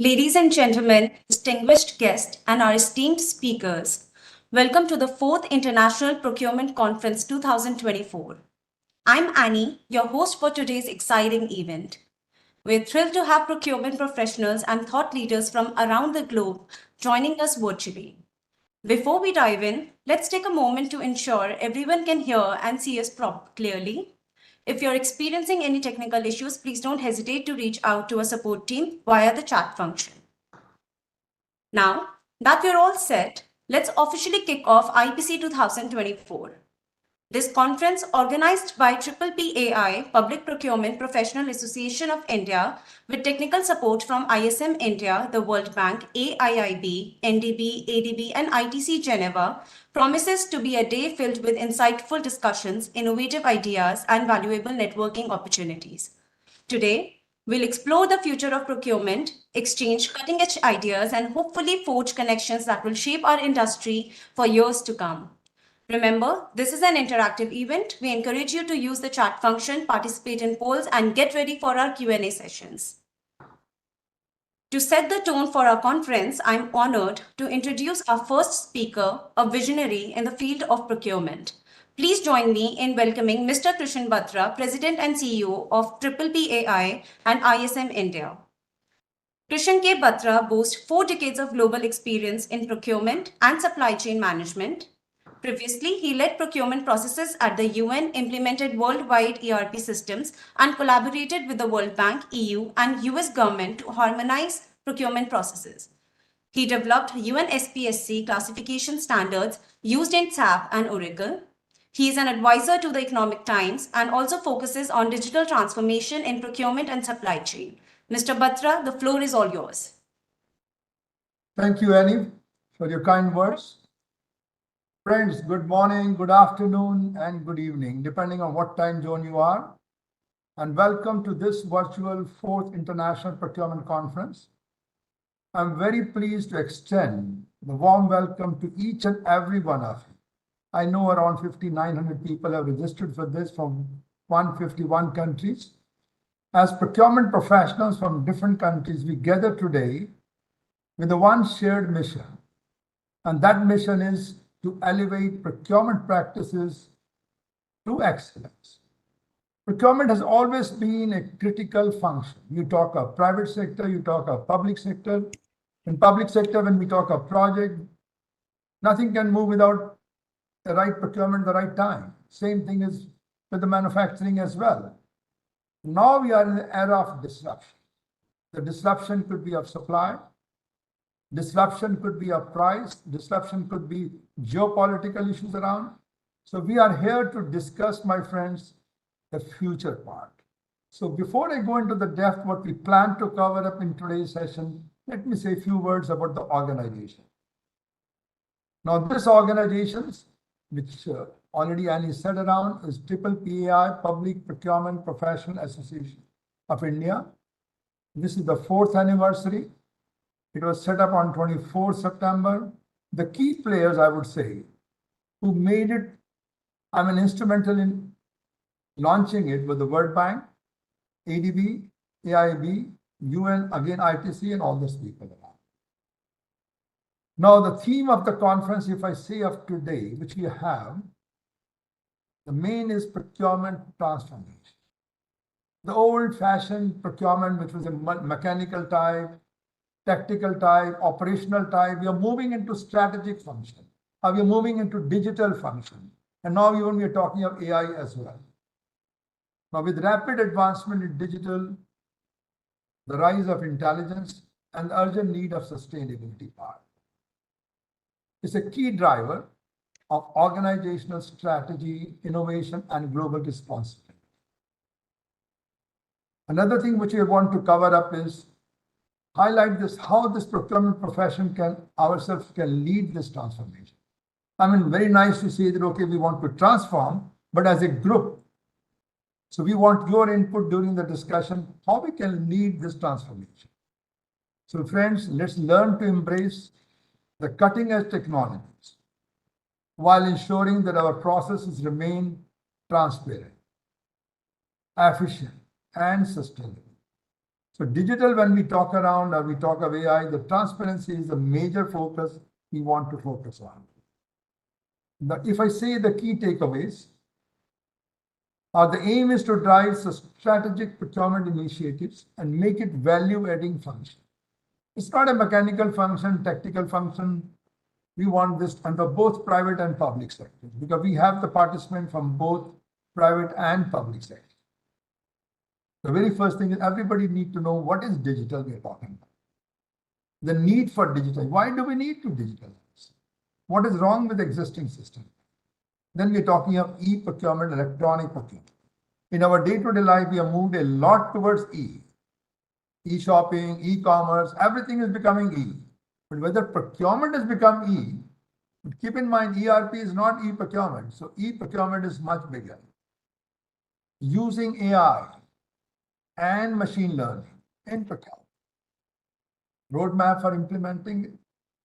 Ladies and gentlemen, distinguished guests, and our esteemed speakers, welcome to the 4th International Procurement Conference 2024. I'm Annie, your host for today's exciting event. We're thrilled to have procurement professionals and thought leaders from around the globe joining us virtually. Before we dive in, let's take a moment to ensure everyone can hear and see us clearly. If you're experiencing any technical issues, please don't hesitate to reach out to a support team via the chat function. Now that we're all set, let's officially kick off IPC 2024. This conference, organized by PPPAI, Public Procurement Professional Association of India, with technical support from ISM-INDIA, the World Bank, AIIB, NDB, ADB, and ITC-Geneva, promises to be a day filled with insightful discussions, innovative ideas, and valuable networking opportunities. Today, we'll explore the future of procurement, exchange cutting-edge ideas, and hopefully forge connections that will shape our industry for years to come. Remember, this is an interactive event. We encourage you to use the chat function, participate in polls, and get ready for our Q&A sessions. To set the tone for our conference, I'm honored to introduce our first speaker, a visionary in the field of procurement. Please join me in welcoming Mr. Krishan Batra, President and CEO of PPPAI and ISM-INDIA. Krishan K. Batra boasts 4 decades of global experience in procurement and supply chain management. Previously, he led procurement processes at the UN, implemented worldwide ERP systems, and collaborated with the World Bank, EU, and US government to harmonize procurement processes. He developed UN SPSC classification standards used in SAP and Oracle. He is an advisor to the Economic Times and also focuses on digital transformation in procurement and supply chain. Mr. Batra, the floor is all yours. Thank you, Annie, for your kind words. Friends, good morning, good afternoon, and good evening, depending on what time zone you are. And welcome to this virtual 4th International Procurement Conference. I'm very pleased to extend the warm welcome to each and every one of you. I know around 5,900 people have registered for this from 151 countries. As procurement professionals from different countries, we gather today with the one shared mission. And that mission is to elevate procurement practices to excellence. Procurement has always been a critical function. You talk of private sector, you talk of public sector. In public sector, when we talk of project, nothing can move without the right procurement, the right time. Same thing is with the manufacturing as well. Now we are in the era of disruption. The disruption could be of supply, disruption could be of price, disruption could be geopolitical issues around. So we are here to discuss, my friends, the future part. So before I go into the depth what we plan to cover up in today's session, let me say a few words about the organization. Now this organization, which already Annie said around, is PPPAI, Public Procurement Professional Association of India. This is the 4th anniversary. It was set up on 24 September. The key players, I would say, who made it, instrumental in launching it, were the World Bank, ADB, AIIB, UN, again ITC, and all those people around. Now, the theme of the conference, if I say of today, which we have, the main is procurement transformation. The old-fashioned procurement, which was a mechanical type, tactical type, operational type, we are moving into strategic function. We are moving into digital function. And now even we are talking of AI as well. Now with rapid advancement in digital, the rise of intelligence, and the urgent need of sustainability part is a key driver of organizational strategy, innovation, and global responsibility. Another thing which we want to cover up is highlight this, how this procurement profession can lead this transformation. Very nice to say that, okay, we want to transform, but as a group. So we want your input during the discussion, how we can lead this transformation. So friends, let's learn to embrace the cutting edge technologies while ensuring that our processes remain transparent, efficient, and sustainable. So digital, when we talk around or we talk of AI, the transparency is the major focus we want to focus on. If I say the key takeaways, the aim is to drive strategic procurement initiatives and make it value-adding function. It's not a mechanical function, tactical function. We want this under both private and public sectors because we have the participant from both private and public sector. The very first thing is everybody needs to know what is digital we are talking about. The need for digital. Why do we need to digitalize? What is wrong with the existing system? Then we're talking of e-procurement, electronic procurement. In our day-to-day life, we have moved a lot towards e-shopping, e-commerce, everything is becoming e. But whether procurement has become e, but keep in mind, ERP is not e-procurement. So e-procurement is much bigger. Using AI and machine learning in procurement. Roadmap for implementing it.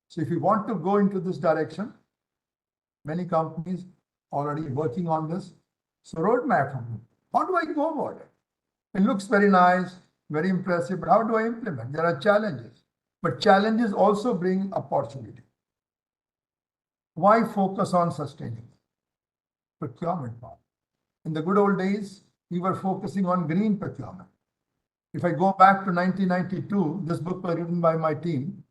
So if you want to go into this direction, many companies already working on this. So roadmap, how do I go about it? It looks very nice, very impressive, but how do I implement? There are challenges, but challenges also bring opportunity. Why focus on sustainable procurement part? In the good old days, we were focusing on green procurement. If I go back to 1992, this book was written by my team,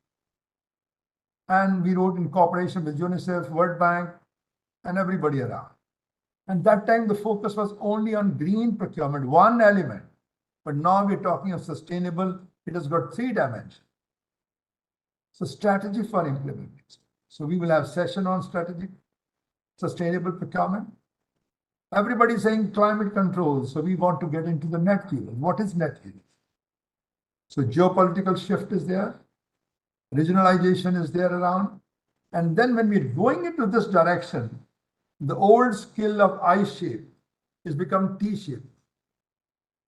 and we wrote in cooperation with UNICEF, World Bank, and everybody around. And that time, the focus was only on green procurement, one element. But now we're talking of sustainable. It has got 3 dimensions. So strategy for implementation. So we will have session on strategy, sustainable procurement. Everybody is saying climate control. So we want to get into the net zero. What is net zero? So geopolitical shift is there. Regionalization is there around. And then when we're going into this direction, the old skill of I-shape is become T-shape.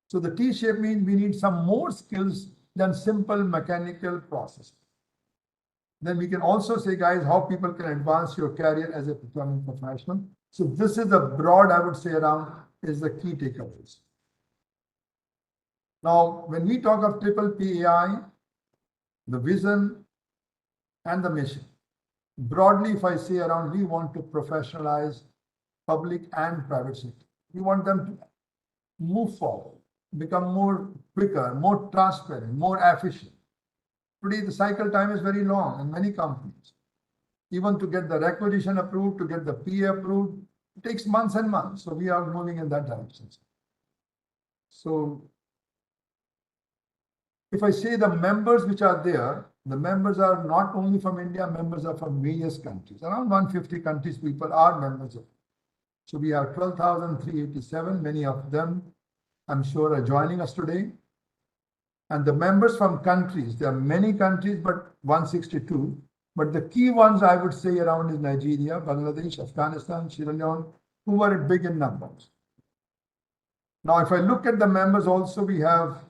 So the T-shape means we need some more skills than simple mechanical process. Then we can also say, guys, how people can advance your career as a procurement professional. So this is the broad, I would say, around is the key takeaways. Now, when we talk of PPPAI, the vision and the mission, broadly, if I say around, we want to professionalize public and private sector. We want them to move forward, become more quicker, more transparent, more efficient. Today, the cycle time is very long in many companies. Even to get the requisition approved, to get the PA approved, it takes months and months. So we are moving in that direction. So if I say the members which are there, the members are not only from India, members are from various countries. Around 150 countries people are members of it. So we have 12,387. Many of them, I'm sure, are joining us today. And the members from countries, there are many countries, but 162. But the key ones I would say around is Nigeria, Bangladesh, Afghanistan, Sierra Leone, who are big in numbers. Now, if I look at the members also, we have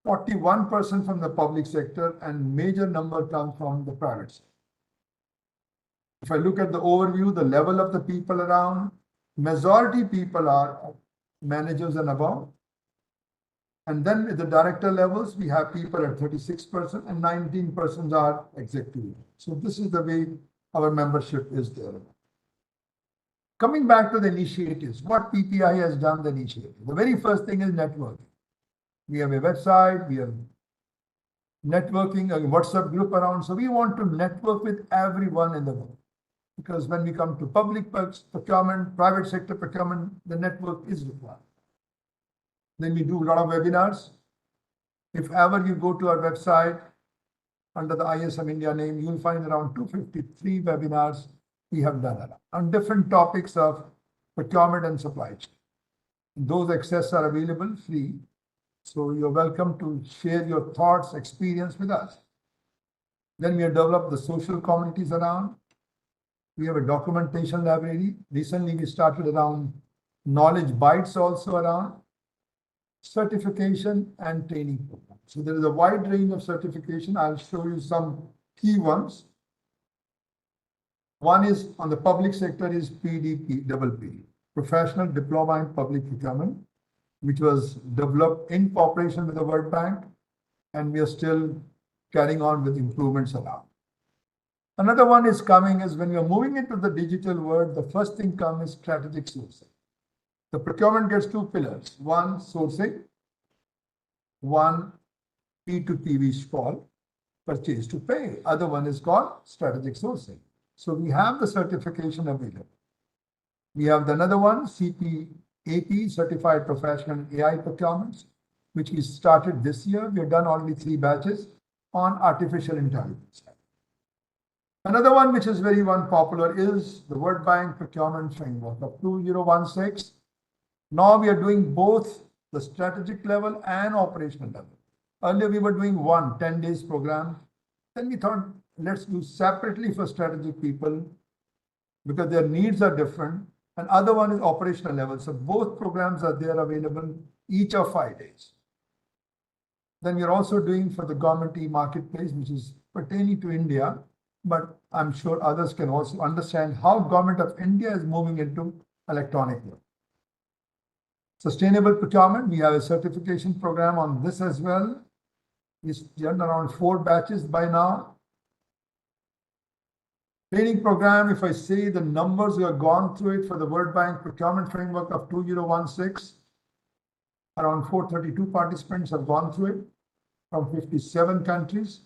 41% from the public sector and major number come from the private sector. If I look at the overview, the level of the people around, majority people are managers and above. And then at the director levels, we have people at 36% and 19% are executive. So this is the way our membership is there. Coming back to the initiatives, what PPI has done the initiative. The very first thing is networking. We have a website, we have networking, a WhatsApp group around. So we want to network with everyone in the world. Because when we come to public procurement, private sector procurement, the network is required. Then we do a lot of webinars. If ever you go to our website under the ISM-INDIA name, you'll find around 253 webinars we have done on different topics of procurement and supply chain. Those access are available free. So you're welcome to share your thoughts, experience with us. Then we have developed the social communities around. We have a documentation library. Recently, we started around knowledge bites also around certification and training program. So there is a wide range of certification. I'll show you some key ones. One is on the public sector is PDP, Professional Diploma in Public Procurement, which was developed in cooperation with the World Bank. and we are still carrying on with improvements around. Another one is coming is when you're moving into the digital world, the first thing comes is strategic sourcing. The procurement gets two pillars. One, sourcing. One, P2P, we call purchase to pay. Other one is called strategic sourcing. So we have the certification available. We have another one, CPAP, Certified Professional AI Procurements, which we started this year. We have done only 3 batches on artificial intelligence. Another one which is very popular is the World Bank Procurement Framework of 2016. Now we are doing both the strategic level and operational level. Earlier we were doing 10 days program. Then we thought, let's do separately for strategic people because their needs are different. And other one is operational level. So both programs are there available each of 5 days. Then we are also doing for the government e-marketplace, which is pertaining to India, but I'm sure others can also understand how government of India is moving into electronic work. Sustainable procurement, we have a certification program on this as well. It's done around 4 batches by now. Training program, if I say the numbers, we have gone through it for the World Bank Procurement Framework of 2016. Around 432 participants have gone through it from 57 countries,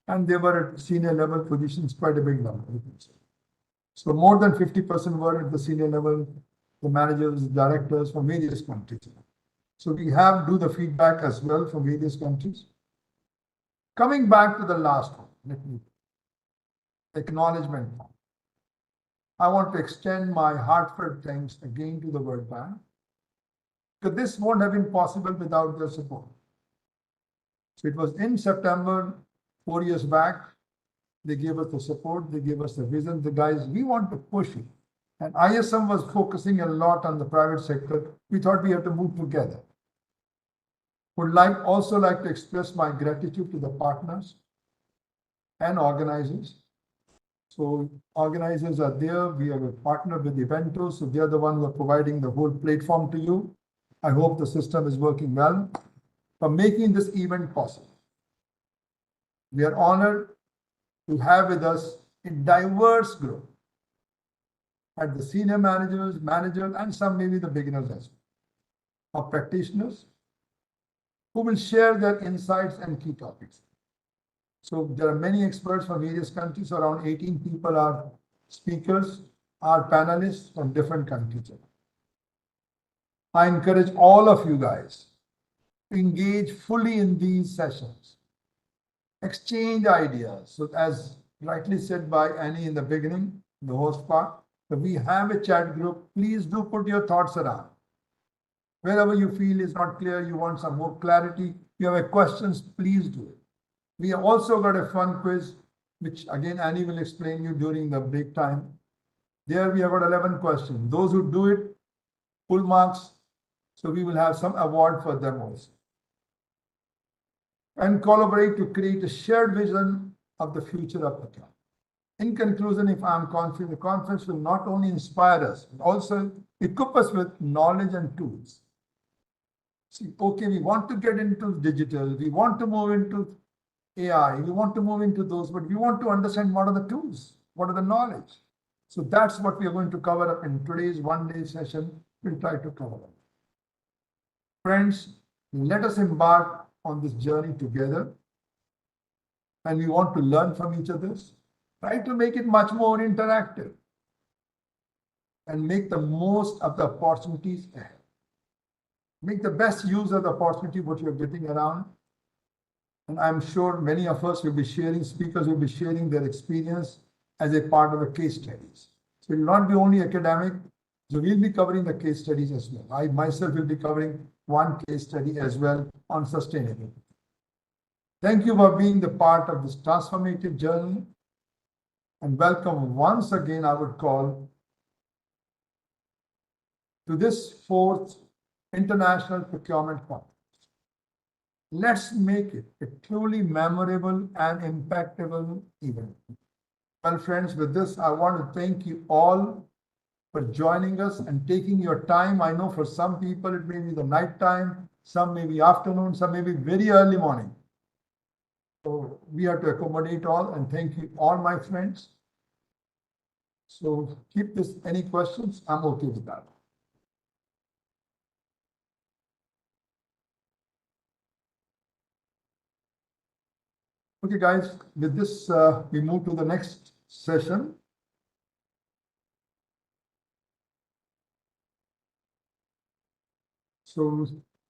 and they were at senior level positions, quite a big number. So more than 50% were at the senior level, the managers, directors from various countries. So we do the feedback as well from various countries. Coming back to the last one, let me acknowledgement. I want to extend my heartfelt thanks again to the World Bank, because this won't have been possible without their support. So it was in September, 4 years back, they gave us the support, they gave us the vision, the guys, we want to push it. And ISM was focusing a lot on the private sector. We thought we had to move together. Would also like to express my gratitude to the partners and organizers. So organizers are there. We have a partner with Evento, so they are the ones who are providing the whole platform to you. I hope the system is working well for making this event possible. We are honored to have with us a diverse group at the senior managers, and some maybe the beginners as well, of practitioners who will share their insights and key topics. So there are many experts from various countries. Around 18 people are speakers, are panelists from different countries. I encourage all of you guys to engage fully in these sessions, exchange ideas. So as rightly said by Annie in the beginning, the host part, that we have a chat group. Please do put your thoughts around. Wherever you feel is not clear, you want some more clarity, you have questions, please do it. We have also got a fun quiz, which again Annie will explain you during the break time. There we have got 11 questions. Those who do it, full marks. So we will have some award for them also. And collaborate to create a shared vision of the future of the club. In conclusion, if I'm confident, the conference will not only inspire us, but also equip us with knowledge and tools. See, okay, we want to get into digital, we want to move into AI, we want to move into those, but we want to understand what are the tools, what are the knowledge. So that's what we are going to cover up in today's one-day session. We'll try to cover up. Friends, let us embark on this journey together. And we want to learn from each other. Try to make it much more interactive and make the most of the opportunities ahead. Make the best use of the opportunity what you're getting around. And I'm sure many of us will be sharing, speakers will be sharing their experience as a part of the case studies. So it will not be only academic, so we'll be covering the case studies as well. I myself will be covering one case study as well on sustainability. Thank you for being the part of this transformative journey, and welcome once again, I would call, to this 4th International Procurement Conference. Let's make it a truly memorable and impactful event. Well, friends, with this, I want to thank you all for joining us and taking your time. I know for some people it may be the night time, some may be afternoon, some may be very early morning. So we have to accommodate all, and thank you all my friends. So keep this, any questions, I'm okay with that. Okay, guys, with this, we move to the next session. So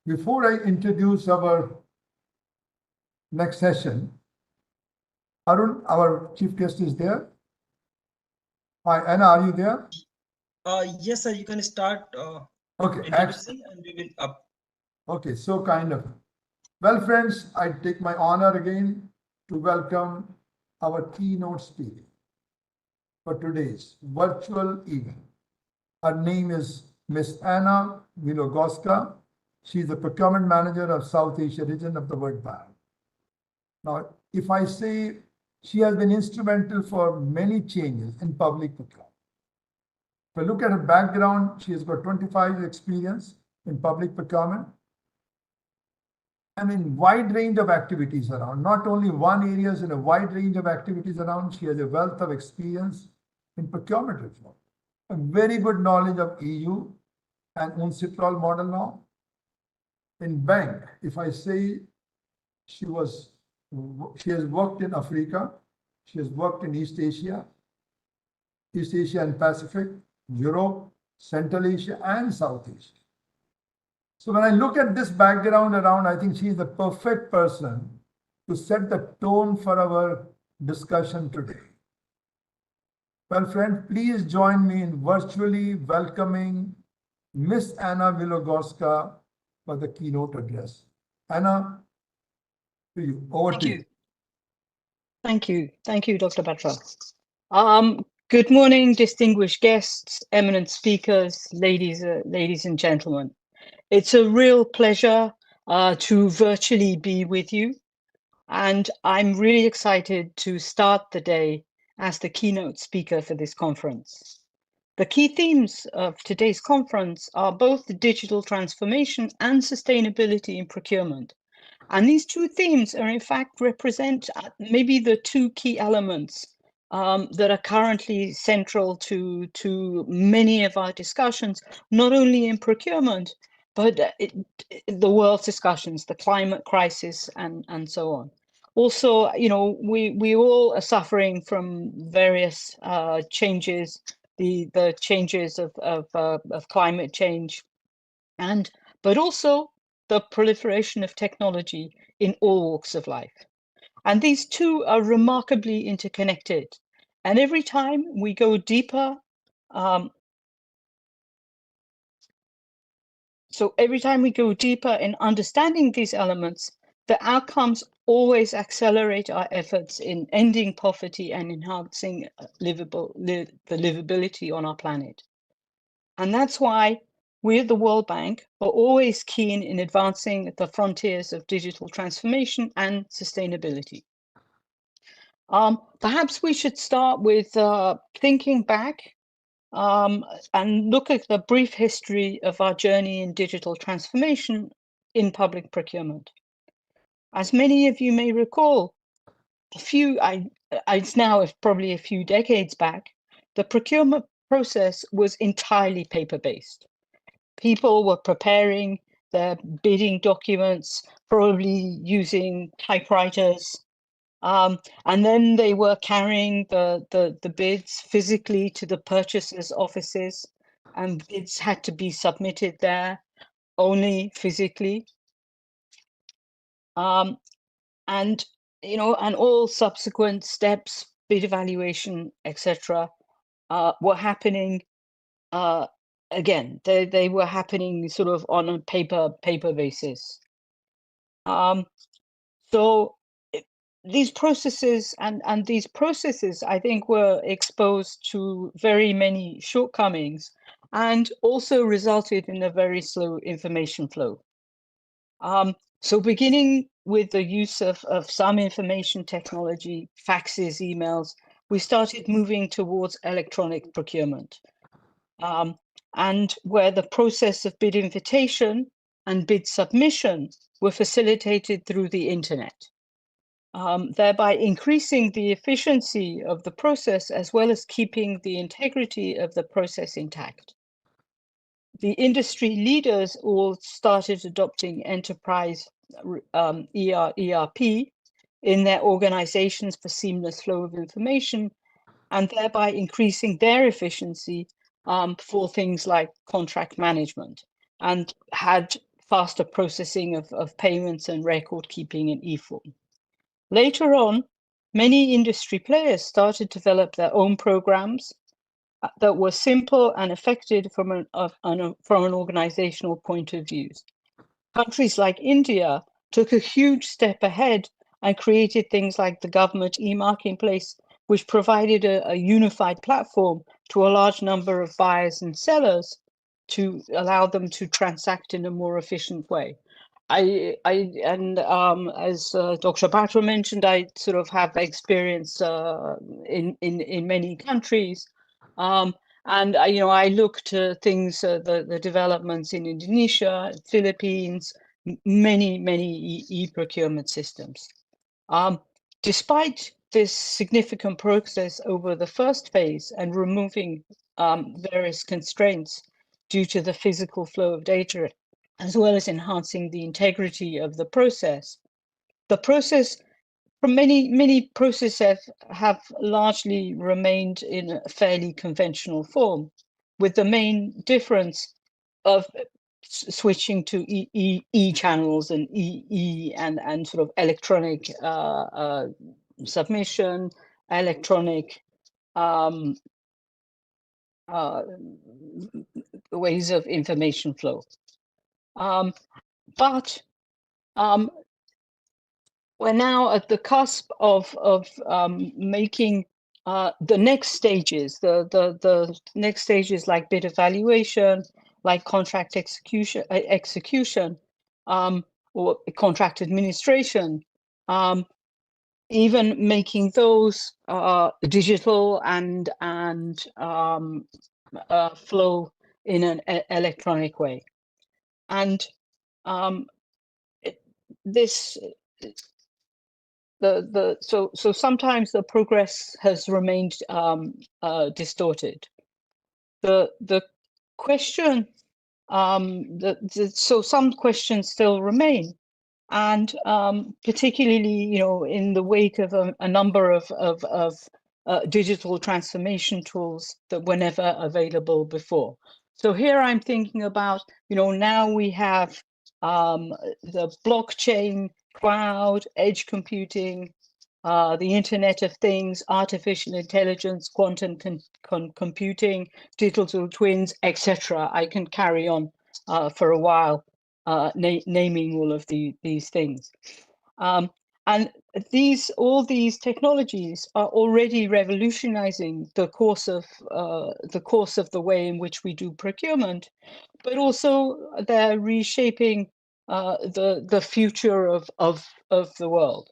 before I introduce our next session, Arun, our chief guest, is there. Hi, Anna, are you there? Yes, sir, you can start Okay, introducing and we will up. Okay, so kind of. Well, friends, I take my honor again to welcome our keynote speaker for today's virtual event. Her name is Miss Anna Vilogoska. She's the procurement manager of South Asia region of the World Bank. Now, if I say she has been instrumental for many changes in public procurement. If I look at her background, she has got 25 years experience in public procurement and in wide range of activities around, not only one areas, in a wide range of activities around. She has a wealth of experience in procurement reform, a very good knowledge of EU and UNCITRAL model law. In bank, if I say she has worked in Africa, she has worked in East Asia and Pacific, Europe, Central Asia, and South Asia. So when I look at this background around, I think she is the perfect person to set the tone for our discussion today. Well, friends, please join me in virtually welcoming Miss Anna Vilogorska for the keynote address. Anna, to you. Over to you. Thank you. Thank you, Dr. Batra. Good morning, distinguished guests, eminent speakers, ladies and gentlemen. It's a real pleasure to virtually be with you. And I'm really excited to start the day as the keynote speaker for this conference. The key themes of today's conference are both the digital transformation and sustainability in procurement. And these two themes are in fact represent maybe the two key elements that are currently central to many of our discussions, not only in procurement, but the world's discussions, the climate crisis and so on. Also, you know, we all are suffering from various changes, the changes of climate change, but also the proliferation of technology in all walks of life. And these two are remarkably interconnected. And every time we go deeper, in understanding these elements, the outcomes always accelerate our efforts in ending poverty and enhancing the livability on our planet. And that's why we at the World Bank are always keen in advancing the frontiers of digital transformation and sustainability. Perhaps we should start with thinking back and look at the brief history of our journey in digital transformation in public procurement. As many of you may recall, it's now probably a few decades back, the procurement process was entirely paper-based. People were preparing their bidding documents, probably using typewriters, and then they were carrying the bids physically to the purchasers' offices, and bids had to be submitted there only physically. And you know, and all subsequent steps, bid evaluation, etc., were happening. Again, they were happening sort of on a paper basis. So these processes and these processes, I think, were exposed to very many shortcomings and also resulted in a very slow information flow. So beginning with the use of some information technology, faxes, emails, we started moving towards electronic procurement. And where the process of bid invitation and bid submission were facilitated through the internet. thereby increasing the efficiency of the process as well as keeping the integrity of the process intact. The industry leaders all started adopting enterprise ERP in their organizations for seamless flow of information, and thereby increasing their efficiency for things like contract management, and had faster processing of payments and record keeping in e-form. Later on, many industry players started to develop their own programs that were simple and effective from an organizational point of view. Countries like India took a huge step ahead and created things like the government e-marketplace, which provided a unified platform to a large number of buyers and sellers to allow them to transact in a more efficient way. As Dr. Batra mentioned, I sort of have experience in many countries. And I look to things, the developments in Indonesia, Philippines, many e-procurement systems. Despite this significant progress over the first phase and removing various constraints due to the physical flow of data, as well as enhancing the integrity of the process from many processes have largely remained in a fairly conventional form, with the main difference of switching to e-channels and and sort of electronic submission, electronic ways of information flow. But we're now at the cusp of making the next stages, the next stages like bid evaluation, like contract execution, or contract administration, even making those digital and flow in an electronic way. And so sometimes the progress has remained distorted. The question, so some questions still remain, and particularly in the wake of a number of digital transformation tools that were never available before. So here I'm thinking about now we have the blockchain, cloud, edge computing, the Internet of Things, artificial intelligence, quantum computing, digital twins, etc. I can carry on for a while naming all of these things. And all these technologies are already revolutionizing the course of the way in which we do procurement, but also they're reshaping the future of the world.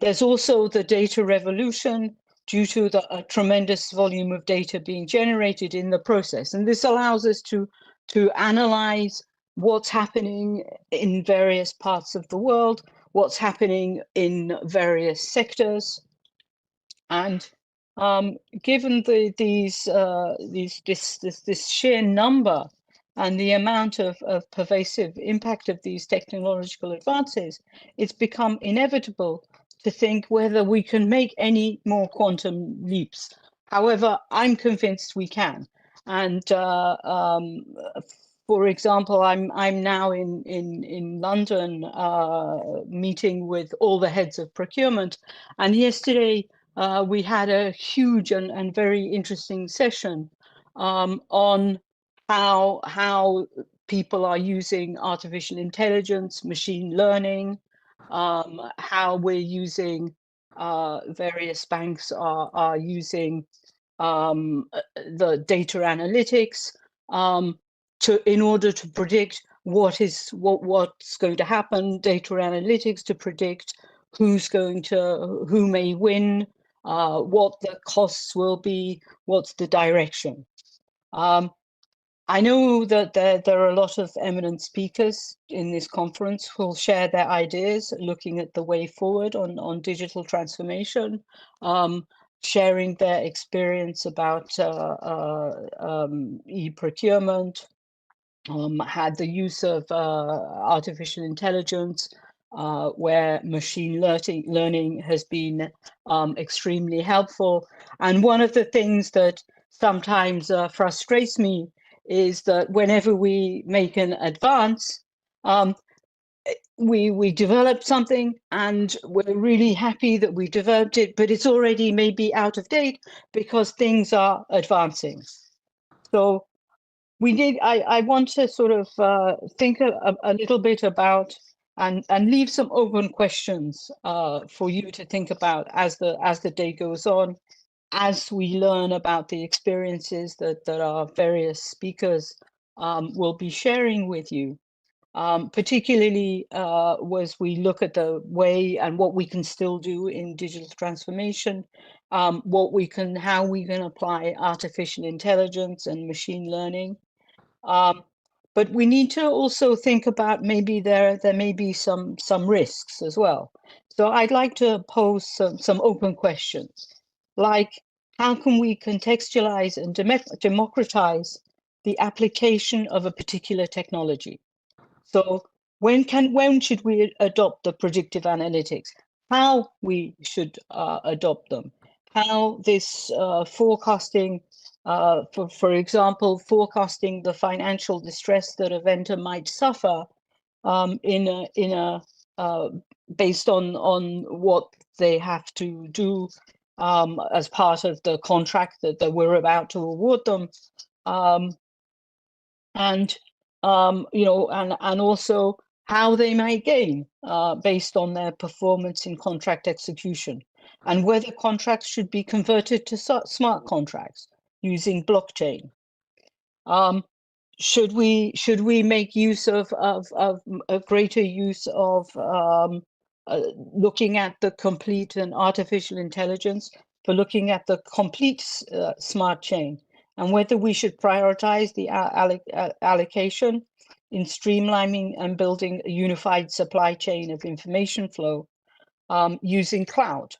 There's also the data revolution due to the tremendous volume of data being generated in the process, and this allows us to analyze what's happening in various parts of the world, what's happening in various sectors, and given this sheer number and the amount of pervasive impact of these technological advances, it's become inevitable to think whether we can make any more quantum leaps. However, I'm convinced we can. And for example, I'm now in London meeting with all the heads of procurement, and yesterday we had a huge and very interesting session on how people are using artificial intelligence, machine learning, how we're using various banks are using the data analytics in order to predict what's going to happen, data analytics to predict who may win, what the costs will be, what's the direction. I know that there are a lot of eminent speakers in this conference who will share their ideas, looking at the way forward on digital transformation, sharing their experience about e-procurement, had the use of artificial intelligence, where machine learning has been extremely helpful. And one of the things that sometimes frustrates me is that whenever we make an advance, we develop something and we're really happy that we developed it, but it's already maybe out of date because things are advancing. So I want to sort of think a little bit about and leave some open questions for you to think about as the day goes on, as we learn about the experiences that our various speakers will be sharing with you. Particularly as we look at the way and what we can still do in digital transformation, how we can apply artificial intelligence and machine learning. But we need to also think about maybe there may be some risks as well. So I'd like to pose some open questions, like how can we contextualize and democratize the application of a particular technology? So when should we adopt the predictive analytics? How we should adopt them? How this forecasting, for example, forecasting the financial distress that a vendor might suffer based on what they have to do as part of the contract that we're about to award them. And also how they may gain based on their performance in contract execution, and whether contracts should be converted to smart contracts using blockchain. Should we make use of a greater use of looking at the complete and artificial intelligence for looking at the complete smart chain, and whether we should prioritize the allocation in streamlining and building a unified supply chain of information flow using cloud.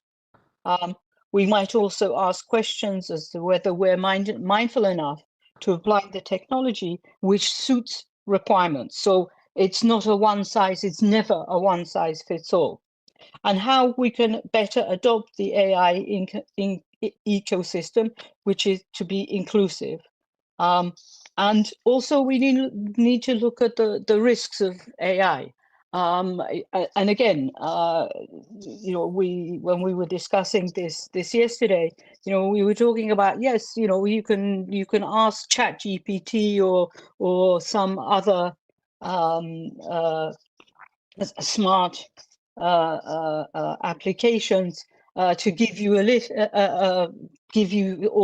We might also ask questions as to whether we're mindful enough to apply the technology which suits requirements. So it's not it's never a one size fits all. And how we can better adopt the AI ecosystem, which is to be inclusive. And also we need to look at the risks of AI. And again, when we were discussing this yesterday, we were talking about, yes, you can ask ChatGPT or some other smart applications to give you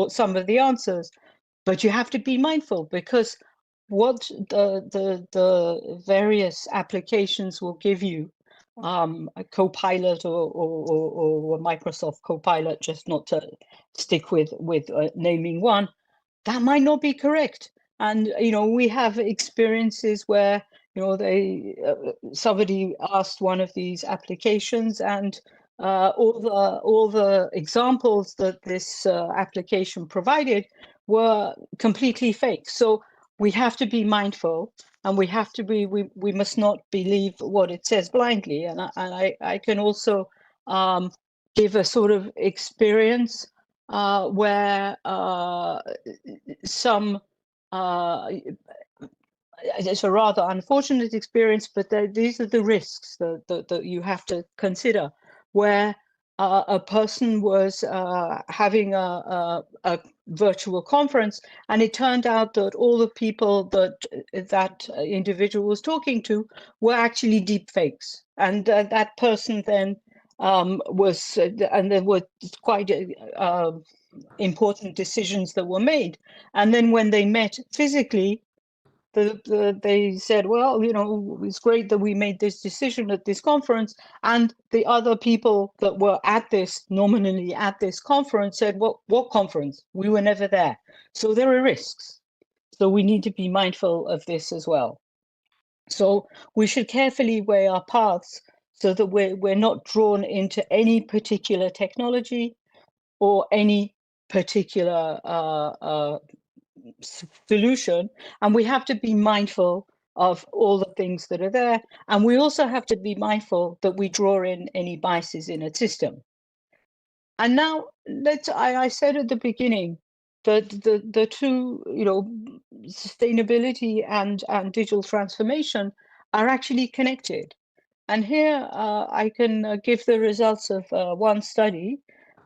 some of the answers, but you have to be mindful, because what the various applications will give you, a Copilot or Microsoft Copilot, just not to stick with naming one, that might not be correct. And we have experiences where somebody asked one of these applications, and all the examples that this application provided were completely fake. So we have to be mindful, and we must not believe what it says blindly. And I can also give a sort of experience where it's a rather unfortunate experience, but these are the risks that you have to consider, where a person was having a virtual conference, and it turned out that all the people that individual was talking to were actually deep fakes, and that person then and there were quite important decisions that were made, and then when they met physically, they said, well, it's great that we made this decision at this conference, and the other people that were nominally at this conference said, what conference? We were never there. So there are risks. So we need to be mindful of this as well. So we should carefully weigh our paths so that we're not drawn into any particular technology or any particular solution. And we have to be mindful of all the things that are there. And we also have to be mindful that we draw in any biases in a system. And now I said at the beginning that the two, sustainability and digital transformation are actually connected. And here I can give the results of one study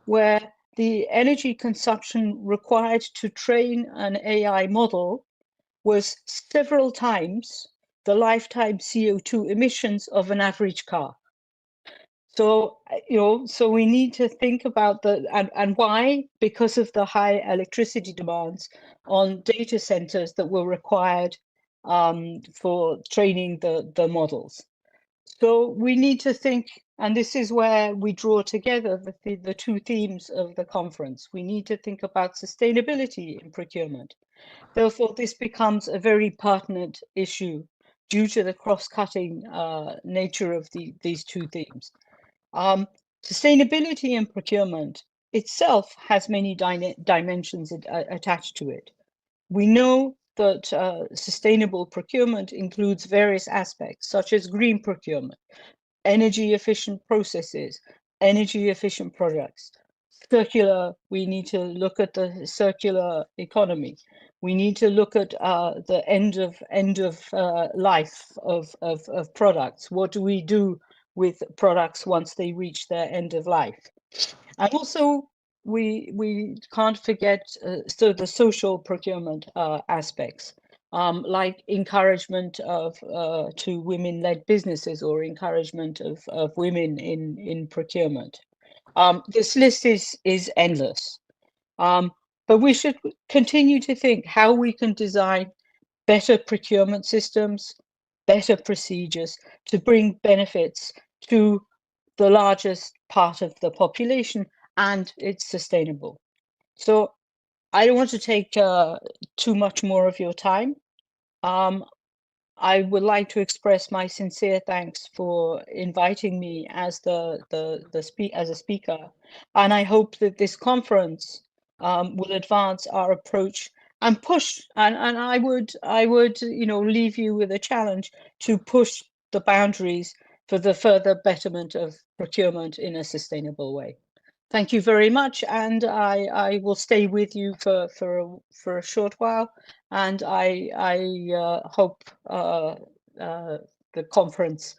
where the energy consumption required to train an AI model was several times the lifetime CO2 emissions of an average car. So, so we need to think about and why? Because of the high electricity demands on data centers that were required for training the models. So we need to think, and this is where we draw together the two themes of the conference. We need to think about sustainability in procurement. Therefore, this becomes a very pertinent issue due to the cross-cutting nature of these two themes. Sustainability in procurement itself has many dimensions attached to it. We know that sustainable procurement includes various aspects, such as green procurement, energy efficient processes, energy efficient products. Circular, we need to look at the circular economy. We need to look at the end of life of products. What do we do with products once they reach their end of life? And also, we can't forget the social procurement aspects, like encouragement of to women-led businesses or encouragement of women in procurement. This list is endless, but we should continue to think how we can design better procurement systems, better procedures to bring benefits to the largest part of the population, and it's sustainable. So I don't want to take too much more of your time. I would like to express my sincere thanks for inviting me as as a speaker, and I hope that this conference will advance our approach and push. And I would leave you with a challenge to push the boundaries for the further betterment of procurement in a sustainable way. Thank you very much, and I will stay with you for a short while, and I hope the conference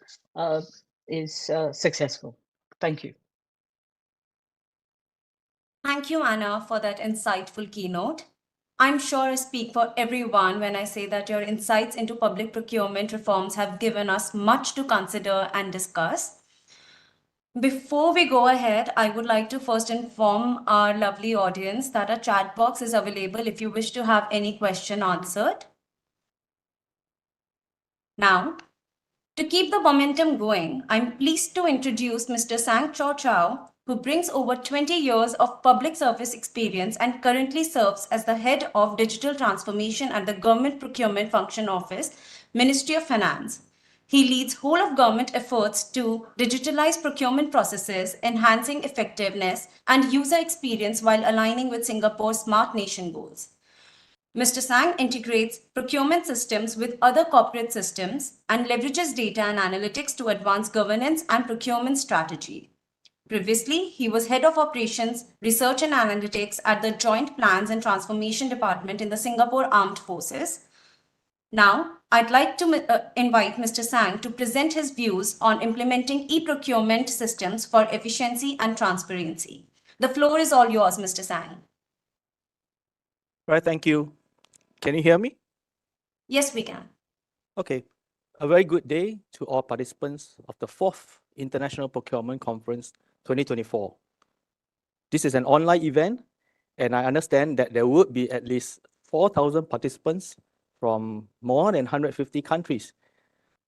is successful. Thank you. Thank you, Anna, for that insightful keynote. I'm sure I speak for everyone when I say that your insights into public procurement reforms have given us much to consider and discuss. Before we go ahead, I would like to first inform our lovely audience that a chat box is available if you wish to have any question answered. Now, to keep the momentum going, I'm pleased to introduce Mr. Sang Cho Chow, who brings over 20 years of public service experience and currently serves as the head of digital transformation at the Government Procurement Function Office, Ministry of Finance. He leads whole of government efforts to digitalize procurement processes, enhancing effectiveness and user experience while aligning with Singapore's Smart Nation goals. Mr. Sang integrates procurement systems with other corporate systems and leverages data and analytics to advance governance and procurement strategy. Previously, he was Head of Operations, Research and Analytics at the Joint Plans and Transformation Department in the Singapore Armed Forces. Now, I'd like to invite Mr. Sang to present his views on implementing e-procurement systems for efficiency and transparency. The floor is all yours, Mr. Sang. Right, thank you. Can you hear me? Yes, we can. Okay. A very good day to all participants of the 4th International Procurement Conference 2024. This is an online event, and I understand that there would be at least 4,000 participants from more than 150 countries.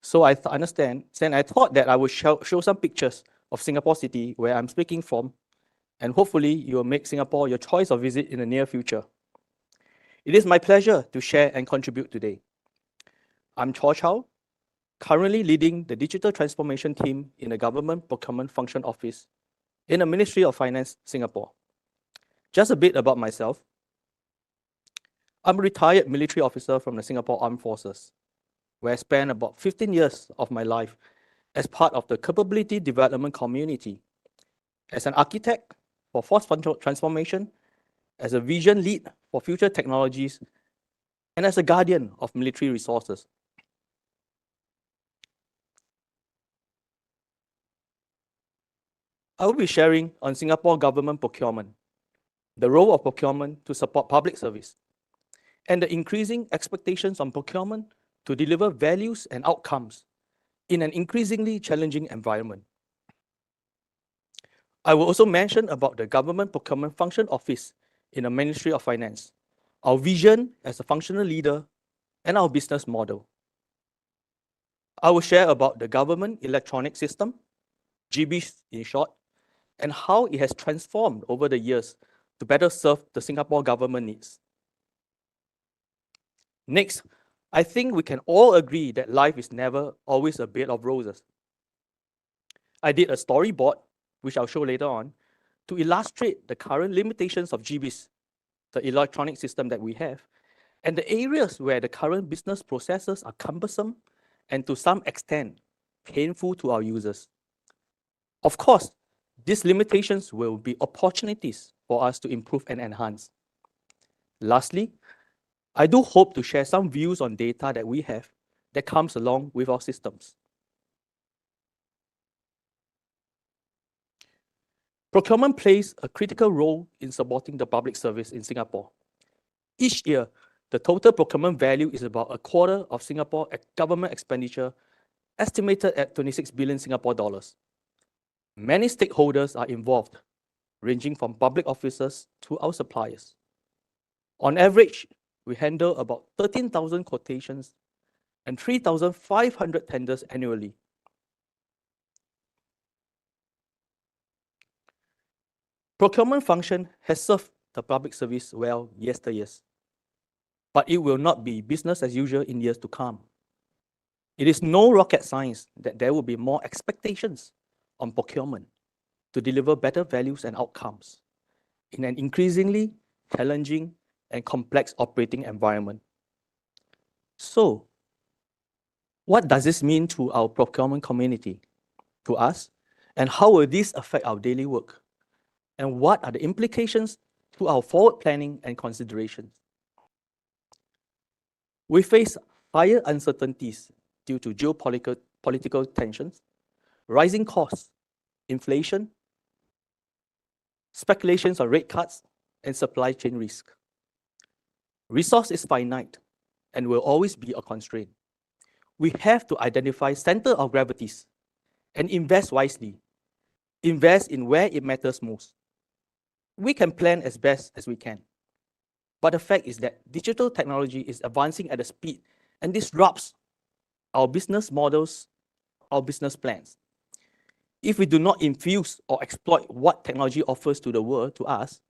So I understand, and I thought that I would show some pictures of Singapore City, where I'm speaking from, and hopefully you will make Singapore your choice of visit in the near future. It is my pleasure to share and contribute today. I'm Cho Chow, currently leading the digital transformation team in the Government Procurement Function Office in the Ministry of Finance, Singapore. Just a bit about myself. I'm a retired military officer from the Singapore Armed Forces, where I spent about 15 years of my life as part of the capability development community, as an architect for force transformation, as a vision lead for future technologies, and as a guardian of military resources. I will be sharing on Singapore government procurement, the role of procurement to support public service, and the increasing expectations on procurement to deliver values and outcomes in an increasingly challenging environment. I will also mention about the Government Procurement Function Office in the Ministry of Finance, our vision as a functional leader, and our business model. I will share about the Government Electronic System, GBS in short, and how it has transformed over the years to better serve the Singapore government needs. Next, I think we can all agree that life is never always a bed of roses. I did a storyboard, which I'll show later on, to illustrate the current limitations of GBS, the electronic system that we have, and the areas where the current business processes are cumbersome and to some extent painful to our users. Of course, these limitations will be opportunities for us to improve and enhance. Lastly, I do hope to share some views on data that we have that comes along with our systems. Procurement plays a critical role in supporting the public service in Singapore. Each year, the total procurement value is about a quarter of Singapore government expenditure, estimated at 26 billion Singapore dollars. Many stakeholders are involved, ranging from public officers to our suppliers. On average, we handle about 13,000 quotations and 3,500 tenders annually. Procurement function has served the public service well yesteryears, but it will not be business as usual in years to come. It is no rocket science that there will be more expectations on procurement to deliver better values and outcomes in an increasingly challenging and complex operating environment. So, what does this mean to our procurement community, to us, and how will this affect our daily work? And what are the implications to our forward planning and considerations? We face higher uncertainties due to geopolitical tensions, rising costs, inflation, speculations on rate cuts, and supply chain risk. Resource is finite and will always be a constraint. We have to identify center of gravities and invest wisely. Invest in where it matters most. We can plan as best as we can. But the fact is that digital technology is advancing at a speed and disrupts our business models, our business plans. If we do not infuse or exploit what technology offers to the world, to us,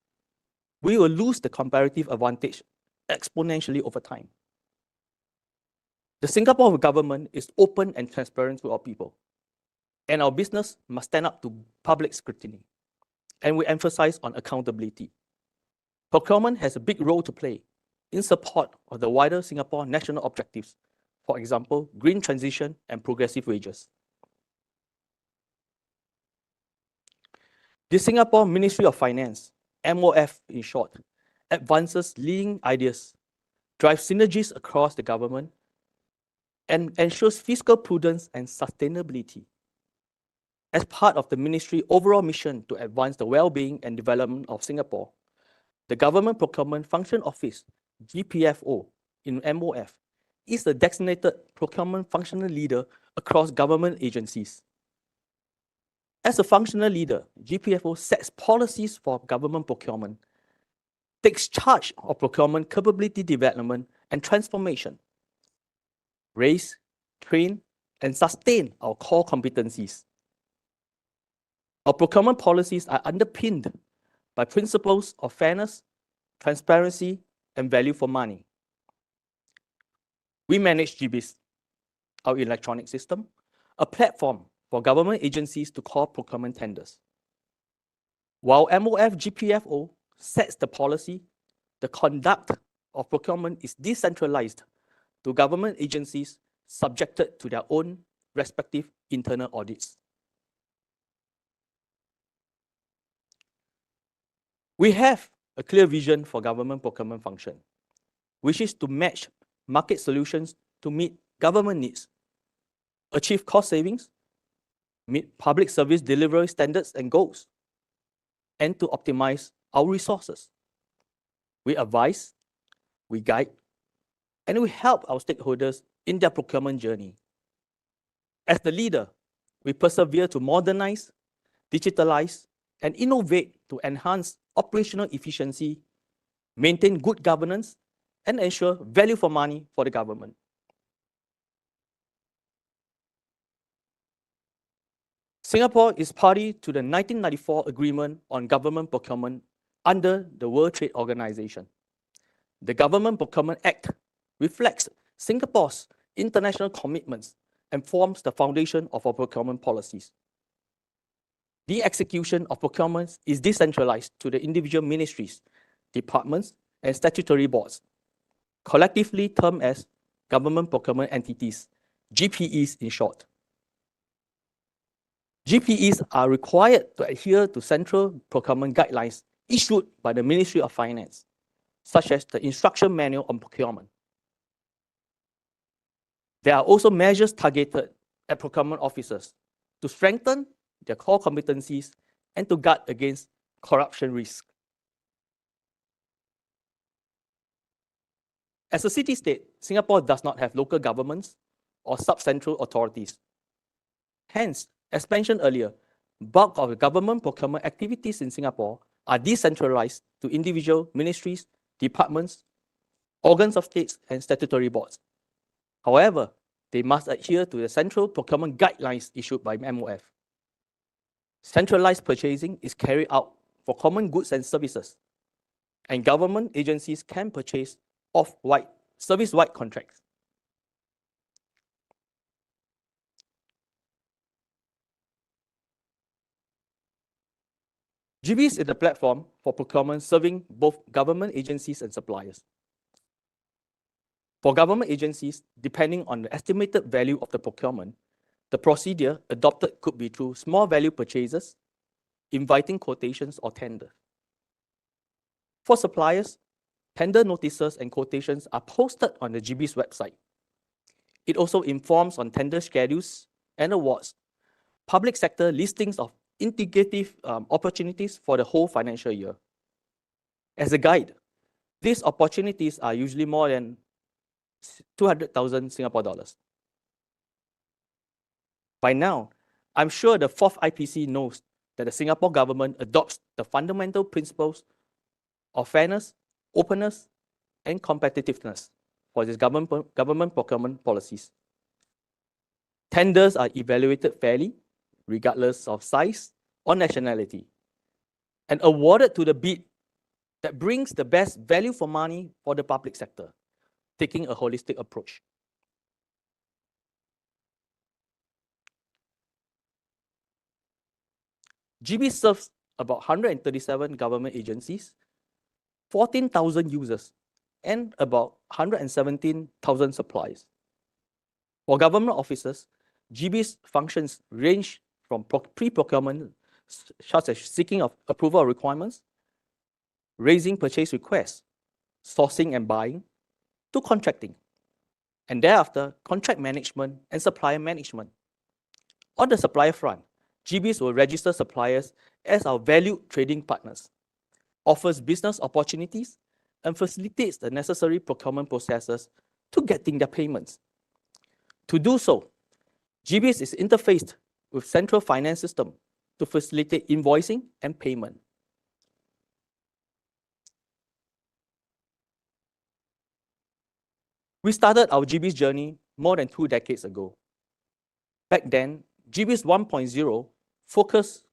we will lose the comparative advantage exponentially over time. The Singapore government is open and transparent to our people, and our business must stand up to public scrutiny, and we emphasize on accountability. Procurement has a big role to play in support of the wider Singapore national objectives, for example, green transition and progressive wages. The Singapore Ministry of Finance, MOF in short, advances leading ideas, drives synergies across the government, and ensures fiscal prudence and sustainability. As part of the ministry's overall mission to advance the well-being and development of Singapore, the Government Procurement Function Office, GPFO, in MOF, is the designated procurement functional leader across government agencies. As a functional leader, GPFO sets policies for government procurement, takes charge of procurement capability development and transformation, raise, train, and sustain our core competencies. Our procurement policies are underpinned by principles of fairness, transparency, and value for money. We manage GBIS, our electronic system, a platform for government agencies to call procurement tenders. While MOF GPFO sets the policy, the conduct of procurement is decentralized to government agencies subjected to their own respective internal audits. We have a clear vision for government procurement function, which is to match market solutions to meet government needs, achieve cost savings, meet public service delivery standards and goals, and to optimize our resources. We advise, we guide, and we help our stakeholders in their procurement journey. As the leader, we persevere to modernize, digitalize, and innovate to enhance operational efficiency, maintain good governance, and ensure value for money for the government. Singapore is party to the 1994 Agreement on Government Procurement under the World Trade Organization. The Government Procurement Act reflects Singapore's international commitments and forms the foundation of our procurement policies. The execution of procurements is decentralized to the individual ministries, departments, and statutory boards, collectively termed as Government Procurement Entities, GPEs in short. GPEs are required to adhere to central procurement guidelines issued by the Ministry of Finance, such as the Instruction Manual on Procurement. There are also measures targeted at procurement officers to strengthen their core competencies and to guard against corruption risk. As a city-state, Singapore does not have local governments or sub-central authorities. Hence, as mentioned earlier, bulk of the government procurement activities in Singapore are decentralized to individual ministries, departments, organs of states, and statutory boards. However, they must adhere to the central procurement guidelines issued by MOF. Centralized purchasing is carried out for common goods and services, and government agencies can purchase off-white, service-wide contracts. GBIS is the platform for procurement serving both government agencies and suppliers. For government agencies, depending on the estimated value of the procurement, the procedure adopted could be through small value purchases, inviting quotations, or tender. For suppliers, tender notices and quotations are posted on the GBIS website. It also informs on tender schedules and awards, public sector listings of integrative opportunities for the whole financial year. As a guide, these opportunities are usually more than 200,000 Singapore dollars. By now, I'm sure the fourth IPC knows that the Singapore government adopts the fundamental principles of fairness, openness, and competitiveness for its government procurement policies. Tenders are evaluated fairly, regardless of size or nationality, and awarded to the bid that brings the best value for money for the public sector, taking a holistic approach. GB serves about 137 government agencies, 14,000 users, and about 117,000 suppliers. For government officers, GB's functions range from pre-procurement, such as seeking of approval of requirements, raising purchase requests, sourcing and buying, to contracting, and thereafter contract management and supplier management. On the supplier front, GBs will register suppliers as our valued trading partners, offers business opportunities, and facilitates the necessary procurement processes to getting their payments. To do so, GBs is interfaced with central finance system to facilitate invoicing and payment. We started our GBs journey more than 2 decades ago. Back then, GBs 1.0 focused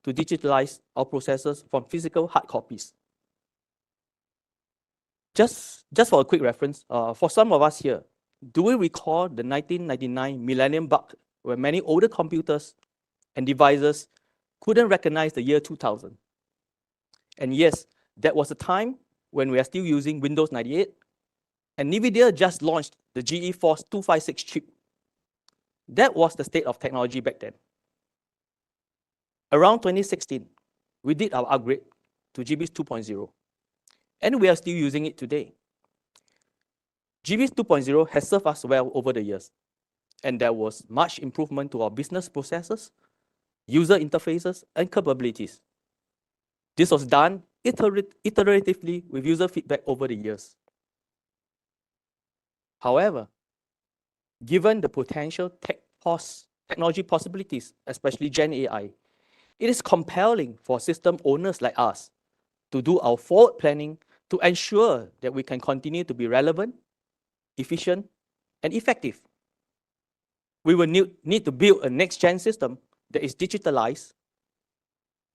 to digitalize our processes from physical hard copies. Just for a quick reference, for some of us here, do we recall the 1999 millennium bug where many older computers and devices couldn't recognize the year 2000? And yes, that was a time when we are still using Windows 98, and NVIDIA just launched the GeForce 256 chip. That was the state of technology back then. Around 2016, we did our upgrade to GBIS 2.0, and we are still using it today. GBIS 2.0 has served us well over the years, and there was much improvement to our business processes, user interfaces, and capabilities. This was done iteratively with user feedback over the years. However, given the potential technology possibilities, especially Gen AI, it is compelling for system owners like us to do our forward planning to ensure that we can continue to be relevant, efficient, and effective. We will need to build a next-gen system that is digitalized,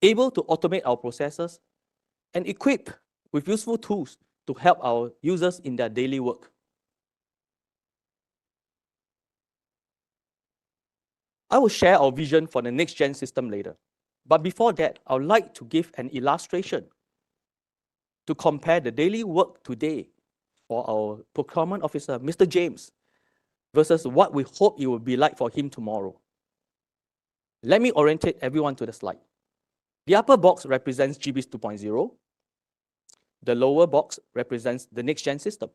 able to automate our processes, and equipped with useful tools to help our users in their daily work. I will share our vision for the next-gen system later. But before that, I would like to give an illustration to compare the daily work today for our procurement officer, Mr. James, versus what we hope it will be like for him tomorrow. Let me orientate everyone to the slide. The upper box represents GBIS 2.0. The lower box represents the next-gen system.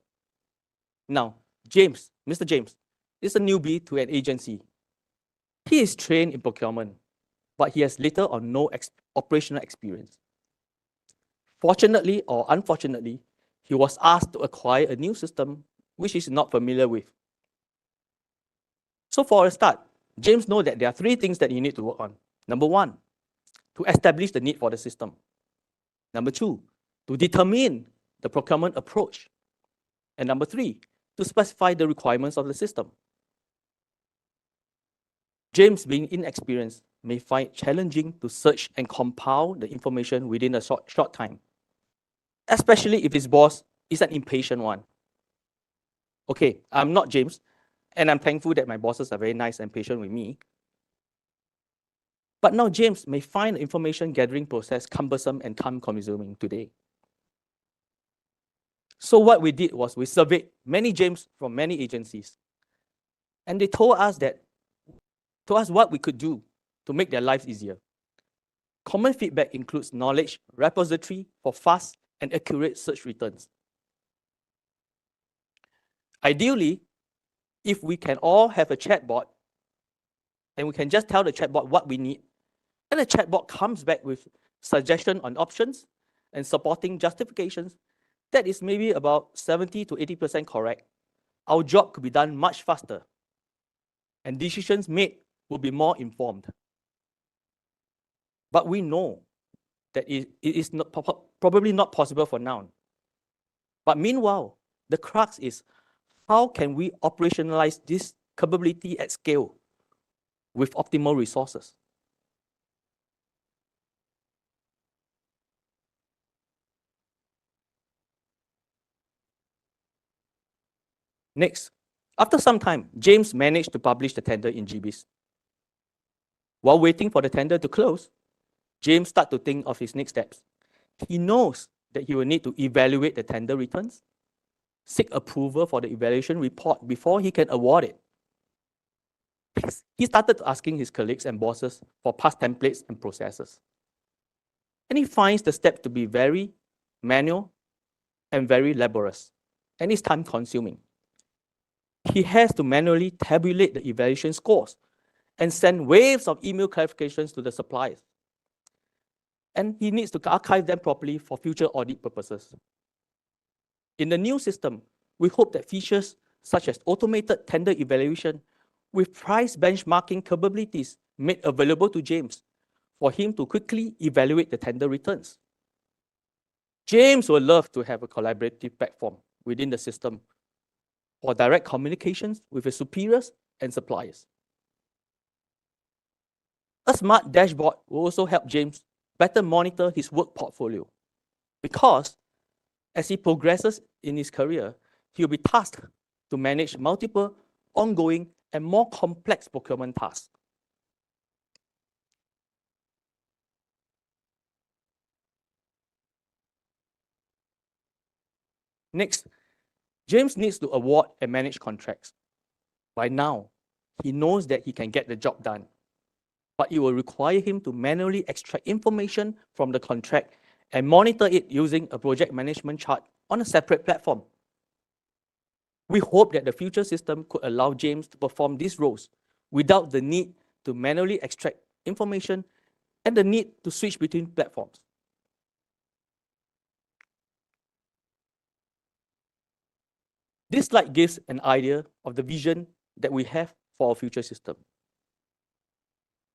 Now, Mr. James, is a newbie to an agency. He is trained in procurement, but he has little or no operational experience. Fortunately or unfortunately, he was asked to acquire a new system which he is not familiar with. So for a start, James knows that there are 3 things that you need to work on. Number 1, to establish the need for the system. Number 2, to determine the procurement approach. And number 3, to specify the requirements of the system. James, being inexperienced, may find it challenging to search and compile the information within a short time, especially if his boss is an impatient one. Okay, I'm not James, and I'm thankful that my bosses are very nice and patient with me. But now James may find the information gathering process cumbersome and time-consuming today. So what we did was we surveyed many James from many agencies, and they told us what we could do to make their lives easier. Common feedback includes knowledge repository for fast and accurate search returns. Ideally, if we can all have a chatbot, and we can just tell the chatbot what we need, and the chatbot comes back with suggestion on options and supporting justifications, that is maybe about 70 to 80% correct. Our job could be done much faster, and decisions made will be more informed. But we know that it is probably not possible for now. But meanwhile, the crux is, how can we operationalize this capability at scale with optimal resources? Next, after some time, James managed to publish the tender in GBIS. While waiting for the tender to close, James started to think of his next steps. He knows that he will need to evaluate the tender returns, seek approval for the evaluation report before he can award it. He started asking his colleagues and bosses for past templates and processes. And he finds the step to be very manual and very laborious, and it's time-consuming. He has to manually tabulate the evaluation scores and send waves of email clarifications to the suppliers. And he needs to archive them properly for future audit purposes. In the new system, we hope that features such as automated tender evaluation with price benchmarking capabilities made available to James for him to quickly evaluate the tender returns. James will love to have a collaborative platform within the system for direct communications with his superiors and suppliers. A smart dashboard will also help James better monitor his work portfolio, because as he progresses in his career, he will be tasked to manage multiple ongoing and more complex procurement tasks. Next, James needs to award and manage contracts. By now, he knows that he can get the job done, but it will require him to manually extract information from the contract and monitor it using a project management chart on a separate platform. We hope that the future system could allow James to perform these roles without the need to manually extract information and the need to switch between platforms. This slide gives an idea of the vision that we have for our future system.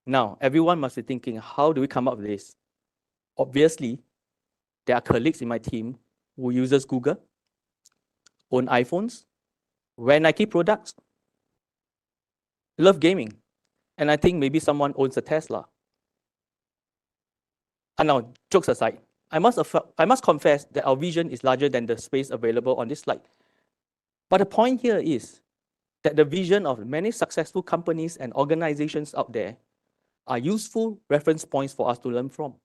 Now, everyone must be thinking, how do we come up with this? Obviously, there are colleagues in my team who uses Google, own iPhones, wear Nike products, love gaming, and I think maybe someone owns a Tesla. And now, jokes aside, I must confess that our vision is larger than the space available on this slide. But the point here is that the vision of many successful companies and organizations out there are useful reference points for us to learn from.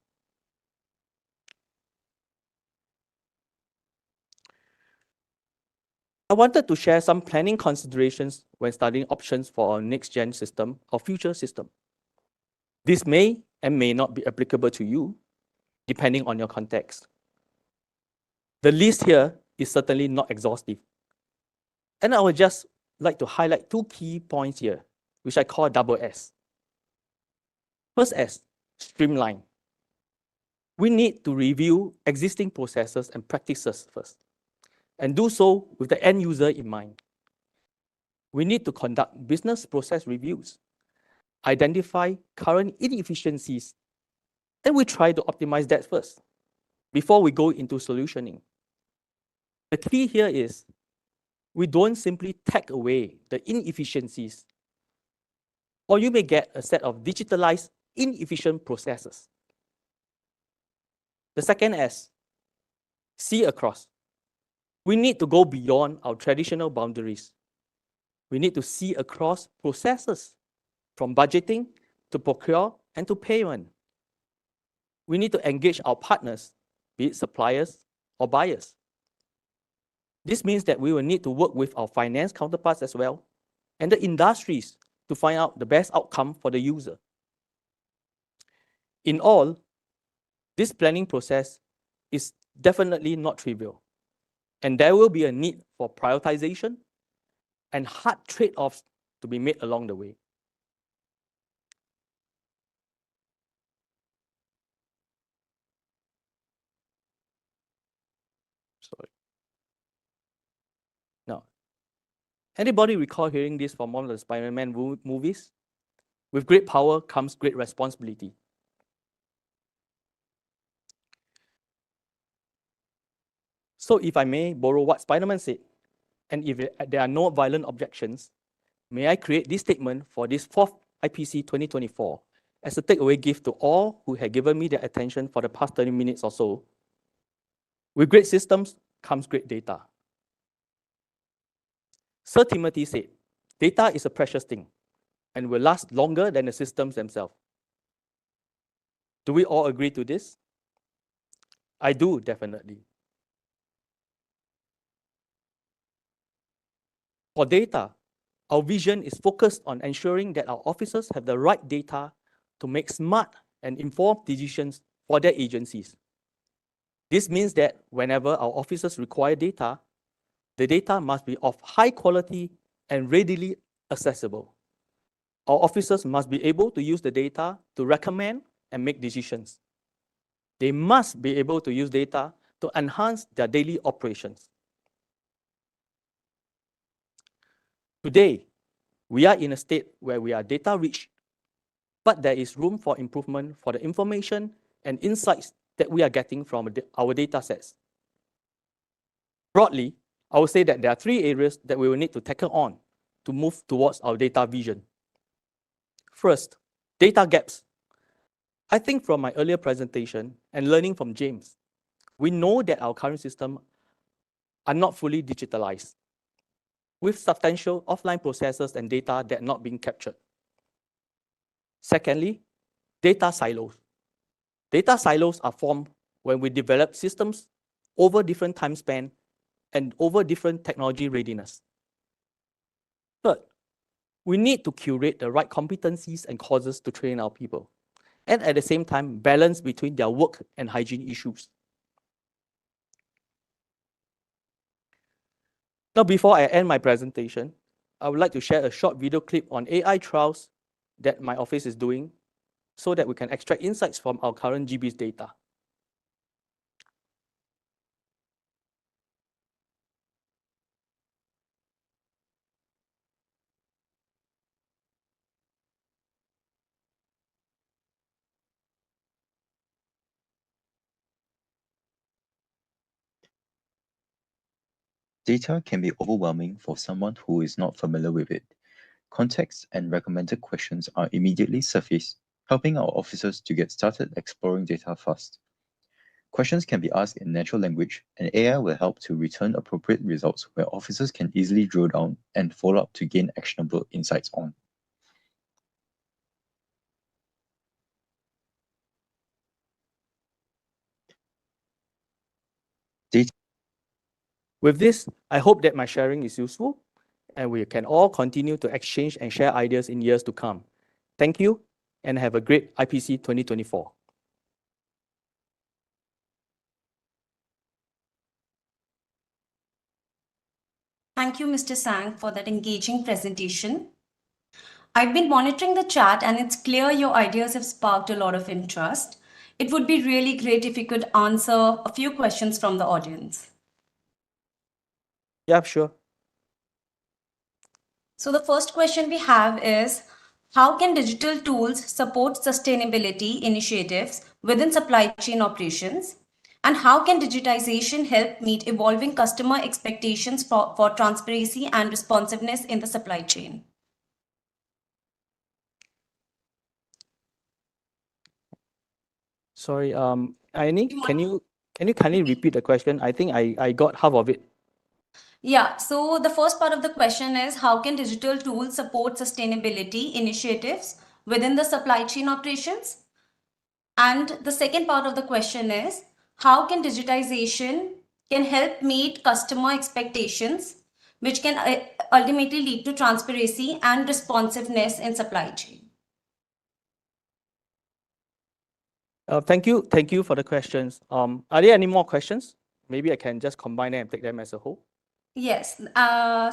I wanted to share some planning considerations when studying options for our next-gen system, our future system. This may and may not be applicable to you, depending on your context. The list here is certainly not exhaustive. And I would just like to highlight two key points here, which I call double S. First S, streamline. We need to review existing processes and practices first, and do so with the end user in mind. We need to conduct business process reviews, identify current inefficiencies, and we try to optimize that first before we go into solutioning. The key here is we don't simply take away the inefficiencies, or you may get a set of digitalized inefficient processes. The second S, see across. We need to go beyond our traditional boundaries. We need to see across processes, from budgeting to procure and to payment. We need to engage our partners, be it suppliers or buyers. This means that we will need to work with our finance counterparts as well, and the industries to find out the best outcome for the user. In all, this planning process is definitely not trivial, and there will be a need for prioritization and hard trade-offs to be made along the way. Sorry. Now, anybody recall hearing this from one of the Spider-Man movies? With great power comes great responsibility. So if I may borrow what Spider-Man said, and if there are no violent objections, may I create this statement for this 4th IPC 2024 as a takeaway gift to all who have given me their attention for the past 30 minutes or so. With great systems comes great data. Sir Timothy said, data is a precious thing and will last longer than the systems themselves. Do we all agree to this? I do, definitely. For data, our vision is focused on ensuring that our officers have the right data to make smart and informed decisions for their agencies. This means that whenever our officers require data, the data must be of high quality and readily accessible. Our officers must be able to use the data to recommend and make decisions. They must be able to use data to enhance their daily operations. Today, we are in a state where we are data rich, but there is room for improvement for the information and insights that we are getting from our data sets. Broadly, I would say that there are 3 areas that we will need to tackle on to move towards our data vision. First, data gaps. I think from my earlier presentation and learning from James, we know that our current systems are not fully digitalized, with substantial offline processes and data that are not being captured. Secondly, data silos. Data silos are formed when we develop systems over different time span and over different technology readiness. Third, we need to curate the right competencies and courses to train our people, and at the same time, balance between their work and hygiene issues. Now, before I end my presentation, I would like to share a short video clip on AI trials that my office is doing so that we can extract insights from our current GB's data. Data can be overwhelming for someone who is not familiar with it. Context and recommended questions are immediately surfaced, helping our officers to get started exploring data fast. Questions can be asked in natural language, and AI will help to return appropriate results where officers can easily drill down and follow up to gain actionable insights on. With this, I hope that my sharing is useful and we can all continue to exchange and share ideas in years to come. Thank you and have a great IPC 2024. Thank you, Mr. Sang, for that engaging presentation. I've been monitoring the chat and it's clear your ideas have sparked a lot of interest. It would be really great if you could answer a few questions from the audience. Yeah, sure. So the first question we have is, how can digital tools support sustainability initiatives within supply chain operations? And how can digitization help meet evolving customer expectations for transparency and responsiveness in the supply chain? Sorry, Aini, can you kindly repeat the question? I think I got half of it. Yeah, so the first part of the question is, how can digital tools support sustainability initiatives within the supply chain operations? And the second part of the question is, how can digitization can help meet customer expectations, which can ultimately lead to transparency and responsiveness in supply chain? Thank you for the questions. Are there any more questions? Maybe I can just combine them and take them as a whole. Yes.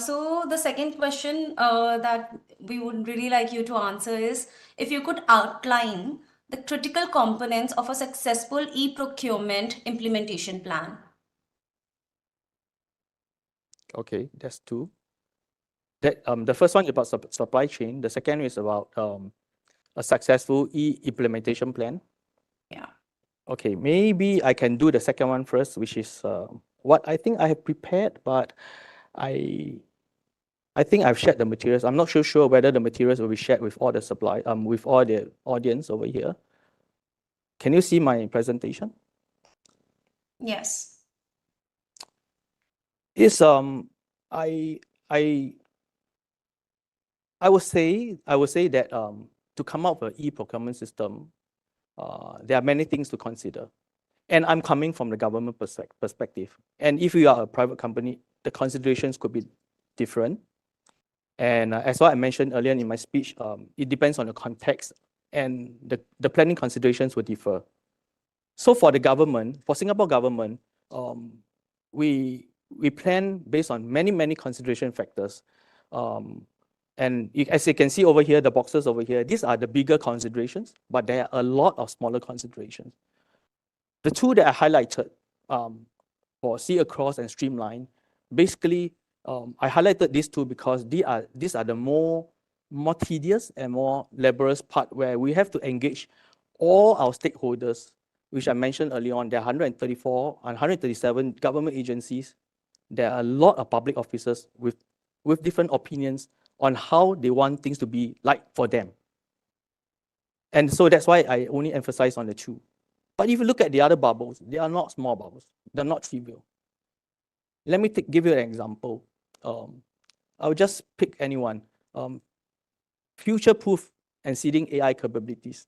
So the second question that we would really like you to answer is, if you could outline the critical components of a successful e-procurement implementation plan. Okay, that's two. That the first one is about supply chain. The second is about a successful implementation plan. Yeah. Okay, maybe I can do the second one first, which is what I think I have prepared, but I think I've shared the materials. I'm not sure whether the materials will be shared with all the with all the audience over here. Can you see my presentation? Yes. Is I would say that to come up with an e-procurement system, there are many things to consider. And I'm coming from the government perspective. And if you are a private company, the considerations could be different. And as what I mentioned earlier in my speech, it depends on the context and the planning considerations will differ. So for the government, for Singapore government, we plan based on many consideration factors. And as you can see over here, the boxes over here, these are the bigger considerations, but there are a lot of smaller considerations. The two that I highlighted for see across and streamline, basically, I highlighted these two because these are the more tedious and more laborious part where we have to engage all our stakeholders, which I mentioned earlier on. There are 134 and 137 government agencies. There are a lot of public officers with different opinions on how they want things to be like for them. And so that's why I only emphasize on the two. But if you look at the other bubbles, they are not small bubbles. They're not trivial. Let me give you an example. I'll just pick anyone. Future-proof and seeding AI capabilities.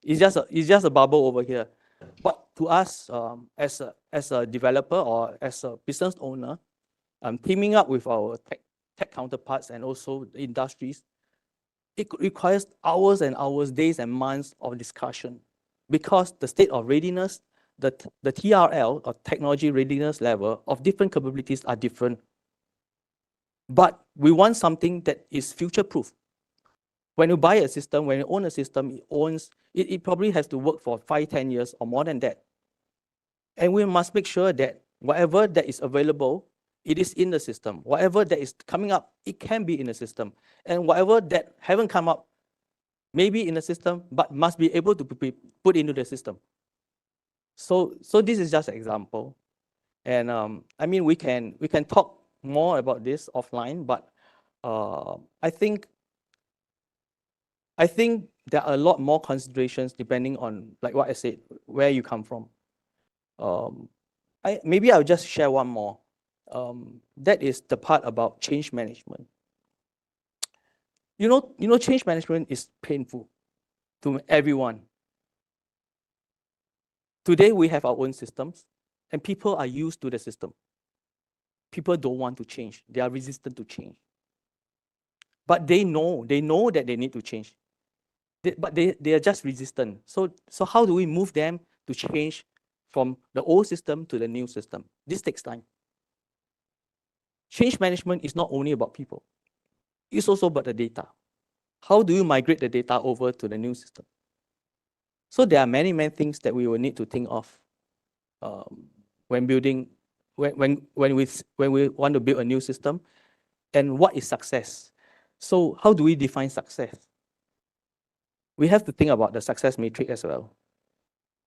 It's just a bubble over here. But to us, as a developer or as a business owner, teaming up with our tech counterparts and also the industries, it requires hours and hours, days and months of discussion, because the state of readiness, the TRL or technology readiness level of different capabilities are different. But we want something that is future-proof. When you buy a system, when you own a system, it probably has to work for 5, 10 years or more than that. And we must make sure that whatever that is available, it is in the system. Whatever that is coming up, it can be in the system. And whatever that haven't come up, maybe in the system, but must be able to be put into the system. So this is just an example. And I mean, we can talk more about this offline, but I think there are a lot more considerations depending on, like what I said, where you come from. Maybe I'll just share one more. That is the part about change management. You know, change management is painful to everyone. Today we have our own systems, and people are used to the system. People don't want to change. They are resistant to change. But they know that they need to change. But they are just resistant. So how do we move them to change from the old system to the new system? This takes time. Change management is not only about people. It's also about the data. How do you migrate the data over to the new system? So there are many things that we will need to think of when building, when we want to build a new system, and what is success. So how do we define success? We have to think about the success matrix as well.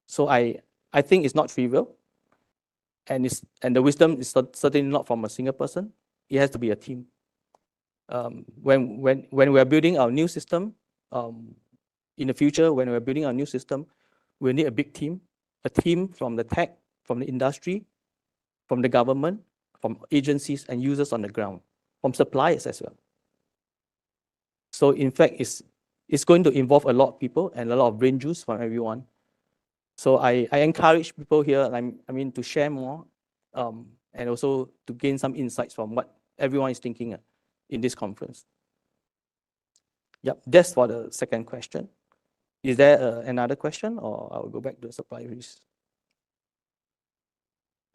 So I think it's not trivial, and the wisdom is certainly not from a single person. It has to be a team. When we are building our new system, in the future, when we're building our new system, we'll need a big team, a team from the tech, from the industry, from the government, from agencies and users on the ground, from suppliers as well. So in fact, it's going to involve a lot of people and a lot of brain juice from everyone. So I encourage people here, I mean, to share more and also to gain some insights from what everyone is thinking in this conference. Yep, that's for the second question. Is there another question, or I'll go back to the supply risk?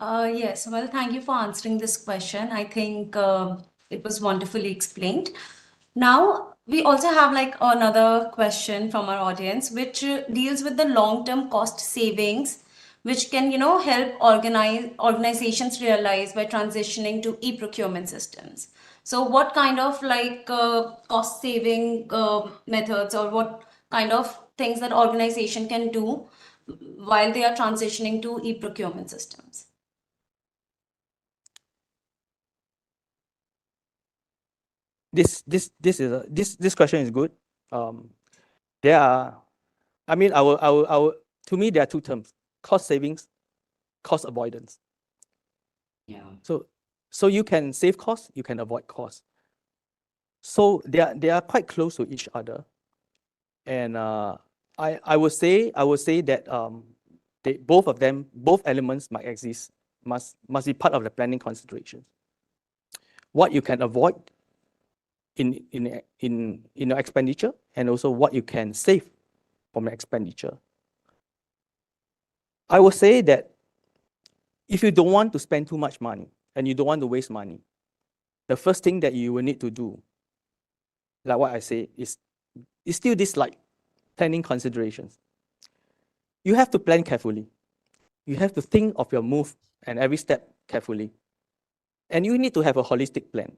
Yes, well, thank you for answering this question. I think it was wonderfully explained. Now, we also have like another question from our audience, which deals with the long-term cost savings, which can, help organizations realize by transitioning to e-procurement systems. So what kind of like cost saving methods, or what kind of things that organization can do while they are transitioning to e-procurement systems? This question is good. There are, I mean, to me, there are two terms: cost savings, cost avoidance. Yeah. So you can save costs, you can avoid costs. So they are quite close to each other. And I would say that both elements might exist, must be part of the planning considerations. What you can avoid in your expenditure, and also what you can save from the expenditure. I would say that if you don't want to spend too much money and you don't want to waste money, the first thing that you will need to do, like what I say, is still this like planning considerations. You have to plan carefully. You have to think of your move and every step carefully. And you need to have a holistic plan.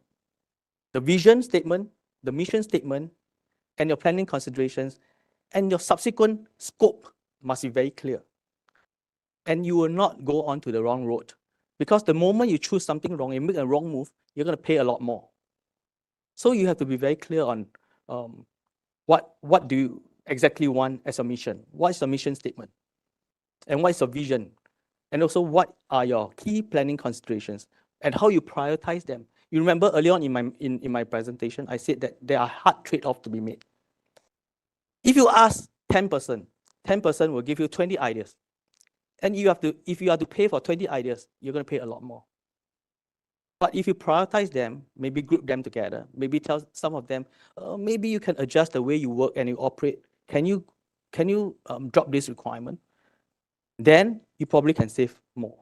The vision statement, the mission statement, and your planning considerations, and your subsequent scope must be very clear. And you will not go on to the wrong road. Because the moment you choose something wrong, you make a wrong move, you're going to pay a lot more. So you have to be very clear on what do you exactly want as a mission? What is the mission statement? And what is your vision? And also, what are your key planning considerations? and how you prioritize them. You remember early on in my presentation, I said that there are hard trade-offs to be made. If you ask 10%, 10% will give you 20 ideas. And if you have to pay for 20 ideas, you're going to pay a lot more. But if you prioritize them, maybe group them together, maybe tell some of them, maybe you can adjust the way you work and you operate. Can you drop this requirement? Then you probably can save more.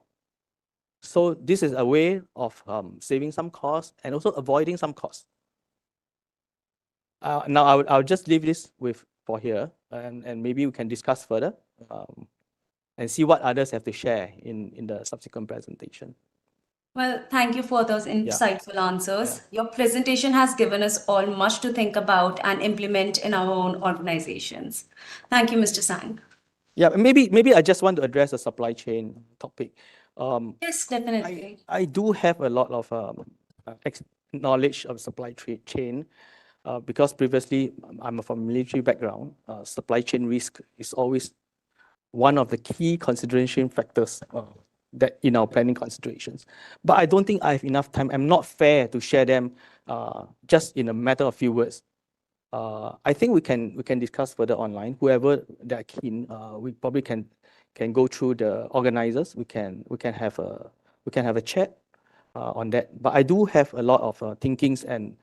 So this is a way of saving some costs and also avoiding some costs. Now I'll just leave this for here, and maybe we can discuss further and see what others have to share in the subsequent presentation. Well, thank you for those insightful answers. Your presentation has given us all much to think about and implement in our own organizations. Thank you, Mr. Sang. Yeah, maybe I just want to address the supply chain topic. Yes, definitely. I do have a lot of knowledge of supply chain because previously I'm from a military background. Supply chain risk is always one of the key consideration factors that in our planning considerations. But I don't think I have enough time. I'm not fair to share them just in a matter of few words. I think we can discuss further online. Whoever that are keen, we probably can go through the organizers. We can have a chat on that. But I do have a lot of thinkings and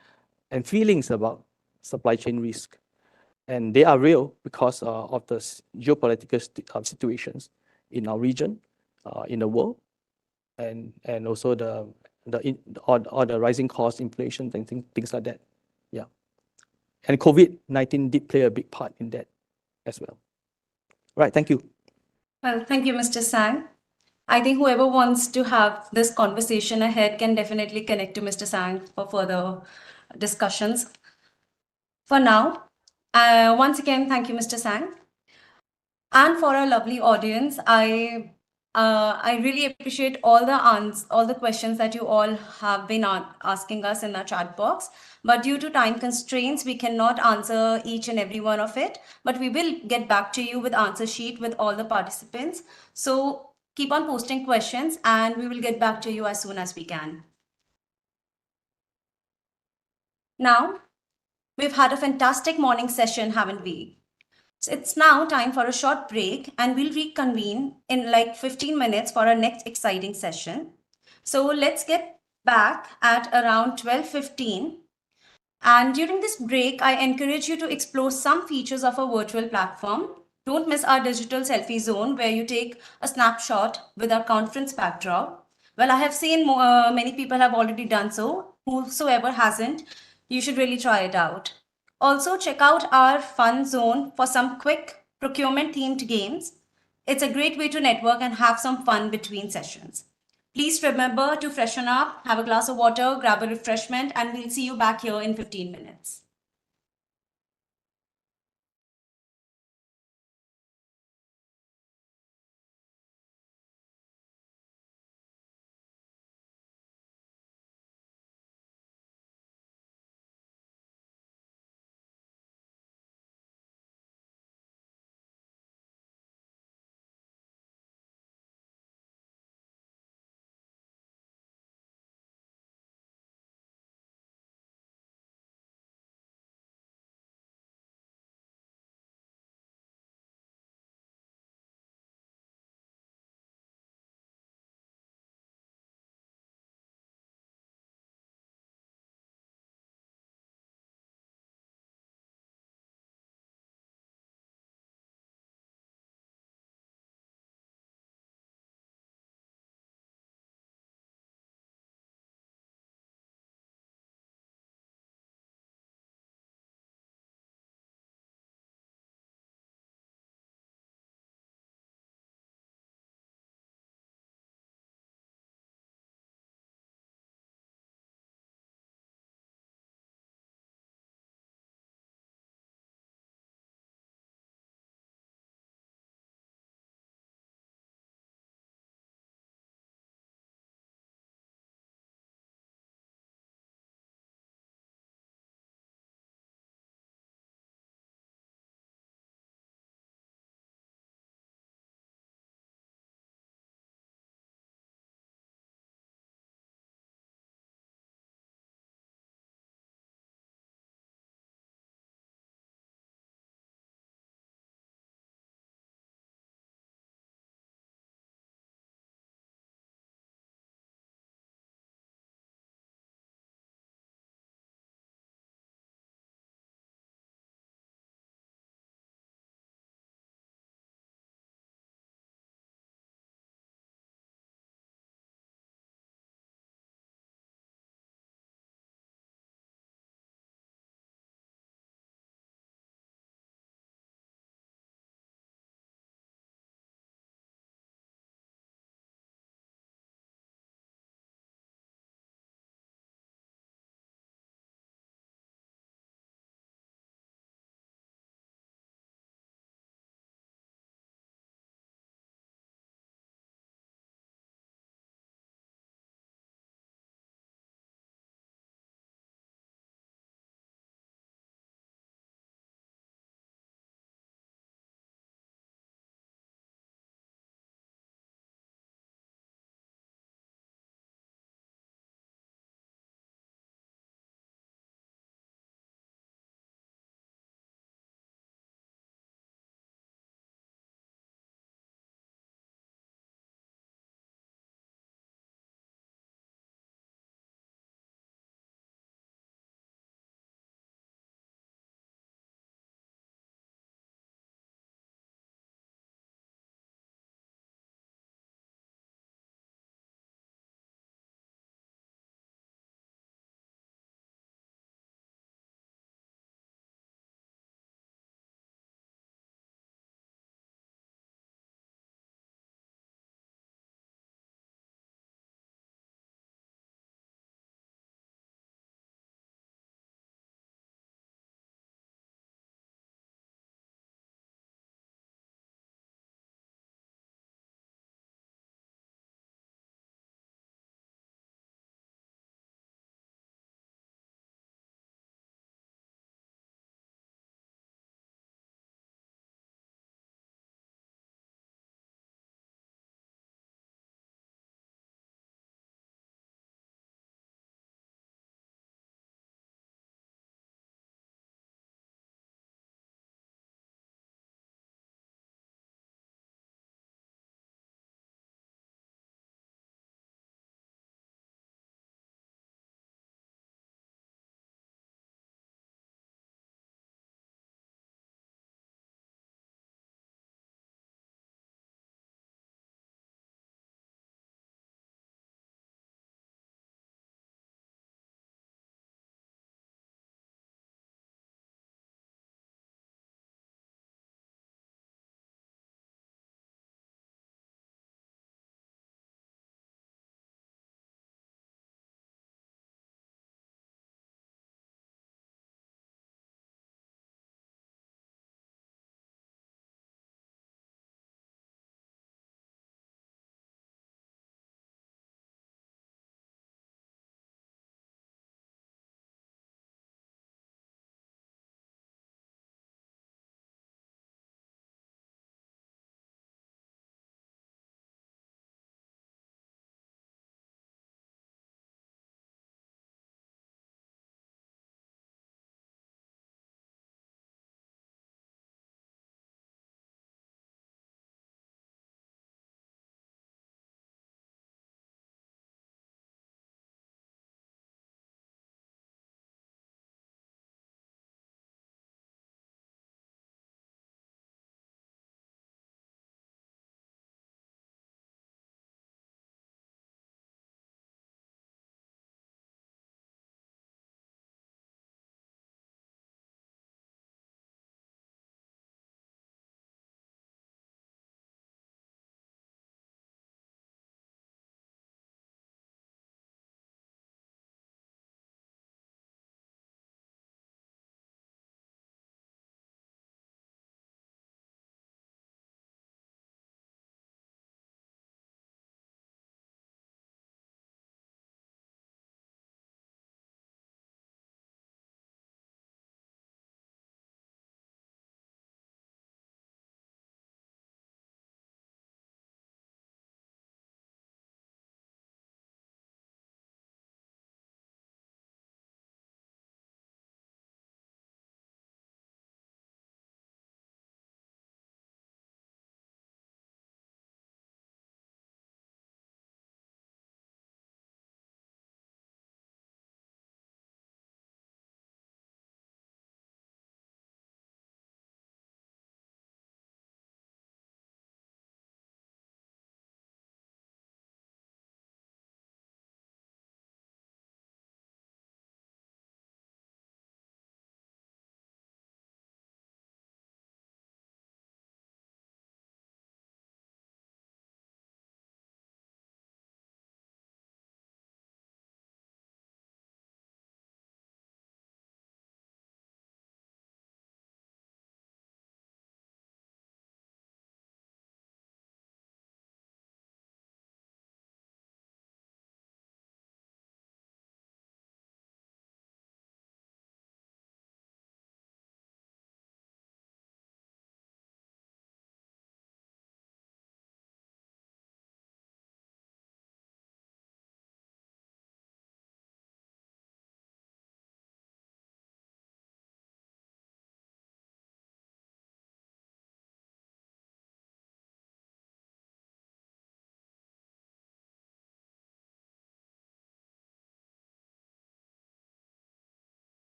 feelings about supply chain risk, and they are real because of the geopolitical situations in our region, in the world, and also the rising cost, inflation, and things like that. Yeah. And COVID-19 did play a big part in that as well. Right, thank you. Well, thank you, Mr. Sang. I think whoever wants to have this conversation ahead can definitely connect to Mr. Sang for further discussions. For now, once again, thank you, Mr. Sang. And for our lovely audience, I really appreciate all the questions that you all have been asking us in our chat box. But due to time constraints, we cannot answer each and every one of it. But we will get back to you with answer sheet with all the participants. So keep on posting questions, and we will get back to you as soon as we can. Now, we've had a fantastic morning session, haven't we? So it's now time for a short break, and we'll reconvene in like 15 minutes for our next exciting session. So let's get back at around 12:15. And during this break, I encourage you to explore some features of our virtual platform. Don't miss our digital selfie zone where you take a snapshot with our conference backdrop. Well, I have seen many people have already done so. Whosoever hasn't, you should really try it out. Also, check out our fun zone for some quick procurement themed games. It's a great way to network and have some fun between sessions. Please remember to freshen up, have a glass of water, grab a refreshment, and we'll see you back here in 15 minutes.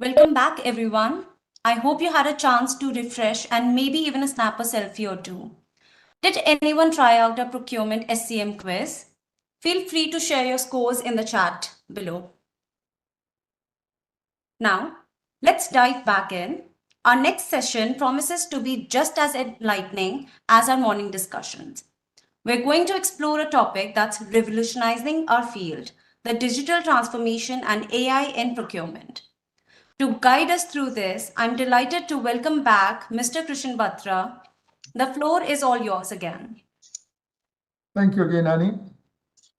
Welcome back, everyone. I hope you had a chance to refresh and maybe even snap a selfie or two. Did anyone try out a procurement SCM quiz? Feel free to share your scores in the chat below. Now, let's dive back in. Our next session promises to be just as enlightening as our morning discussions. We're going to explore a topic that's revolutionizing our field, the digital transformation and AI in procurement. To guide us through this, I'm delighted to welcome back Mr. Krishan Batra. The floor is all yours again. Thank you again, Annie.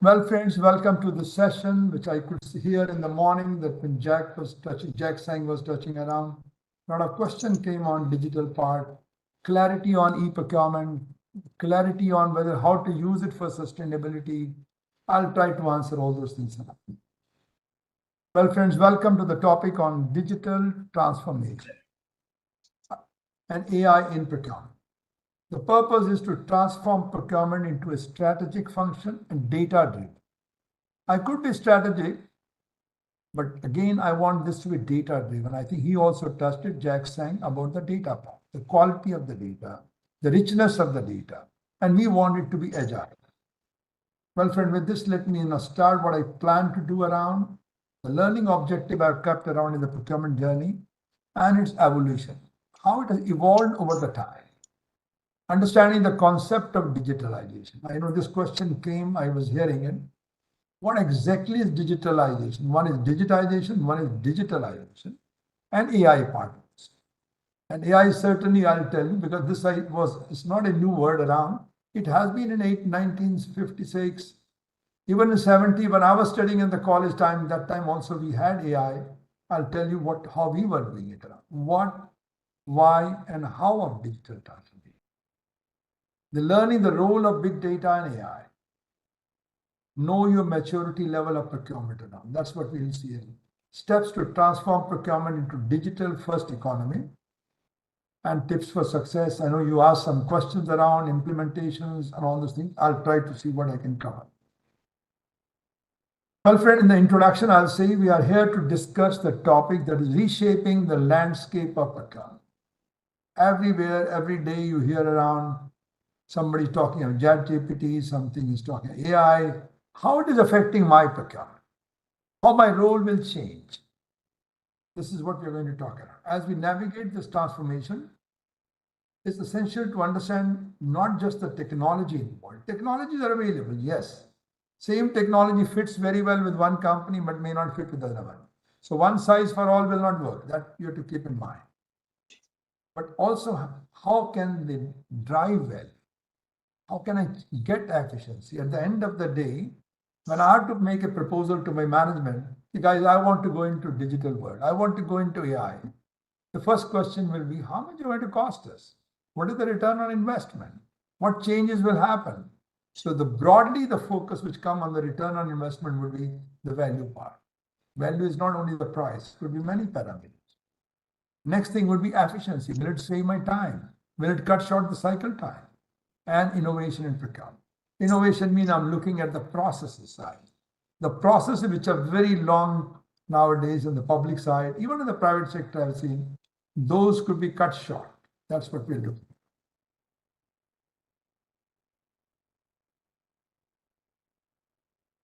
Well, friends, welcome to the session, which I could hear in the morning that when Jack Sang was touching around. A lot of questions came on digital part, clarity on e-procurement, clarity on whether how to use it for sustainability. I'll try to answer all those things. Well, friends, welcome to the topic on digital transformation and AI in procurement. The purpose is to transform procurement into a strategic function and data-driven. I could be strategic, but again, I want this to be data-driven. I think he also touched it, Jack Sang, about the data part, the quality of the data, the richness of the data, and we want it to be agile. Well, friend, with this, let me start what I plan to do around the learning objective I've kept around in the procurement journey and its evolution, how it has evolved over the time. Understanding the concept of digitalization. I know this question came, I was hearing it. What exactly is digitalization? One is digitization, one is digitalization, and AI partners. And AI certainly, I'll tell you, because it's not a new word around. It has been in 1956, even in 70, when I was studying in the college time, that time also we had AI. I'll tell you how we were doing it around. What, why, and how of digital transformation. The learning the role of big data and AI. Know your maturity level of procurement around. That's what we'll see here. Steps to transform procurement into digital first economy and tips for success. I know you asked some questions around implementations and all those things. I'll try to see what I can cover. Well, friend, in the introduction, I'll say we are here to discuss the topic that is reshaping the landscape of procurement. Everywhere, every day you hear around somebody talking about ChatGPT, something is talking AI, how it is affecting my procurement, how my role will change. This is what we're going to talk about. As we navigate this transformation, it's essential to understand not just the technology involved. Technologies are available, yes. Same technology fits very well with one company, but may not fit with the other one. So one size for all will not work. That you have to keep in mind. But also, how can they drive well? How can I get efficiency? At the end of the day, when I have to make a proposal to my management, guys, I want to go into digital world. I want to go into AI. The first question will be, how much is it going to cost us? What is the return on investment? What changes will happen? So broadly, the focus which come on the return on investment would be the value part. Value is not only the price, it could be many parameters. Next thing would be efficiency. Will it save my time? Will it cut short the cycle time? And innovation in procurement. Innovation means I'm looking at the processes side. The processes which are very long nowadays in the public side, even in the private sector I've seen, those could be cut short. That's what we're doing.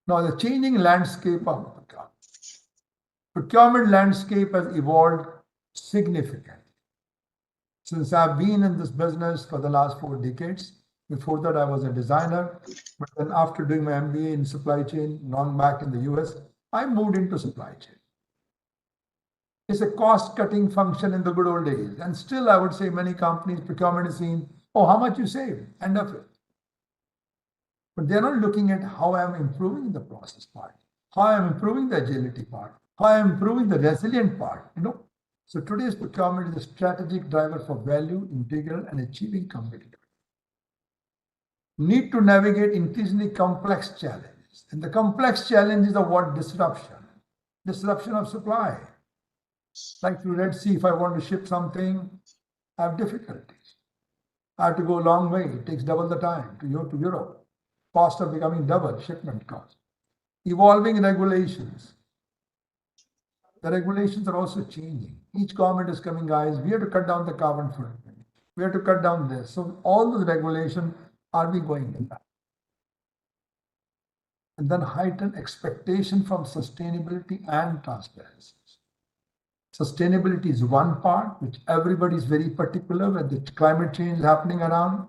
Now the changing landscape of procurement. Procurement landscape has evolved significantly. Since I've been in this business for the last 4 decades, before that, I was a designer, but then after doing my MBA in supply chain, long back in the US, I moved into supply chain. It's a cost-cutting function in the good old days. And still, I would say many companies, procurement is seen, oh, how much you save, end of it. But they're not looking at how I'm improving the process part, how I'm improving the agility part, how I'm improving the resilient part, So today's procurement is a strategic driver for value, integral, and achieving competitiveness. Need to navigate increasingly complex challenges. And the complex challenges are what? Disruption of supply. Like through Red Sea, if I want to ship something, I have difficulties. I have to go a long way. It takes double the time to Europe. Cost of becoming double, shipment cost. Evolving regulations. the regulations are also changing. Each government is coming, guys, we have to cut down the carbon footprint. We have to cut down this. So all those regulations are we going in that? And then heightened expectation from sustainability and transparency. Sustainability is one part, which everybody is very particular when the climate change is happening around.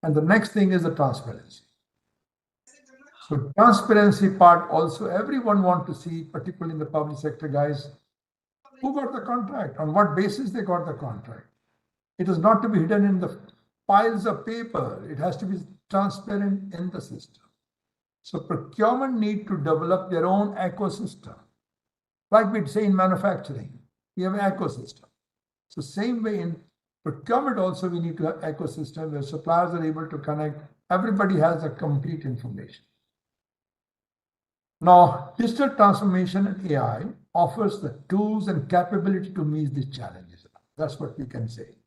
And the next thing is the transparency. So transparency part also, everyone wants to see, particularly in the public sector, guys, who got the contract, on what basis they got the contract. It is not to be hidden in the piles of paper. It has to be transparent in the system. So procurement need to develop their own ecosystem. Like we say in manufacturing, we have an ecosystem. So same way in procurement also, we need to have ecosystem where suppliers are able to connect. Everybody has a complete information. Now, digital transformation and AI offers the tools and capability to meet these challenges. That's what we can say.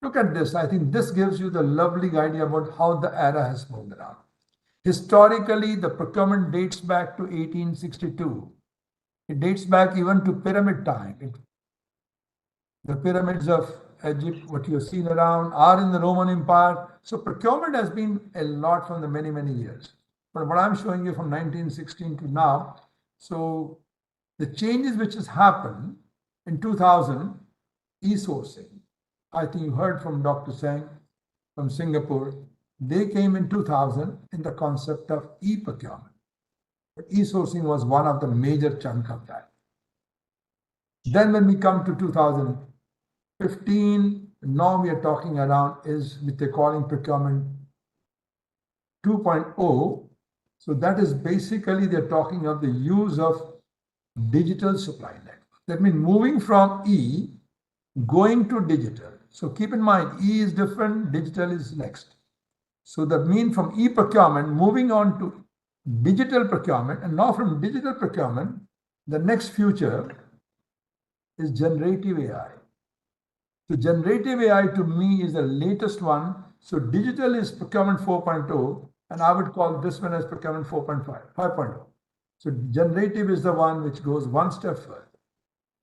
Look at this. I think this gives you the lovely idea about how the era has moved around. Historically, the procurement dates back to 1862. It dates back even to pyramid time. The pyramids of Egypt, what you've seen around, are in the Roman Empire. So procurement has been a lot from the many, many years. But what I'm showing you from 1916 to now, so the changes which has happened in 2000, e-sourcing. I think you heard from Dr. Singh from Singapore. They came in 2000 in the concept of e-procurement. But e-sourcing was one of the major chunk of that. Then when we come to 2015, now we are talking around is what they're calling procurement 2.0. So that is basically they're talking of the use of digital supply network. That means moving from E, going to digital. So keep in mind, E is different, digital is next. So that means from e-procurement, moving on to digital procurement, and now from digital procurement, the next future is generative AI. So generative AI to me is the latest one. So digital is procurement 4.0, and I would call this one as procurement 5.0. So generative is the one which goes one step further.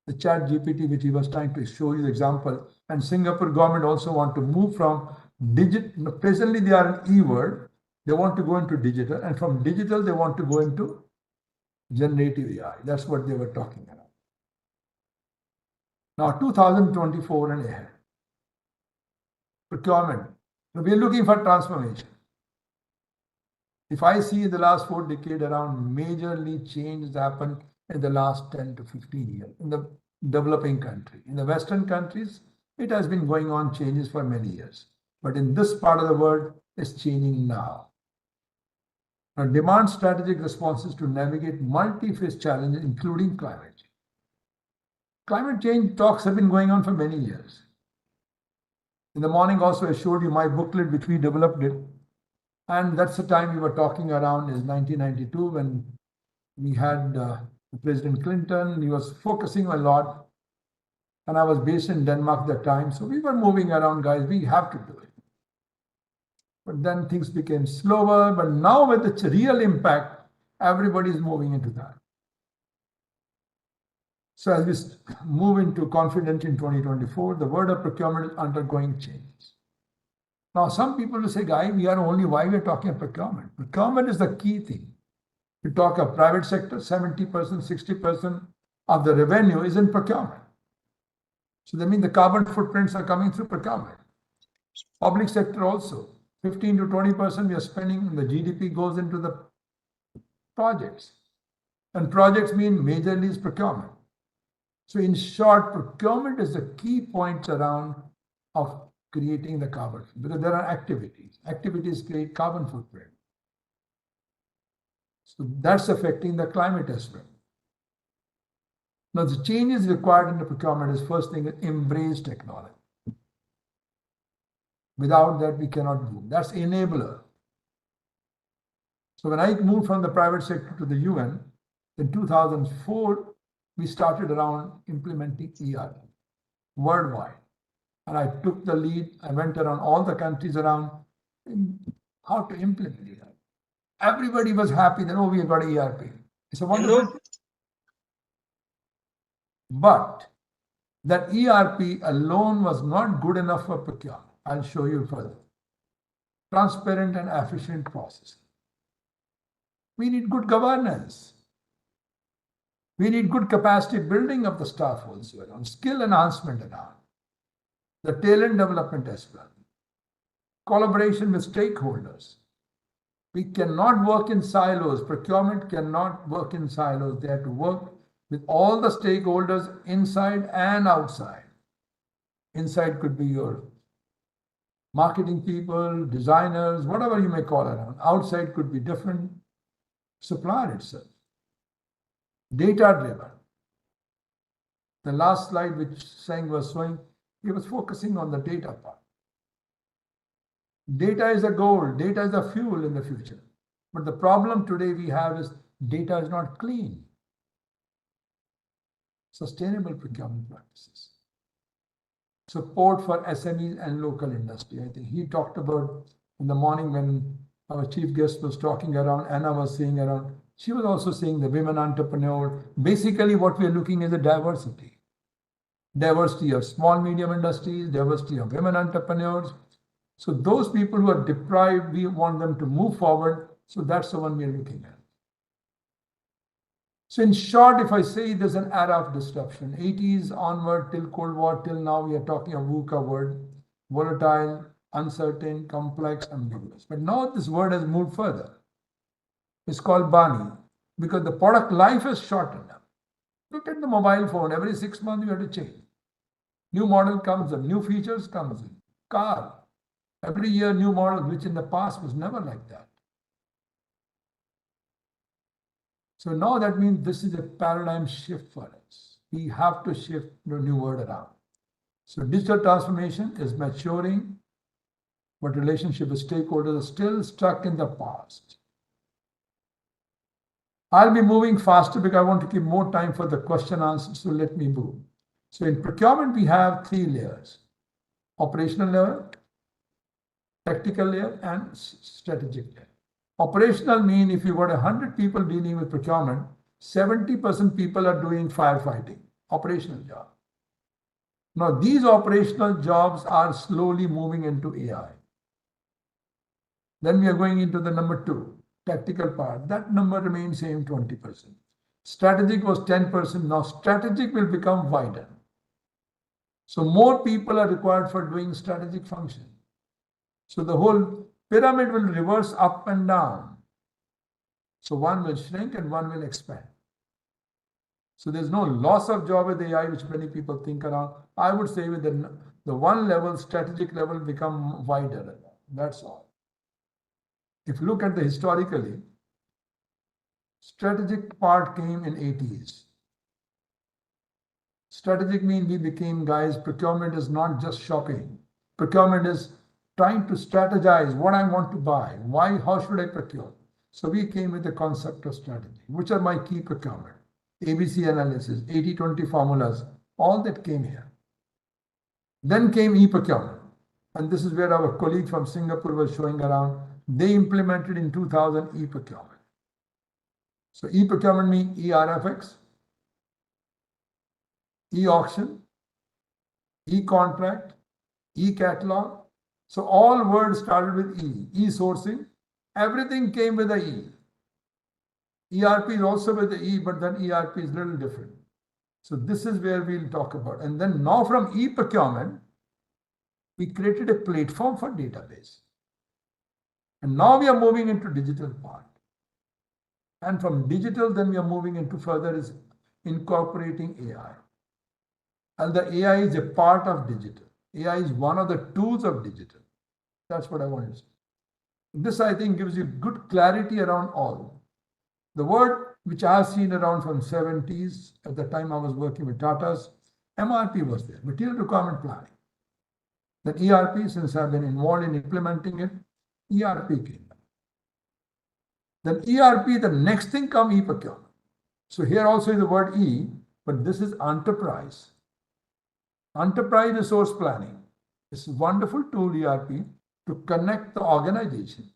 The chat GPT, which he was trying to show you the example, and Singapore government also want to move from digital. Presently they are in E-world. They want to go into digital, and from digital they want to go into generative AI. That's what they were talking about. Now 2024 and ahead. Procurement. So we are looking for transformation. If I see the last 4 decades around, majorly changes happened in the last 10 to 15 years in the developing country. In the Western countries, it has been going on changes for many years. But in this part of the world, it's changing now. Now, demand strategic responses to navigate multi-phase challenges, including climate change. Climate change talks have been going on for many years. In the morning also, I showed you my booklet, which we developed it. And that's the time we were talking around is 1992 when we had President Clinton. He was focusing a lot. And I was based in Denmark at the time. So we were moving around, guys. We have to do it. But then things became slower. But now with its real impact, everybody is moving into that. So as we move into confident in 2024, the world of procurement is undergoing changes. Now, some people will say, Guy, we are only why we are talking of procurement. Procurement is the key thing. We talk of private sector, 70%, 60% of the revenue is in procurement. So that means the carbon footprints are coming through procurement. Public sector also, 15 to 20% we are spending, and the GDP goes into the projects. And projects mean majorly is procurement. So in short, procurement is the key points around of creating the carbon, because there are activities. Activities create carbon footprint. So that's affecting the climate as well. Now, the changes required in the procurement is first thing, embrace technology. Without that, we cannot move. That's enabler. So when I moved from the private sector to the UN, in 2004, we started around implementing ERP worldwide. And I took the lead. I went around all the countries around how to implement ERP. Everybody was happy that, oh, we have got ERP. It's a wonderful. But that ERP alone was not good enough for procurement. I'll show you further. Transparent and efficient process. We need good governance. We need good capacity building of the staff also around, skill enhancement around, the talent development as well, collaboration with stakeholders. We cannot work in silos. Procurement cannot work in silos. They have to work with all the stakeholders inside and outside. Inside could be your marketing people, designers, whatever you may call it. Outside could be different supplier itself. Data driven. The last slide which Sang was showing, he was focusing on the data part. Data is a gold, data is a fuel in the future. But the problem today we have is data is not clean. Sustainable procurement practices. Support for SMEs and local industry. I think he talked about in the morning when our chief guest was talking around, Anna was saying around, she was also saying the women entrepreneur. Basically what we are looking is a diversity. Diversity of small, medium industries, diversity of women entrepreneurs. So those people who are deprived, we want them to move forward. So that's the one we are looking at. So in short, if I say there's an era of disruption, 80s onward till Cold War, till now we are talking of VUCA word, volatile, uncertain, complex, ambiguous. But now this word has moved further. It's called BANI because the product life is shortened now. Look at the mobile phone. Every 6 months you have to change. New model comes in, new features comes in. Car. Every year new model, which in the past was never like that. So now that means this is a paradigm shift for us. We have to shift the new word around. So digital transformation is maturing, but relationship with stakeholders are still stuck in the past. I'll be moving faster because I want to keep more time for the question answer, so let me move. So in procurement, we have 3 layers: operational layer, tactical layer, and strategic layer. Operational mean if you got 100 people dealing with procurement, 70% people are doing firefighting, operational job. Now these operational jobs are slowly moving into AI. Then we are going into the number 2, tactical part. That number remains same, 20%. Strategic was 10%. Now strategic will become wider. So more people are required for doing strategic function. So the whole pyramid will reverse up and down. So one will shrink and one will expand. So there's no loss of job with AI, which many people think around. I would say with the one level, strategic level become wider. That's all. If you look at the historically, strategic part came in 80s. Strategic means we became guys, procurement is not just shopping. Procurement is trying to strategize what I want to buy. Why, how should I procure? So we came with the concept of strategy. Which are my key procurement? ABC analysis, 80-20 formulas, all that came here. Then came e-procurement. And this is where our colleague from Singapore was showing around. They implemented in 2000 e-procurement. So e-procurement means e-RFX, e-auction, e-contract, e-catalog. So all words started with E. E-sourcing, everything came with a E. ERP is also with the E, but then ERP is a little different. So this is where we'll talk about. And then now from e-procurement, we created a platform for database. And now we are moving into digital part. And from digital, then we are moving into further is incorporating AI. And the AI is a part of digital. AI is one of the tools of digital. That's what I wanted to say. This, I think, gives you good clarity around all. The word which I have seen around from 70s, at the time I was working with Tata's, MRP was there, material requirement planning. Then ERP, since I've been involved in implementing it, ERP came. Then ERP, the next thing come e-procurement. So here also is the word E, but this is enterprise. Enterprise resource planning. It's a wonderful tool, ERP, to connect the organization,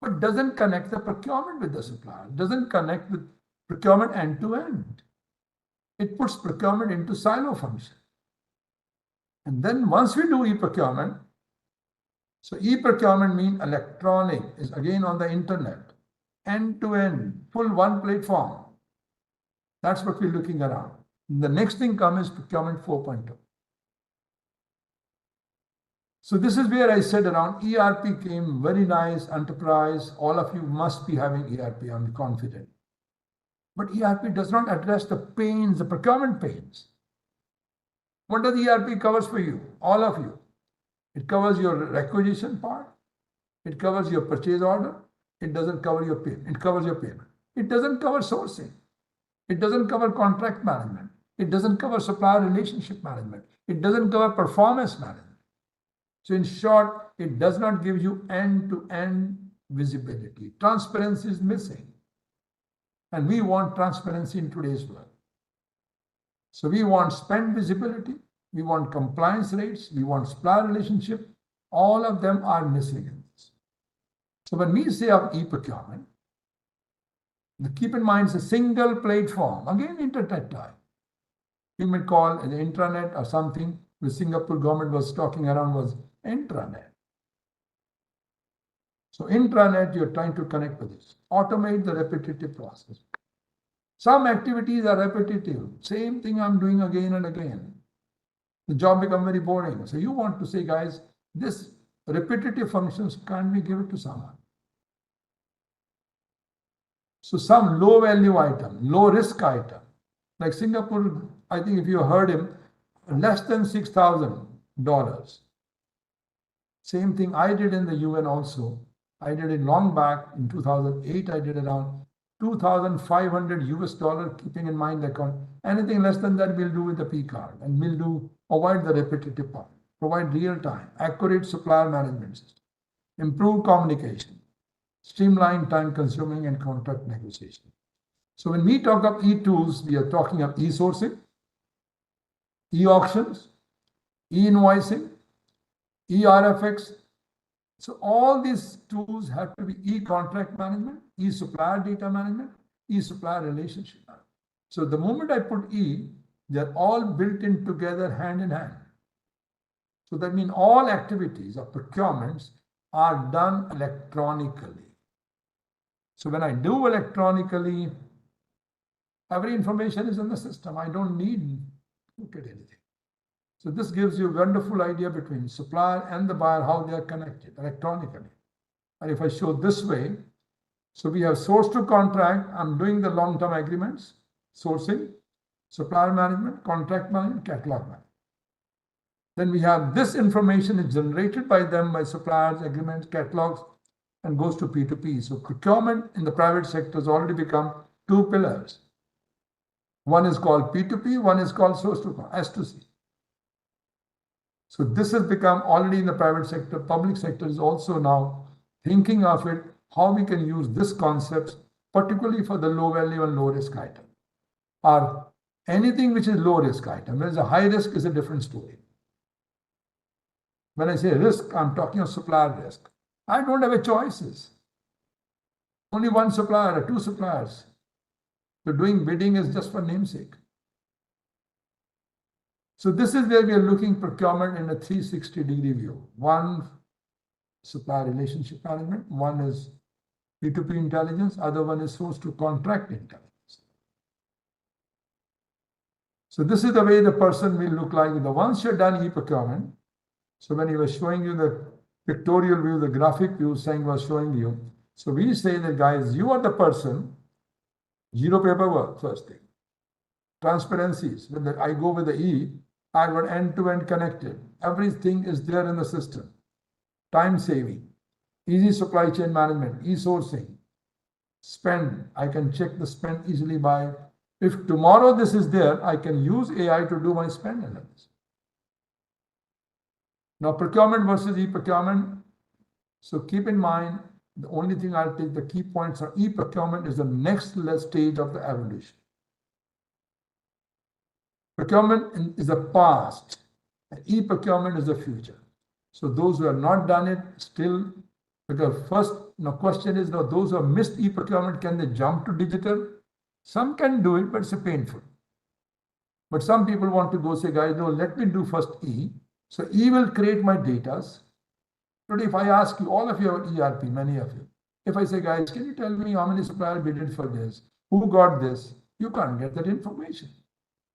but doesn't connect the procurement with the supplier, doesn't connect with procurement end to end. it puts procurement into silo function. And then once we do e-procurement, so e-procurement means electronic, is again on the internet, end-to-end, full one platform. That's what we're looking around. The next thing comes is procurement 4.0. So this is where I said around ERP came, very nice, enterprise. All of you must be having ERP, I'm confident. But ERP does not address the pains, the procurement pains. What does ERP covers for you? All of you. It covers your requisition part. It covers your purchase order. It doesn't cover your payment. It covers your payment. It doesn't cover sourcing. It doesn't cover contract management. It doesn't cover supplier relationship management. It doesn't cover performance management. So in short, it does not give you end-to-end visibility. Transparency is missing. And we want transparency in today's world. So we want spend visibility, we want compliance rates, we want supplier relationship. All of them are missing in this. So when we say of e-procurement, keep in mind it's a single platform, again internet type. You may call it the intranet or something. The Singapore government was talking around was intranet. So intranet, you're trying to connect with this. Automate the repetitive process. Some activities are repetitive. Same thing I'm doing again and again. The job becomes very boring. So you want to say, guys, this repetitive functions, can't we give it to someone? So some low value item, low risk item, like Singapore, I think if you heard him, less than $6,000. Same thing I did in the UN also. I did it long back in 2008. I did around $2,500 keeping in mind the account. Anything less than that we'll do with the P card, and we'll do avoid the repetitive part, provide real time, accurate supplier management system, improve communication, streamline time consuming and contract negotiation. So when we talk of e-tools, we are talking of e-sourcing, e-auctions, e-invoicing, e-RFX. So all these tools have to be e-contract management, e-supplier data management, e-supplier relationship management. So the moment I put E, they're all built in together hand in hand. So that means all activities of procurements are done electronically. So when I do electronically, every information is in the system. I don't need to look at anything. So this gives you a wonderful idea between supplier and the buyer, how they are connected electronically. And if I show this way, so we have source to contract, I'm doing the long-term agreements, sourcing, supplier management, contract management, catalog management. Then we have this information is generated by them by suppliers, agreements, catalogs, and goes to P2P. So procurement in the private sector has already become two pillars. One is called P2P, one is called source to S2C. So this has become already in the private sector. Public sector is also now thinking of it, how we can use this concept, particularly for the low value and low risk item. Or anything which is low risk item. Whereas a high risk is a different story. When I say risk, I'm talking of supplier risk. I don't have a choices. Only one supplier or two suppliers. So doing bidding is just for namesake. So this is where we are looking procurement in a 360-degree view. One, supplier relationship management. One is P2P intelligence. Other one is source to contract intelligence. So this is the way the person will look like. Once you're done e-procurement, so when he was showing you the pictorial view, the graphic view, saying was showing you. So we say that, guys, you are the person, zero paperwork, first thing. Transparencies, when I go with the E, I got end-to-end connected. Everything is there in the system. Time saving, easy supply chain management, e-sourcing, spend. I can check the spend easily by, if tomorrow this is there, I can use AI to do my spend analysis. Now, procurement versus e-procurement. So keep in mind, the only thing I'll take the key points are e-procurement is the next stage of the evolution. Procurement is the past, and e-procurement is the future. So those who have not done it still, because first question is, now those who have missed e-procurement, can they jump to digital? Some can do it, but it's painful. But some people want to go say, guys, no, let me do first E. So E will create my data. Today, if I ask you, all of you have ERP, many of you, if I say, guys, can you tell me how many suppliers bid for this? Who got this? You can't get that information.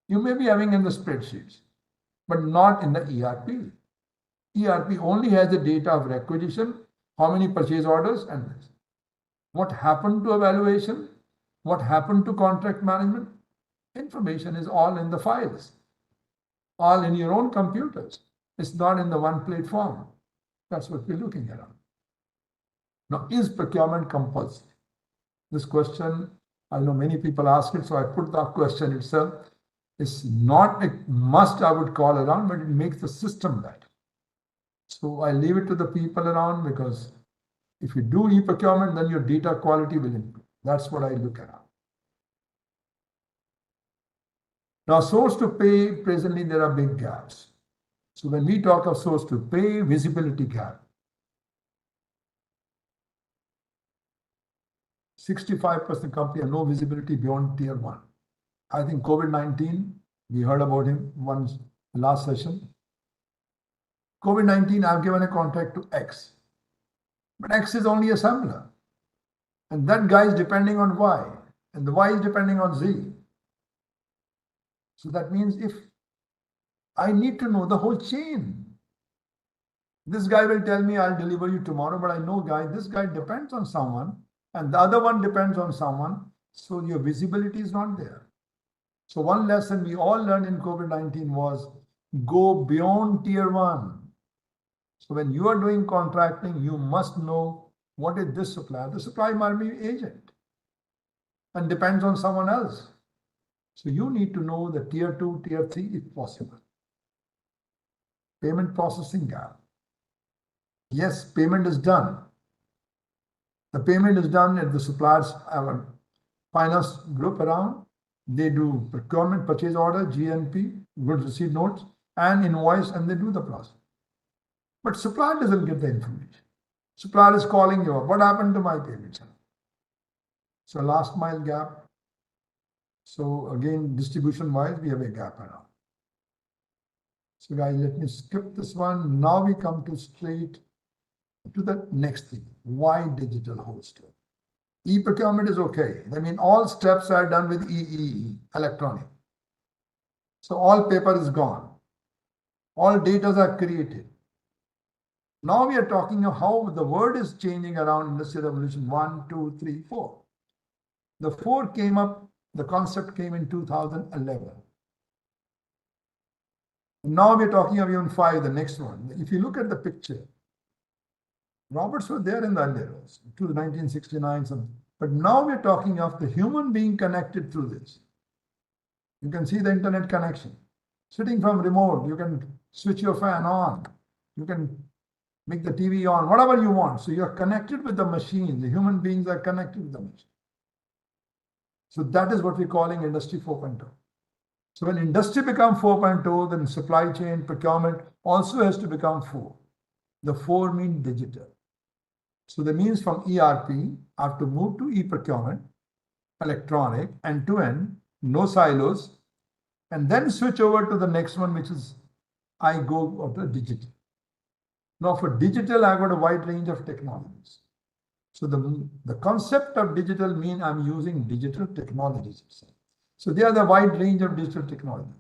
You may be having in the spreadsheets, but not in the ERP. ERP only has the data of requisition, how many purchase orders, and this. What happened to evaluation? What happened to contract management? Information is all in the files, all in your own computers. It's not in the one platform. That's what we're looking at. Now, is procurement compulsory? This question, I know many people ask it, so I put the question itself. It's not a must, I would call around, but it makes the system better. So I leave it to the people around, because if you do e-procurement, then your data quality will improve. That's what I look at. Now, source to pay, presently there are big gaps. So when we talk of source to pay, visibility gap. 65% company have no visibility beyond tier 1. I think COVID-19, we heard about him once last session. COVID-19, I've given a contract to X. But X is only assembler. And that guy is depending on Y. And the Y is depending on Z. So that means if I need to know the whole chain. This guy will tell me I'll deliver you tomorrow, but I know this guy depends on someone, and the other one depends on someone. So your visibility is not there. So one lesson we all learned in COVID-19 was go beyond tier 1. So when you are doing contracting, you must know what is this supplier. The supplier might be agent and depends on someone else. So you need to know the tier 2, tier 3 if possible. Payment processing gap. Yes, payment is done. The payment is done if the suppliers have a finance group around. They do procurement, purchase order, GNP, goods receipt notes, and invoice, and they do the process. But supplier doesn't get the information. Supplier is calling you up. What happened to my payment? So last mile gap. So again, distribution wise, we have a gap around. So guys, let me skip this one. Now we come to straight to the next thing. Why digital wholesale? E-procurement is okay. I mean, all steps are done with EEE, electronic. So all paper is gone. All data are created. Now we are talking of how the word is changing around Industrial Revolution 1, 2, 3, 4. The 4 came up, the concept came in 2011. Now we're talking of even 5, the next one. If you look at the picture, Roberts were there in the earlier days, to the 1969 something. But now we're talking of the human being connected through this. You can see the internet connection. Sitting from remote, you can switch your fan on. You can make the TV on, whatever you want. So you're connected with the machine. The human beings are connected with the machine. So that is what we're calling Industry 4.0. So when industry becomes 4.0, then supply chain procurement also has to become 4. The 4 means digital. So that means from ERP, I have to move to e-procurement, electronic, end-to-end, no silos, and then switch over to the next one, which is I go of the digital. Now for digital, I've got a wide range of technologies. So the concept of digital means I'm using digital technologies itself. So they are the wide range of digital technology.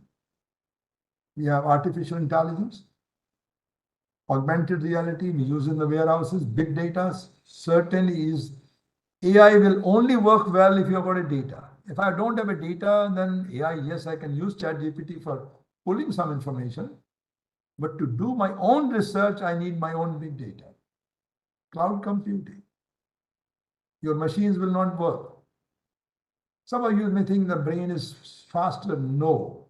We have artificial intelligence, augmented reality, we use in the warehouses, big data. Certainly is AI will only work well if you've got a data. If I don't have a data, then AI, yes, I can use ChatGPT for pulling some information. But to do my own research, I need my own big data. Cloud computing. Your machines will not work. Some of you may think the brain is faster. No.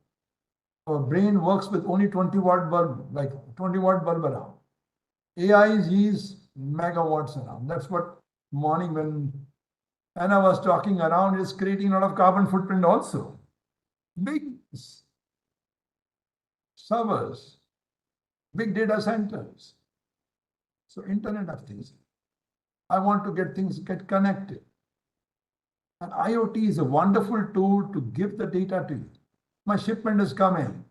Our brain works with only 20-watt bulb, like 20-watt bulb around. AI is megawatts around. That's what morning when Anna was talking around is creating a lot of carbon footprint also. Big servers, big data centers. So Internet of Things. I want to get things get connected. And IoT is a wonderful tool to give the data to you. My shipment is coming.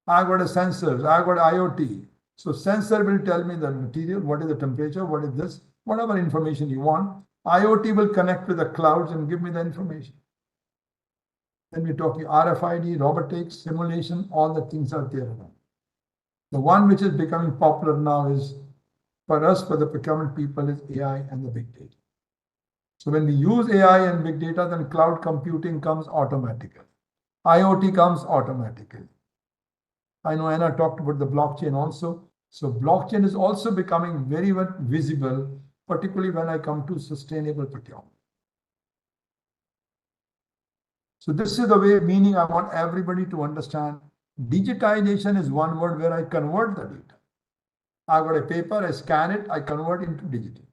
I got a sensors, I got IoT. So sensor will tell me the material, what is the temperature, what is this, whatever information you want. IoT will connect with the clouds and give me the information. Then we're talking RFID, robotics, simulation, all the things are there. The one which is becoming popular now is, for us, for the procurement people, is AI and the big data. So when we use AI and big data, then cloud computing comes automatically. IoT comes automatically. I know Anna talked about the blockchain also. So blockchain is also becoming very well visible, particularly when I come to sustainable procurement. So this is the way, meaning I want everybody to understand digitization is one word where I convert the data. I got a paper, I scan it, I convert into digital.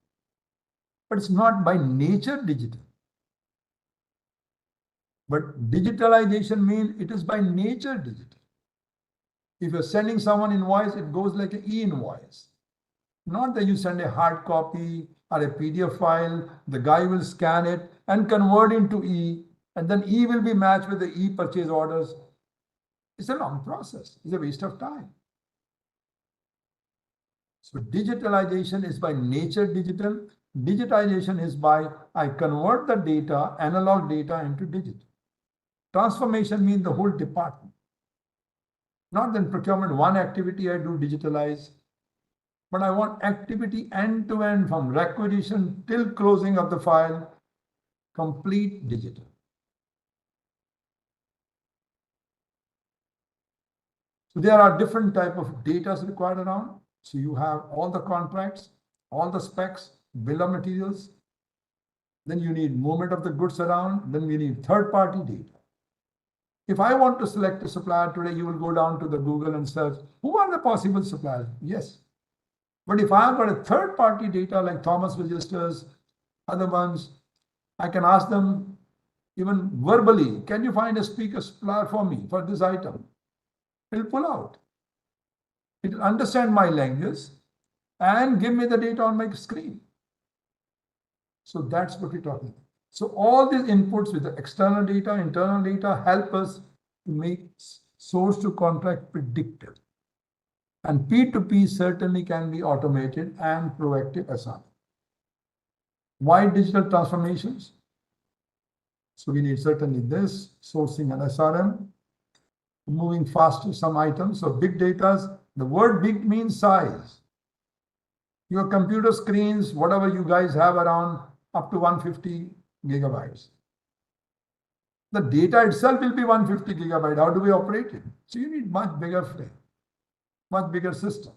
But it's not by nature digital. But digitalization means it is by nature digital. If you're sending someone invoice, it goes like an e-invoice. Not that you send a hard copy or a PDF file, the guy will scan it and convert into E, and then E will be matched with the E purchase orders. It's a long process. It's a waste of time. So digitalization is by nature digital. Digitization is by I convert the data, analog data into digital. Transformation means the whole department. Not then procurement, one activity I do digitalize, but I want activity end to end from requisition till closing of the file, complete digital. So there are different type of data required around. So you have all the contracts, all the specs, bill of materials. Then you need movement of the goods around. Then we need third-party data. If I want to select a supplier today, you will go down to the Google and search, who are the possible suppliers? Yes. But if I've got a third-party data like Thomas Registers, other ones, I can ask them even verbally, can you find a speaker supplier for me for this item? It'll pull out. It'll understand my language and give me the data on my screen. So that's what we're talking about. So all these inputs with the external data, internal data help us to make source to contract predictive. And P2P certainly can be automated and proactive as well. Why digital transformations? So we need certainly this, sourcing and SRM, moving fast to some items. So big data, the word big means size. Your computer screens, whatever you guys have around up to 150 gigabytes. The data itself will be 150 gigabyte. How do we operate it? So you need much bigger frame, much bigger system.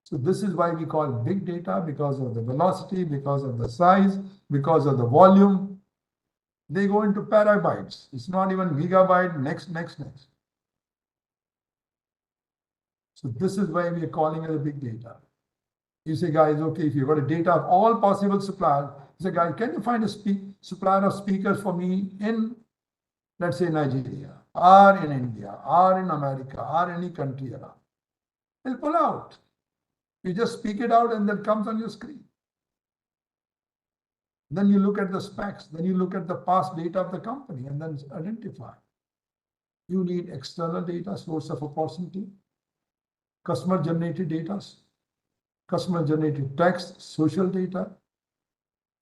So this is why we call big data, because of the velocity, because of the size, because of the volume. They go into petabytes. It's not even gigabyte, next. So this is why we are calling it a big data. You say, guys, okay, if you've got a data of all possible suppliers, you say, guys, can you find a supplier of speakers for me in, let's say, Nigeria, or in India, or in America, or any country around? They'll pull out. You just speak it out and that comes on your screen. Then you look at the specs, then you look at the past data of the company and then identify. You need external data, source of opportunity, customer generated data, customer generated text, social data,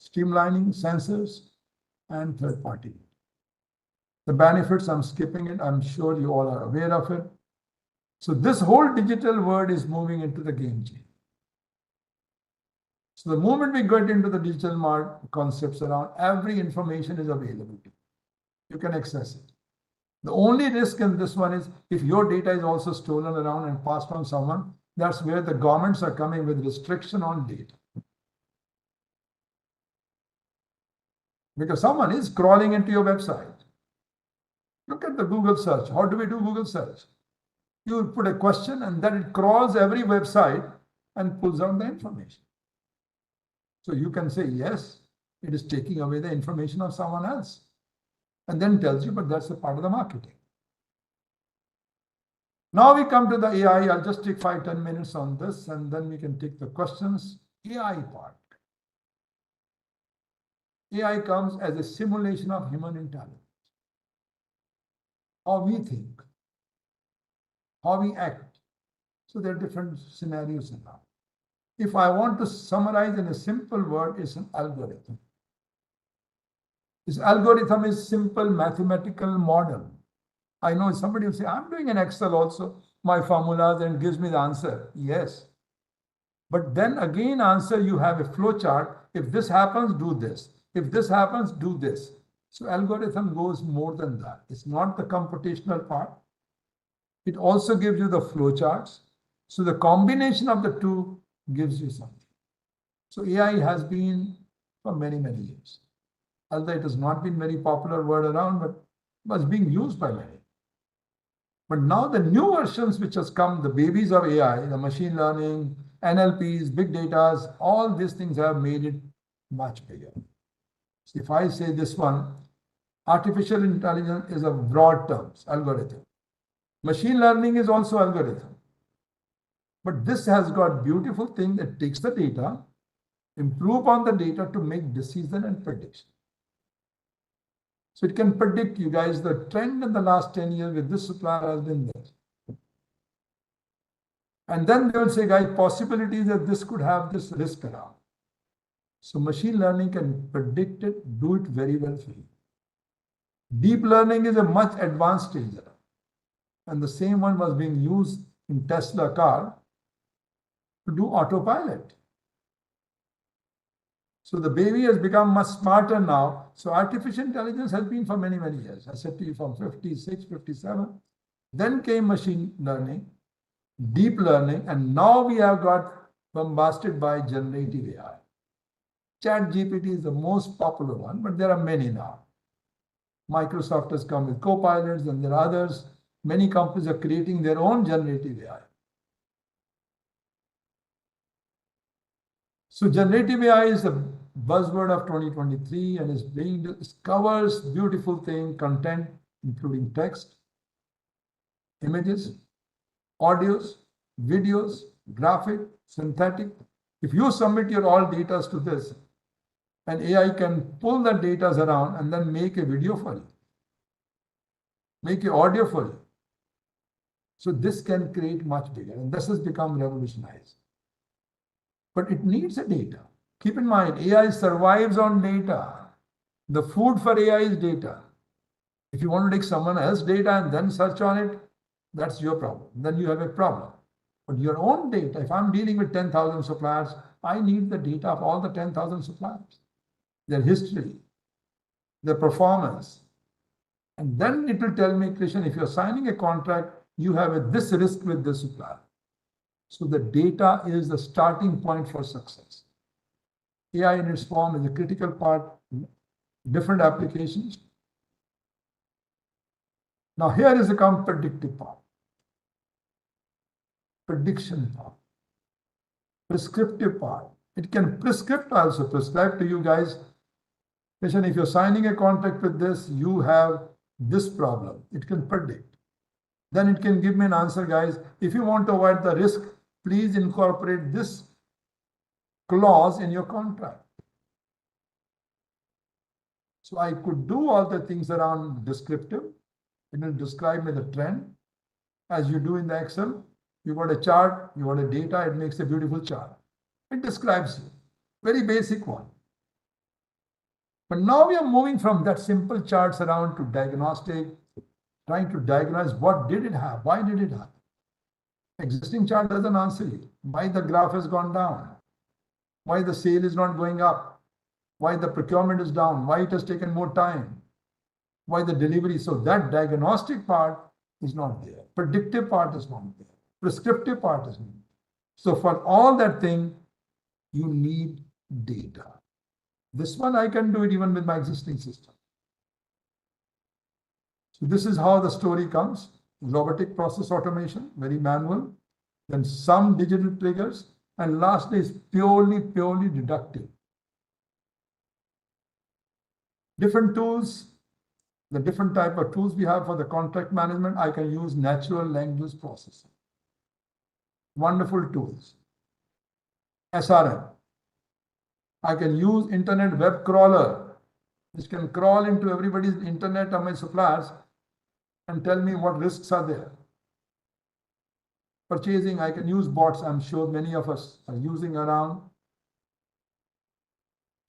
streamlining, sensors, and third party. The benefits, I'm skipping it. I'm sure you all are aware of it. So this whole digital world is moving into the game changer. So the moment we get into the digital concepts around, every information is available to you. You can access it. The only risk in this one is if your data is also stolen around and passed on someone, that's where the governments are coming with restriction on data. Because someone is crawling into your website. Look at the Google search. How do we do Google search? You put a question and then it crawls every website and pulls out the information. So you can say, yes, it is taking away the information of someone else. And then tells you, but that's a part of the marketing. Now we come to the AI. I'll just take 5-10 minutes on this and then we can take the questions. AI part. AI comes as a simulation of human intelligence. how we think, how we act. So there are different scenarios in that. If I want to summarize in a simple word, it's an algorithm. This algorithm is simple mathematical model. I know somebody will say, I'm doing an Excel also, my formulas, and gives me the answer. Yes. But then again, answer, you have a flow chart. If this happens, do this. If this happens, do this. So algorithm goes more than that. It's not the computational part. It also gives you the flow charts. So the combination of the two gives you something. So AI has been for many, many years. Although it has not been very popular word around, but was being used by many. But now the new versions which has come, the babies of AI, the machine learning, NLPs, big data, all these things have made it much bigger. So if I say this one, artificial intelligence is a broad terms, algorithm. Machine learning is also algorithm. But this has got beautiful thing that takes the data, improve on the data to make decision and prediction. So it can predict, you guys, the trend in the last 10 years with this supplier has been this. And then they will say, guys, possibilities that this could have this risk around. So machine learning can predict it, do it very well for you. Deep learning is a much advanced stage. And the same one was being used in Tesla car to do autopilot. So the baby has become much smarter now. So artificial intelligence has been for many, many years. I said to you from 56, 57. Then came machine learning, deep learning, and now we have got bombarded by generative AI. ChatGPT is the most popular one, but there are many now. Microsoft has come with copilots, and there are others. Many companies are creating their own generative AI. So generative AI is the buzzword of 2023 and is being covers beautiful thing, content, including text, images, audios, videos, graphic, synthetic. If you submit your all data to this, and AI can pull the data around and then make a video for you, make an audio for you. So this can create much bigger, and this has become revolutionized. But it needs a data. Keep in mind, AI survives on data. The food for AI is data. If you want to take someone else's data and then search on it, that's your problem. Then you have a problem. But your own data, if I'm dealing with 10,000 suppliers, I need the data of all the 10,000 suppliers, their history, their performance. And then it will tell me, Krishan, if you're signing a contract, you have this risk with this supplier. So the data is the starting point for success. AI in its form is a critical part, different applications. Now here is the predictive part, prediction part, prescriptive part. It can also prescribe to you guys. Listen, if you're signing a contract with this, you have this problem. It can predict. Then it can give me an answer, guys. If you want to avoid the risk, please incorporate this clause in your contract. So I could do all the things around descriptive. It will describe me the trend. As you do in the Excel, you got a chart, you got a data, it makes a beautiful chart. It describes you. Very basic one. But now we are moving from that simple charts around to diagnostic, trying to diagnose what did it have, why did it happen. Existing chart doesn't answer you. Why the graph has gone down? Why the sale is not going up? Why the procurement is down? Why it has taken more time? Why the delivery? So that diagnostic part is not there. Predictive part is not there. Prescriptive part is not there. So for all that thing, you need data. This one I can do it even with my existing system. So this is how the story comes. Robotic process automation, very manual, then some digital triggers, and lastly is purely deductive. Different tools, the different type of tools we have for the contract management, I can use natural language processing. Wonderful tools. SRM. I can use internet web crawler, which can crawl into everybody's internet of my suppliers and tell me what risks are there. Purchasing, I can use bots. I'm sure many of us are using around.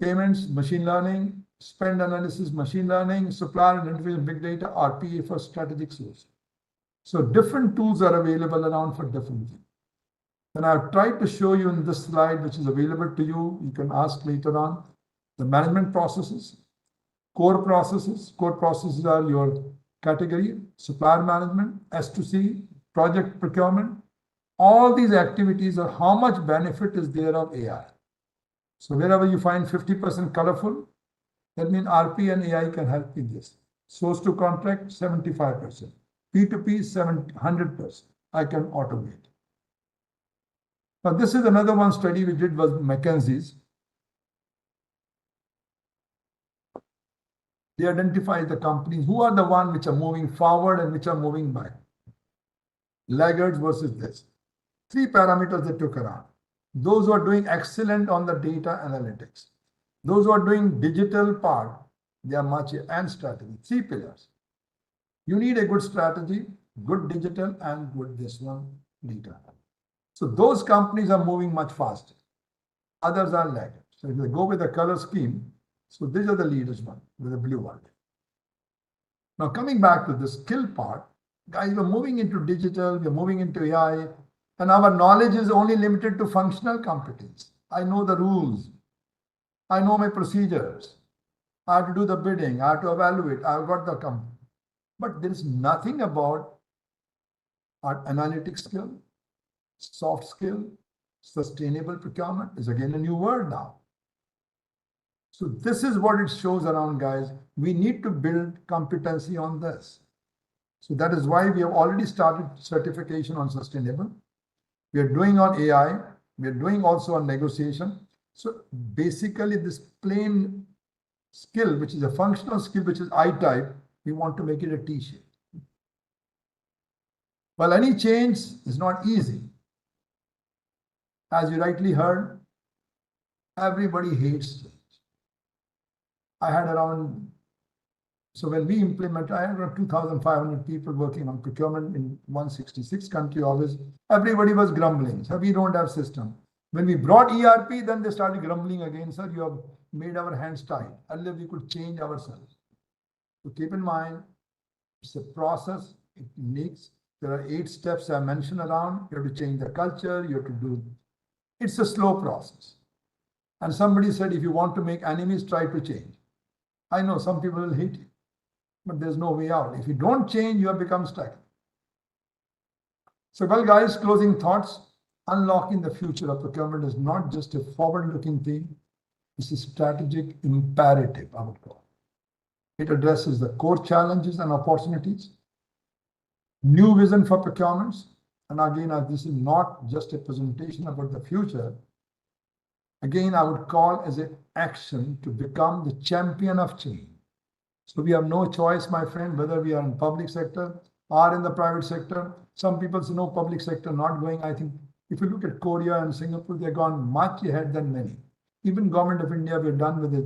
Payments, machine learning, spend analysis, machine learning, supplier identification, big data, RPA for strategic source. So different tools are available around for different things. And I've tried to show you in this slide, which is available to you. You can ask later on. The management processes, core processes. Core processes are your category, supplier management, S2C, project procurement. All these activities are how much benefit is there of AI. So wherever you find 50% colorful, that means RP and AI can help in this. Source to contract, 75%. P2P, 100%. I can automate. Now, this is another one study we did was McKinsey's. They identify the companies who are the ones which are moving forward and which are moving back. Laggards versus this. 3 parameters they took around. Those who are doing excellent on the data analytics. Those who are doing digital part, they are much, and strategy. 3 pillars. You need a good strategy, good digital, and good this one, data. So those companies are moving much faster. Others are lagging. So if they go with the color scheme, so these are the leaders one with the blue one. Now coming back to the skill part, guys, we're moving into digital, we're moving into AI, and our knowledge is only limited to functional competence. I know the rules. I know my procedures. I have to do the bidding. I have to evaluate. I've got the company. But there is nothing about our analytic skill, soft skill, sustainable procurement is again a new word now. So this is what it shows around, guys. We need to build competency on this. So that is why we have already started certification on sustainable. We are doing on AI. We are doing also on negotiation. So basically this plain skill, which is a functional skill, which is I-type, we want to make it a T-shape. Well, any change is not easy. As you rightly heard, everybody hates change. I had around, so when we implement, I had around 2,500 people working on procurement in 166 country office. Everybody was grumbling, so we don't have system. When we brought ERP, then they started grumbling again, sir, you have made our hands tied. Earlier we could change ourselves. So keep in mind, it's a process, it needs, there are 8 steps I mentioned around. You have to change the culture, you have to do, it's a slow process. And somebody said, if you want to make enemies, try to change. I know some people will hate you, but there's no way out. If you don't change, you have become stagnant. So, well, guys, closing thoughts. Unlocking the future of procurement is not just a forward-looking thing. It's a strategic imperative, I would call. It addresses the core challenges and opportunities. New vision for procurements. And again, this is not just a presentation about the future. Again, I would call as an action to become the champion of change. So we have no choice, my friend, whether we are in public sector or in the private sector. Some people say no, public sector not going. I think if you look at Korea and Singapore, they've gone much ahead than many. Even Government of India, we're done with it.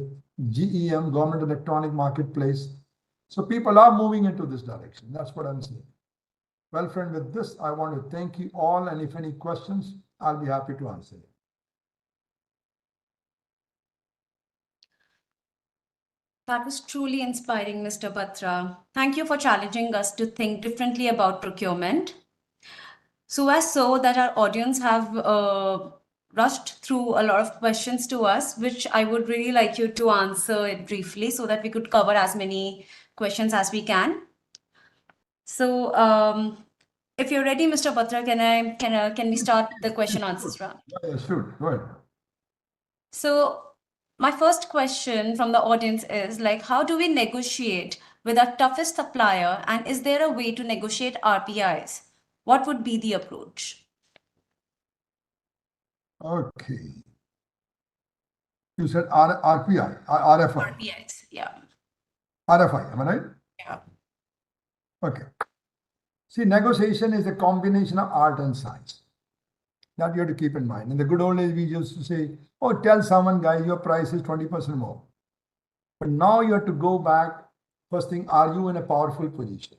GEM, Government Electronic Marketplace. So people are moving into this direction. That's what I'm saying. Well, friend, with this, I want to thank you all. And if any questions, I'll be happy to answer it. That was truly inspiring, Mr. Batra. Thank you for challenging us to think differently about procurement. So as so that our audience have rushed through a lot of questions to us, which I would really like you to answer it briefly so that we could cover as many questions as we can. So if you're ready, Mr. Batra, can we start the question answers round? Yeah, sure, go ahead. So my first question from the audience is like, how do we negotiate with our toughest supplier, and is there a way to negotiate RPIs? What would be the approach? Okay. You said RPI, RFI. RPIs, yeah. RFI, am I right? Yeah. Okay. See, negotiation is a combination of art and science. That you have to keep in mind. In the good old days, we used to say, oh, tell someone, guys, your price is 20% more. But now you have to go back. First thing, are you in a powerful position?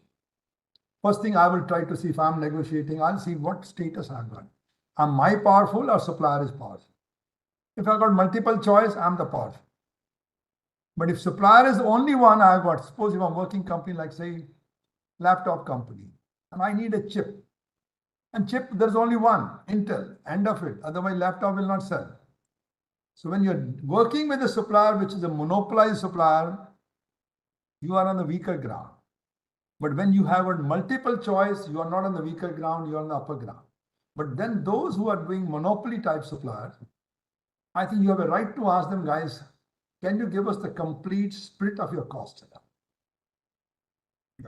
First thing I will try to see if I'm negotiating, I'll see what status I've got. Am I powerful or supplier is powerful? If I've got multiple choice, I'm the powerful. But if supplier is the only one I've got, suppose if I'm working company like say laptop company, and I need a chip. And chip, there's only one, Intel, end of it. Otherwise, laptop will not sell. So when you're working with a supplier, which is a monopolized supplier, you are on the weaker ground. But when you have a multiple choice, you are not on the weaker ground, you are on the upper ground. But then those who are doing monopoly type suppliers, I think you have a right to ask them, guys, can you give us the complete split of your cost?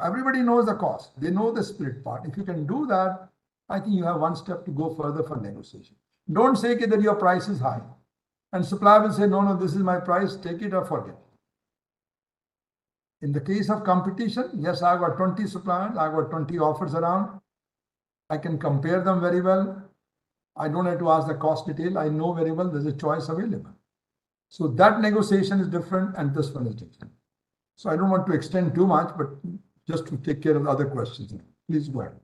Everybody knows the cost. They know the split part. If you can do that, I think you have one step to go further for negotiation. Don't say that your price is high. And supplier will say, no, no, this is my price, take it or forget it. In the case of competition, yes, I've got 20 suppliers, I've got 20 offers around. I can compare them very well. I don't have to ask the cost detail. I know very well there's a choice available. So that negotiation is different and this one is different. So I don't want to extend too much, but just to take care of the other questions. Please go ahead.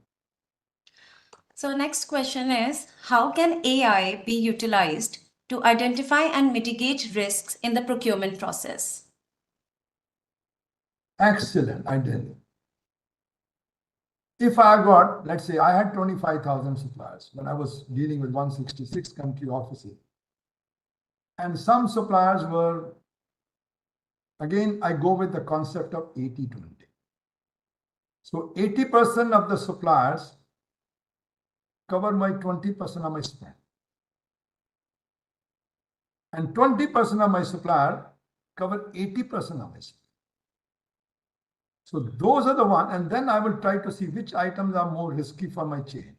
So next question is, how can AI be utilized to identify and mitigate risks in the procurement process? Excellent, I tell you. If I got, let's say I had 25,000 suppliers when I was dealing with 166 country offices. And some suppliers were, again, I go with the concept of 80-20. So 80% of the suppliers cover my 20% of my spend. And 20% of my supplier cover 80% of my spend. So those are the one, and then I will try to see which items are more risky for my chain.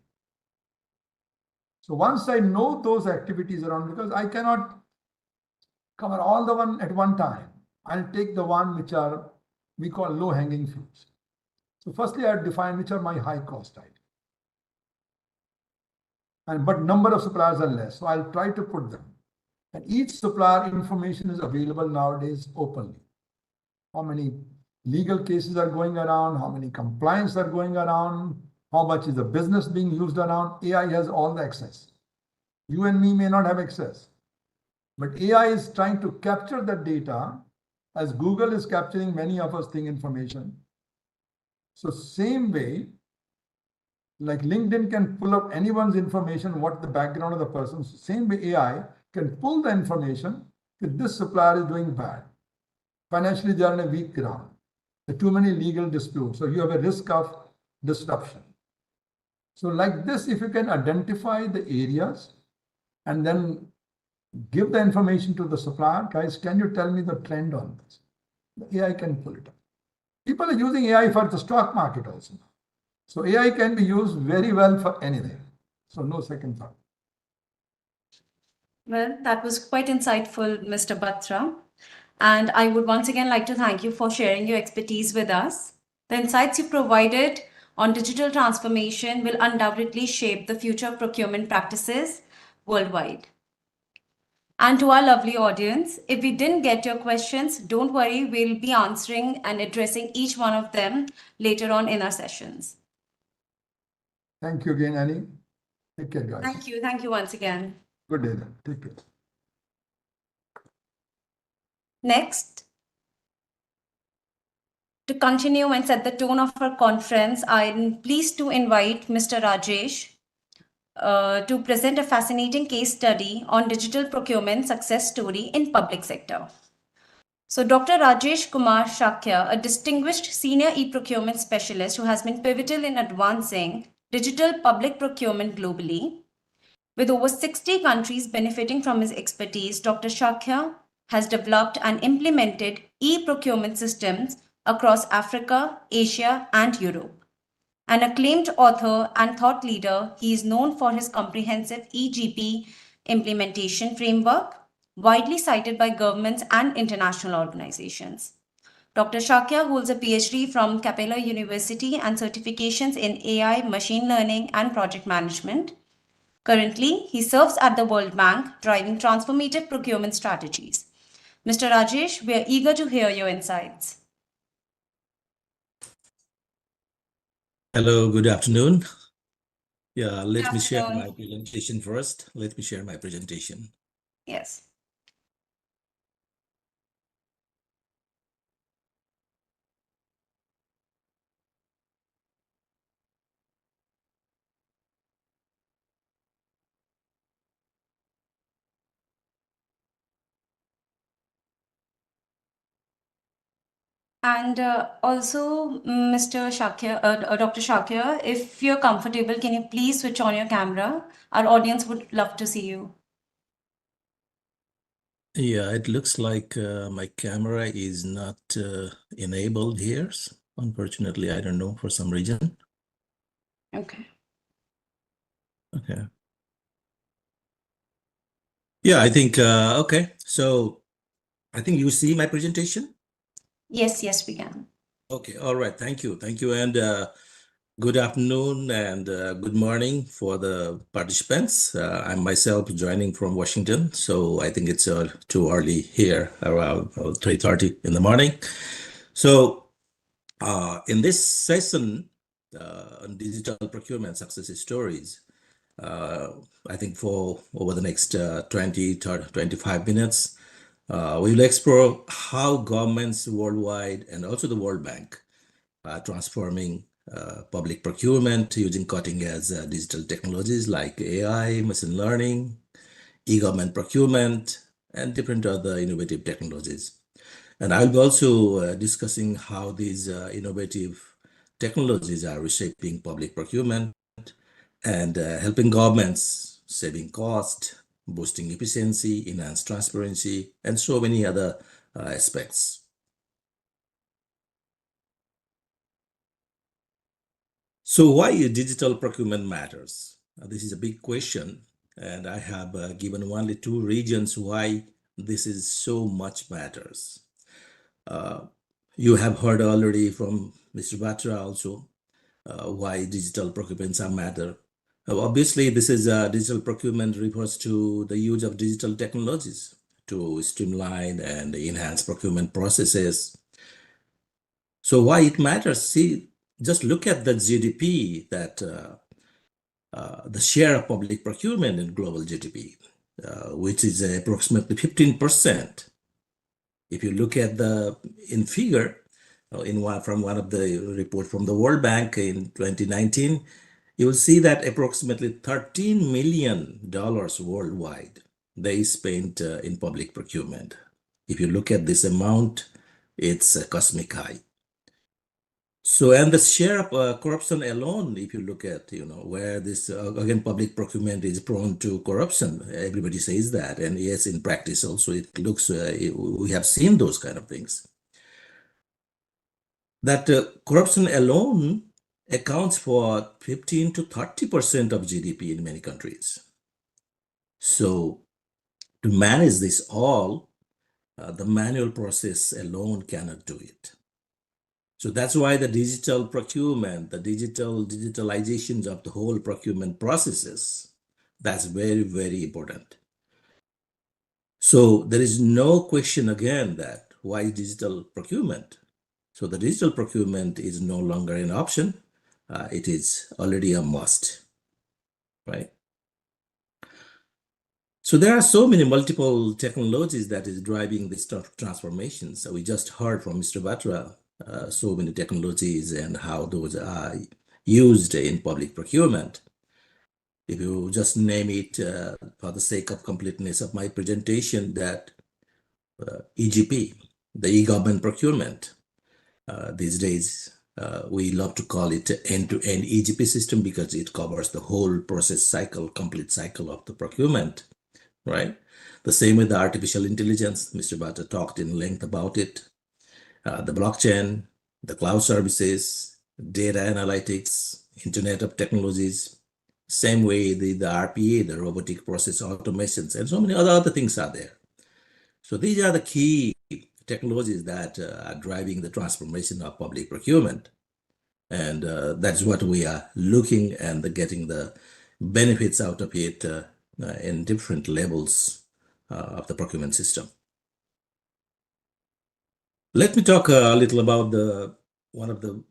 So once I know those activities around, because I cannot cover all the one at one time, I'll take the one which are, we call low-hanging fruits. So firstly, I define which are my high-cost items. But number of suppliers are less, so I'll try to put them. And each supplier information is available nowadays openly. How many legal cases are going around, how many compliance are going around, how much is the business being used around. AI has all the access. You and me may not have access, but AI is trying to capture that data as Google is capturing many of us thing information. So same way, like LinkedIn can pull up anyone's information, what the background of the person. So same way AI can pull the information that this supplier is doing bad. Financially, they are on a weak ground. There are too many legal disputes. So you have a risk of disruption. So like this, if you can identify the areas and then give the information to the supplier, guys, can you tell me the trend on this? The AI can pull it up. People are using AI for the stock market also. So AI can be used very well for anything. So no second thought. Well, that was quite insightful, Mr. Batra. And I would once again like to thank you for sharing your expertise with us. The insights you provided on digital transformation will undoubtedly shape the future of procurement practices worldwide. And to our lovely audience, if we didn't get your questions, don't worry, we'll be answering and addressing each one of them later on in our sessions. Thank you again, Annie. Take care, guys. Thank you. Thank you once again. Good day then. Take care. Next, to continue and set the tone of our conference, I'm pleased to invite Mr. Rajesh to present a fascinating case study on digital procurement success story in public sector. So Dr. Rajesh Kumar Shakya, a distinguished senior e-procurement specialist who has been pivotal in advancing digital public procurement globally. With over 60 countries benefiting from his expertise, Dr. Shakya has developed and implemented e-procurement systems across Africa, Asia, and Europe. An acclaimed author and thought leader, he is known for his comprehensive EGP implementation framework, widely cited by governments and international organizations. Dr. Shakya holds a PhD from Capella University and certifications in AI, machine learning, and project management. Currently, he serves at the World Bank, driving transformative procurement strategies. Mr. Rajesh, we are eager to hear your insights. Hello, good afternoon. Yeah, let me share afternoon. my presentation first. Let me share my presentation. Yes. And also, Mr. Shakir, Dr. Shakir, if you're comfortable, can you please switch on your camera? Our audience would love to see you. Yeah, it looks like my camera is not enabled here. Unfortunately, I don't know for some reason. Okay. Okay. Yeah, I think, okay. So I think you see my presentation? Yes, yes, we can. Okay, all right. Thank you. Thank you. And good afternoon and good morning for the participants. I'm myself joining from Washington, so I think it's too early here, around 3:30 in the morning. So in this session on digital procurement success stories, I think for over the next 20, 30, 25 minutes, we will explore how governments worldwide and also the World Bank transforming public procurement using cutting-edge digital technologies like AI, machine learning, e-government procurement, and different other innovative technologies. And I'll be also discussing how these innovative technologies are reshaping public procurement and helping governments saving cost, boosting efficiency, enhanced transparency, and so many other aspects. So why digital procurement matters? This is a big question, and I have given only two reasons why this is so much matters. You have heard already from Mr. Batra also why digital procurements are matter. Obviously, this is digital procurement refers to the use of digital technologies to streamline and enhance procurement processes. So why it matters? See, just look at the GDP that the share of public procurement in global GDP, which is approximately 15%. If you look at the in figure, from one of the report from the World Bank in 2019, you will see that approximately $13 million worldwide they spent in public procurement. If you look at this amount, it's a cosmic high. So, and the share of corruption alone, if you look at, where this, again, public procurement is prone to corruption, everybody says that. And yes, in practice also, it looks, we have seen those kind of things. That corruption alone accounts for 15 to 30% of GDP in many countries. So, to manage this all, the manual process alone cannot do it. So that's why the digital procurement, the digitalizations of the whole procurement processes, that's very, very important. So there is no question again that why digital procurement? So the digital procurement is no longer an option. It is already a must, right? So there are so many multiple technologies that is driving this transformation. So we just heard from Mr. Batra so many technologies and how those are used in public procurement. If you just name it for the sake of completeness of my presentation, that EGP, the e-government procurement, these days we love to call it end-to-end EGP system because it covers the whole process cycle, complete cycle of the procurement, right? The same with the artificial intelligence. Mr. Bhatta talked in length about it. The blockchain, the cloud services, data analytics, Internet of Technologies, same way the RPA, the robotic process automations, and so many other things are there. So these are the key technologies that are driving the transformation of public procurement. And that's what we are looking and getting the benefits out of it in different levels of the procurement system. Let me talk a little about one of the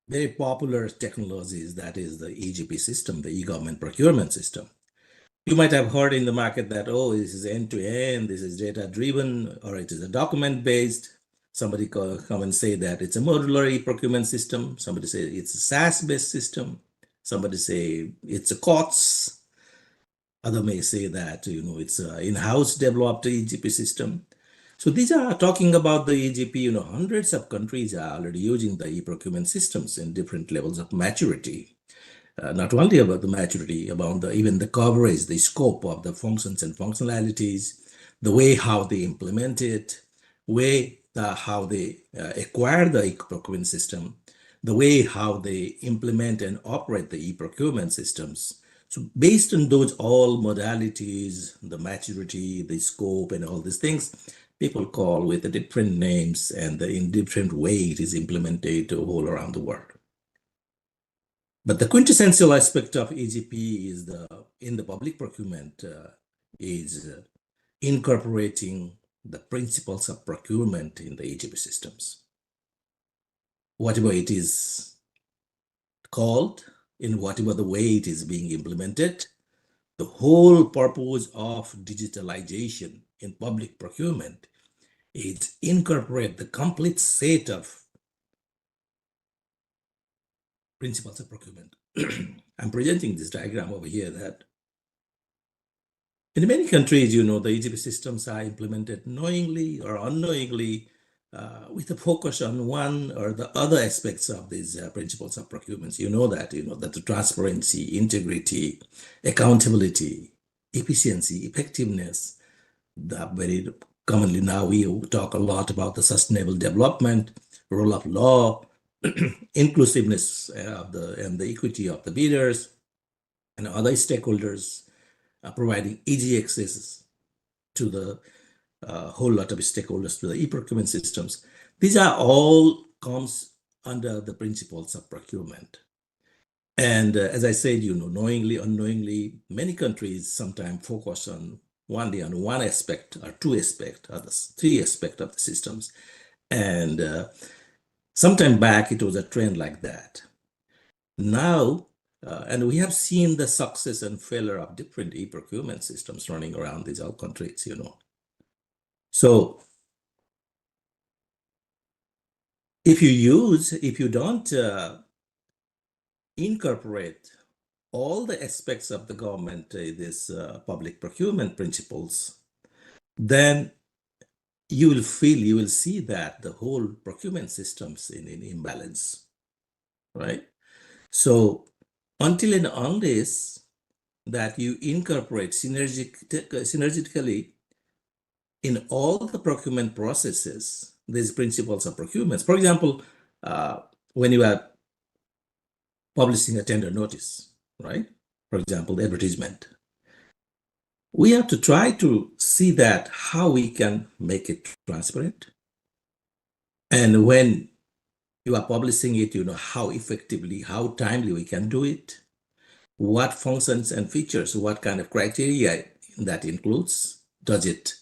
very popular technologies, that is the EGP system, the e-government procurement system. You might have heard in the market that, oh, this is end-to-end, this is data-driven, or it is a document-based. Somebody come and say that it's a modular e-procurement system. Somebody say it's a SaaS-based system. Somebody say it's a COTS. Other may say that, it's an in-house developed EGP system. So these are talking about the EGP, hundreds of countries are already using the e-procurement systems in different levels of maturity. Not only about the maturity, about even the coverage, the scope of the functions and functionalities, the way how they implement it, how they acquire the e-procurement system, the way how they implement and operate the e-procurement systems. So based on those all modalities, the maturity, the scope, and all these things, people call with the different names and in different way it is implemented all around the world. But the quintessential aspect of EGP is in the public procurement is incorporating the principles of procurement in the EGP systems. Whatever it is called, in whatever the way it is being implemented, the whole purpose of digitalization in public procurement is incorporate the complete set of principles of procurement. I'm presenting this diagram over here that in many countries, the EGP systems are implemented knowingly or unknowingly with a focus on one or the other aspects of these principles of procurement. That the transparency, integrity, accountability, efficiency, effectiveness, very commonly now we talk a lot about the sustainable development, rule of law, inclusiveness and the equity of the bidders and other stakeholders, providing easy access to the whole lot of stakeholders to the e-procurement systems. These are all comes under the principles of procurement. And as I said, knowingly, unknowingly, many countries sometimes focus on only on one aspect or two aspects or the three aspects of the systems. And sometime back, it was a trend like that. Now, and we have seen the success and failure of different e-procurement systems running around these all countries, So if you don't incorporate all the aspects of the government, this public procurement principles, then you will see that the whole procurement systems in imbalance, right? So until and unless that you incorporate synergistically in all the procurement processes, these principles of procurement. For example, when you are publishing a tender notice, right? For example, the advertisement. We have to try to see that how we can make it transparent. And when you are publishing it, how effectively, how timely we can do it, what functions and features, what kind of criteria that includes. Does it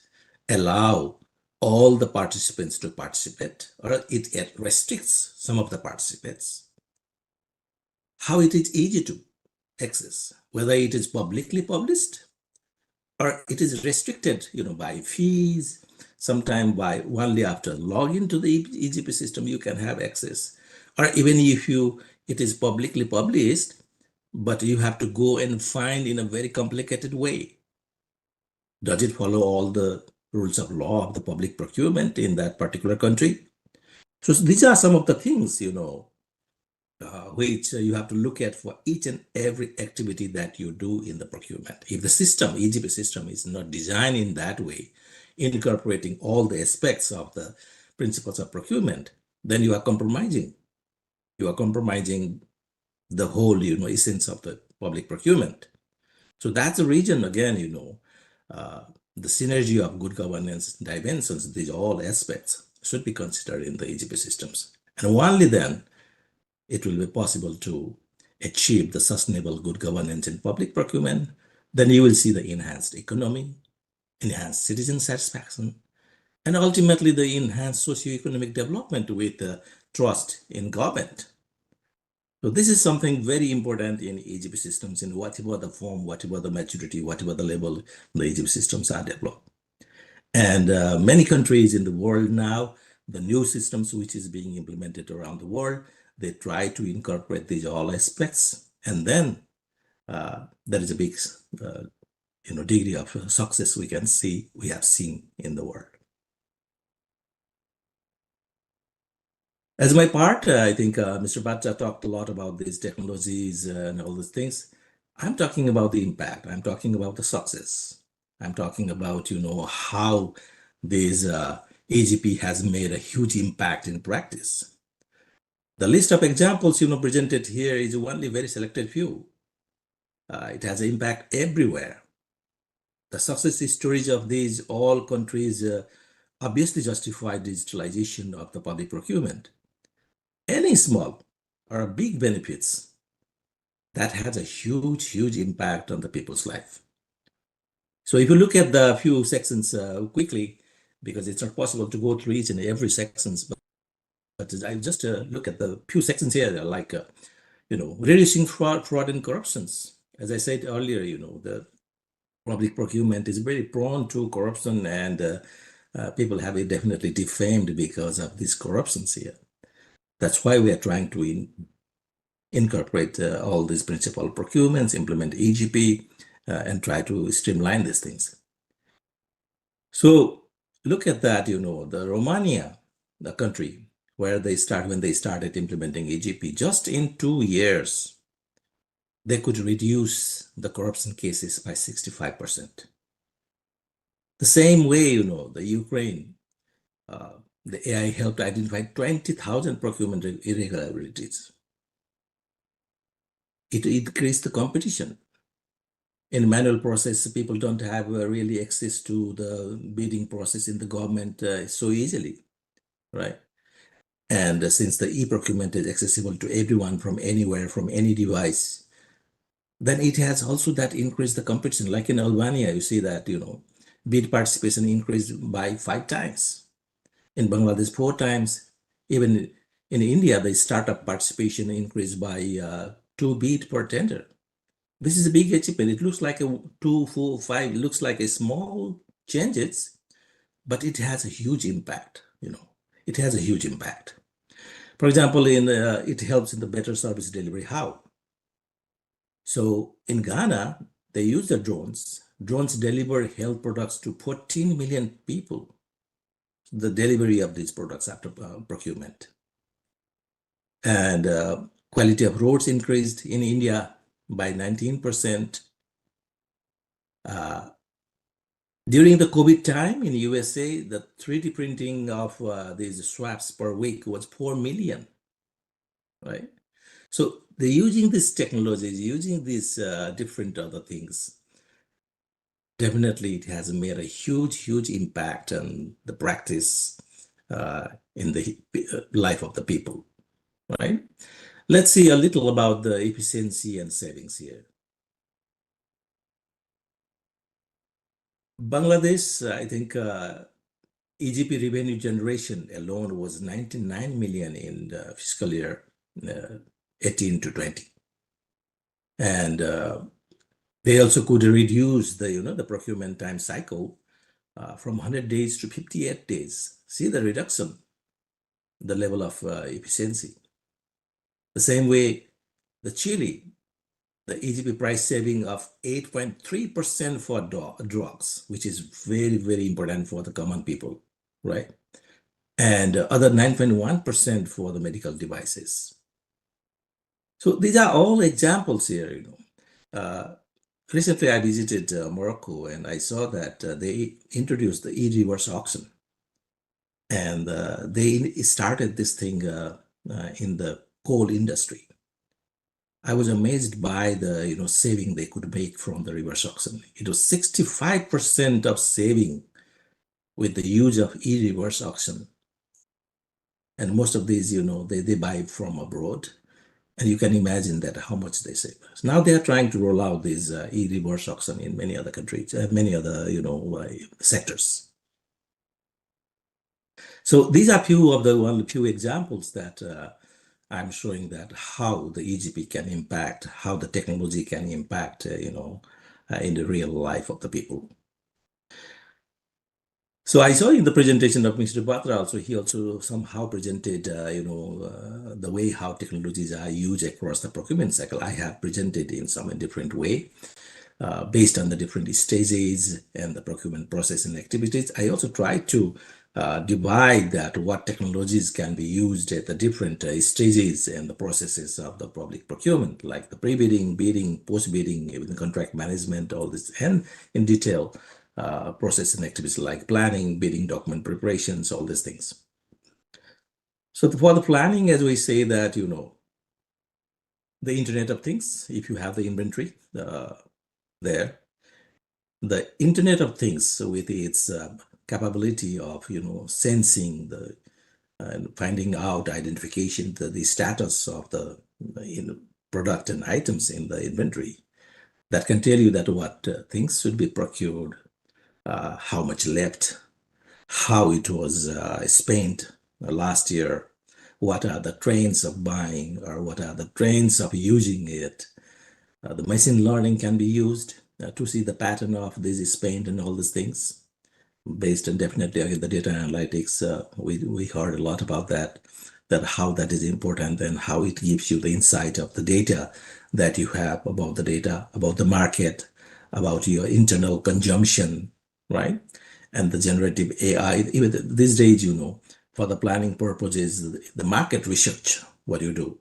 allow all the participants to participate, or it restricts some of the participants? How it is easy to access, whether it is publicly published or it is restricted, by fees, sometime by only after login to the EGP system, you can have access. Or even if it is publicly published, but you have to go and find in a very complicated way. Does it follow all the rules of law of the public procurement in that particular country? So these are some of the things, which you have to look at for each and every activity that you do in the procurement. If the system, EGP system, is not designed in that way, incorporating all the aspects of the principles of procurement, then you are compromising. You are compromising the whole, essence of the public procurement. So that's the reason, again, the synergy of good governance dimensions, these all aspects should be considered in the EGP systems. And only then it will be possible to achieve the sustainable good governance in public procurement. Then you will see the enhanced economy, enhanced citizen satisfaction, and ultimately the enhanced socioeconomic development with trust in government. So this is something very important in EGP systems, in whatever the form, whatever the maturity, whatever the level the EGP systems are developed. And many countries in the world now, the new systems which is being implemented around the world, they try to incorporate these all aspects, and then there is a big degree of success we have seen in the world. As my part, I think Mr. Bhatta talked a lot about these technologies and all these things. I'm talking about the impact. I'm talking about the success. I'm talking about, how this AGP has made a huge impact in practice. The list of examples, presented here is only very selected few. It has an impact everywhere. The success stories of these all countries obviously justify digitalization of the public procurement. Any small or big benefits, that has a huge impact on the people's life. So if you look at the few sections quickly, because it's not possible to go through each and every sections, but I just look at the few sections here, like, reducing fraud and corruptions. As I said earlier, the public procurement is very prone to corruption, and people have it definitely defamed because of these corruptions here. That's why we are trying to incorporate all these principal procurements, implement EGP, and try to streamline these things. So look at that, the Romania, the country where when they started implementing EGP, just in 2 years, they could reduce the corruption cases by 65%. The same way, the Ukraine, the AI helped identify 20,000 procurement irregularities. It increased the competition. In manual process, people don't have really access to the bidding process in the government so easily, right? And since the e-procurement is accessible to everyone from anywhere, from any device, then it has also that increased the competition. Like in Albania, you see that, bid participation increased by 5 times. In Bangladesh, 4 times. Even in India, the startup participation increased by 2 bid per tender. This is a big achievement. It looks like a 2, 4, 5, it looks like a small changes, but it has a huge impact, It has a huge impact. For example, it helps in the better service delivery. How? So in Ghana, they use the drones. Drones deliver health products to 14 million people. The delivery of these products after procurement. And quality of roads increased in India by 19%. During the COVID time in USA, the 3D printing of these swabs per week was 4 million, right? So they're using these technologies, using these different other things. Definitely, it has made a huge impact on the practice in the life of the people, right? Let's see a little about the efficiency and savings here. Bangladesh, I think EGP revenue generation alone was 99 million in the fiscal year 18 to 20. And they also could reduce the procurement time cycle from 100 days to 58 days. See the reduction, the level of efficiency. The same way, the Chile, the EGP price saving of 8.3% for drugs, which is very important for the common people, right? And other 9.1% for the medical devices. So these are all examples here, Recently, I visited Morocco, and I saw that they introduced the e-reverse auction, and they started this thing in the coal industry. I was amazed by the saving they could make from the reverse auction. It was 65% of saving with the use of e-reverse auction, and most of these they buy from abroad. And you can imagine that how much they save. Now they are trying to roll out this e-reverse auction in many other countries, many other sectors. So these are few examples that I'm showing that how the EGP can impact, how the technology can impact, in the real life of the people. So I saw in the presentation of Mr. Batra also, he also somehow presented, the way how technologies are used across the procurement cycle. I have presented in some different way. Based on the different stages and the procurement process and activities. I also try to divide that what technologies can be used at the different stages and the processes of the public procurement, like the pre-bidding, bidding, post-bidding, even contract management, all this, and in detail process and activities like planning, bidding, document preparations, all these things. So for the planning, as we say that, the Internet of Things, if you have the inventory, there, the Internet of Things with its capability of sensing the and finding out identification the status of the product and items in the inventory, that can tell you that what things should be procured, how much left, how it was spent last year, what are the trends of buying or what are the trends of using it. The machine learning can be used to see the pattern of this spend and all these things. Based on definitely the data analytics, we heard a lot about that how that is important and how it gives you the insight of the data that you have about the data, about the market, about your internal consumption, right? And the generative AI, even these days, for the planning purposes, the market research, what you do.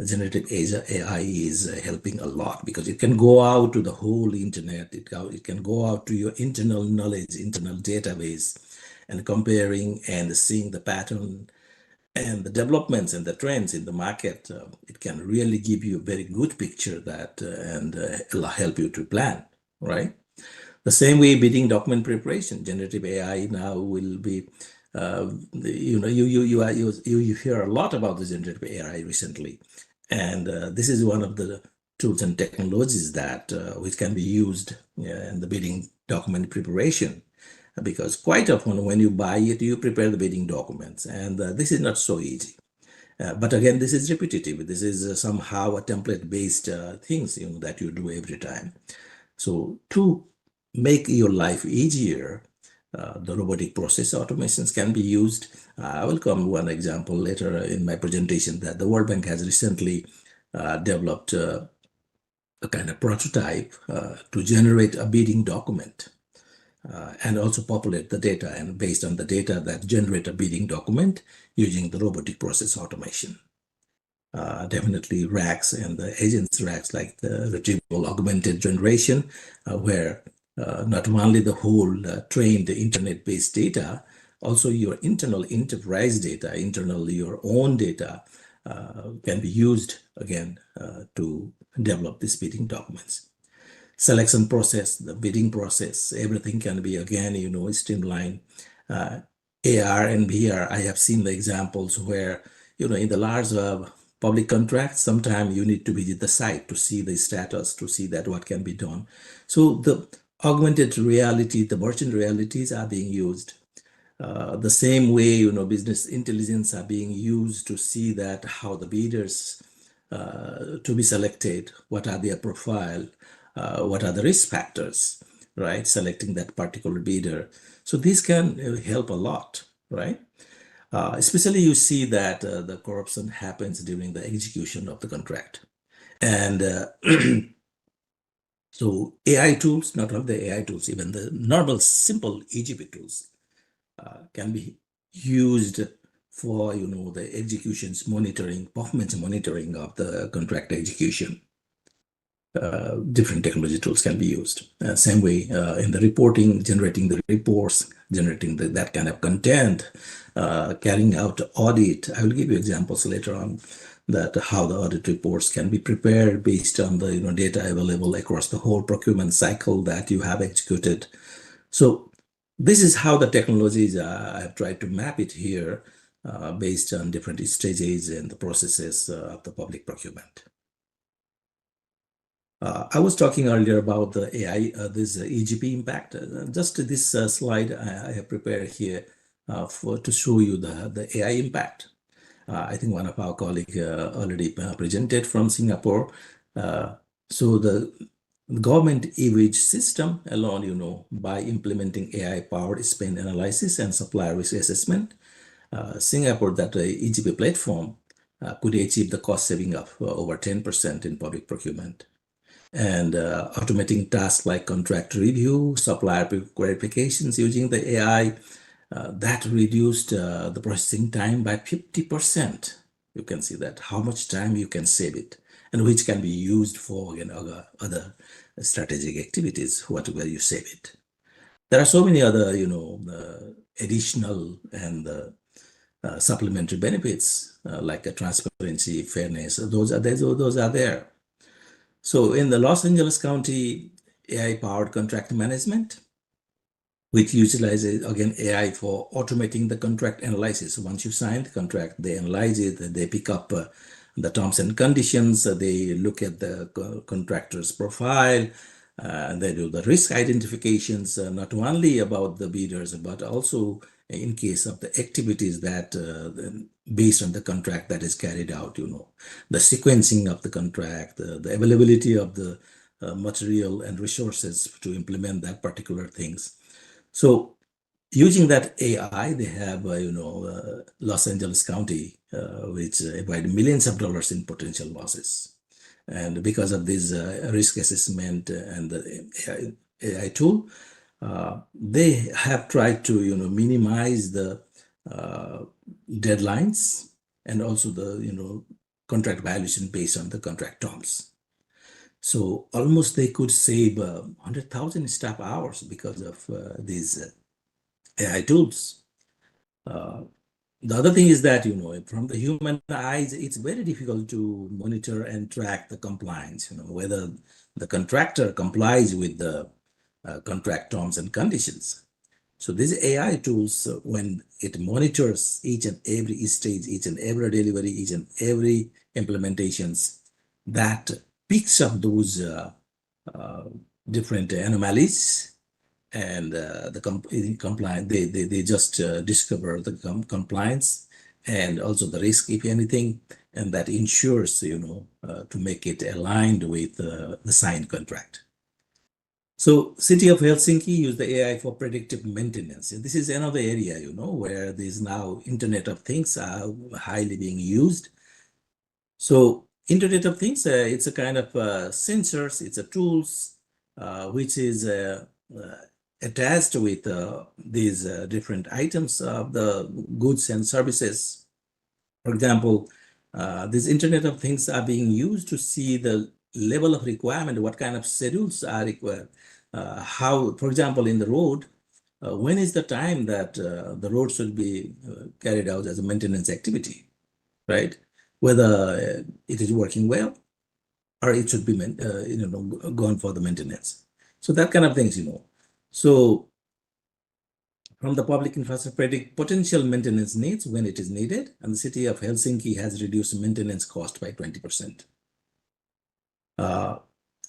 Generative AI is helping a lot because it can go out to the whole internet. It can go out to your internal knowledge, internal database, and comparing and seeing the pattern and the developments and the trends in the market. It can really give you a very good picture that and help you to plan, right? The same way bidding document preparation, generative AI now will be, you hear a lot about the generative AI recently. And this is one of the tools and technologies that which can be used in the bidding document preparation. Because quite often when you buy it, you prepare the bidding documents. And this is not so easy. But again, this is repetitive. This is somehow a template-based things that you do every time. So to make your life easier, the robotic process automations can be used. I will come one example later in my presentation that the World Bank has recently developed a kind of prototype to generate a bidding document and also populate the data, and based on the data that generate a bidding document using the robotic process automation. Definitely racks and the agents racks like the retrieval augmented generation where not only the whole trained internet-based data, also your internal enterprise data, your own data can be used again to develop these bidding documents. Selection process, the bidding process, everything can be again, streamlined. AR and VR, I have seen the examples where, in the large public contracts, sometimes you need to visit the site to see the status, to see that what can be done. So the augmented reality, the virtual realities are being used. The same way, business intelligence are being used to see that how the bidders to be selected, what are their profile, what are the risk factors, right? Selecting that particular bidder. So this can help a lot, right? Especially you see that the corruption happens during the execution of the contract. And so AI tools, not only the AI tools, even the normal simple EGP tools can be used for, the executions monitoring, performance monitoring of the contract execution. Different technology tools can be used. Same way in the reporting, generating the reports, generating that kind of content, carrying out audit. I will give you examples later on that how the audit reports can be prepared based on the data available across the whole procurement cycle that you have executed. So this is how the technologies I have tried to map it here based on different stages and the processes of the public procurement. I was talking earlier about the AI, this EGP impact. Just this slide I have prepared here to show you the AI impact. I think one of our colleagues already presented from Singapore. So the government e-wage system alone, by implementing AI-powered spend analysis and supplier risk assessment, Singapore, that EGP platform, could achieve the cost saving of over 10% in public procurement. And automating tasks like contract review, supplier verifications using the AI, that reduced the processing time by 50%. You can see that, how much time you can save it, and which can be used for other strategic activities, whatever you save it. There are so many other, additional and supplementary benefits like transparency, fairness. Those are there. So in the Los Angeles County AI-powered contract management, which utilizes, again, AI for automating the contract analysis. Once you sign the contract, they analyze it, they pick up the terms and conditions, they look at the contractor's profile, they do the risk identifications, not only about the bidders, but also in case of the activities that based on the contract that is carried out, the sequencing of the contract, the availability of the material and resources to implement that particular things. So using that AI, they have, Los Angeles County, which avoid millions of dollars in potential losses. And because of this risk assessment and the AI tool, they have tried to, minimize the deadlines and also the, contract violation based on the contract terms. So almost they could save 100,000 staff hours because of these AI tools. The other thing is that, from the human eyes, it's very difficult to monitor and track the compliance, whether the contractor complies with the contract terms and conditions. So these AI tools, when it monitors each and every stage, each and every delivery, each and every implementations, that picks up those different anomalies, and the compliance, they just discover the compliance and also the risk, if anything, and that ensures, to make it aligned with the signed contract. So City of Helsinki used the AI for predictive maintenance. And this is another area, where there's now Internet of Things are highly being used. So Internet of Things, it's a kind of sensors, it's a tools which is attached with these different items of the goods and services. For example, these Internet of Things are being used to see the level of requirement, what kind of schedules are required, how, for example, in the road, when is the time that the road should be carried out as a maintenance activity, right? Whether it is working well or it should be gone for the maintenance. So that kind of things, So from the public infrastructure, predict potential maintenance needs when it is needed, and the City of Helsinki has reduced maintenance cost by 20%.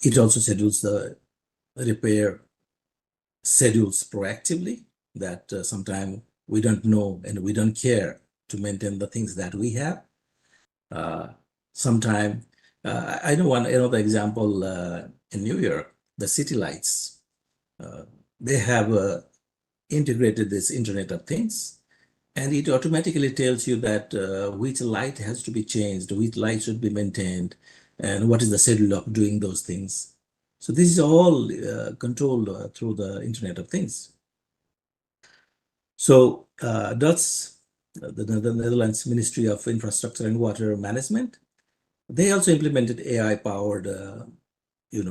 It also schedules the repair schedules proactively, that sometimes we don't know and we don't care to maintain the things that we have. Sometime, I know another example in New York, the city lights. They have integrated this Internet of Things, and it automatically tells you that which light has to be changed, which light should be maintained, and what is the schedule of doing those things. So this is all controlled through the Internet of Things. So that's the Netherlands Ministry of Infrastructure and Water Management. They also implemented AI-powered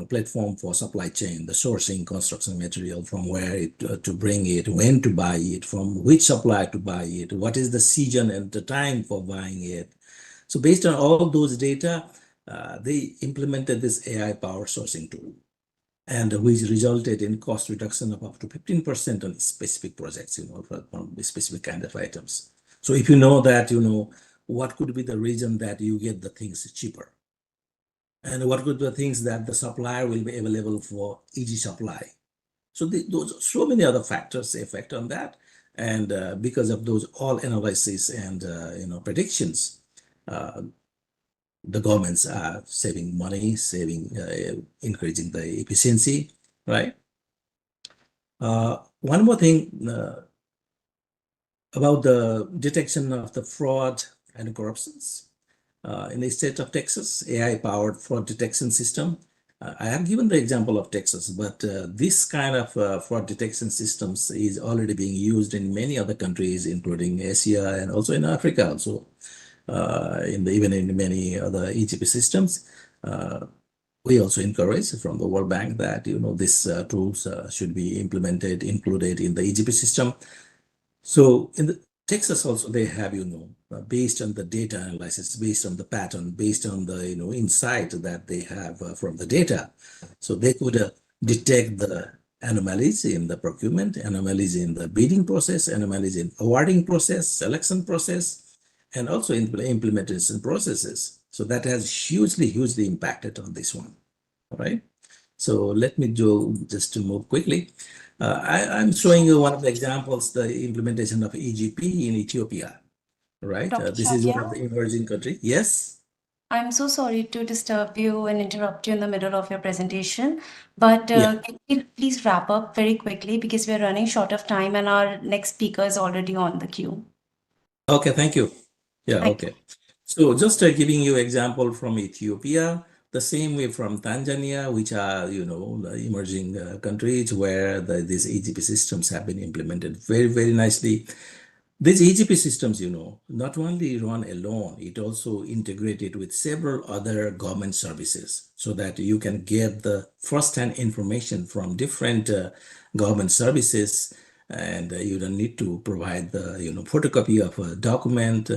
platform for supply chain, the sourcing construction material, from where to bring it, when to buy it, from which supplier to buy it, what is the season and the time for buying it. So based on all those data, they implemented this AI-powered sourcing tool, and which resulted in cost reduction of up to 15% on specific projects, from specific kind of items. So if you know that, what could be the reason that you get the things cheaper? And what could be the things that the supplier will be available for easy supply? So those so many other factors affect on that. And because of those all analysis and predictions, the governments are saving money, increasing the efficiency, right? One more thing about the detection of the fraud and corruptions. In the state of Texas, AI-powered fraud detection system. I have given the example of Texas, but this kind of fraud detection systems is already being used in many other countries, including Asia and also in Africa also. Even in many other EGP systems. We also encourage from the World Bank that these tools should be included in the EGP system. So in the Texas also they have based on the data analysis, based on the pattern, based on the insight that they have from the data, so they could detect the anomalies in the procurement, anomalies in the bidding process, anomalies in awarding process, selection process, and also in implementation processes. So that has hugely impacted on this one. All right. So let me just to move quickly. I'm showing you one of the examples, the implementation of EGP in Ethiopia. Right. Dr. This is one of Shakya? the emerging country. Yes. I'm so sorry to disturb you and interrupt you in the middle of your presentation, but Yeah. can you please wrap up very quickly because we're running short of time and our next speaker is already on the queue. Okay. Thank you. Yeah. Thank Okay. So just giving you example from Ethiopia, the same way from Tanzania, which are, the emerging countries where these EGP systems have been implemented very nicely. These EGP systems, not only run alone, it also integrated with several other government services so that you can get the first-hand information from different government services, and you don't need to provide the photocopy of a document,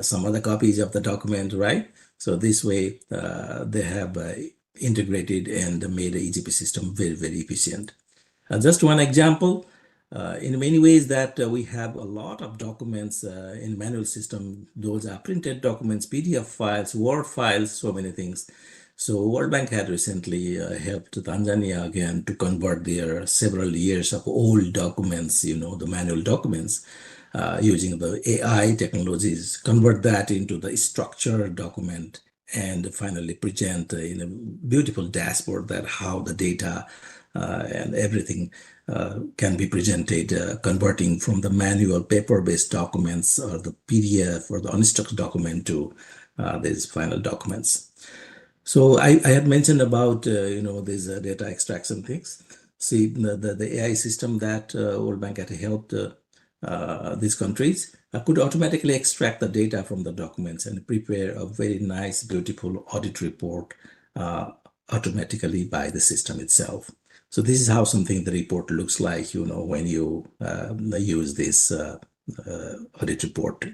some other copies of the document, right? So this way they have integrated and made the EGP system very efficient. Just one example, in many ways that we have a lot of documents in manual system. Those are printed documents, PDF files, Word files, so many things. So World Bank had recently helped Tanzania again to convert their several years of old documents, the manual documents, using the AI technologies, convert that into the structured document and finally present in a beautiful dashboard that how the data and everything can be presented, converting from the manual paper-based documents or the PDF or the unstructured document to these final documents. So I had mentioned about these data extraction things. See, the AI system that World Bank had helped these countries could automatically extract the data from the documents and prepare a very nice, beautiful audit report automatically by the system itself. So this is how something the report looks like, when you use this audit report.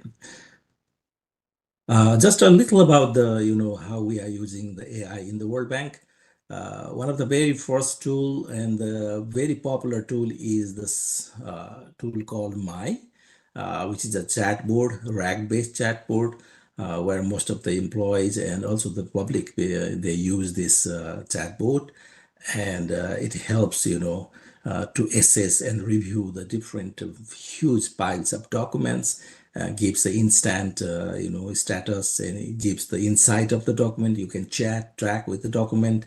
Just a little about the, how we are using the AI in the World Bank. One of the very first tool and the very popular tool is this tool called My, which is a chatbot, RAG-based chatbot, where most of the employees and also the public, they use this chatbot, and it helps, to assess and review the different huge piles of documents, gives the instant, status, and it gives the insight of the document. You can track with the document.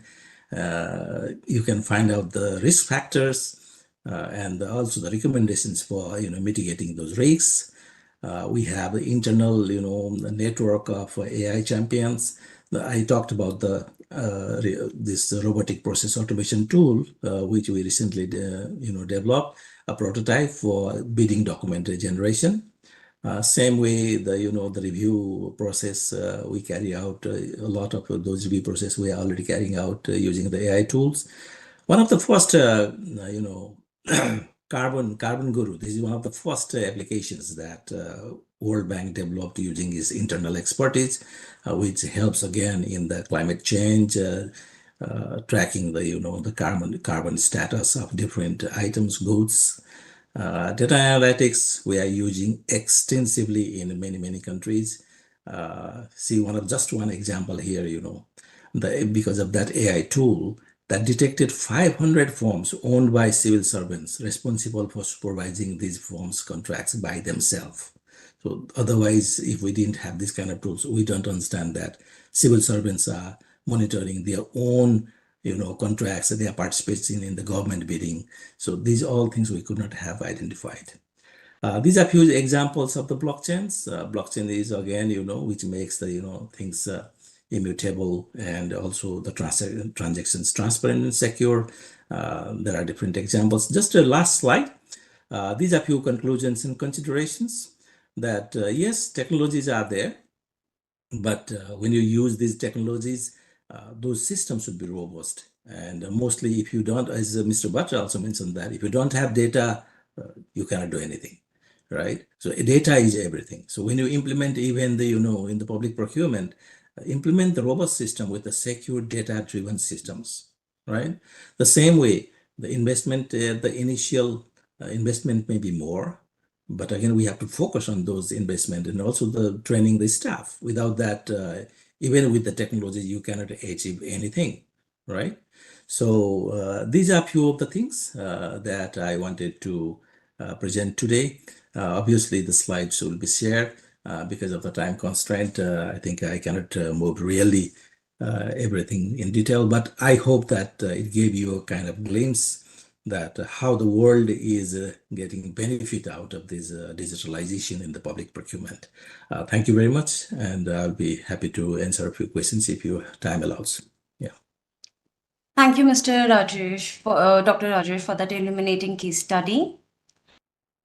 You can find out the risk factors and also the recommendations for, mitigating those risks. We have the internal, network of AI champions. I talked about this robotic process automation tool, which we recently, developed a prototype for bidding document generation. Same way, the review process, we carry out a lot of those review process we are already carrying out using the AI tools. One of the first, Carbon Guru. This is one of the first applications that World Bank developed using its internal expertise, which helps again in the climate change, tracking the the carbon status of different items, goods. Data analytics we are using extensively in many countries. See just one example here. Because of that AI tool, that detected 500 firms owned by civil servants responsible for supervising these firms' contracts by themselves. So otherwise, if we didn't have this kind of tools, we don't understand that civil servants are monitoring their own contracts, they are participating in the government bidding. So these are all things we could not have identified. These are few examples of the blockchains. Blockchain is again, which makes the, things immutable, and also the transactions transparent and secure. There are different examples. Just a last slide. These are few conclusions and considerations that yes, technologies are there, but when you use these technologies, those systems should be robust. And mostly if you don't, as Mr. Bhatt also mentioned, that if you don't have data, you cannot do anything, right? So data is everything. So when you implement even the, in the public procurement, implement the robust system with the secure data-driven systems, right? The same way, the investment, the initial investment may be more, but again, we have to focus on those investment and also the training the staff. Without that, even with the technology, you cannot achieve anything, right? So these are few of the things that I wanted to present today. Obviously, the slides will be shared because of the time constraint. I think I cannot move really everything in detail, but I hope that it gave you a kind of glimpse that how the world is getting benefit out of this digitalization in the public procurement. Thank you very much, and I'll be happy to answer a few questions if your time allows. Yeah. Thank you, Mr. Rajesh, for Dr. Rajesh, for that illuminating case study.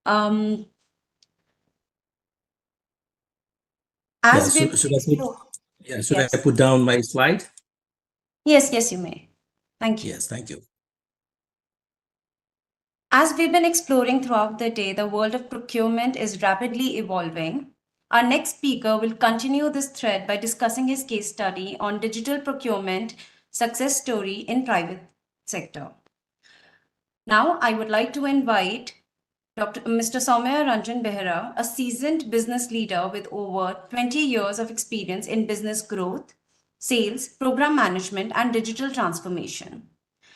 Yeah, As we should I put down my slide? Yes, you may. Thank you. Yes, thank you. As we've been exploring throughout the day, the world of procurement is rapidly evolving. Our next speaker will continue this thread by discussing his case study on digital procurement success story in private sector. Now, I would like to invite Mr. Soumya Ranjan Behera, a seasoned business leader with over 20 years of experience in business growth, sales, program management, and digital transformation.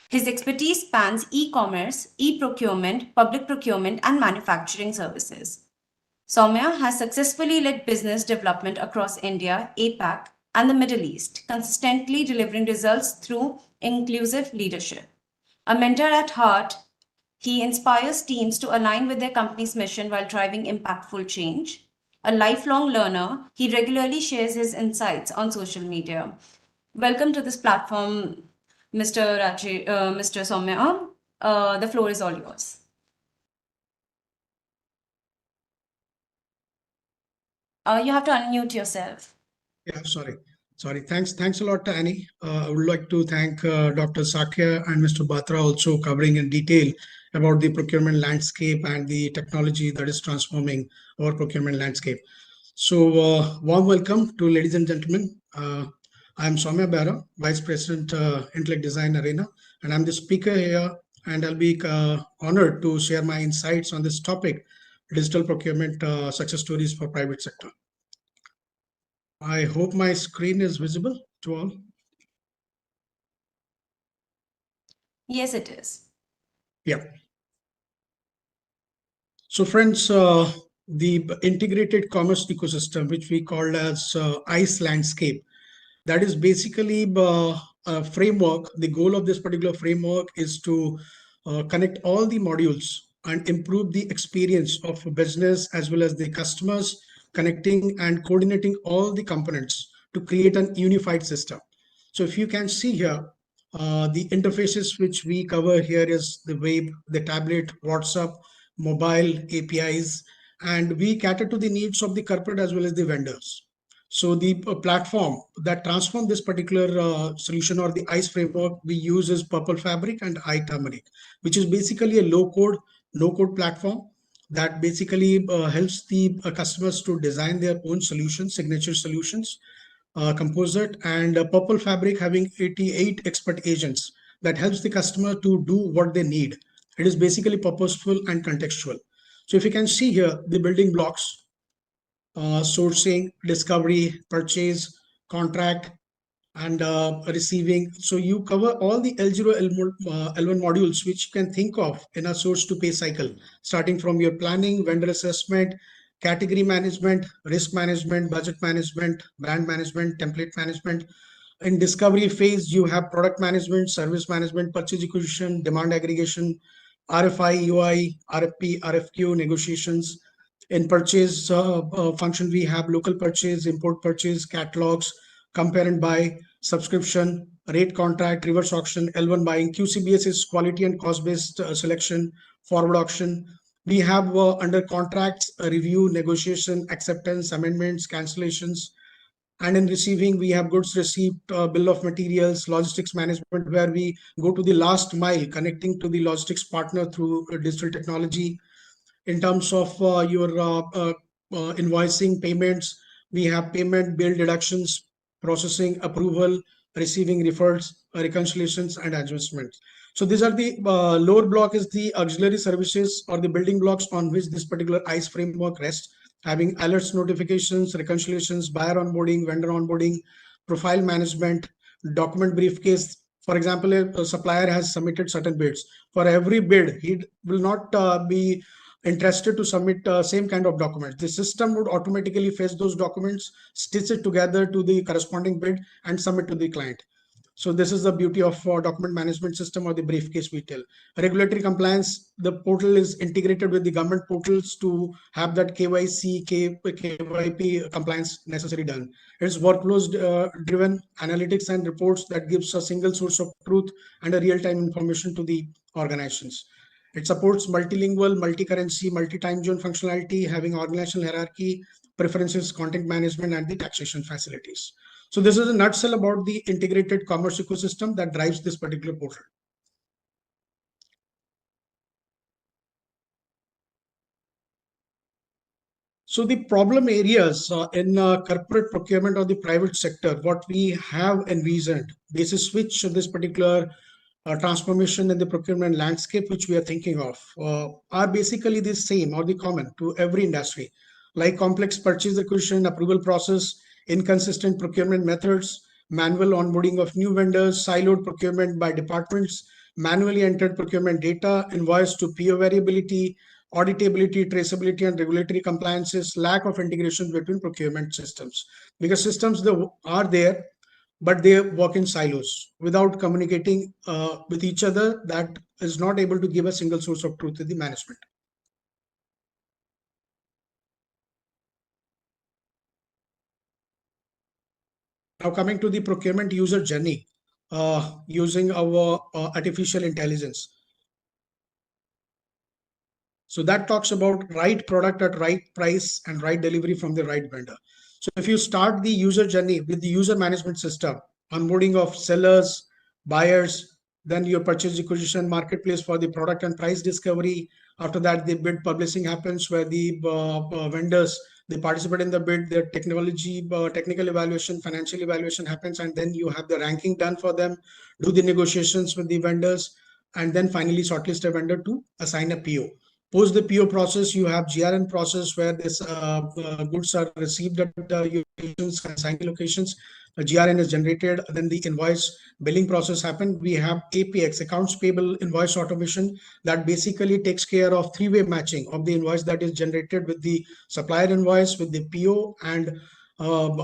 His expertise spans e-commerce, e-procurement, public procurement, and manufacturing services. Soumya has successfully led business development across India, APAC, and the Middle East, consistently delivering results through inclusive leadership. A mentor at heart, he inspires teams to align with their company's mission while driving impactful change. A lifelong learner, he regularly shares his insights on social media. Welcome to this platform, Mr. Soumya. The floor is all yours. You have to unmute yourself. Yeah, sorry. Thanks a lot, Annie. I would like to thank Dr. Sakya and Mr. Batra also covering in detail about the procurement landscape and the technology that is transforming our procurement landscape. So warm welcome to ladies and gentlemen. I'm Soumya Behera, Vice President, Intellect Design Arena, and I'm the speaker here, and I'll be honored to share my insights on this topic, digital procurement success stories for private sector. I hope my screen is visible to all. Yes, it is. Yeah. So friends, the integrated commerce ecosystem, which we call as ICE landscape, that is basically a framework. The goal of this particular framework is to connect all the modules and improve the experience of business as well as the customers, connecting and coordinating all the components to create an unified system. So if you can see here, the interfaces which we cover here is the web, the tablet, WhatsApp, mobile APIs, and we cater to the needs of the corporate as well as the vendors. So the platform that transformed this particular solution or the ICE framework we use is Purple Fabric and iTurmeric, which is basically a low-code, no-code platform that basically helps the customers to design their own solutions, signature solutions, composite, and Purple Fabric having 88 expert agents that helps the customer to do what they need. It is basically purposeful and contextual. So if you can see here, the building blocks, sourcing, discovery, purchase, contract, and receiving. So you cover all the L0, L1 modules which you can think of in a source to pay cycle, starting from your planning, vendor assessment, category management, risk management, budget management, brand management, template management. In discovery phase, you have product management, service management, purchase acquisition, demand aggregation, RFI, UI, RFP, RFQ, negotiations. In purchase function, we have local purchase, import purchase, catalogs, compare and buy, subscription, rate contract, reverse auction, L1 buying. QCBS is quality and cost-based selection, forward auction. We have under contracts, review, negotiation, acceptance, amendments, cancellations. And in receiving, we have goods receipt, bill of materials, logistics management, where we go to the last mile, connecting to the logistics partner through digital technology. In terms of your invoicing, payments, we have payment, bill deductions, processing, approval, receiving referrals, reconciliations, and adjustments. So these are the lower block is the auxiliary services or the building blocks on which this particular ICE framework rests, having alerts, notifications, reconciliations, buyer onboarding, vendor onboarding, profile management, document briefcase. For example, a supplier has submitted certain bids. For every bid, he will not be interested to submit same kind of documents. The system would automatically fetch those documents, stitch it together to the corresponding bid, and submit to the client. So this is the beauty of document management system, or the briefcase we tell. Regulatory compliance, the portal is integrated with the government portals to have that KYC, KYP compliance necessary done. It's workflows driven analytics and reports that gives a single source of truth and a real-time information to the organizations. It supports multilingual, multi-currency, multi-time zone functionality, having organizational hierarchy, preferences, content management, and the taxation facilities. So this is a nutshell about the integrated commerce ecosystem that drives this particular portal. So the problem areas in corporate procurement or the private sector, what we have envisioned, this is which this particular transformation in the procurement landscape, which we are thinking of, are basically the same or the common to every industry, like complex purchase acquisition approval process, inconsistent procurement methods, manual onboarding of new vendors, siloed procurement by departments, manually entered procurement data, invoice to PO variability, auditability, traceability, and regulatory compliances, lack of integration between procurement systems. Because systems are there, but they work in silos without communicating with each other. That is not able to give a single source of truth to the management. Now coming to the procurement user journey, using our artificial intelligence. So that talks about right product at right price and right delivery from the right vendor. So if you start the user journey with the user management system, onboarding of sellers, buyers, then your purchase acquisition marketplace for the product and price discovery. After that, the bid publishing happens where the vendors, they participate in the bid, their technical evaluation, financial evaluation happens, and then you have the ranking done for them, do the negotiations with the vendors, and then finally shortlist a vendor to assign a PO. Post the PO process, you have GRN process where this goods are received at your locations, consigned locations. A GRN is generated, then the invoice billing process happens. We have APX, accounts payable invoice automation, that basically takes care of three-way matching of the invoice that is generated with the supplier invoice, with the PO, and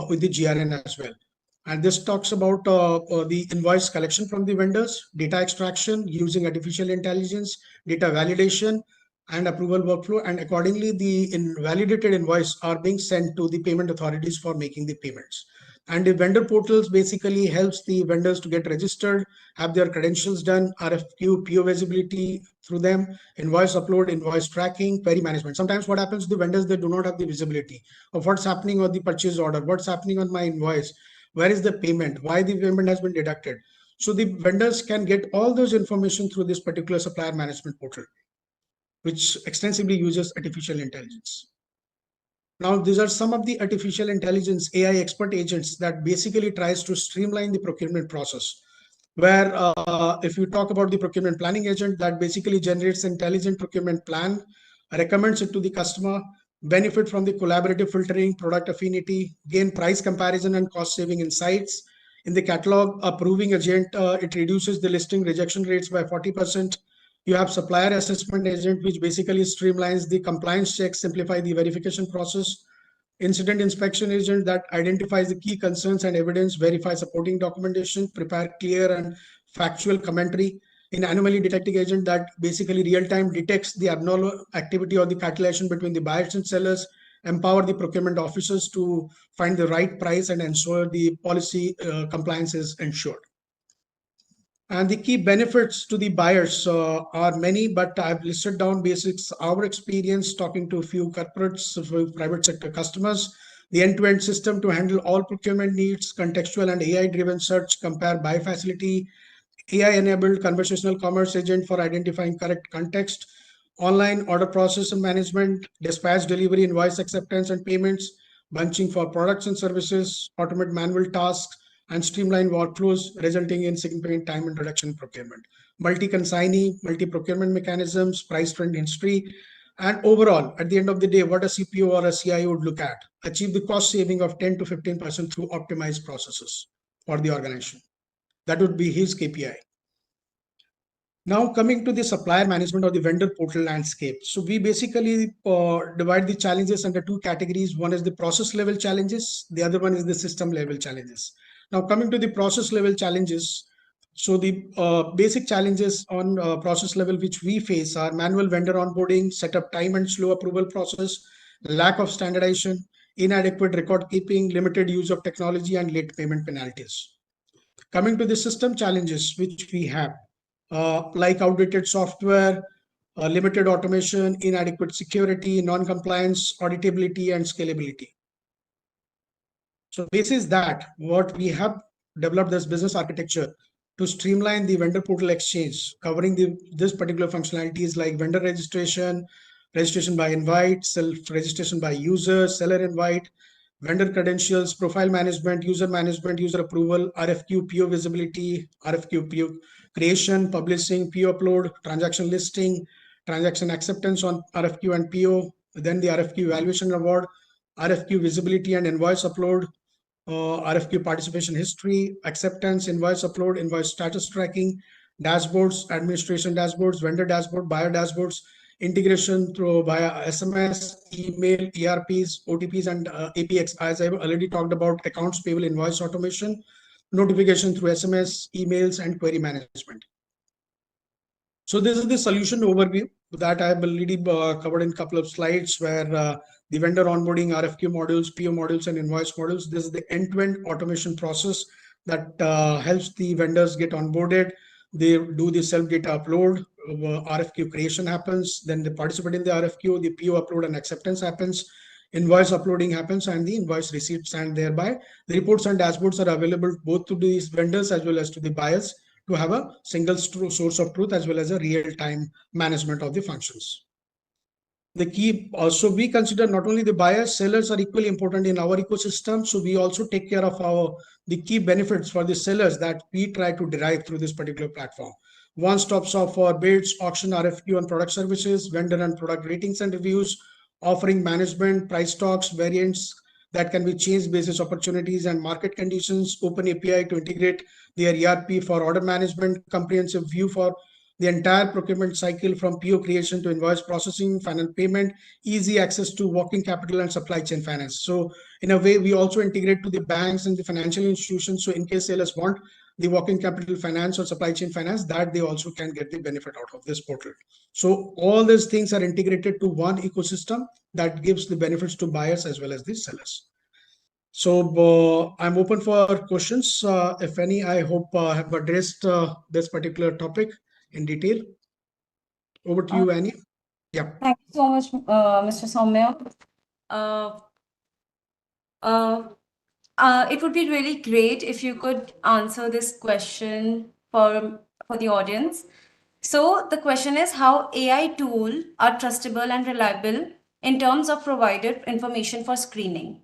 with the GRN as well. And this talks about the invoice collection from the vendors, data extraction using artificial intelligence, data validation, and approval workflow, and accordingly the invalidated invoice are being sent to the payment authorities for making the payments. And the vendor portals basically helps the vendors to get registered, have their credentials done, RFQ, PO visibility through them, invoice upload, invoice tracking, query management. Sometimes what happens, the vendors, they do not have the visibility of what's happening on the purchase order, what's happening on my invoice, where is the payment, why the payment has been deducted. So the vendors can get all those information through this particular supplier management portal, which extensively uses artificial intelligence. Now, these are some of the artificial intelligence AI expert agents that basically tries to streamline the procurement process. Where if you talk about the procurement planning agent, that basically generates intelligent procurement plan, recommends it to the customer, benefit from the collaborative filtering, product affinity, gain price comparison and cost saving insights, In the catalog approving agent, it reduces the listing rejection rates by 40%. You have supplier assessment agent, which basically streamlines the compliance checks, simplify the verification process. Incident inspection agent that identifies the key concerns and evidence, verify supporting documentation, prepare clear and factual commentary. In anomaly detecting agent that basically real-time detects the abnormal activity or the calculation between the buyers and sellers, empower the procurement officers to find the right price and ensure the policy compliance is ensured. And the key benefits to the buyers are many, but I've listed down basics. Our experience talking to a few corporates, a few private sector customers, the end-to-end system to handle all procurement needs, contextual and AI-driven search, compare buy facility, AI-enabled conversational commerce agent for identifying correct context, online order process and management, dispatch, delivery, invoice acceptance and payments, bunching for products and services, automate manual tasks, and streamline workflows, resulting in significant time and reduction in procurement. Multi-consignee, multi-procurement mechanisms, price trend history, and overall, at the end of the day, what a CPO or a CIO would look at, achieve the cost saving of 10 to 15% through optimized processes for the organization. That would be his KPI. Now coming to the supplier management or the vendor portal landscape. So we basically divide the challenges under two categories. One is the process level challenges. The other one is the system level challenges. Now coming to the process level challenges. So the basic challenges on process level which we face are manual vendor onboarding, setup time and slow approval process, lack of standardization, inadequate record keeping, limited use of technology, and late payment penalties. Coming to the system challenges which we have, like outdated software, limited automation, inadequate security, non-compliance, auditability, and scalability. So this is that what we have developed this business architecture to streamline the vendor portal exchange, covering this particular functionalities like vendor registration, registration by invite, self-registration by user, seller invite, vendor credentials, profile management, user approval, RFQ, PO visibility, RFQ, PO creation, publishing, PO upload, transaction listing, transaction acceptance on RFQ and PO, then the RFQ evaluation award, RFQ visibility and invoice upload, RFQ participation history, acceptance, invoice upload, invoice status tracking, dashboards, administration dashboards, vendor dashboard, buyer dashboards, integration through via SMS, email, ERPs, OTPs, and APX. As I've already talked about, accounts payable invoice automation, notification through SMS, emails, and query management. So this is the solution overview that I have already covered in a couple of slides where the vendor onboarding, RFQ modules, PO modules, and invoice modules. This is the end-to-end automation process that helps the vendors get onboarded. They do the self-data upload, RFQ creation happens, then they participate in the RFQ, the PO upload and acceptance happens, invoice uploading happens, and the invoice receipts, and thereby the reports and dashboards are available both to these vendors as well as to the buyers to have a single source of truth as well as a real-time management of the functions. The key also, we consider not only the buyers, sellers are equally important in our ecosystem. So we also take care of the key benefits for the sellers that we try to derive through this particular platform. One-stop shop for bids, auction, RFQ, and product services, vendor and product ratings and reviews, offering management, price talks, variants that can be changed basis opportunities and market conditions, open API to integrate their ERP for order management, comprehensive view for the entire procurement cycle from PO creation to invoice processing, final payment, easy access to working capital and supply chain finance. So in a way, we also integrate to the banks and the financial institutions. So in case sellers want the working capital finance or supply chain finance, that they also can get the benefit out of this portal. So all these things are integrated to one ecosystem that gives the benefits to buyers as well as the sellers. So I'm open for questions. If any, I hope I have addressed this particular topic in detail. Over to you, Annie. Yeah. Thank you so much, Mr. Soumya. It would be really great if you could answer this question for the audience. So the question is how AI tools are trustable and reliable in terms of provided information for screening.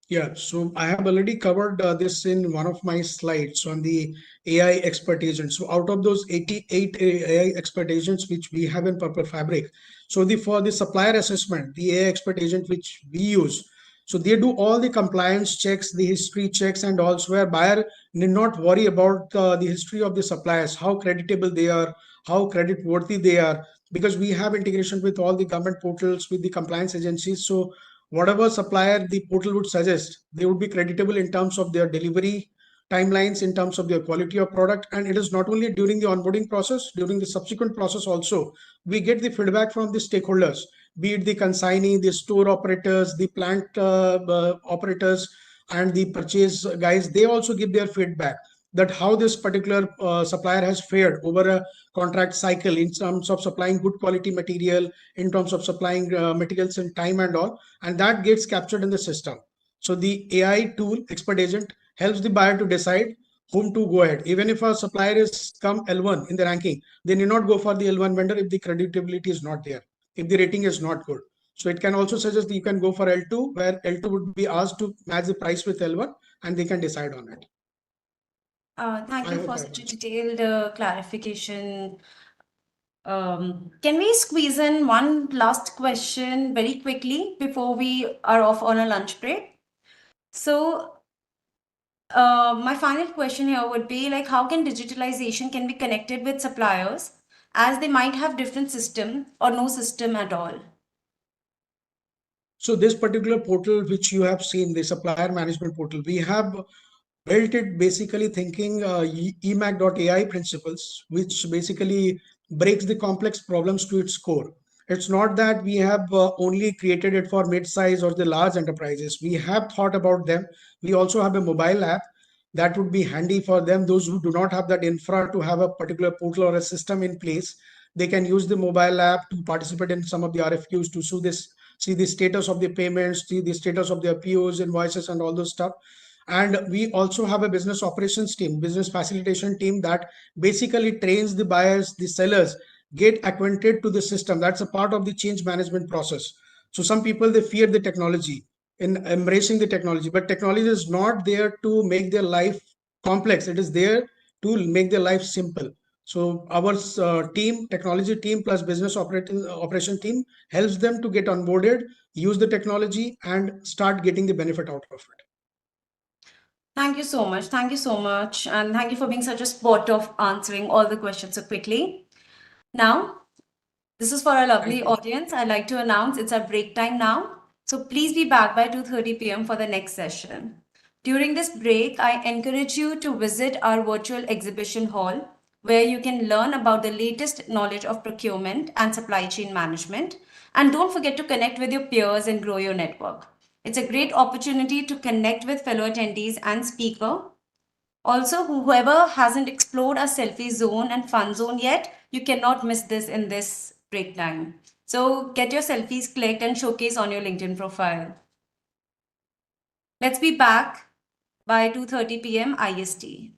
Yeah, so I have already covered this in one of my slides on the AI expert agents. So out of those 88 AI expert agents which we have in Purple Fabric, so for the supplier assessment, the AI expert agent which we use, So they do all the compliance checks, the history checks, and also where buyer need not worry about the history of the suppliers, how creditable they are, how credit worthy they are, because we have integration with all the government portals, with the compliance agencies. So whatever supplier the portal would suggest, they would be creditable in terms of their delivery timelines, in terms of their quality of product. And it is not only during the onboarding process, during the subsequent process also, we get the feedback from the stakeholders, be it the consignee, the store operators, the plant operators, and the purchase guys. They also give their feedback that how this particular supplier has fared over a contract cycle in terms of supplying good quality material, in terms of supplying materials in time and all, and that gets captured in the system. So the AI tool, Expert Agent, helps the buyer to decide whom to go ahead. Even if a supplier is come L1 in the ranking, they need not go for the L1 vendor if the creditability is not there, if the rating is not good. So it can also suggest that you can go for L2, where L2 would be asked to match the price with L1, and they can decide on it. Thank I you hope for that such a answers. detailed clarification. Can we squeeze in one last question very quickly before we are off on a lunch break? So, my final question here would be like, how can digitalization can be connected with suppliers as they might have different system or no system at all? So this particular portal which you have seen, the supplier management portal, we have built it basically thinking EMAC.ai principles, which basically breaks the complex problems to its core. It's not that we have only created it for mid-size or the large enterprises. We have thought about them. We also have a mobile app that would be handy for them. Those who do not have that infra to have a particular portal or a system in place, they can use the mobile app to participate in some of the RFQs, to see the status of the payments, see the status of their POs, invoices, and all those stuff. And we also have a business operations team, business facilitation team, that basically trains the buyers, the sellers, get acquainted to the system. That's a part of the change management process. So some people, they fear the technology in embracing the technology, but technology is not there to make their life complex. It is there to make their life simple. So our team, technology team plus business operation team, helps them to get onboarded, use the technology, and start getting the benefit out of it. Thank you so much. Thank you so much. And thank you for being such a sport of answering all the questions so quickly. Now, this is for our lovely audience. I'd like to announce it's our break time now. So please be back by 2:30 p.m. for the next session. During this break, I encourage you to visit our virtual exhibition hall, where you can learn about the latest knowledge of procurement and supply chain management. And don't forget to connect with your peers and grow your network. It's a great opportunity to connect with fellow attendees and speaker. Also, whoever hasn't explored our selfie zone and fun zone yet, you cannot miss this in this break time. So get your selfies clicked and showcase on your LinkedIn profile. Let's be back by 2:30 p.m. IST.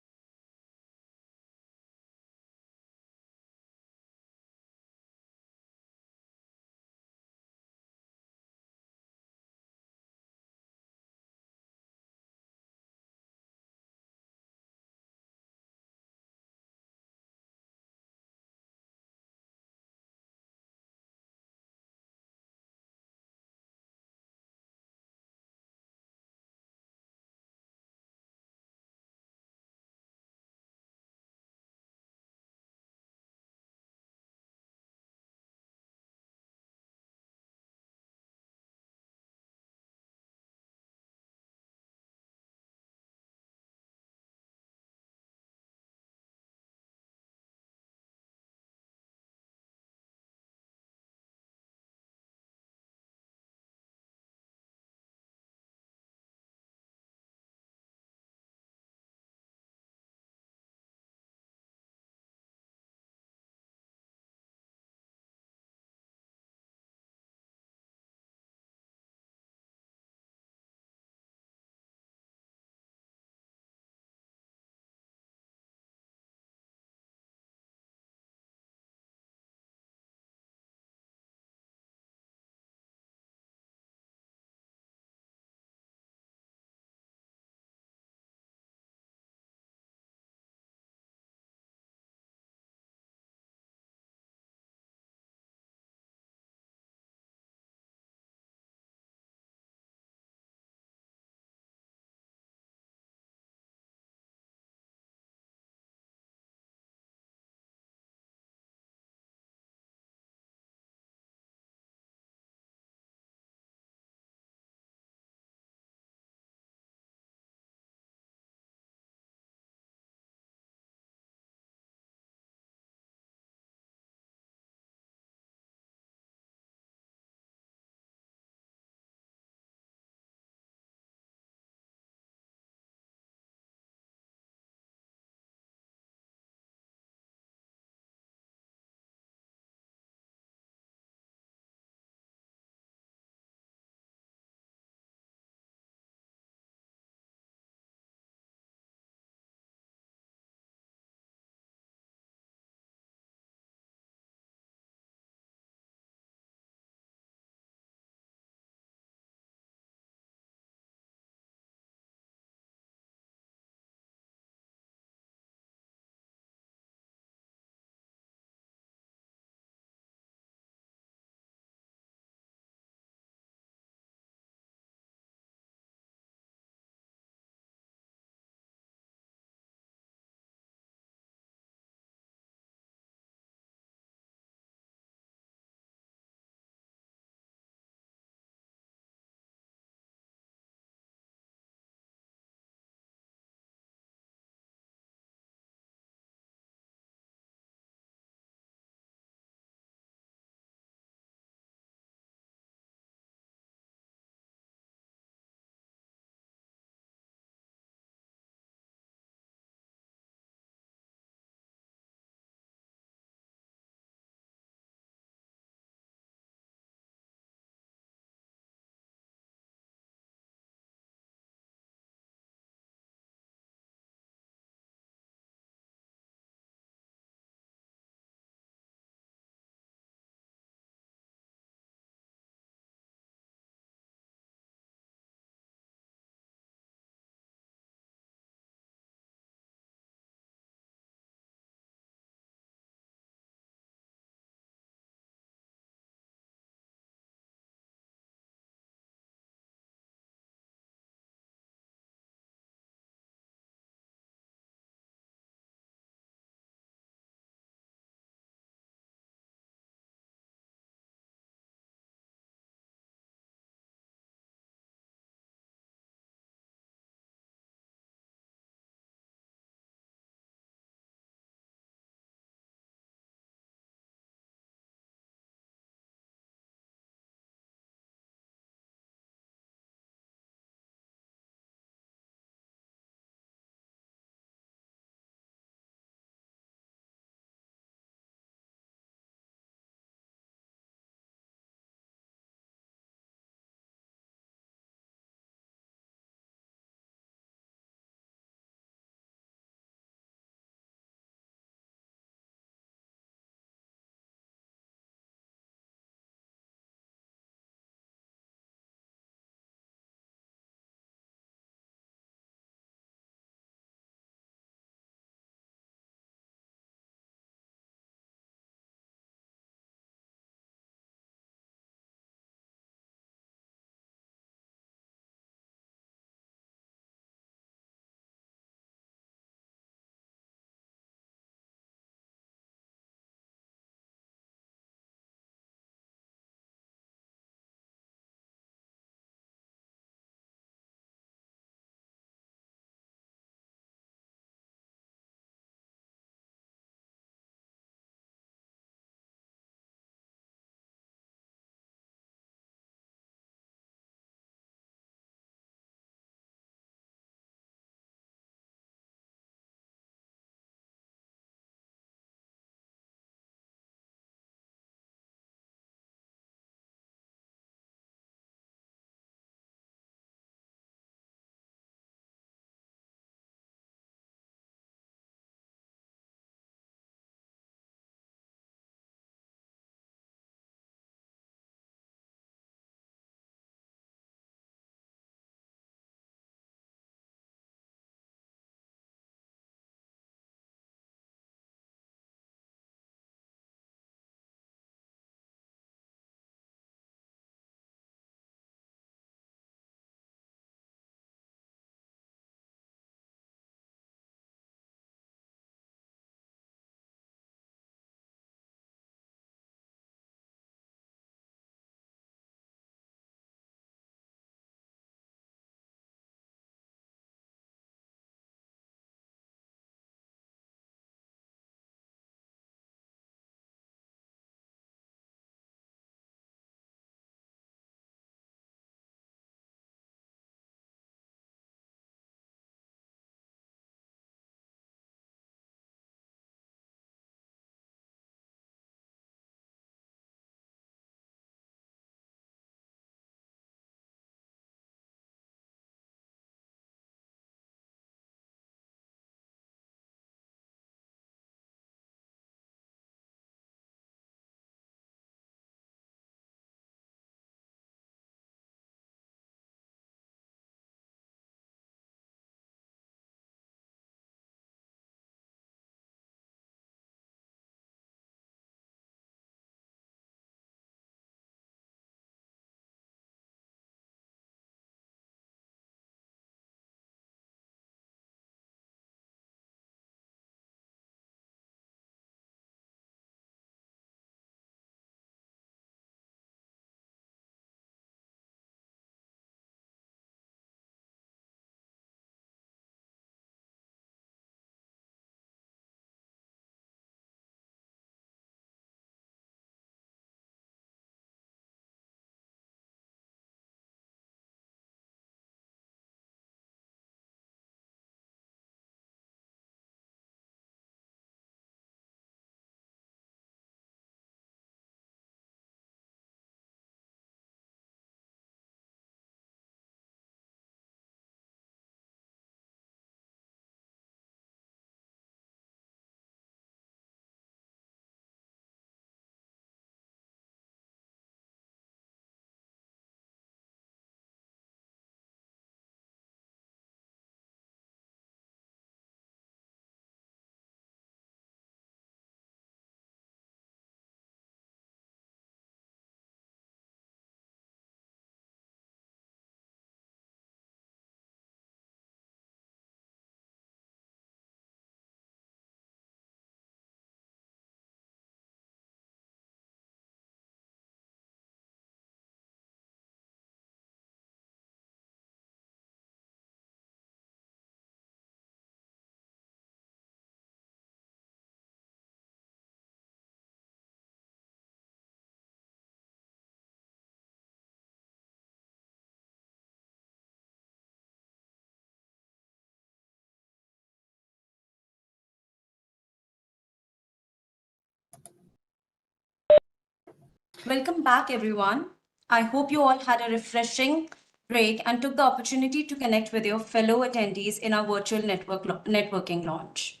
Welcome back, everyone. I hope you all had a refreshing break and took the opportunity to connect with your fellow attendees in our virtual networking launch.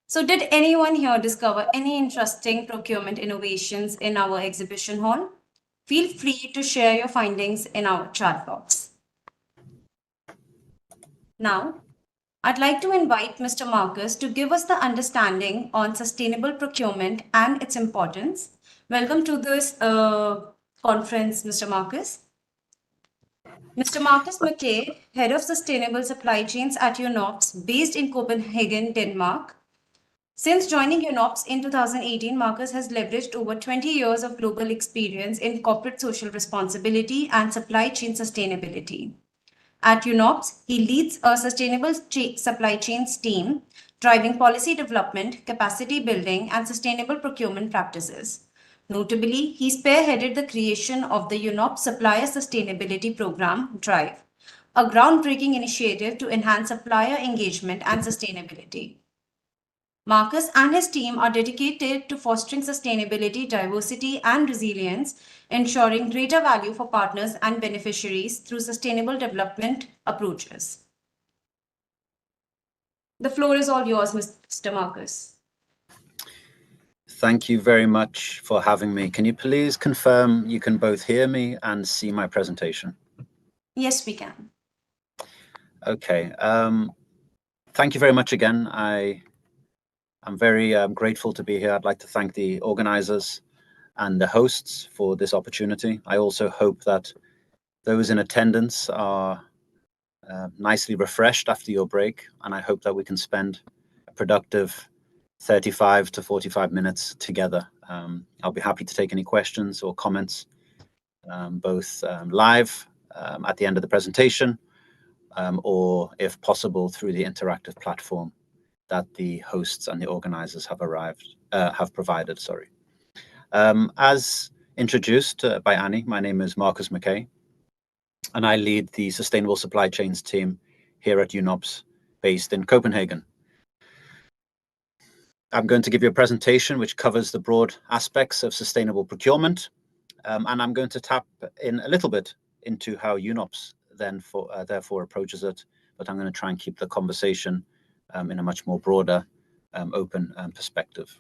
So, did anyone here discover any interesting procurement innovations in our exhibition hall? Feel free to share your findings in our chat box. Now, I'd like to invite Mr. Marcus to give us the understanding on sustainable procurement and its importance. Welcome to this conference, Mr. Marcus. Mr. Marcus McKay, Head of Sustainable Supply Chains at UNOPS, based in Copenhagen, Denmark. Since joining UNOPS in 2018, Marcus has leveraged over 20 years of global experience in corporate social responsibility and supply chain sustainability. At UNOPS, he leads a sustainable supply chains team, driving policy development, capacity building, and sustainable procurement practices. Notably, he spearheaded the creation of the UNOPS Supplier Sustainability Program, DRIVE, a groundbreaking initiative to enhance supplier engagement and sustainability. Marcus and his team are dedicated to fostering sustainability, diversity, and resilience, ensuring greater value for partners and beneficiaries through sustainable development approaches. The floor is all yours, Mr. Marcus. Thank you very much for having me. Can you please confirm you can both hear me and see my presentation? Yes, we can. Okay. Thank you very much again. I'm very grateful to be here. I'd like to thank the organizers and the hosts for this opportunity. I also hope that those in attendance are nicely refreshed after your break, and I hope that we can spend a productive 35 to 45 minutes together. I'll be happy to take any questions or comments, both live at the end of the presentation, or if possible through the interactive platform that the hosts and the organizers have provided. Sorry. As introduced by Annie, my name is Marcus McKay, and I lead the Sustainable Supply Chains team here at UNOPS, based in Copenhagen. I'm going to give you a presentation which covers the broad aspects of sustainable procurement, and I'm going to tap in a little bit into how UNOPS therefore approaches it, but I'm going to try and keep the conversation in a much more broader, open perspective.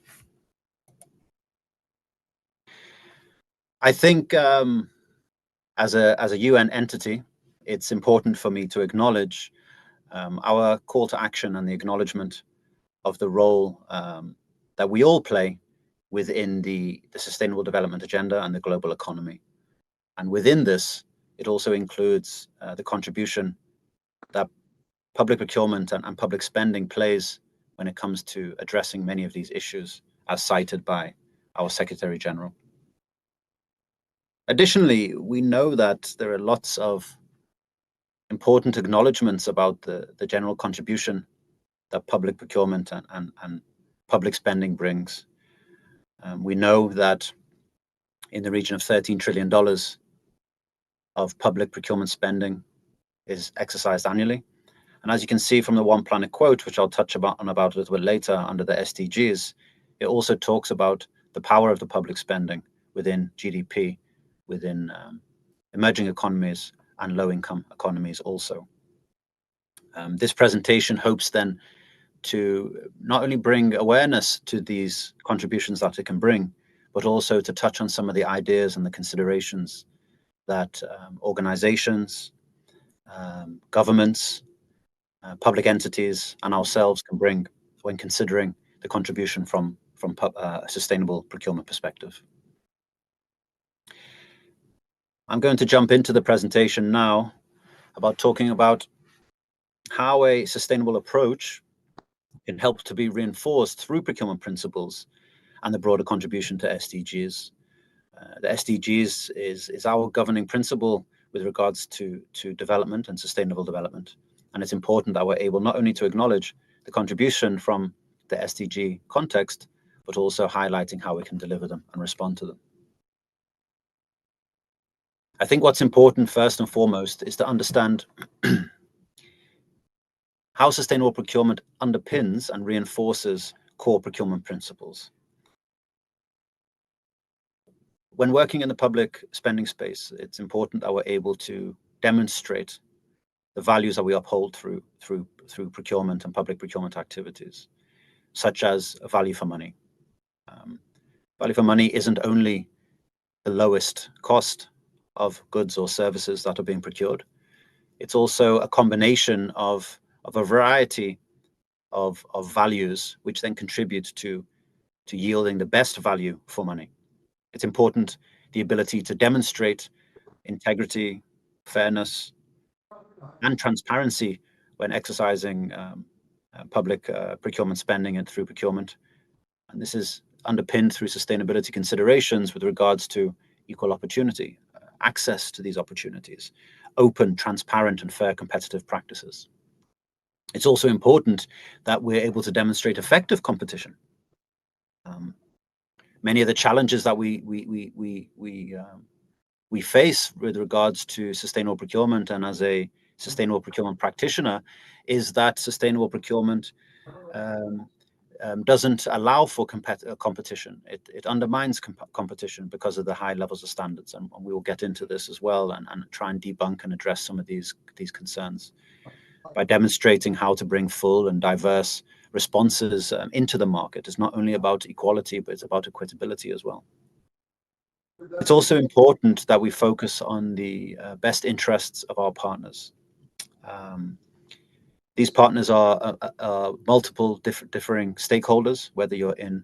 I think as a UN entity, it's important for me to acknowledge our call to action and the acknowledgement of the role that we all play within the Sustainable Development Agenda and the global economy. And within this, it also includes the contribution that public procurement and public spending plays when it comes to addressing many of these issues, as cited by our Secretary General. Additionally, we know that there are lots of important acknowledgements about the general contribution that public procurement and public spending brings. We know that in the region of $13 trillion of public procurement spending is exercised annually. And as you can see from the One Planet quote, which I'll touch on about a little bit later under the SDGs, it also talks about the power of the public spending within GDP, within emerging economies and low-income economies also. This presentation hopes then to not only bring awareness to these contributions that it can bring, but also to touch on some of the ideas and the considerations that organizations, governments, public entities, and ourselves can bring when considering the contribution from a sustainable procurement perspective. I'm going to jump into the presentation now about talking about how a sustainable approach can help to be reinforced through procurement principles and the broader contribution to SDGs. The SDGs is our governing principle with regards to development and sustainable development. And it's important that we're able not only to acknowledge the contribution from the SDG context, but also highlighting how we can deliver them and respond to them. I think what's important first and foremost is to understand how sustainable procurement underpins and reinforces core procurement principles. when working in the public spending space, it's important that we're able to demonstrate the values that we uphold through procurement and public procurement activities, such as value for money. Value for money isn't only the lowest cost of goods or services that are being procured. It's also a combination of a variety of values which then contribute to yielding the best value for money. It's important the ability to demonstrate integrity, fairness, and transparency when exercising public procurement spending and through procurement. And this is underpinned through sustainability considerations with regards to equal opportunity, access to these opportunities, open, transparent, and fair competitive practices. It's also important that we're able to demonstrate effective competition. Many of the challenges that we face with regards to sustainable procurement, and as a sustainable procurement practitioner, is that sustainable procurement doesn't allow for competition. It undermines competition because of the high levels of standards, and we will get into this as well and try and debunk and address some of these concerns by demonstrating how to bring full and diverse responses into the market. It's not only about equality, but it's about equitability as well. It's also important that we focus on the best interests of our partners. These partners are multiple differing stakeholders, whether you're in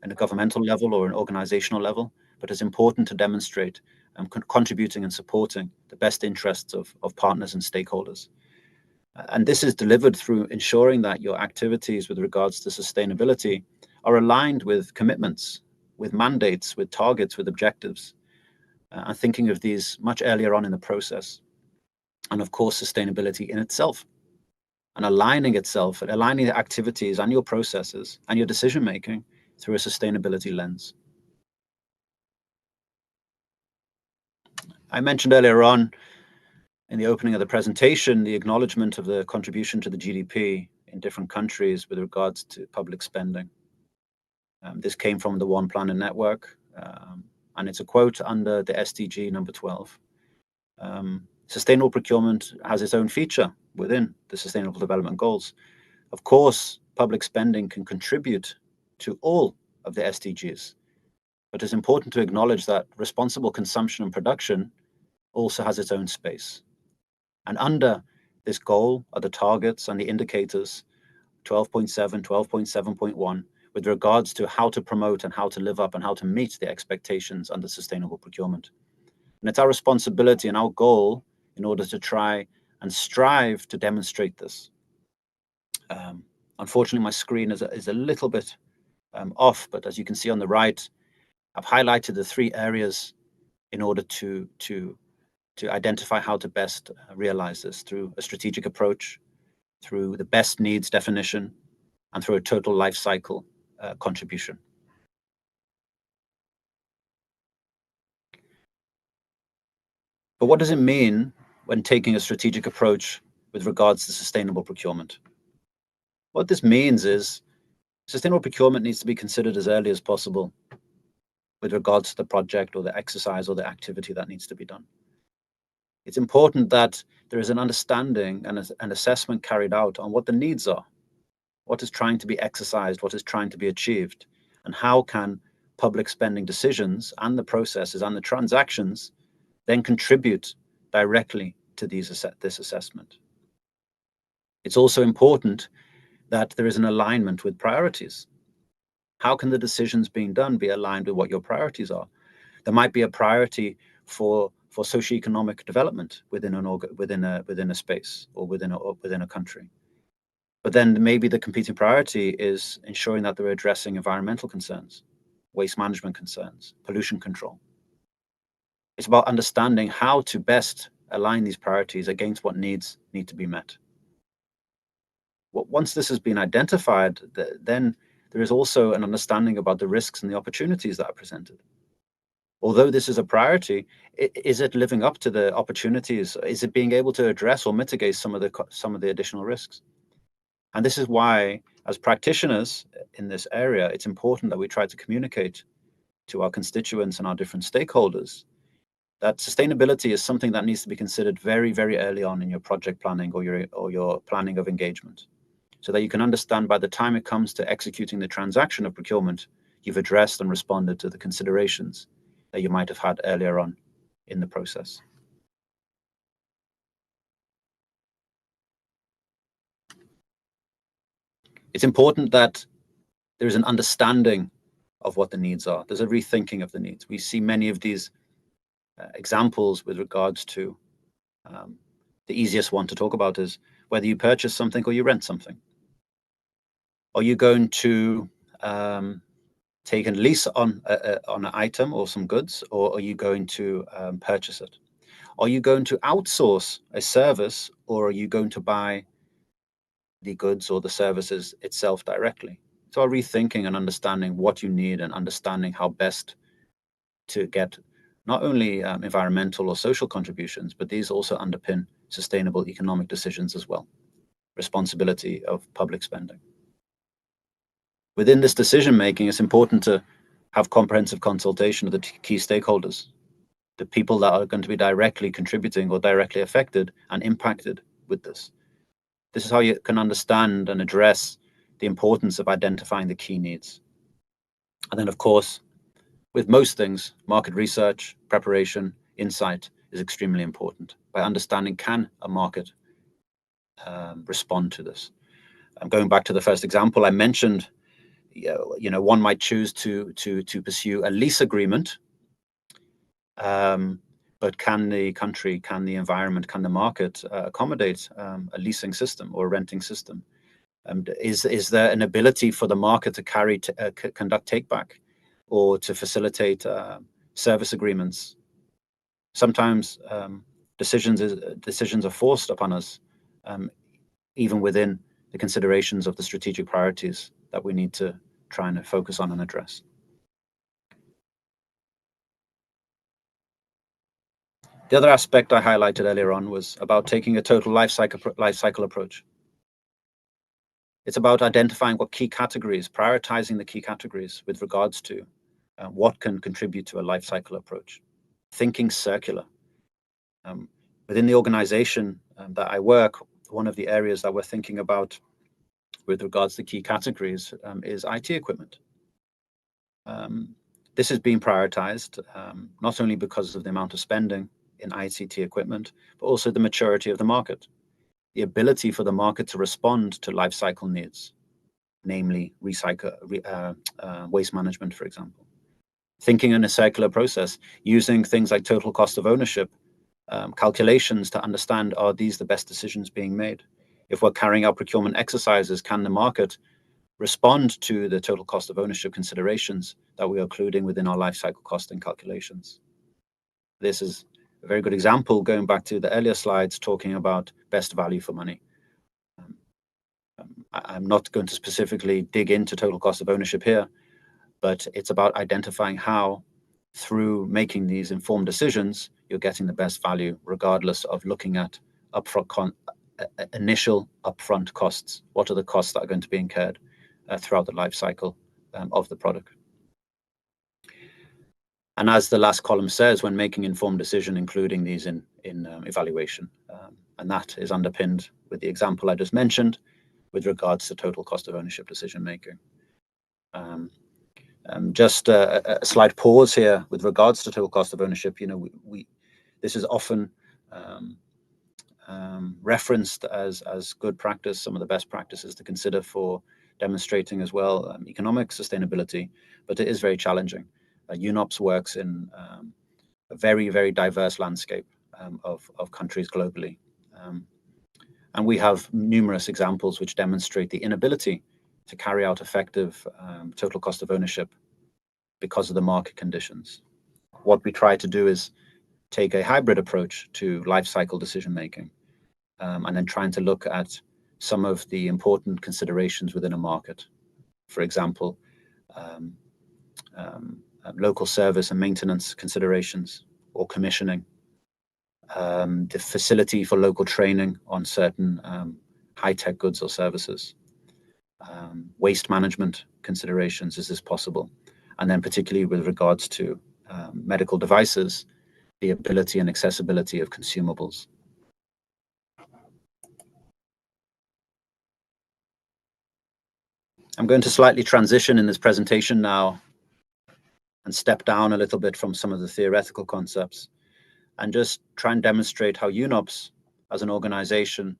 a governmental level or an organizational level, but it's important to demonstrate contributing and supporting the best interests of partners and stakeholders. And this is delivered through ensuring that your activities with regards to sustainability are aligned with commitments, with mandates, with targets, with objectives, and thinking of these much earlier on in the process. And of course, sustainability in itself, and aligning itself, and aligning the activities and your processes and your decision-making through a sustainability lens. I mentioned earlier on in the opening of the presentation, the acknowledgement of the contribution to the GDP in different countries with regards to public spending. This came from the One Planet Network, and it's a quote under the SDG number 12. Sustainable procurement has its own feature within the Sustainable Development Goals. Of course, public spending can contribute to all of the SDGs, but it's important to acknowledge that responsible consumption and production also has its own space. And under this goal are the targets and the indicators 12.7, 12.7.1, with regards to how to promote and how to live up and how to meet the expectations under sustainable procurement. And it's our responsibility and our goal in order to try and strive to demonstrate this. Unfortunately, my screen is a little bit off, but as you can see on the right, I've highlighted the 3 areas in order to identify how to best realize this through a strategic approach, through the best needs definition, and through a total life cycle contribution. But what does it mean when taking a strategic approach with regards to sustainable procurement? What this means is sustainable procurement needs to be considered as early as possible with regards to the project or the exercise or the activity that needs to be done. It's important that there is an understanding and an assessment carried out on what the needs are, what is trying to be exercised, what is trying to be achieved, and how can public spending decisions and the processes and the transactions then contribute directly to this assessment. It's also important that there is an alignment with priorities. How can the decisions being done be aligned with what your priorities are? There might be a priority for socioeconomic development within a space or within a country. But then maybe the competing priority is ensuring that they're addressing environmental concerns, waste management concerns, pollution control. It's about understanding how to best align these priorities against what needs need to be met. Once this has been identified, then there is also an understanding about the risks and the opportunities that are presented. Although this is a priority, is it living up to the opportunities? Is it being able to address or mitigate some of the additional risks? And this is why, as practitioners in this area, it's important that we try to communicate to our constituents and our different stakeholders that sustainability is something that needs to be considered very, very early on in your project planning or your planning of engagement, so that you can understand by the time it comes to executing the transaction of procurement, you've addressed and responded to the considerations that you might have had earlier on in the process. It's important that there is an understanding of what the needs are. There's a rethinking of the needs. We see many of these examples with regards to the easiest one to talk about is whether you purchase something or you rent something. Are you going to take a lease on an item or some goods, or are you going to purchase it? Are you going to outsource a service, or are you going to buy the goods or the services itself directly? So rethinking and understanding what you need and understanding how best to get not only environmental or social contributions, but these also underpin sustainable economic decisions as well. Responsibility of public spending. Within this decision-making, it's important to have comprehensive consultation of the key stakeholders, the people that are going to be directly contributing or directly affected and impacted with this. This is how you can understand and address the importance of identifying the key needs. And then, of course, with most things, market research, preparation, insight is extremely important. By understanding, can a market respond to this? Going back to the first example I mentioned, one might choose to pursue a lease agreement, but can the country, can the environment, can the market accommodate a leasing system or a renting system? Is there an ability for the market to conduct take-back or to facilitate service agreements? Sometimes decisions are forced upon us, even within the considerations of the strategic priorities that we need to try and focus on and address. The other aspect I highlighted earlier on was about taking a total life cycle approach. It's about identifying what key categories, prioritizing the key categories with regards to what can contribute to a life cycle approach. Thinking circular. Within the organization that I work, one of the areas that we're thinking about with regards to key categories is IT equipment. This is being prioritized not only because of the amount of spending in ICT equipment, but also the maturity of the market, the ability for the market to respond to life cycle needs, namely waste management, for example. Thinking in a circular process, using things like total cost of ownership calculations to understand, are these the best decisions being made? If we're carrying out procurement exercises, can the market respond to the total cost of ownership considerations that we are including within our life cycle costing calculations? This is a very good example, going back to the earlier slides, talking about best value for money. I'm not going to specifically dig into total cost of ownership here, but it's about identifying how, through making these informed decisions, you're getting the best value, regardless of looking at initial upfront costs. What are the costs that are going to be incurred throughout the life cycle of the product? And as the last column says, when making informed decision, including these in evaluation. And that is underpinned with the example I just mentioned with regards to total cost of ownership decision making. Just a slight pause here with regards to total cost of ownership. This is often referenced as good practice, some of the best practices to consider for demonstrating as well economic sustainability, but it is very challenging. UNOPS works in a very, very diverse landscape of countries globally. And we have numerous examples which demonstrate the inability to carry out effective total cost of ownership because of the market conditions. What we try to do is take a hybrid approach to life cycle decision making, and then trying to look at some of the important considerations within a market. For example, local service and maintenance considerations or commissioning, the facility for local training on certain high-tech goods or services, waste management considerations, is this possible? and then particularly with regards to medical devices, the ability and accessibility of consumables. I'm going to slightly transition in this presentation now and step down a little bit from some of the theoretical concepts and just try and demonstrate how UNOPS as an organization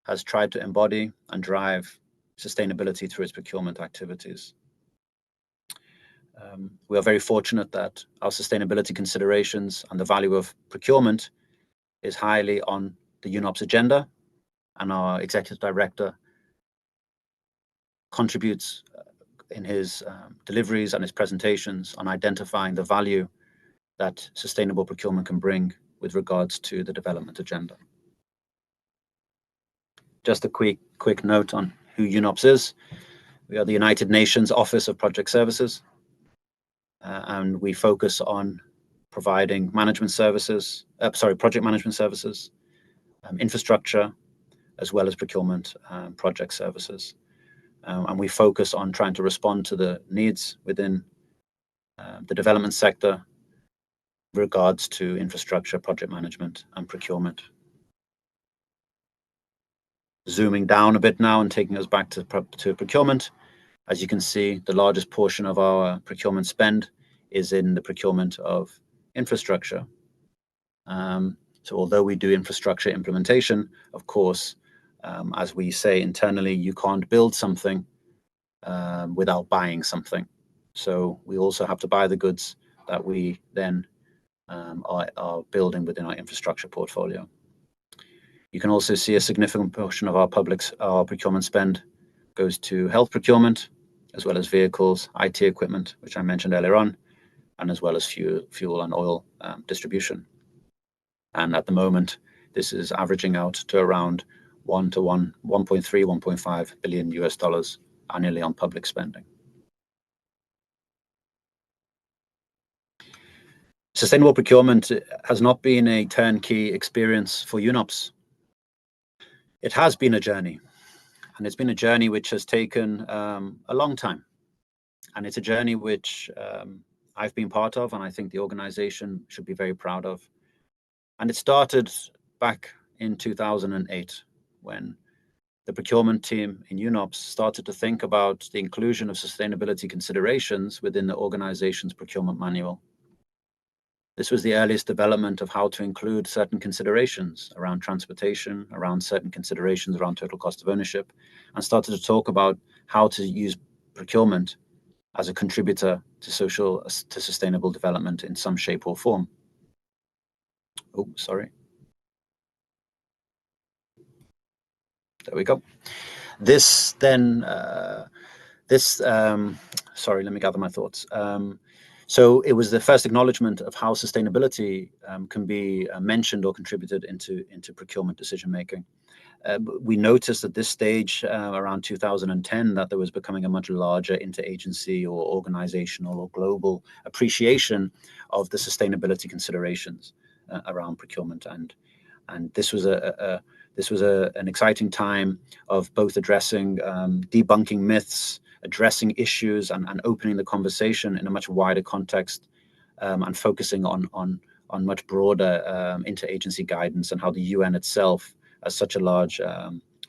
has tried to embody and drive sustainability through its procurement activities. We are very fortunate that our sustainability considerations and the value of procurement is highly on the UNOPS agenda, and our executive director contributes in his deliveries and his presentations on identifying the value that sustainable procurement can bring with regards to the development agenda. Just a quick note on who UNOPS is. We are the United Nations Office of Project Services, and we focus on providing management services, project management services, infrastructure, as well as procurement project services. And we focus on trying to respond to the needs within the development sector with regards to infrastructure, project management, and procurement. Zooming down a bit now and taking us back to procurement, as you can see, the largest portion of our procurement spend is in the procurement of infrastructure. So although we do infrastructure implementation, of course, as we say internally, you can't build something without buying something. So we also have to buy the goods that we then are building within our infrastructure portfolio. You can also see a significant portion of our procurement spend goes to health procurement, as well as vehicles, IT equipment, which I mentioned earlier on, and as well as fuel and oil distribution. And at the moment, this is averaging out to around 1.5 billion US dollars annually on public spending. Sustainable procurement has not been a turnkey experience for UNOPS. It has been a journey, and it's been a journey which has taken a long time. And it's a journey which I've been part of, and I think the organization should be very proud of. And it started back in 2008, when the procurement team in UNOPS started to think about the inclusion of sustainability considerations within the organization's procurement manual. This was the earliest development of how to include certain considerations around transportation, around certain considerations around total cost of ownership, and started to talk about how to use procurement as a contributor to sustainable development in some shape or form. Oh, sorry. There we go. This then, sorry, let me gather my thoughts. So it was the first acknowledgement of how sustainability can be mentioned or contributed into procurement decision-making. We noticed at this stage, around 2010, that there was becoming a much larger interagency or organizational or global appreciation of the sustainability considerations around procurement. And this was an exciting time of both addressing debunking myths, addressing issues, and opening the conversation in a much wider context, and focusing on much broader interagency guidance and how the UN itself, as such a large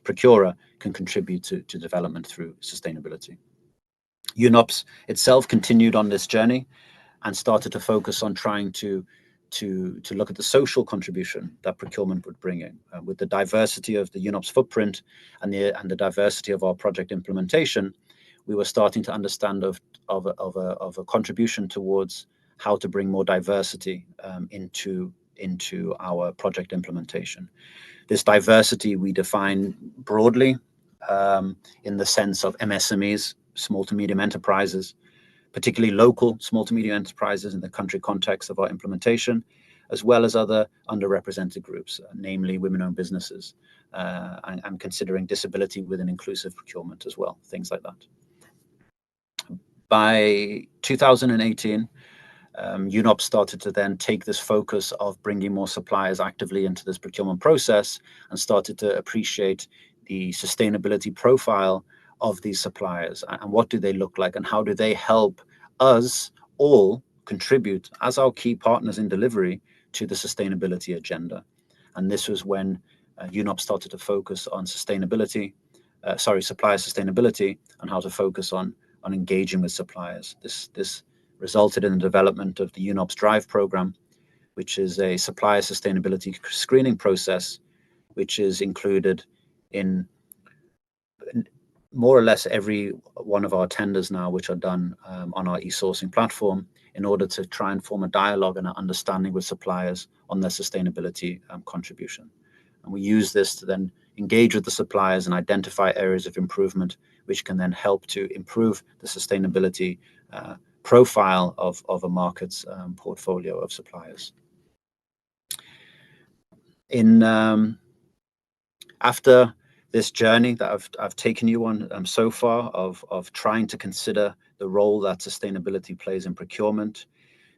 procurer, can contribute to development through sustainability. UNOPS itself continued on this journey and started to focus on trying to look at the social contribution that procurement would bring in. With the diversity of the UNOPS footprint and the diversity of our project implementation, we were starting to understand of a contribution towards how to bring more diversity into our project implementation. This diversity we define broadly in the sense of MSMEs, small to medium enterprises, particularly local small to medium enterprises in the country context of our implementation, as well as other underrepresented groups, namely women-owned businesses, and considering disability within inclusive procurement as well, things like that. By 2018, UNOPS started to then take this focus of bringing more suppliers actively into this procurement process and started to appreciate the sustainability profile of these suppliers and what do they look like and how do they help us all contribute as our key partners in delivery to the sustainability agenda. And this was when UNOP started to focus on sustainability, supplier sustainability, and how to focus on engaging with suppliers. This resulted in the development of the UNOPS Drive program, which is a supplier sustainability screening process, which is included in more or less every one of our tenders now, which are done on our e-sourcing platform, in order to try and form a dialogue and an understanding with suppliers on their sustainability contribution. And we use this to then engage with the suppliers and identify areas of improvement, which can then help to improve the sustainability profile of a market's portfolio of suppliers. After this journey that I've taken you on so far of trying to consider the role that sustainability plays in procurement,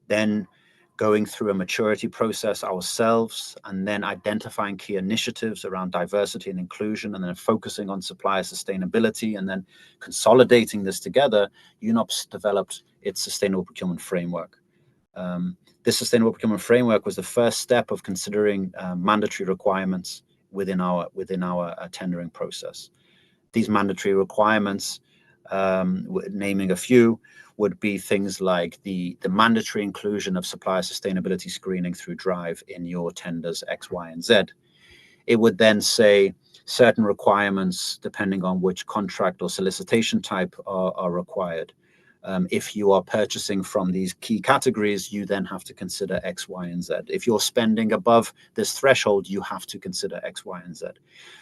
then going through a maturity process ourselves, and then identifying key initiatives around diversity and inclusion, and then focusing on supplier sustainability, and then consolidating this together, UNOPS developed its sustainable procurement framework. This sustainable procurement framework was the first step of considering mandatory requirements within our tendering process. These mandatory requirements, naming a few, would be things like the mandatory inclusion of supplier sustainability screening through Drive in your tenders X, Y, and Z. It would then say certain requirements depending on which contract or solicitation type are required. If you are purchasing from these key categories, you then have to consider X, Y, and Z. If you're spending above this threshold, you have to consider X, Y, and Z.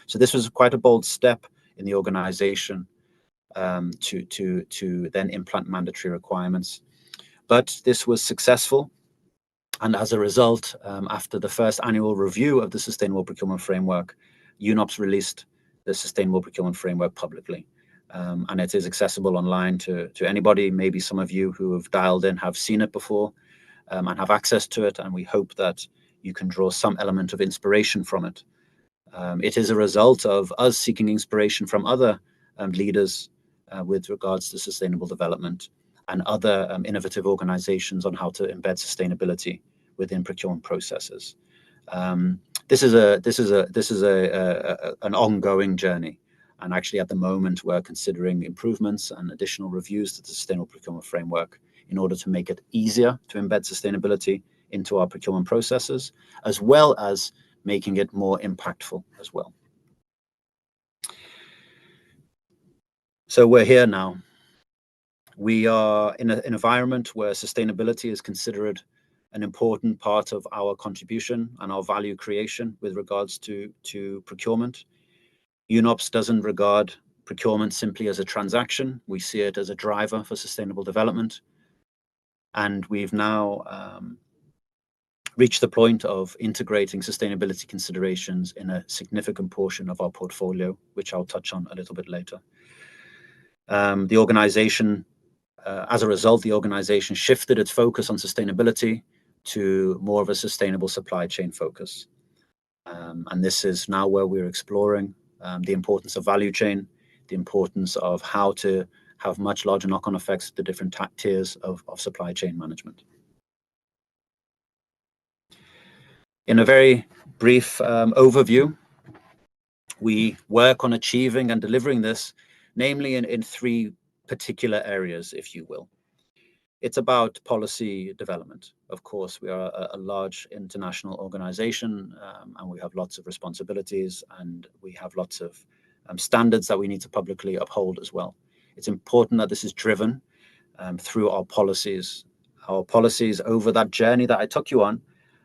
So this was quite a bold step in the organization to then implement mandatory requirements. But this was successful. And as a result, after the first annual review of the Sustainable Procurement Framework, UNOPS released the Sustainable Procurement Framework publicly. And it is accessible online to anybody. Maybe some of you who have dialed in have seen it before and have access to it. And we hope that you can draw some element of inspiration from it. It is a result of us seeking inspiration from other leaders with regards to sustainable development and other innovative organizations on how to embed sustainability within procurement processes. This is an ongoing journey. And actually, at the moment, we're considering improvements and additional reviews to the Sustainable Procurement Framework in order to make it easier to embed sustainability into our procurement processes, as well as making it more impactful as well. So we're here now. We are in an environment where sustainability is considered an important part of our contribution and our value creation with regards to procurement. UNOPS doesn't regard procurement simply as a transaction. We see it as a driver for sustainable development. And we've now reached the point of integrating sustainability considerations in a significant portion of our portfolio, which I'll touch on a little bit later. The organization, as a result, the organization shifted its focus on sustainability to more of a sustainable supply chain focus. And this is now where we're exploring the importance of value chain, the importance of how to have much larger knock-on effects to different tiers of supply chain management. In a very brief overview, we work on achieving and delivering this, namely in three particular areas, if you will. It's about policy development. Of course, we are a large international organization and we have lots of responsibilities and we have lots of standards that we need to publicly uphold as well. It's important that this is driven through our policies. Our policies over that journey that I took you on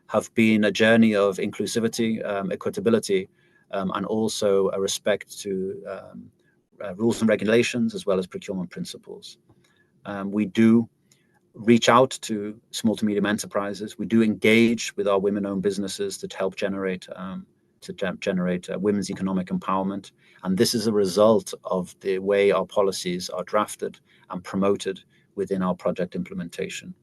have been a journey of inclusivity, equitability, and also a respect to rules and regulations as well as procurement principles. We do reach out to small to medium enterprises. We do engage with our women-owned businesses to help generate women's economic empowerment. And this is a result of the way our policies are drafted and promoted within our project implementation.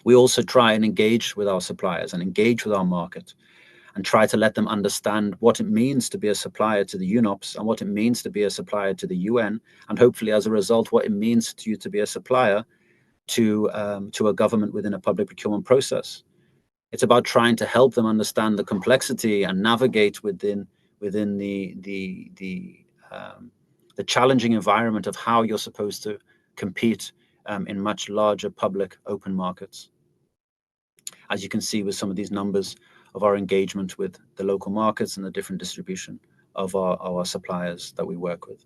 We also try and engage with our suppliers and engage with our market and try to let them understand what it means to be a supplier to the UNOPS and what it means to be a supplier to the UN, and hopefully as a result, what it means to you to be a supplier to a government within a public procurement process. It's about trying to help them understand the complexity and navigate within the challenging environment of how you're supposed to compete in much larger public open markets. As you can see with some of these numbers of our engagement with the local markets and the different distribution of our suppliers that we work with.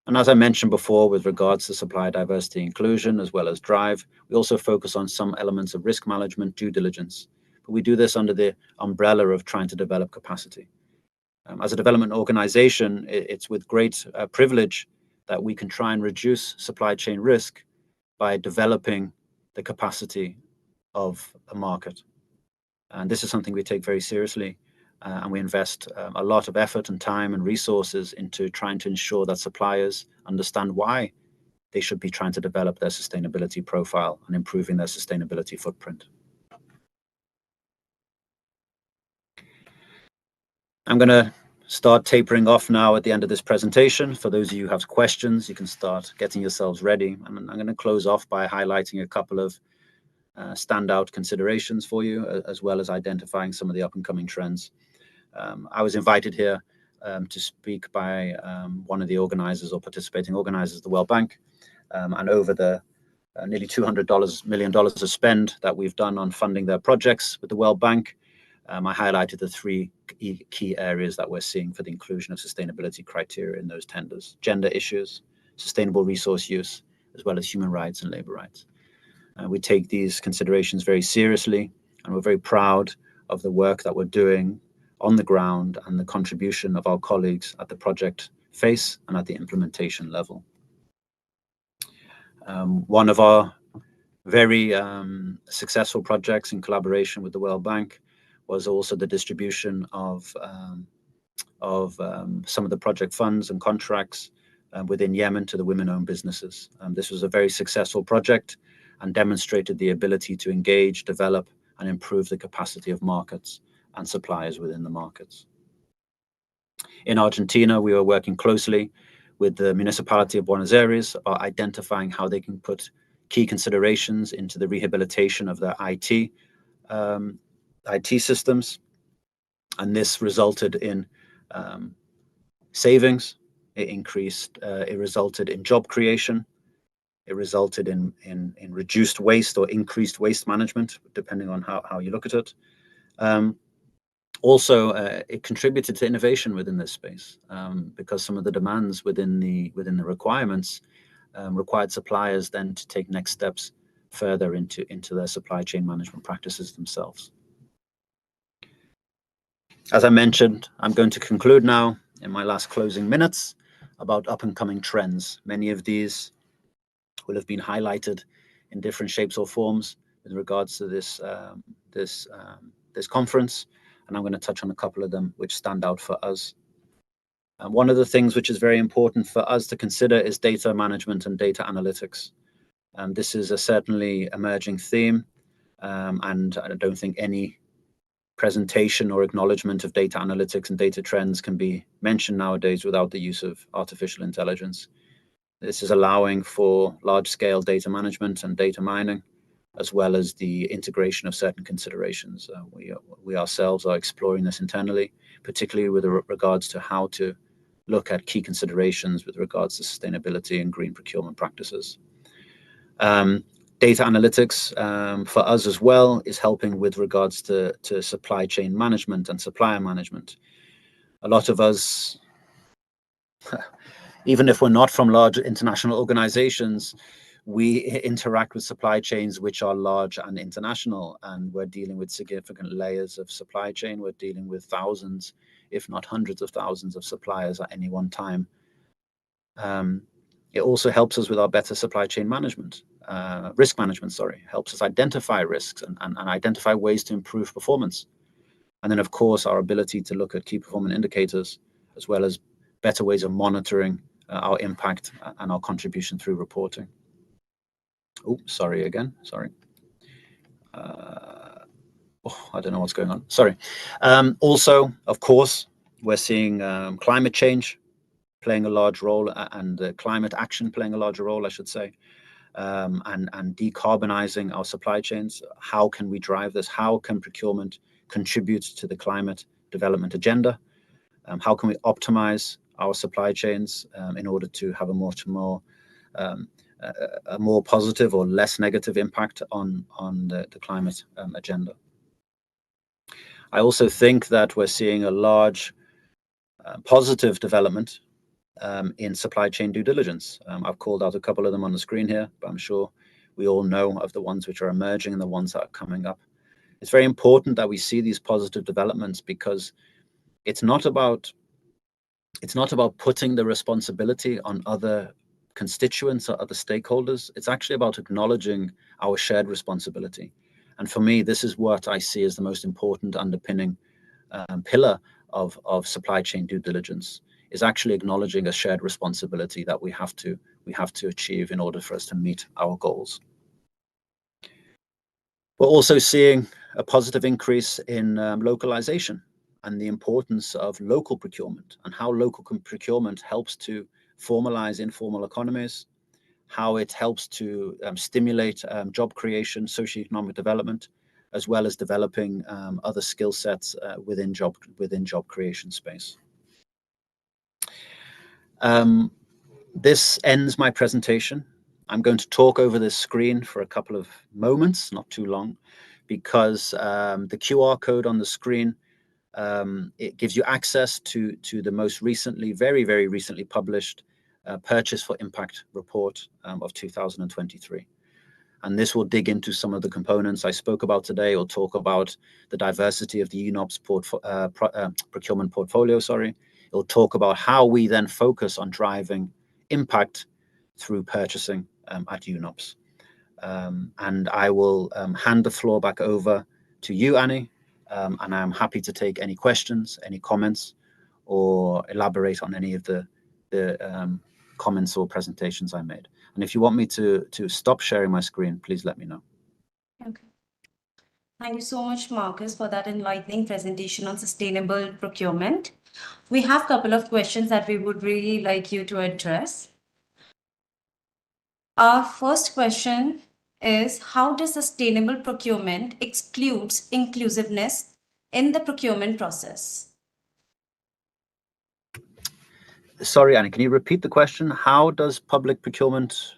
And as I mentioned before, with regards to supplier diversity inclusion, as well as drive, we also focus on some elements of risk management, due diligence. But we do this under the umbrella of trying to develop capacity. As a development organization, it's with great privilege that we can try and reduce supply chain risk by developing the capacity of a market. And this is something we take very seriously. And we invest a lot of effort and time and resources into trying to ensure that suppliers understand why they should be trying to develop their sustainability profile and improving their sustainability footprint. I'm going to start tapering off now at the end of this presentation. For those of you who have questions, you can start getting yourselves ready. And I'm going to close off by highlighting a couple of standout considerations for you, as well as identifying some of the up-and-coming trends. I was invited here to speak by one of the organizers or participating organizers, the World Bank, and over the nearly $200 million of spend that we've done on funding their projects with the World Bank. I highlighted the three key areas that we're seeing for the inclusion of sustainability criteria in those tenders: gender issues, sustainable resource use, as well as human rights and labor rights. We take these considerations very seriously, and we're very proud of the work that we're doing on the ground and the contribution of our colleagues at the project phase and at the implementation level. One of our very successful projects in collaboration with the World Bank was also the distribution of some of the project funds and contracts within Yemen to the women-owned businesses. This was a very successful project and demonstrated the ability to engage, develop, and improve the capacity of markets and suppliers within the markets. In Argentina, we were working closely with the municipality of Buenos Aires about identifying how they can put key considerations into the rehabilitation of their IT systems. And this resulted in savings. It resulted in job creation. It resulted in reduced waste or increased waste management, depending on how you look at it. Also, it contributed to innovation within this space because some of the demands within the requirements required suppliers then to take next steps further into their supply chain management practices themselves. As I mentioned, I'm going to conclude now in my last closing minutes about up-and-coming trends. Many of these will have been highlighted in different shapes or forms with regards to this conference, and I'm going to touch on a couple of them which stand out for us. One of the things which is very important for us to consider is data management and data analytics. This is a certainly emerging theme, and I don't think any presentation or acknowledgement of data analytics and data trends can be mentioned nowadays without the use of artificial intelligence. This is allowing for large-scale data management and data mining, as well as the integration of certain considerations. We ourselves are exploring this internally, particularly with regards to how to look at key considerations with regards to sustainability and green procurement practices. Data analytics for us as well is helping with regards to supply chain management and supplier management. A lot of us, even if we're not from large international organizations, we interact with supply chains which are large and international, and we're dealing with significant layers of supply chain. We're dealing with thousands, if not hundreds of thousands of suppliers at any one time. It also helps us with our better supply chain management, risk management, helps us identify risks and identify ways to improve performance. And then, of course, our ability to look at key performance indicators, as well as better ways of monitoring our impact and our contribution through reporting. Oh, sorry again, sorry. I don't know what's going on, sorry. Also, of course, we're seeing climate change playing a large role and climate action playing a larger role, I should say. and decarbonizing our supply chains. How can we drive this? How can procurement contribute to the climate development agenda? How can we optimize our supply chains in order to have a more positive or less negative impact on the climate agenda? I also think that we're seeing a large positive development in supply chain due diligence. I've called out a couple of them on the screen here, but I'm sure we all know of the ones which are emerging and the ones that are coming up. It's very important that we see these positive developments, because it's not about putting the responsibility on other constituents or other stakeholders. It's actually about acknowledging our shared responsibility. And for me, this is what I see as the most important underpinning pillar of supply chain due diligence, is actually acknowledging a shared responsibility that we have to achieve in order for us to meet our goals. We're also seeing a positive increase in localization and the importance of local procurement, and how local procurement helps to formalize informal economies, how it helps to stimulate job creation, socioeconomic development, as well as developing other skill sets within job creation space. This ends my presentation. I'm going to talk over this screen for a couple of moments, not too long, because the QR code on the screen, it gives you access to the most recently, very, very recently published Purchase for Impact report of 2023. And this will dig into some of the components I spoke about today. It'll talk about the diversity of the UNOPS procurement portfolio, It'll talk about how we then focus on driving impact through purchasing at UNOPS. And I will hand the floor back over to you, Annie, and I'm happy to take any questions, any comments, or elaborate on any of the comments or presentations I made. And if you want me to stop sharing my screen, please let me know. Okay. Thank you so much, Marcus, for that enlightening presentation on sustainable procurement. We have a couple of questions that we would really like you to address. Our first question is, how does sustainable procurement excludes inclusiveness in the procurement process? Sorry, Annie, can you repeat the question? How does public procurement...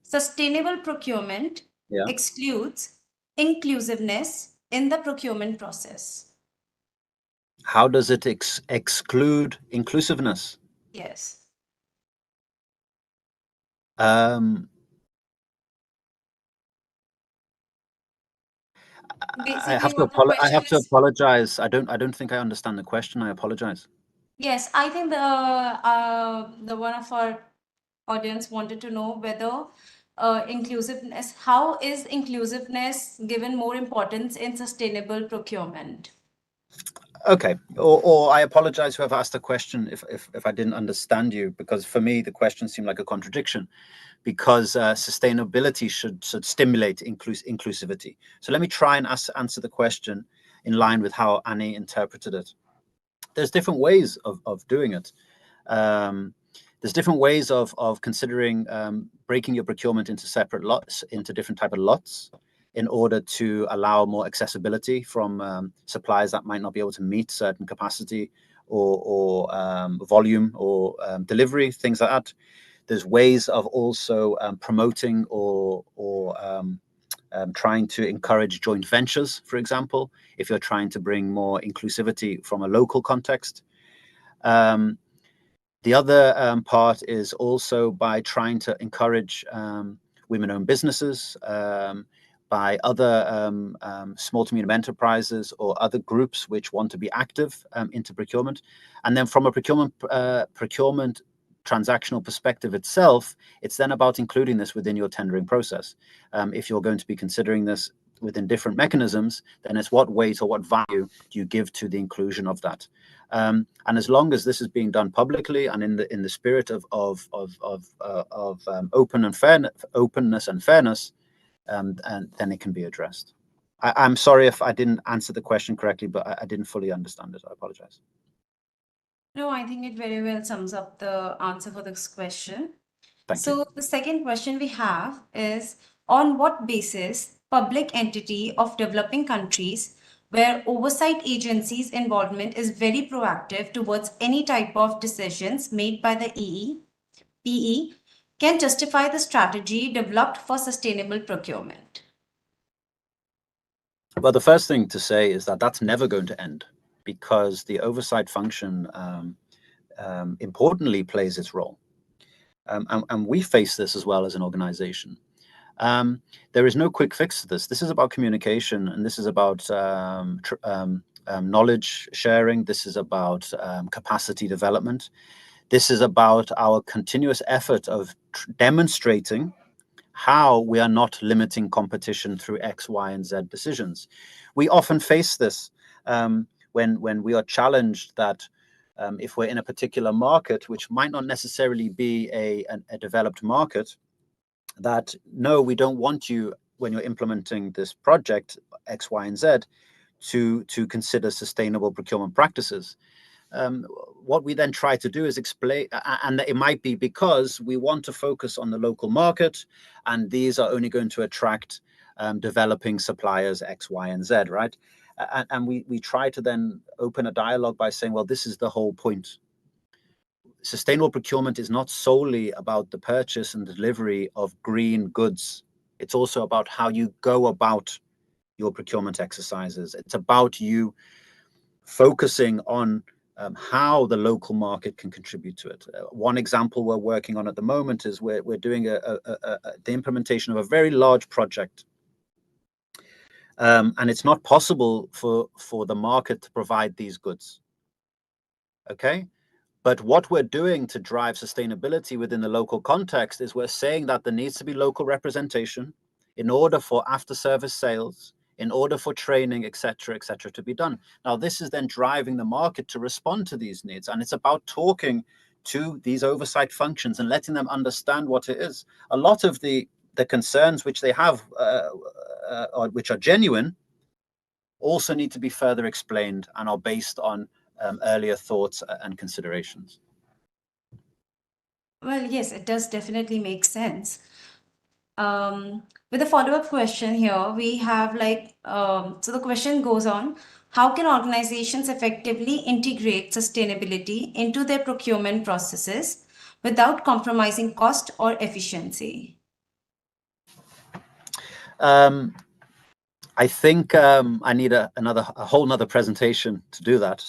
Sustainable procurement excludes inclusiveness in the procurement process. How does it exclude inclusiveness? Yes. I have to apologize. I don't think I understand the question. I apologize. Yes, I think the one of our audience wanted to know whether inclusiveness, how is inclusiveness given more importance in sustainable procurement? Okay, or I apologize whoever asked the question if I didn't understand you, because for me the question seemed like a contradiction, because sustainability should stimulate inclusivity. So let me try and answer the question in line with how Annie interpreted it. There's different ways of doing it. There's different ways of considering breaking your procurement into separate lots, into different type of lots, in order to allow more accessibility from suppliers that might not be able to meet certain capacity or volume or delivery, things like that. There's ways of also promoting or trying to encourage joint ventures, for example, if you're trying to bring more inclusivity from a local context. The other part is also by trying to encourage women-owned businesses, by other small to medium enterprises or other groups which want to be active into procurement. And then from a procurement transactional perspective itself, it's then about including this within your tendering process. If you're going to be considering this within different mechanisms, then it's what weight or what value do you give to the inclusion of that. And as long as this is being done publicly and in the spirit of openness and fairness, and then it can be addressed. I'm sorry if I didn't answer the question correctly, but I didn't fully understand it. I apologize. No, I think it very well sums up the answer for this question. Thank you. So the second question we have is, on what basis public entity of developing countries where oversight agencies' involvement is very proactive towards any type of decisions made by the PE can justify the strategy developed for sustainable procurement? Well, the first thing to say is that that's never going to end, because the oversight function importantly plays its role. And we face this as well as an organization. There is no quick fix to this. This is about communication, and this is about knowledge sharing. This is about capacity development. This is about our continuous effort of demonstrating how we are not limiting competition through X, Y, and Z decisions. We often face this when we are challenged that if we're in a particular market, which might not necessarily be a developed market, that no, we don't want you, when you're implementing this project, X, Y, and Z, to consider sustainable procurement practices. What we then try to do is explain, and it might be because we want to focus on the local market, and these are only going to attract developing suppliers X, Y, and Z, right? And we try to then open a dialogue by saying, well, this is the whole point. Sustainable procurement is not solely about the purchase and delivery of green goods. It's also about how you go about your procurement exercises. It's about you focusing on how the local market can contribute to it. One example we're working on at the moment is we're doing the implementation of a very large project. And it's not possible for the market to provide these goods. Okay? But what we're doing to drive sustainability within the local context is we're saying that there needs to be local representation in order for after-service sales, in order for training, et cetera, to be done. Now, this is then driving the market to respond to these needs. And it's about talking to these oversight functions and letting them understand what it is. A lot of the concerns which they have, or which are genuine, also need to be further explained and are based on earlier thoughts and considerations. Well, yes, it does definitely make sense. With a follow-up question here, we have so the question goes on, how can organizations effectively integrate sustainability into their procurement processes without compromising cost or efficiency? I think I need a whole nother presentation to do that.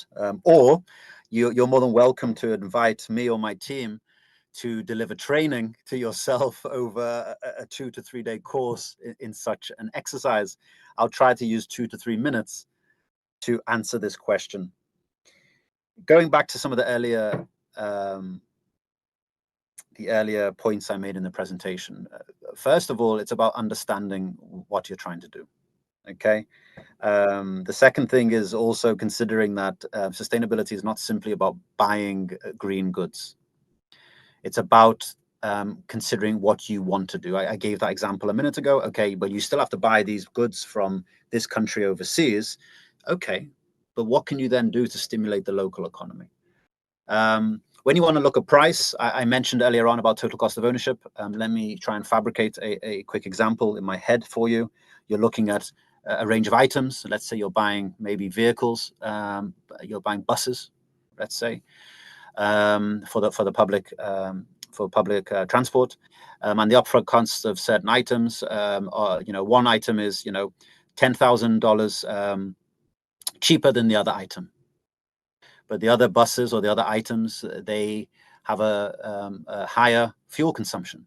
Or you're more than welcome to invite me or my team to deliver training to yourself over a 2 to 3 day course in such an exercise. I'll try to use 2 to 3 minutes to answer this question. Going back to some of the earlier points I made in the presentation. First of all, it's about understanding what you're trying to do. Okay. The second thing is also considering that sustainability is not simply about buying green goods. It's about considering what you want to do. I gave that example a minute ago. Okay, but you still have to buy these goods from this country overseas. Okay, but what can you then do to stimulate the local economy? When you want to look at price, I mentioned earlier on about total cost of ownership. Let me try and fabricate a quick example in my head for you. You're looking at a range of items. Let's say you're buying maybe vehicles, you're buying buses, let's say, for public transport, and the upfront costs of certain items are, one item is, $10,000 cheaper than the other item. But the other buses or the other items, they have a higher fuel consumption.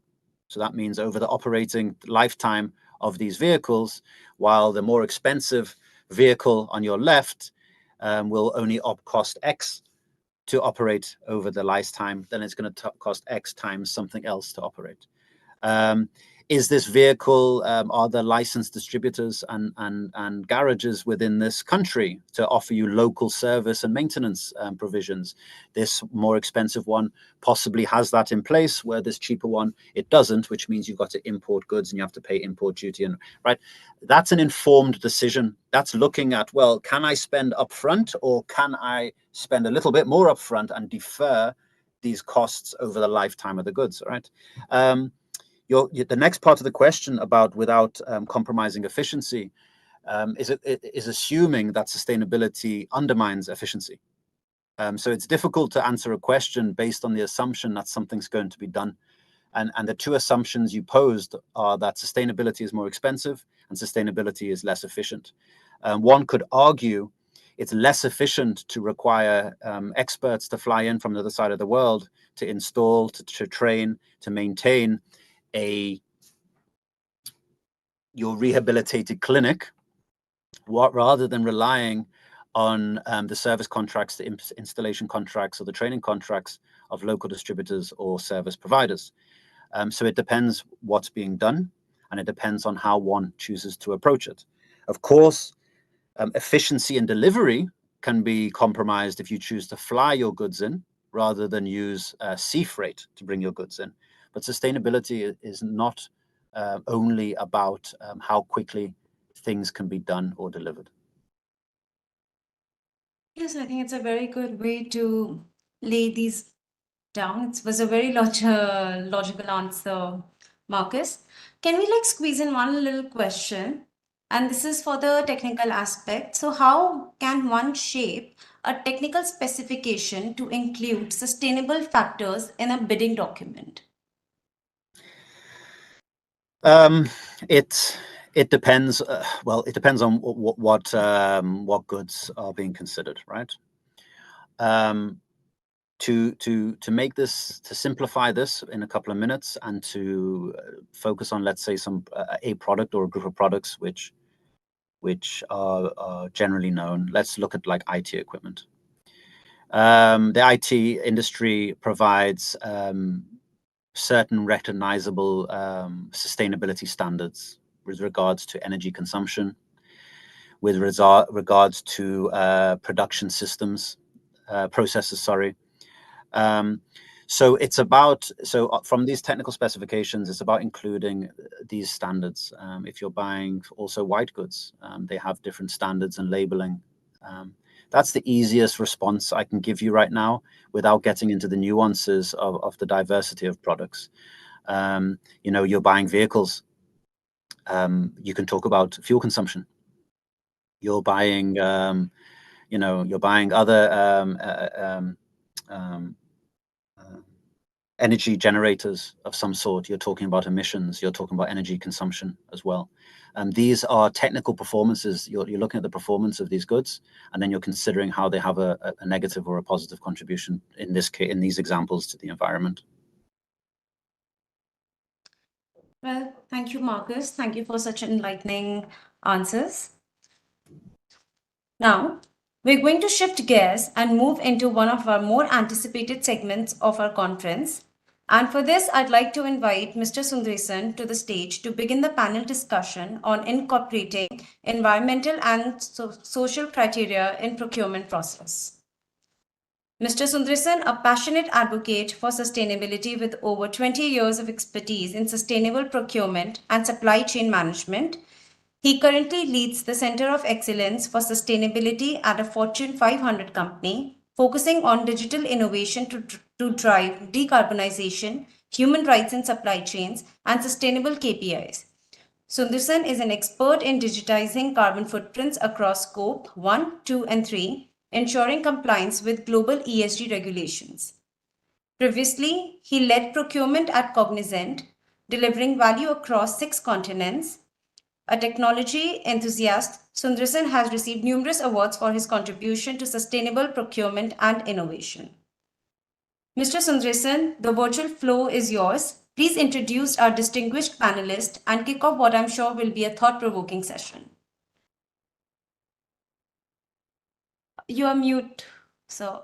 So that means over the operating lifetime of these vehicles, while the more expensive vehicle on your left will only cost X to operate over the lifetime, then it's going to cost X times something else to operate. Is this vehicle, are there licensed distributors and garages within this country to offer you local service and maintenance provisions? This more expensive one possibly has that in place, where this cheaper one, it doesn't, which means you've got to import goods and you have to pay import duty. And right, that's an informed decision. That's looking at, well, can I spend upfront, or can I spend a little bit more upfront and defer these costs over the lifetime of the goods, right? The next part of the question about without compromising efficiency is assuming that sustainability undermines efficiency. So it's difficult to answer a question based on the assumption that something's going to be done. And the two assumptions you posed are that sustainability is more expensive and sustainability is less efficient. One could argue it's less efficient to require experts to fly in from the other side of the world to install, to train, to maintain your rehabilitated clinic, rather than relying on the service contracts, the installation contracts, or the training contracts of local distributors or service providers. So it depends what's being done, and it depends on how one chooses to approach it. Of course, efficiency and delivery can be compromised if you choose to fly your goods in rather than use sea freight to bring your goods in. But sustainability is not only about how quickly things can be done or delivered. Yes, I think it's a very good way to lay these down. It was a very logical answer, Marcus. Can we squeeze in one little question? And this is for the technical aspect. So how can one shape a technical specification to include sustainable factors in a bidding document? It depends. Well, it depends on what goods are being considered, right? To make this, to simplify this in a couple of minutes, and to focus on, let's say, a product or a group of products which are generally known. Let's look at like IT equipment. The IT industry provides certain recognizable sustainability standards with regards to energy consumption, with regards to production systems, processes, sorry. So it's about, from these technical specifications, it's about including these standards. If you're buying also white goods, they have different standards and labeling. That's the easiest response I can give you right now without getting into the nuances of the diversity of products. You're buying vehicles. You can talk about fuel consumption. You're buying, you're buying other energy generators of some sort. You're talking about emissions. You're talking about energy consumption as well. These are technical performances. You're looking at the performance of these goods, and then you're considering how they have a negative or a positive contribution, in this case, in these examples, to the environment. Well, thank you, Marcus. Thank you for such enlightening answers. Now, we're going to shift gears and move into one of our more anticipated segments of our conference. And for this, I'd like to invite Mr. Sundaresan to the stage to begin the panel discussion on incorporating environmental and social criteria in procurement process. Mr. Sundaresan, a passionate advocate for sustainability with over 20 years of expertise in sustainable procurement and supply chain management, he currently leads the Center of Excellence for Sustainability at a Fortune 500 company, focusing on digital innovation to drive decarbonization, human rights in supply chains, and sustainable KPIs. Sundaresan is an expert in digitizing carbon footprints across Scope 1, 2, and 3, ensuring compliance with global ESG regulations. Previously, he led procurement at Cognizant, delivering value across 6 continents. A technology enthusiast, Sundaresan has received numerous awards for his contribution to sustainable procurement and innovation. Mr. Sundaresan, the virtual floor is yours. Please introduce our distinguished panelist and kick off what I'm sure will be a thought-provoking session. You are mute, sir.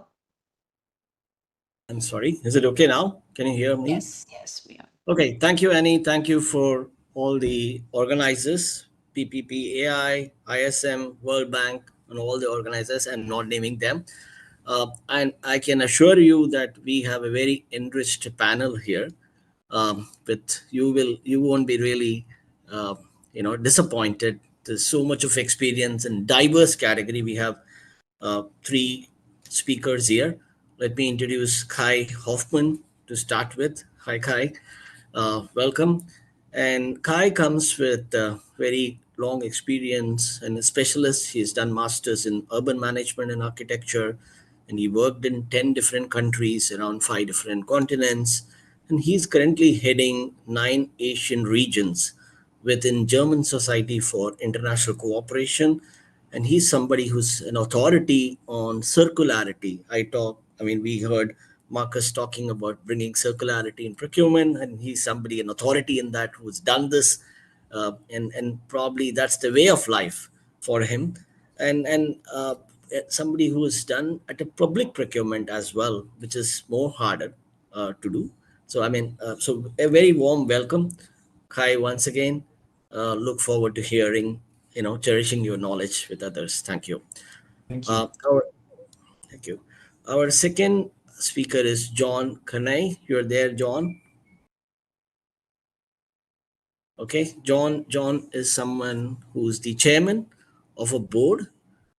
I'm sorry. Is it okay now? Can you hear me? Yes, we are. Okay. Thank you, Annie. Thank you for all the organizers, PPPAI, ISM, World Bank, and all the organizers. I'm not naming them. And I can assure you that we have a very enriched panel here. But you won't be really, disappointed. There's so much of experience and diverse category. We have 3 speakers here. let me introduce Kai Hoffman to start with. Hi, Kai. Welcome. And Kai comes with very long experience and a specialist. He's done masters in urban management and architecture, and he worked in 10 different countries around 5 different continents. And he's currently heading 9 Asian regions within German Society for International Cooperation. And he's somebody who's an authority on circularity. We heard Marcus talking about bringing circularity in procurement, and he's somebody, an authority in that, who's done this, and probably that's the way of life for him, and somebody who has done at a public procurement as well, which is more harder to do. So a very warm welcome, Kai, once again. Look forward to hearing, cherishing your knowledge with others. Thank you. Thank you. Thank you. Our second speaker is John Kanai. You're there, John. Okay, John is someone who's the chairman of a board,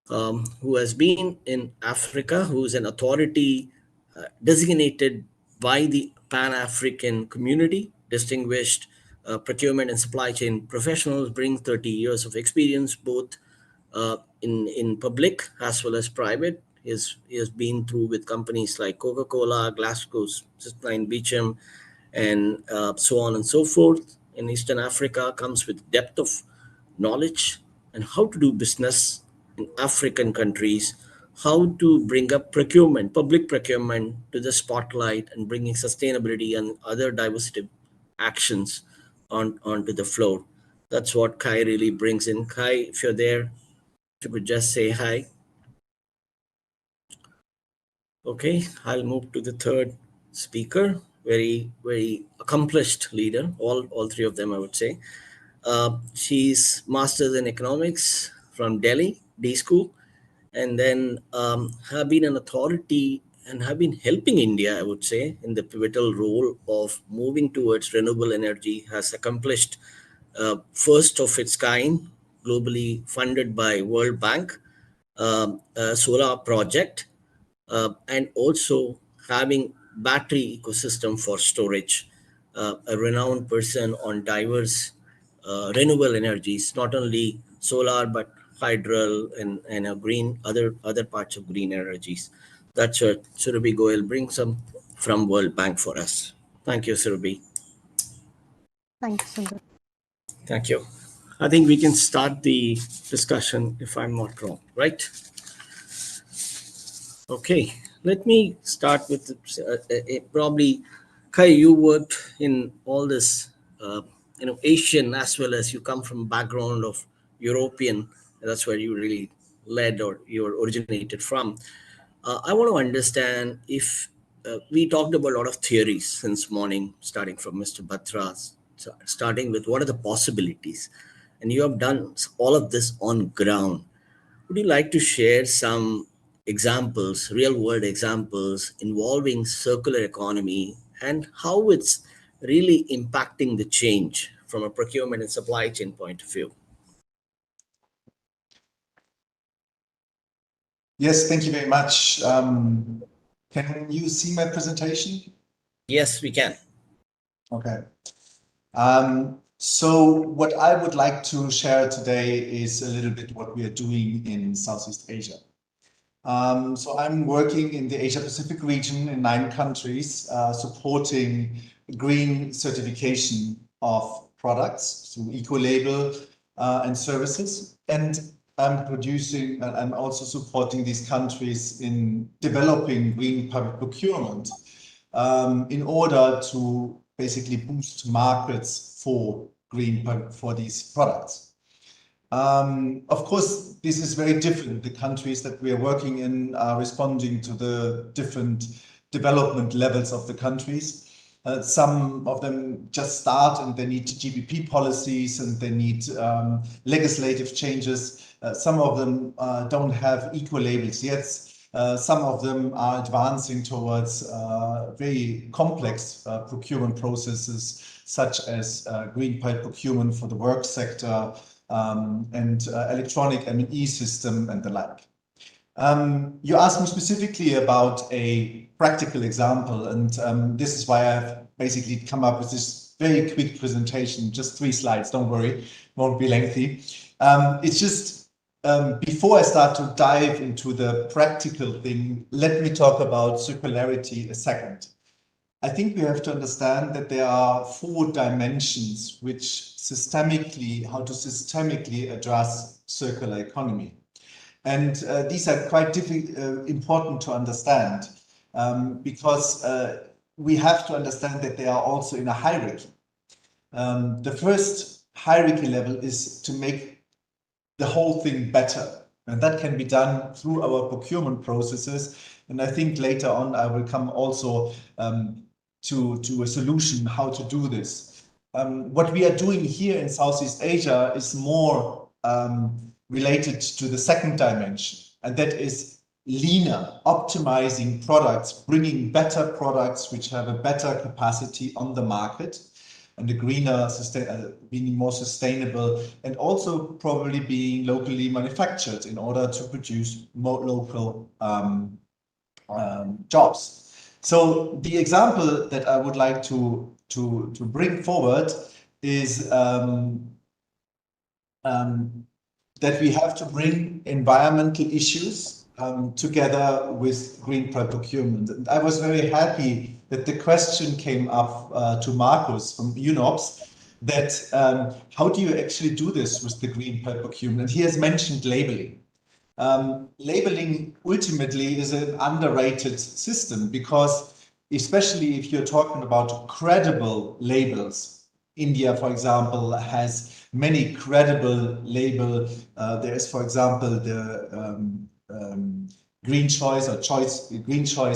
who has been in Africa, who's an authority designated by the Pan-African community, distinguished procurement and supply chain professionals, bring 30 years of experience, both in public as well as private. He has been through with companies like Coca-Cola, GlaxoSmithKline, Beecham, and so on and so forth. In Eastern Africa, comes with depth of knowledge and how to do business in African countries, how to bring up procurement, public procurement, to the spotlight, and bringing sustainability and other diversity actions onto the floor. That's what Kai really brings in. Kai, if you're there, if you could just say hi. Okay, I'll move to the third speaker. Very, very accomplished leader, all three of them, I would say. She's master's in economics from Delhi, D School, and then have been an authority and have been helping India, I would say, in the pivotal role of moving towards renewable energy, has accomplished first of its kind, globally funded by World Bank, a solar project, and also having battery ecosystem for storage, a renowned person on diverse renewable energies, not only solar but hydro and other parts of green energies. That's what Surabhi Goyal brings some from World Bank for us. Thank you, Surabhi. Thank you, Sundar. Thank you. I think we can start the discussion if I'm not wrong, right? Okay, let me start with probably, Kai, you worked in all this, Asian, as well as you come from background of European. That's where you really led or you originated from. I want to understand if we talked about a lot of theories since morning, starting from Mr. Batra, starting with what are the possibilities, and you have done all of this on ground. Would you like to share some examples, real world examples involving circular economy and how it's really impacting the change from a procurement and supply chain point of view? Yes, thank you very much. Can you see my presentation? Yes, we can. Okay. So what I would like to share today is a little bit what we are doing in Southeast Asia. So I'm working in the Asia Pacific region in 9 countries, supporting green certification of products through eco-label and services. And I'm also supporting these countries in developing green public procurement in order to basically boost markets for for these products. Of course, this is very different. The countries that we are working in are responding to the different development levels of the countries. Some of them just start and they need GBP policies and they need legislative changes. Some of them don't have eco-labels yet. Some of them are advancing towards very complex procurement processes, such as green pipe procurement for the work sector, and electronic M&E system and the like. You asked me specifically about a practical example, and this is why I've basically come up with this very quick presentation, just 3 slides, don't worry, won't be lengthy. It's just, before I start to dive into the practical thing, let me talk about circularity a second. I think we have to understand that there are 4 dimensions which how to systemically address circular economy. And these are quite important to understand because we have to understand that they are also in a hierarchy. The first hierarchy level is to make the whole thing better. And that can be done through our procurement processes. And I think later on I will come also to a solution how to do this. What we are doing here in Southeast Asia is more related to the second dimension, and that is leaner, optimizing products, bringing better products which have a better capacity on the market, and a greener, being more sustainable, and also probably being locally manufactured in order to produce more local jobs. So the example that I would like to bring forward is that we have to bring environmental issues together with green procurement. And I was very happy that the question came up to Markus from UNOPS, that how do you actually do this with the green procurement? And he has mentioned labeling. Labeling ultimately is an underrated system because, especially if you're talking about credible labels, India, for example, has many credible labels. There is, for example, the Green Choice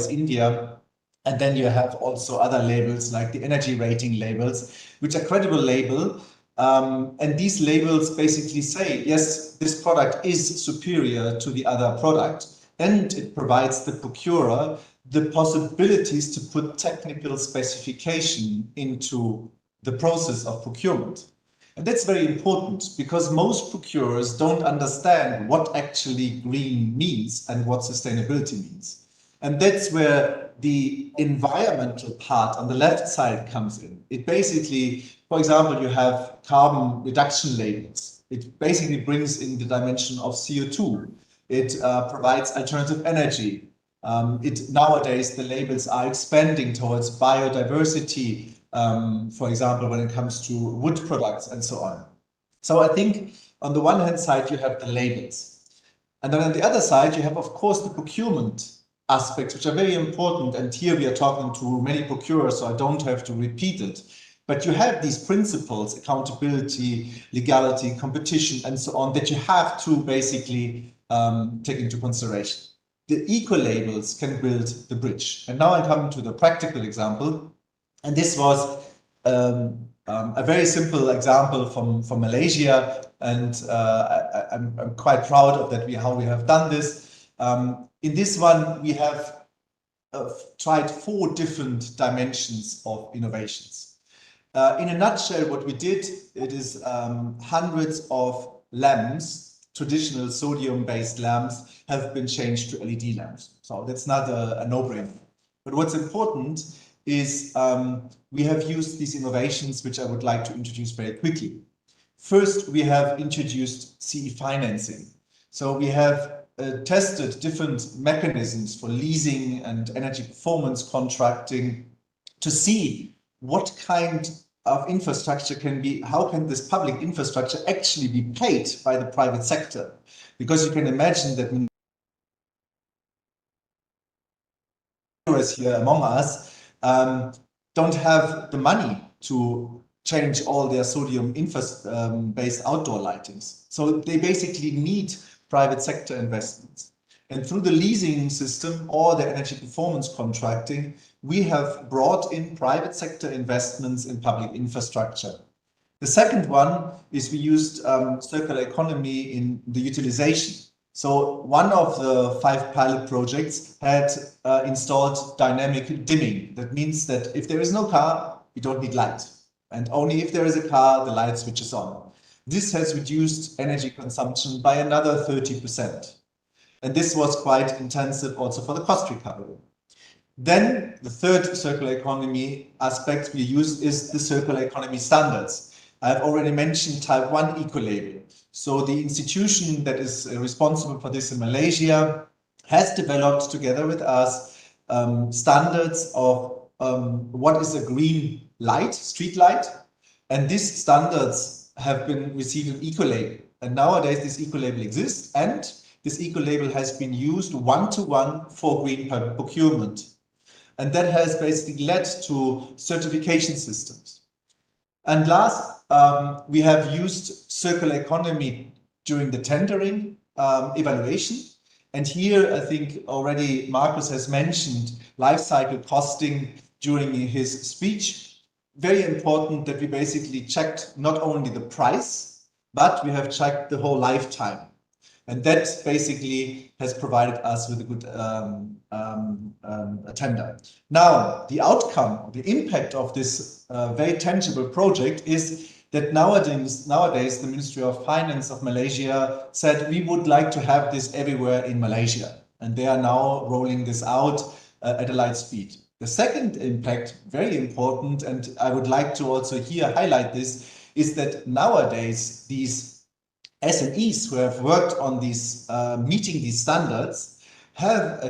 India, and then you have also other labels like the energy rating labels, which are credible label. And these labels basically say, yes, this product is superior to the other product, and it provides the procurer the possibilities to put technical specification into the process of procurement. And that's very important because most procurers don't understand what actually green means and what sustainability means. And that's where the environmental part on the left side comes in. It basically, for example, you have carbon reduction labels. It basically brings in the dimension of CO2. It provides alternative energy. Nowadays, the labels are expanding towards biodiversity, for example, when it comes to wood products and so on. So I think on the one hand side, you have the labels. And then on the other side, you have, of course, the procurement aspects, which are very important. And here we are talking to many procurers, so I don't have to repeat it. But you have these principles, accountability, legality, competition, and so on, that you have to basically take into consideration. The eco-labels can build the bridge. And now I come to the practical example. And this was a very simple example from Malaysia. And I'm quite proud of that, how we have done this. In this one, we have tried 4 different dimensions of innovations. In a nutshell, what we did, it is hundreds of lamps, traditional sodium-based lamps, have been changed to LED lamps. So that's not a no-brainer. But what's important is we have used these innovations, which I would like to introduce very quickly. First, we have introduced CE financing. So we have tested different mechanisms for leasing and energy performance contracting to see what kind of infrastructure how can this public infrastructure actually be paid by the private sector? Because you can imagine that here among us don't have the money to change all their sodium based outdoor lightings. So they basically need private sector investments. And through the leasing system or the energy performance contracting, we have brought in private sector investments in public infrastructure. The second one is we used circular economy in the utilization. So one of the 5 pilot projects had installed dynamic dimming. That means that if there is no car, you don't need light. And only if there is a car, the light switches on. This has reduced energy consumption by another 30%. And this was quite intensive also for the cost recovery. Then the third circular economy aspect we use is the circular economy standards. I've already mentioned type 1 eco-label. So the institution that is responsible for this in Malaysia has developed together with us standards of what is a green light, street light. And these standards have been received an eco-label. And nowadays this eco-label exists, and this eco-label has been used one-to-one for green procurement. And that has basically led to certification systems. And last, we have used circular economy during the tendering evaluation. And here, I think already Marcus has mentioned life cycle costing during his speech. Very important that we basically checked not only the price, but we have checked the whole lifetime. And that basically has provided us with a good tender. Now, the outcome, the impact of this very tangible project is that nowadays the Ministry of Finance of Malaysia said we would like to have this everywhere in Malaysia. And they are now rolling this out at a light speed. The second impact, very important, and I would like to also here highlight this, is that nowadays these SMEs who have worked on these, meeting these standards have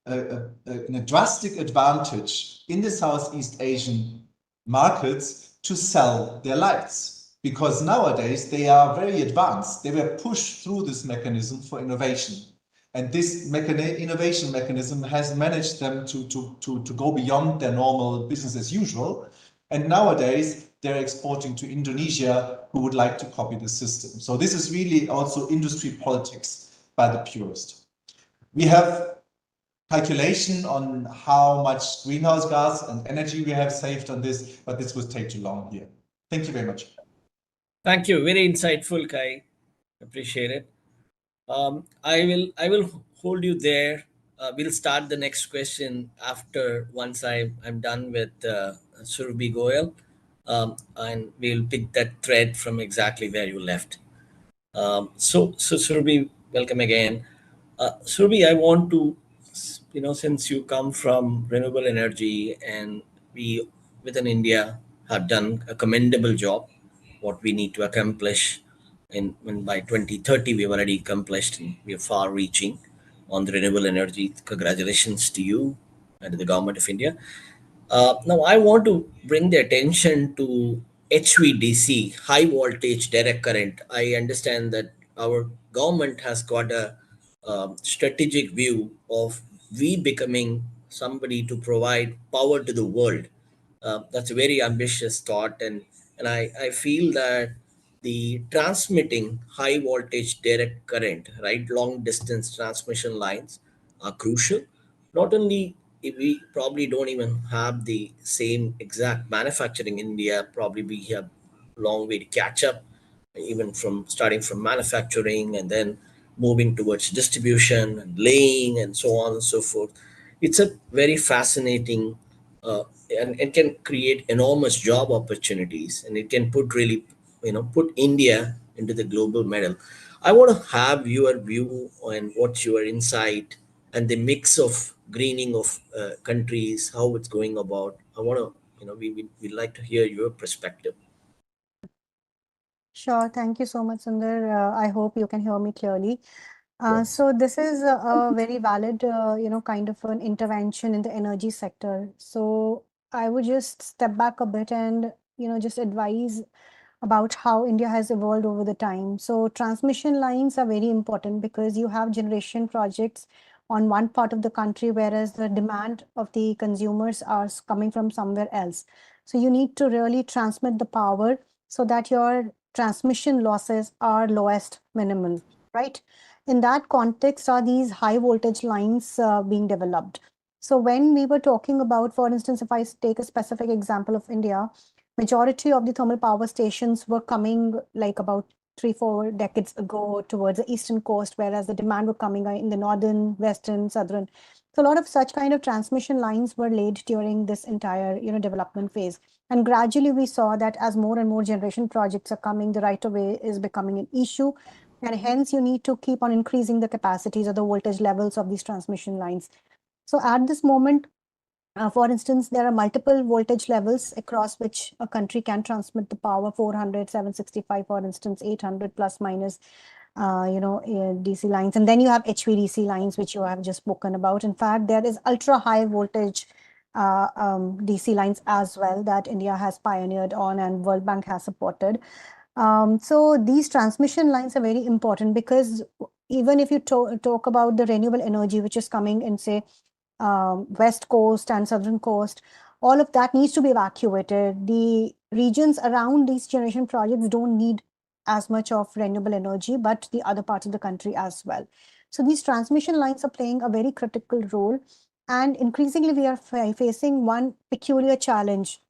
a drastic advantage in the Southeast Asian markets to sell their lights, because nowadays they are very advanced. They were pushed through this mechanism for innovation. And this innovation mechanism has managed them to go beyond their normal business as usual. And nowadays, they're exporting to Indonesia, who would like to copy the system. So this is really also industry politics by the purest. We have calculation on how much greenhouse gas and energy we have saved on this, but this would take too long here. Thank you very much. Thank you. Very insightful, Kai. Appreciate it. I will hold you there. We'll start the next question after once I'm done with Surabhi Goyal, and we'll pick that thread from exactly where you left. So Surabhi, welcome again. Surabhi, I want to, since you come from renewable energy, and we within India have done a commendable job, what we need to accomplish when by 2030 we've already accomplished, and we are far reaching on the renewable energy. Congratulations to you and to the government of India. Now I want to bring the attention to HVDC, high voltage direct current. I understand that our government has got a strategic view of we becoming somebody to provide power to the world. That's a very ambitious thought, and I feel that the transmitting high voltage direct current, right, long distance transmission lines are crucial. Not only if we probably don't even have the same exact manufacturing in India, probably we have a long way to catch up, even from starting from manufacturing and then moving towards distribution and laying and so on and so forth. It's a very fascinating and it can create enormous job opportunities, and it can put really, put India into the global medal. I want to have your view on what's your insight and the mix of greening of countries, how it's going about. I want to, we'd like to hear your perspective. Sure. Thank you so much, Sundar. I hope you can hear me clearly. So this is a very valid, kind of an intervention in the energy sector. So I would just step back a bit and, just advise about how India has evolved over the time. So transmission lines are very important because you have generation projects on one part of the country, whereas the demand of the consumers are coming from somewhere else. So you need to really transmit the power so that your transmission losses are lowest minimal, right? In that context are these high voltage lines being developed. So when we were talking about, for instance, if I take a specific example of India, majority of the thermal power stations were coming like about 3-4 decades ago towards the eastern coast, whereas the demand were coming in the northern, western, southern. So a lot of such kind of transmission lines were laid during this entire, development phase. And gradually we saw that as more and more generation projects are coming, the right of way is becoming an issue. And hence you need to keep on increasing the capacities or the voltage levels of these transmission lines. So at this moment, for instance, there are multiple voltage levels across which a country can transmit the power: 400, 765, for instance, 800 plus minus, DC lines. And then you have HVDC lines, which you have just spoken about. In fact, there is ultra high voltage DC lines as well that India has pioneered on and World Bank has supported. So these transmission lines are very important because even if you talk about the renewable energy which is coming in, say, west coast and southern coast, all of that needs to be evacuated. The regions around these generation projects don't need as much of renewable energy, but the other parts of the country as well. So these transmission lines are playing a very critical role. And increasingly, we are facing one peculiar challenge.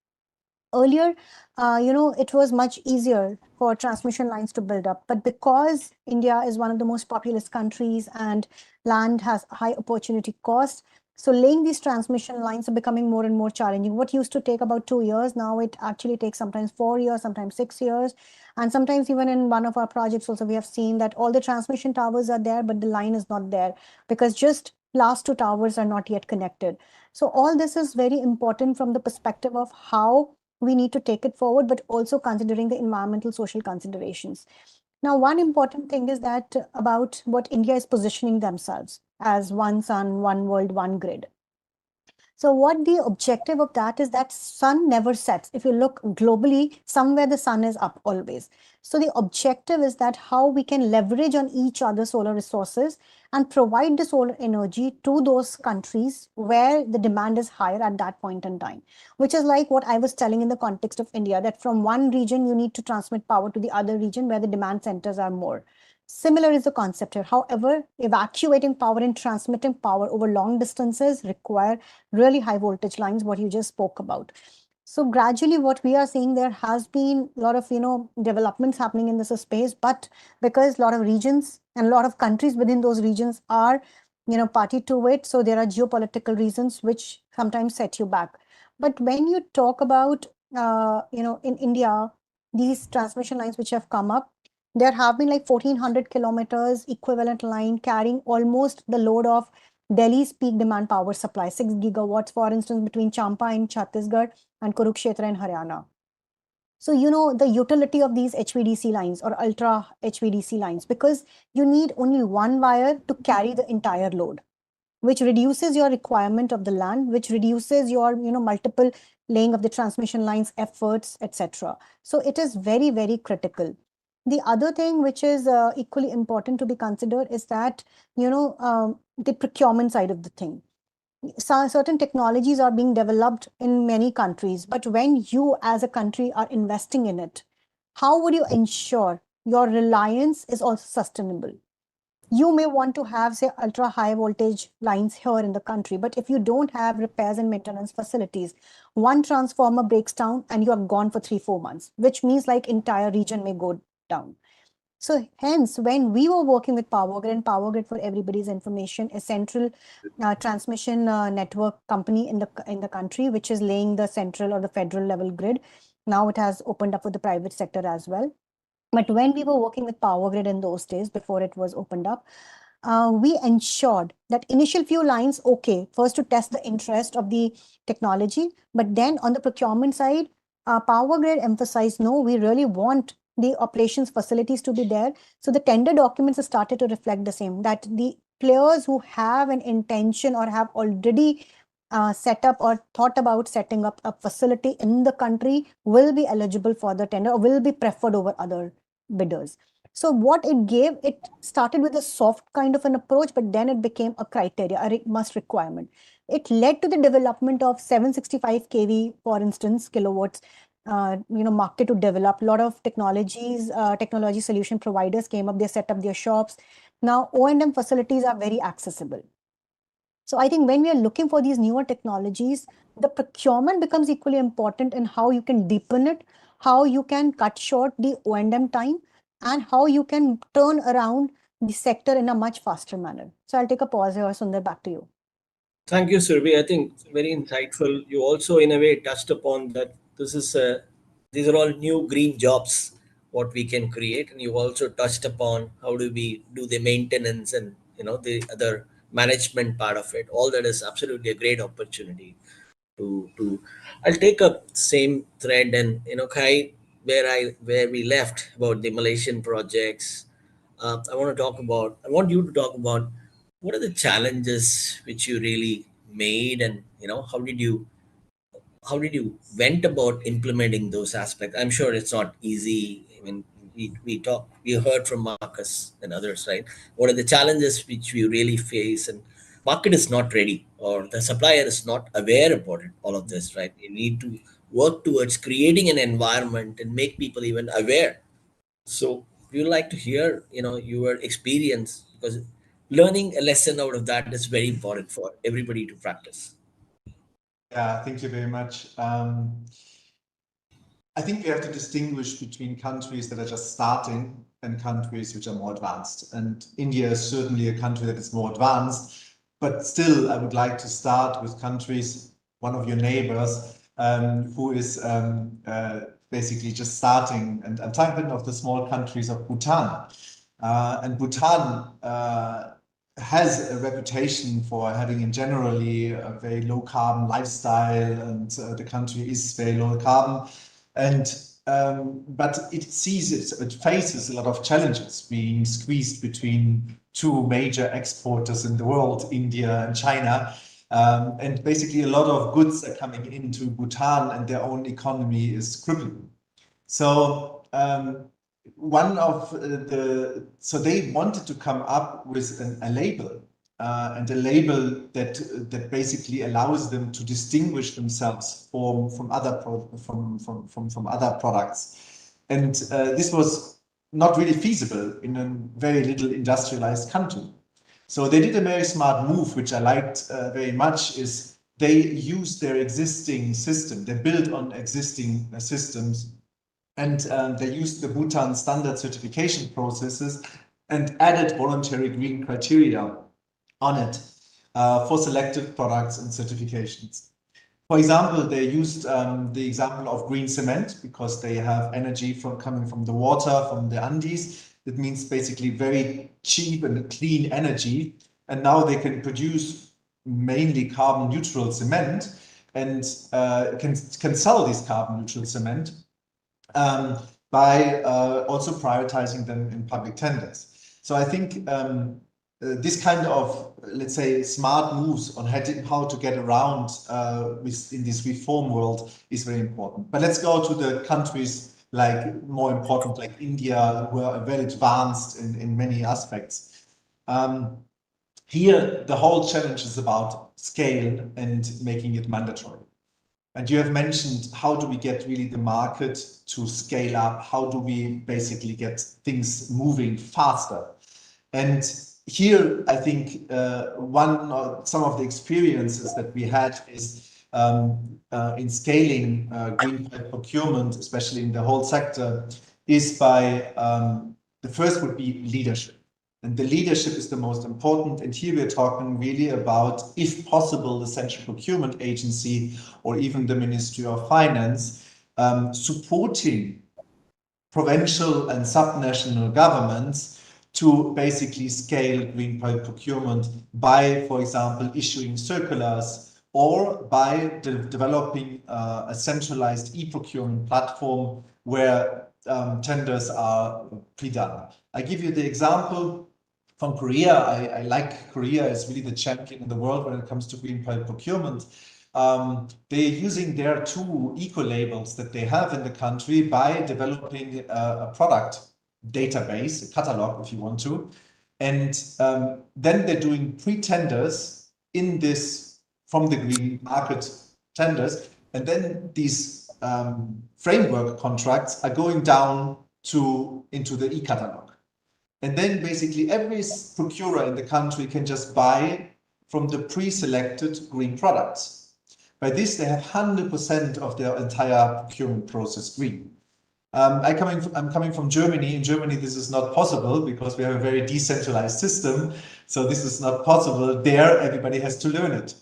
Earlier, it was much easier for transmission lines to build up. But because India is one of the most populous countries and land has high opportunity cost, so laying these transmission lines are becoming more and more challenging. What used to take about 2 years, now it actually takes sometimes 4 years, sometimes 6 years. And sometimes even in one of our projects also, we have seen that all the transmission towers are there, but the line is not there because just last 2 towers are not yet connected. So all this is very important from the perspective of how we need to take it forward, but also considering the environmental social considerations. Now, one important thing is that about what India is positioning themselves as one sun, one world, one grid. So what the objective of that is that sun never sets. If you look globally, somewhere the sun is up always. So the objective is that how we can leverage on each other's solar resources and provide the solar energy to those countries where the demand is higher at that point in time, which is like what I was telling in the context of India, that from one region, you need to transmit power to the other region where the demand centers are more. Similar is the concept here. However, evacuating power and transmitting power over long distances require really high voltage lines, what you just spoke about. So gradually what we are seeing, there has been a lot of, developments happening in this space, but because a lot of regions and a lot of countries within those regions are, party to it. So there are geopolitical reasons which sometimes set you back. But when you talk about, in India, these transmission lines which have come up, there have been like 1400 kilometers equivalent line carrying almost the load of Delhi's peak demand power supply, 6 gigawatts, for instance, between Champa in Chhattisgarh and Kurukshetra in Haryana. So, the utility of these HVDC lines or ultra HVDC lines, because you need only one wire to carry the entire load, which reduces your requirement of the land, which reduces your, multiple laying of the transmission lines efforts, etc. So it is very, very critical. The other thing which is equally important to be considered is that, the procurement side of the thing. Certain technologies are being developed in many countries, but when you as a country are investing in it, how would you ensure your reliance is also sustainable? You may want to have, say, ultra high voltage lines here in the country, but if you don't have repairs and maintenance facilities, one transformer breaks down and you are gone for 3-4 months, which means like entire region may go down. So hence, when we were working with Power Grid, and Power Grid, for everybody's information, a central transmission network company in the country, which is laying the central or the federal level grid. Now it has opened up for the private sector as well. But when we were working with Power Grid in those days, before it was opened up, we ensured that initial few lines, okay, first to test the interest of the technology, but then on the procurement side, Power Grid emphasized, no, we really want the operations facilities to be there. So the tender documents started to reflect the same, that the players who have an intention or have already set up or thought about setting up a facility in the country will be eligible for the tender or will be preferred over other bidders. So what it gave, it started with a soft kind of an approach, but then it became a criteria, a must requirement. It led to the development of 765 kV, for instance, kilowatts, market to develop. A lot of technology solution providers came up, they set up their shops. Now O&M facilities are very accessible. So I think when we are looking for these newer technologies, the procurement becomes equally important in how you can deepen it, how you can cut short the O&M time, and how you can turn around the sector in a much faster manner. So I'll take a pause here. Sundar, back to you. Thank you, Surbhi. I think very insightful. You also, in a way, touched upon that these are all new green jobs what we can create. And you also touched upon how do we do the maintenance and the other management part of it. All that is absolutely a great opportunity to I'll take up same thread and Kai, where we left about the Malaysian projects. I want you to talk about what are the challenges which you really made, and how did you went about implementing those aspects? I'm sure it's not easy. I mean, we heard from Marcus and others, right? What are the challenges which we really face? And market is not ready, or the supplier is not aware about it, all of this, right? You need to work towards creating an environment and make people even aware. So we would like to hear, your experience, because learning a lesson out of that is very important for everybody to practice. Yeah, thank you very much. I think we have to distinguish between countries that are just starting and countries which are more advanced. And India is certainly a country that is more advanced, but still I would like to start with countries, one of your neighbors, who is basically just starting. And I'm talking of the small countries of Bhutan. And Bhutan has a reputation for having in generally a very low carbon lifestyle, and the country is very low carbon. And but it faces a lot of challenges, being squeezed between two major exporters in the world, India and China. And basically a lot of goods are coming into Bhutan and their own economy is crippled. So so they wanted to come up with a label, and a label that basically allows them to distinguish themselves from other products. And this was not really feasible in a very little industrialized country. So they did a very smart move, which I liked very much, is they used their existing system. They built on existing systems, and they used the Bhutan standard certification processes and added voluntary green criteria on it for selected products and certifications. For example, they used the example of green cement because they have energy coming from the water, from the Andes. That means basically very cheap and clean energy. And now they can produce mainly carbon neutral cement and can sell this carbon neutral cement by also prioritizing them in public tenders. So I think this kind of, let's say, smart moves on how to get around in this reform world is very important. But let's go to the countries more important, like India, who are very advanced in many aspects. Here, the whole challenge is about scale and making it mandatory. And you have mentioned, how do we get really the market to scale up? How do we basically get things moving faster? And here, I think some of the experiences that we had is in scaling green procurement, especially in the whole sector, is by the first would be leadership. And the leadership is the most important. And here we're talking really about, if possible, the Central Procurement Agency or even the Ministry of Finance supporting provincial and subnational governments to basically scale green procurement by, for example, issuing circulars or by developing a centralized e-procurement platform where tenders are pre-done. I give you the example from Korea. I like Korea as really the champion in the world when it comes to green procurement. They're using their two eco-labels that they have in the country by developing a product database, a catalog if you want to, and then they're doing pre-tenders in this from the green market tenders, and then these framework contracts are going down into the e-catalog. And then basically every procurer in the country can just buy from the pre-selected green products. By this, they have 100% of their entire procurement process green. I'm coming from Germany. In Germany, this is not possible because we have a very decentralized system. So this is not possible. There, everybody has to learn it.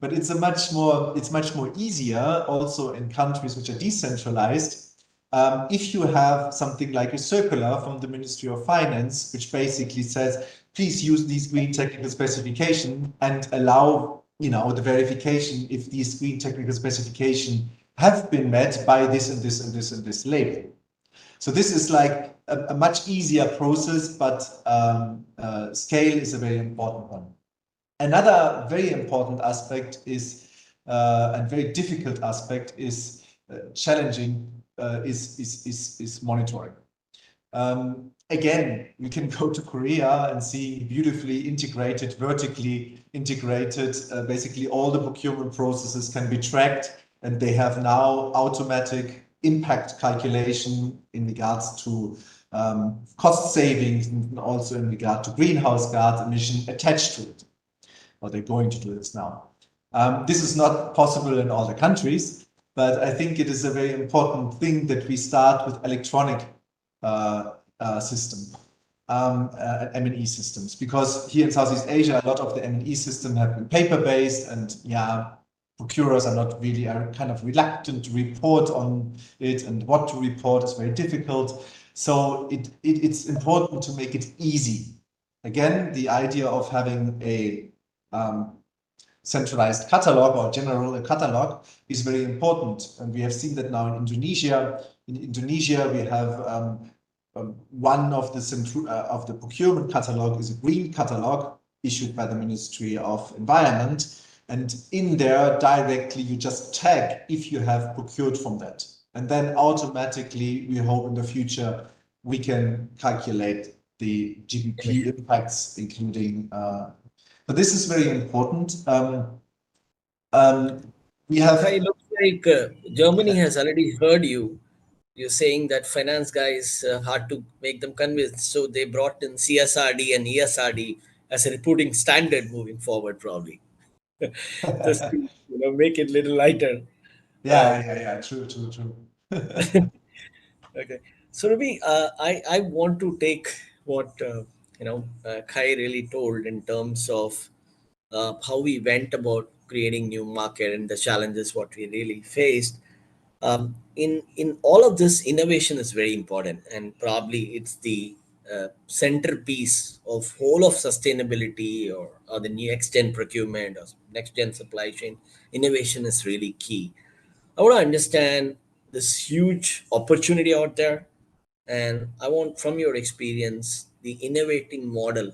But it's much more easier also in countries which are decentralized if you have something like a circular from the Ministry of Finance, which basically says, please use these green technical specifications and allow, the verification if these green technical specifications have been met by this and this and this and this label. So this is like a much easier process, but scale is a very important one. Another very important aspect is, and very difficult aspect is challenging, is monitoring. Again, we can go to Korea and see beautifully integrated, vertically integrated, basically all the procurement processes can be tracked, and they have now automatic impact calculation in regards to cost savings and also in regard to greenhouse gas emission attached to it. Or they're going to do this now. This is not possible in all the countries, but I think it is a very important thing that we start with electronic system, M&E systems, because here in Southeast Asia, a lot of the M&E systems have been paper-based, and procurers are not really, are kind of reluctant to report on it, and what to report is very difficult. So it's important to make it easy. Again, the idea of having a centralized catalog or general catalog is very important, and we have seen that now in Indonesia. In Indonesia, we have one of the procurement catalog is a green catalog issued by the Ministry of Environment, and in there directly you just tag if you have procured from that, and then automatically we hope in the future we can calculate the GBP impacts, including. But this is very important. We have. It looks like Germany has already heard you. You're saying that finance guys hard to make them convinced, so they brought in CSRD and ESRD as a reporting standard moving forward, probably. Just to make it a little lighter. True. Okay, so Ravi, I want to take what Kai really told in terms of how we went about creating new market and the challenges what we really faced. In all of this, innovation is very important, and probably it's the centerpiece of whole of sustainability or the next gen procurement or next gen supply chain. Innovation is really key. I want to understand this huge opportunity out there, and I want, from your experience, the innovating model,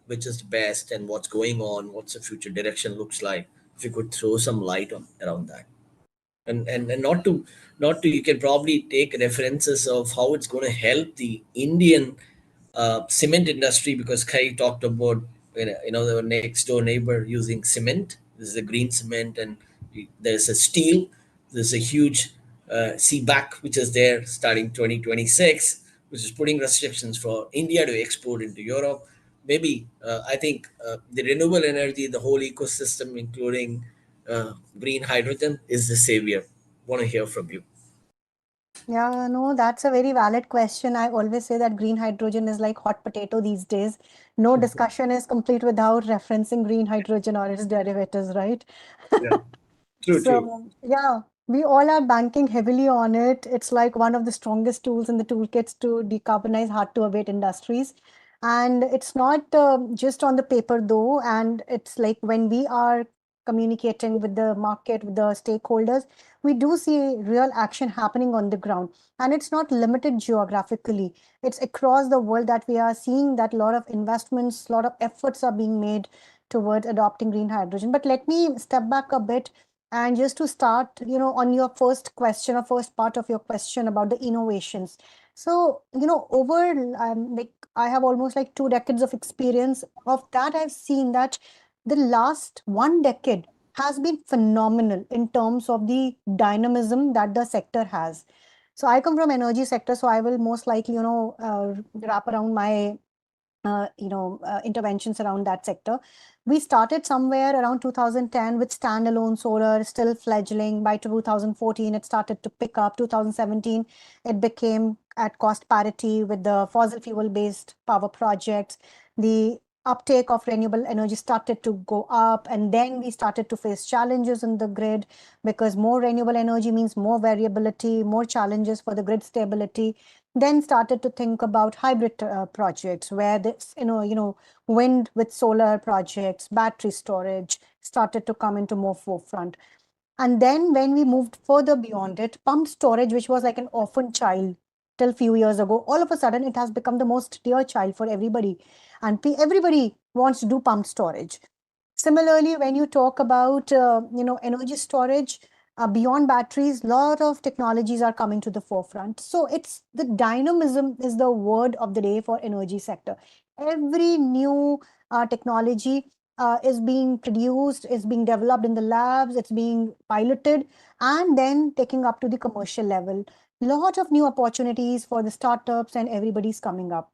which is best, and what's going on, what's the future direction looks like. If you could throw some light on around that, and not to you can probably take references of how it's going to help the Indian cement industry, because Kai talked about the next door neighbor using cement. This is a green cement, and there's a steel. There's a huge CBAC which is there starting 2026, which is putting restrictions for India to export into Europe. Maybe I think the renewable energy, the whole ecosystem, including green hydrogen, is the savior. Want to hear from you. Yeah, no, that's a very valid question. I always say that green hydrogen is like hot potato these days. No discussion is complete without referencing green hydrogen or its derivatives, right? Yeah, true. So, yeah, we all are banking heavily on it. It's like one of the strongest tools in the toolkits to decarbonize hard to abate industries. And it's not just on the paper though. And it's like when we are communicating with the market, with the stakeholders, we do see real action happening on the ground. And it's not limited geographically. It's across the world that we are seeing that a lot of investments, a lot of efforts are being made towards adopting green hydrogen. But let me step back a bit. And just to start, on your first question or first part of your question about the innovations. So, over I have almost like 2 decades of experience. Of that, I've seen that the last 1 decade has been phenomenal in terms of the dynamism that the sector has. So I come from energy sector, so I will most likely, wrap around my interventions around that sector. We started somewhere around 2010 with standalone solar, still fledgling. By 2014, it started to pick up. 2017, it became at cost parity with the fossil fuel-based power projects. The uptake of renewable energy started to go up, and then we started to face challenges in the grid, because more renewable energy means more variability, more challenges for the grid stability. Then started to think about hybrid projects, where this, wind with solar projects, battery storage started to come into more forefront. And then when we moved further beyond it, pumped storage, which was like an orphan child till few years ago, all of a sudden it has become the most dear child for everybody. And everybody wants to do pumped storage. Similarly, when you talk about, energy storage, beyond batteries, lot of technologies are coming to the forefront. So it's the dynamism is the word of the day for energy sector. Every new technology is being produced, is being developed in the labs, it's being piloted, and then taking up to the commercial level. Lot of new opportunities for the startups, and everybody's coming up.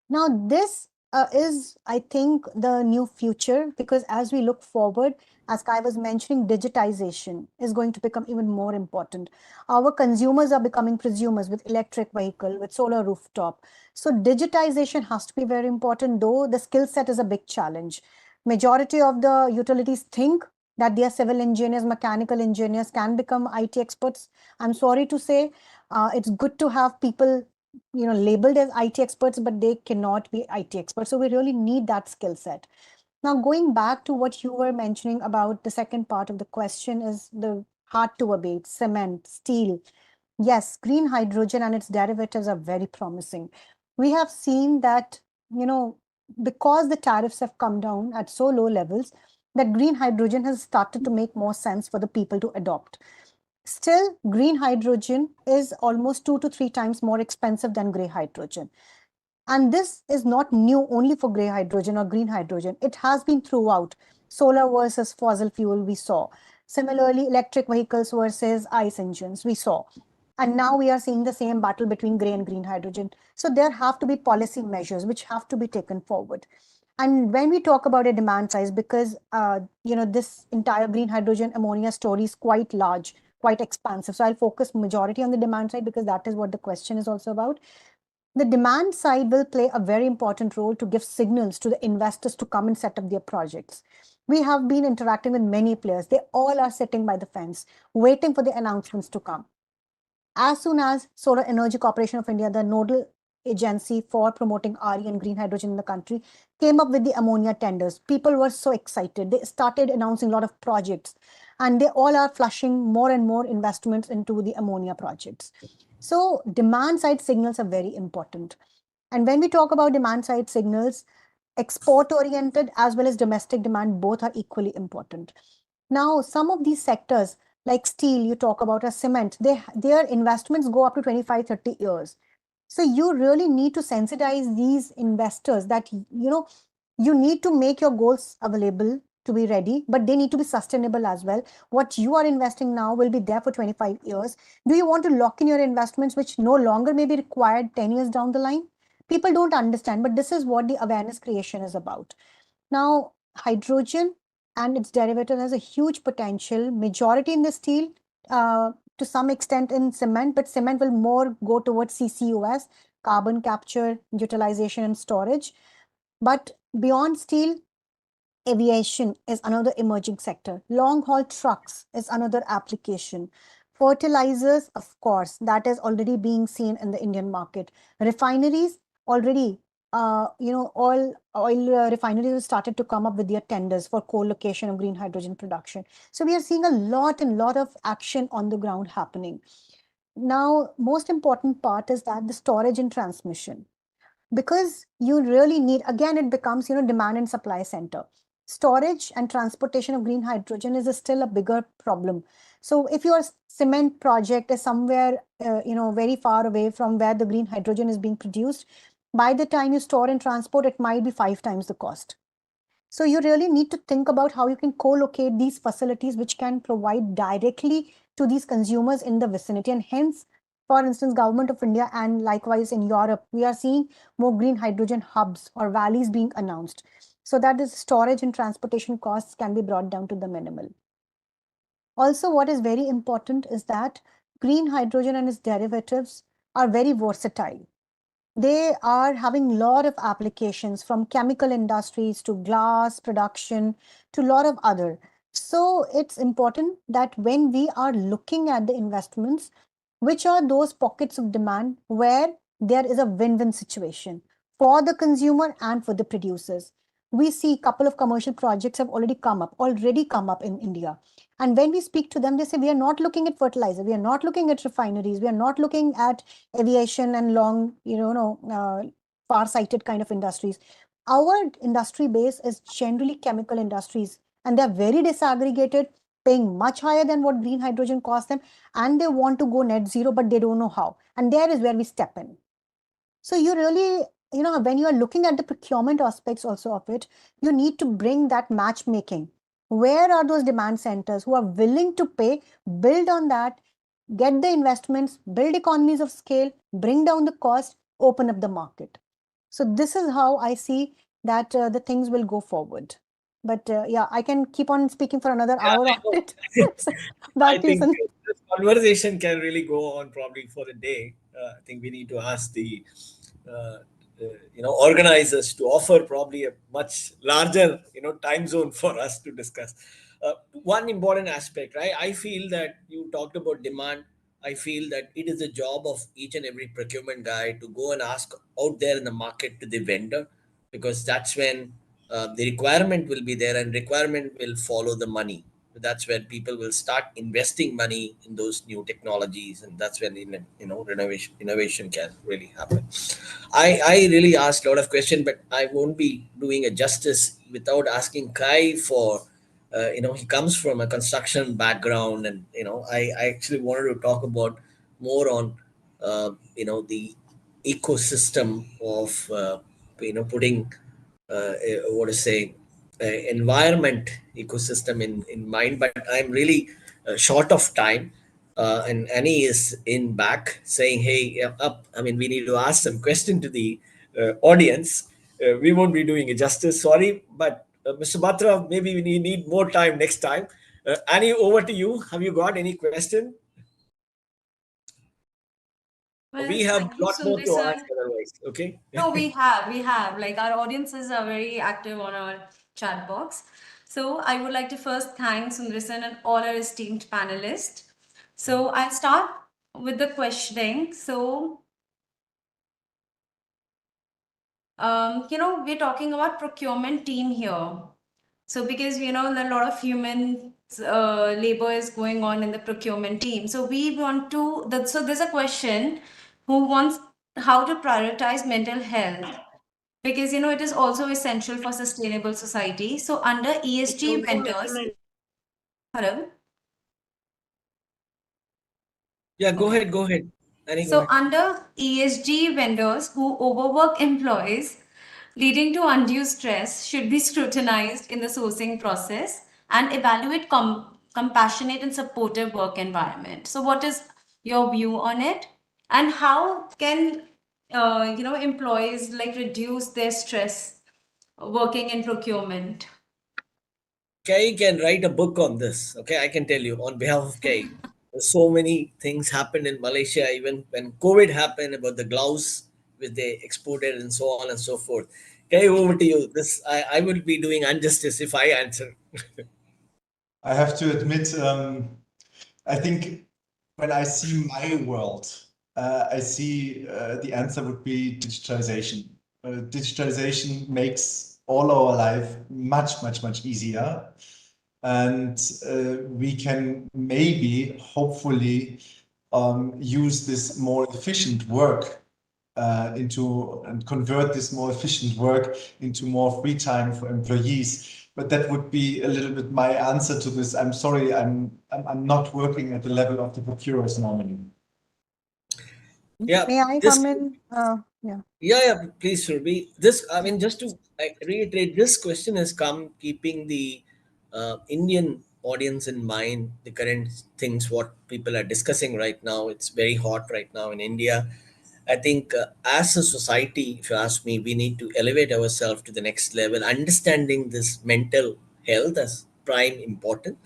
Now, this is, I think, the new future, because as we look forward, as Kai was mentioning, digitization is going to become even more important. Our consumers are becoming prosumers with electric vehicle, with solar rooftop. So digitization has to be very important, though the skill set is a big challenge. Majority of the utilities think that their civil engineers, mechanical engineers can become IT experts. I'm sorry to say, it's good to have people labeled as IT experts, but they cannot be IT experts. So we really need that skill set. Now, going back to what you were mentioning about the second part of the question is the hard to abate, cement, steel. Yes, green hydrogen and its derivatives are very promising. We have seen that, because the tariffs have come down at so low levels, that green hydrogen has started to make more sense for the people to adopt. Still, green hydrogen is almost 2 to 3 times more expensive than gray hydrogen. And this is not new only for gray hydrogen or green hydrogen. It has been throughout. Solar versus fossil fuel, we saw. Similarly, electric vehicles versus ICE engines, we saw. And now we are seeing the same battle between gray and green hydrogen. So there have to be policy measures which have to be taken forward. And when we talk about a demand size, because this entire green hydrogen ammonia story is quite large, quite expansive. So I'll focus majority on the demand side, because that is what the question is also about. The demand side will play a very important role to give signals to the investors to come and set up their projects. We have been interacting with many players. They all are sitting by the fence, waiting for the announcements to come. As soon as Solar Energy Corporation of India, the nodal agency for promoting RE and green hydrogen in the country, came up with the ammonia tenders, people were so excited. They started announcing a lot of projects, and they all are flushing more and more investments into the ammonia projects. So demand side signals are very important. And when we talk about demand side signals, export oriented as well as domestic demand, both are equally important. Now, some of these sectors like steel, you talk about, a cement, their investments go up to 25, 30 years. So you really need to sensitize these investors that, you need to make your goals available to be ready, but they need to be sustainable as well. What you are investing now will be there for 25 years. Do you want to lock in your investments, which no longer may be required 10 years down the line? People don't understand, but this is what the awareness creation is about. Now, hydrogen and its derivative has a huge potential, majority in the steel, to some extent in cement, but cement will more go towards CCUS, carbon capture, utilization and storage. But beyond steel, aviation is another emerging sector. Long haul trucks is another application. Fertilizers, of course, that is already being seen in the Indian market. Refineries already, all oil refineries have started to come up with their tenders for co-location of green hydrogen production. So we are seeing a lot of action on the ground happening. Now, most important part is that the storage and transmission, because you really need, again, it becomes, demand and supply center. Storage and transportation of green hydrogen is still a bigger problem. So if your cement project is somewhere, very far away from where the green hydrogen is being produced, by the time you store and transport, it might be 5 times the cost. So you really need to think about how you can co-locate these facilities, which can provide directly to these consumers in the vicinity. And hence, for instance, Government of India and likewise in Europe, we are seeing more green hydrogen hubs or valleys being announced, so that the storage and transportation costs can be brought down to the minimal. Also, what is very important is that green hydrogen and its derivatives are very versatile. they are having a lot of applications from chemical industries to glass production to a lot of other. So it's important that when we are looking at the investments, which are those pockets of demand where there is a win-win situation for the consumer and for the producers. We see a couple of commercial projects have already come up in India. And when we speak to them, they say, we are not looking at fertilizer, we are not looking at refineries, we are not looking at aviation and long, far-sighted kind of industries. Our industry base is generally chemical industries, and they're very disaggregated, paying much higher than what green hydrogen costs them, and they want to go net zero, but they don't know how. And there is where we step in. So you really, when you are looking at the procurement aspects also of it, you need to bring that matchmaking. Where are those demand centers who are willing to pay, build on that, get the investments, build economies of scale, bring down the cost, open up the market. So this is how I see that the things will go forward. But yeah, I can keep on speaking for another hour on it. So, I back to you, think Sun. this conversation can really go on probably for a day. I think we need to ask the organizers to offer probably a much larger time zone for us to discuss. One important aspect, right? I feel that you talked about demand. I feel that it is the job of each and every procurement guy to go and ask out there in the market to the vendor, because that's when the requirement will be there and requirement will follow the money. That's when people will start investing money in those new technologies, and that's when innovation can really happen. I really asked a lot of questions, but I won't be doing a justice without asking Kai for he comes from a construction background, and I actually wanted to talk about more on the ecosystem of putting what to say environment ecosystem in mind. But I'm really short of time, and Annie is in back saying, hey, yeah, up, I mean, we need to ask some question to the audience. We won't be doing it justice, sorry, but Mr. Batra, maybe we need more time next time. Annie, over to you. Have you got any question? Well, We have a thank you, lot more Sundari to sir. ask otherwise. Okay. No, we have. Like our audiences are very active on our chat box. So I would like to first thank Sundarsan and all our esteemed panelists. So I'll start with the questioning. So, we're talking about procurement team here. So because a lot of human labor is going on in the procurement team. So we want to so there's a question who wants how to prioritize mental health, because it is also essential for sustainable society. So under ESG vendors, hello. Yeah, go Okay. ahead. Go ahead. Annie, go So ahead. under ESG vendors who overwork employees, leading to undue stress, should be scrutinized in the sourcing process and evaluate compassionate and supportive work environment. So what is your view on it? And how can employees like reduce their stress working in procurement? Kay can write a book on this. Okay, I can tell you on behalf of Kay. So many things happened in Malaysia, even when COVID happened, about the gloves which they exported and so on and so forth. Kay, over to you. This I will be doing injustice if I answer. I have to admit, I think when I see my world, I see the answer would be digitalization. Digitalization makes all our life much, much, much easier. And we can maybe, hopefully, use this more efficient work and convert this more efficient work into more free time for employees. But that would be a little bit my answer to this. I'm sorry, I'm not working at the level of the procurers normally. Yeah, May I this. come in? Yeah. Yeah, please, Surbi. This, I mean, just to reiterate, this question has come keeping the Indian audience in mind, the current things, what people are discussing right now. It's very hot right now in India. I think as a society, if you ask me, we need to elevate ourselves to the next level, understanding this mental health as prime important.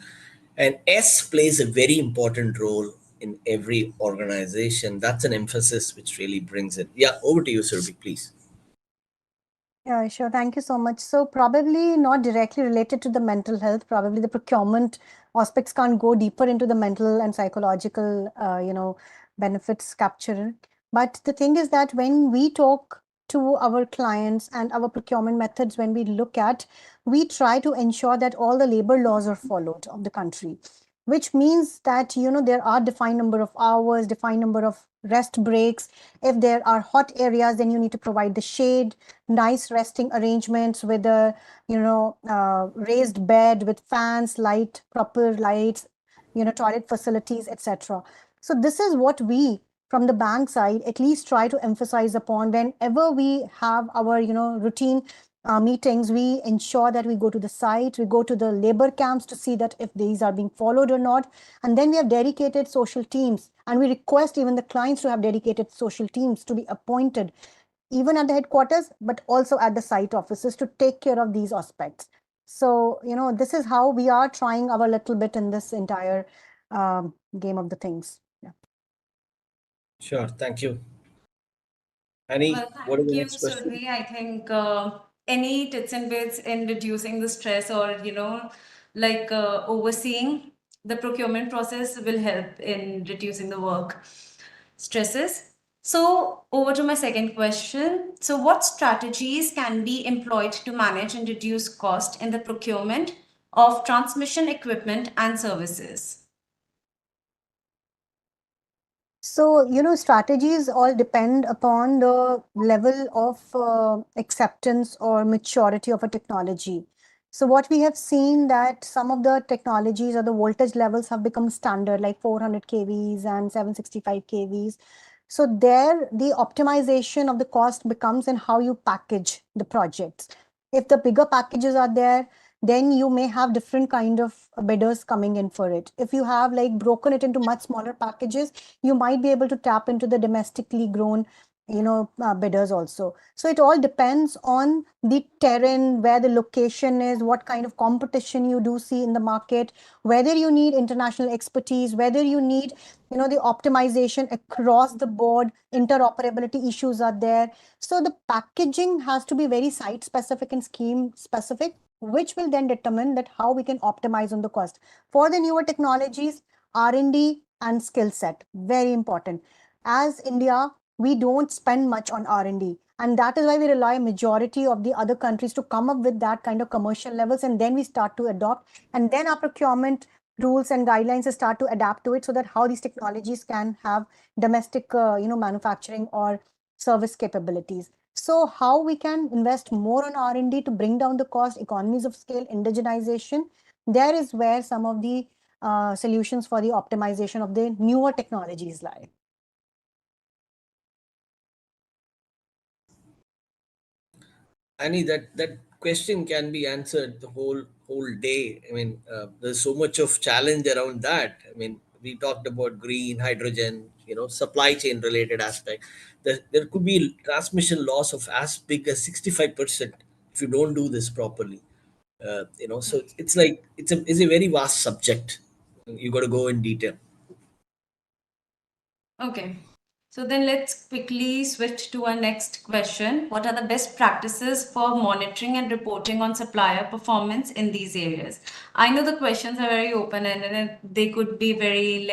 And S plays a very important role in every organization. That's an emphasis which really brings it. Yeah, over to you, Surabhi, please. Yeah, sure. Thank you so much. So probably not directly related to the mental health. Probably the procurement aspects can't go deeper into the mental and psychological, benefits capture. But the thing is that when we talk to our clients and our procurement methods, when we look at, we try to ensure that all the labor laws are followed of the country, which means that, there are defined number of hours, defined number of rest breaks. If there are hot areas, then you need to provide the shade, nice resting arrangements with a raised bed with fans, light, proper lights, toilet facilities, etc. So this is what we from the bank side at least try to emphasize upon whenever we have our routine meetings. We ensure that we go to the site, we go to the labor camps to see that if these are being followed or not, and then we have dedicated social teams, and we request even the clients to have dedicated social teams to be appointed even at the headquarters, but also at the site offices to take care of these aspects. So, this is how we are trying our little bit in this entire game of the things. Yeah. Sure, thank you. Annie, Well, what is thank the you, next question? Survi. I think any tips and bits in reducing the stress or, overseeing the procurement process will help in reducing the work stresses. So, over to my second question. So, what strategies can be employed to manage and reduce cost in the procurement of transmission equipment and services? So, strategies all depend upon the level of acceptance or maturity of a technology. So what we have seen that some of the technologies or the voltage levels have become standard, like 400 kVs and 765 kVs. So there, the optimization of the cost becomes in how you package the projects. If the bigger packages are there, then you may have different kind of bidders coming in for it. If you have like broken it into much smaller packages, you might be able to tap into the domestically grown bidders also. So it all depends on the terrain, where the location is, what kind of competition you do see in the market, whether you need international expertise, whether you need the optimization across the board, interoperability issues are there. So the packaging has to be very site specific and scheme specific, which will then determine that how we can optimize on the cost. For the newer technologies, R&D and skill set, very important. As India, we don't spend much on R&D, and that is why we rely majority of the other countries to come up with that kind of commercial levels, and then we start to adopt, and then our procurement rules and guidelines start to adapt to it, so that how these technologies can have domestic manufacturing or service capabilities. So how we can invest more on R&D to bring down the cost, economies of scale, indigenization, there is where some of the solutions for the optimization of the newer technologies lie. Annie, that question can be answered the whole day. I mean, there's so much of challenge around that. I mean, we talked about green hydrogen, supply chain related aspect. There could be transmission loss of as big as 65% if you don't do this properly. So it's a very vast subject. You got to go in detail. Okay. So then let's quickly switch to our next question. What are the best practices for monitoring and reporting on supplier performance in these areas? I know the questions are very open-ended and they could be very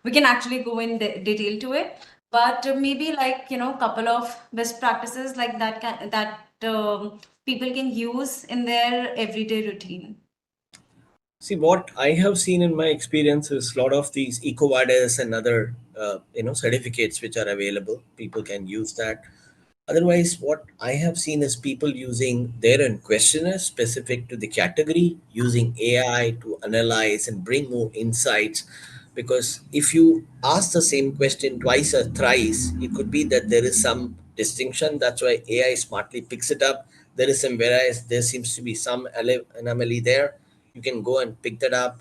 we can actually go in detail to it, but maybe couple of best practices like that people can use in their everyday routine. See, what I have seen in my experience is a lot of these EcoVadis and other, certificates which are available. People can use that. Otherwise, what I have seen is people using their own questionnaires specific to the category, using AI to analyze and bring more insights. Because if you ask the same question twice or thrice, it could be that there is some distinction. That's why AI smartly picks it up. There is some variance. There seems to be some anomaly there. You can go and pick that up.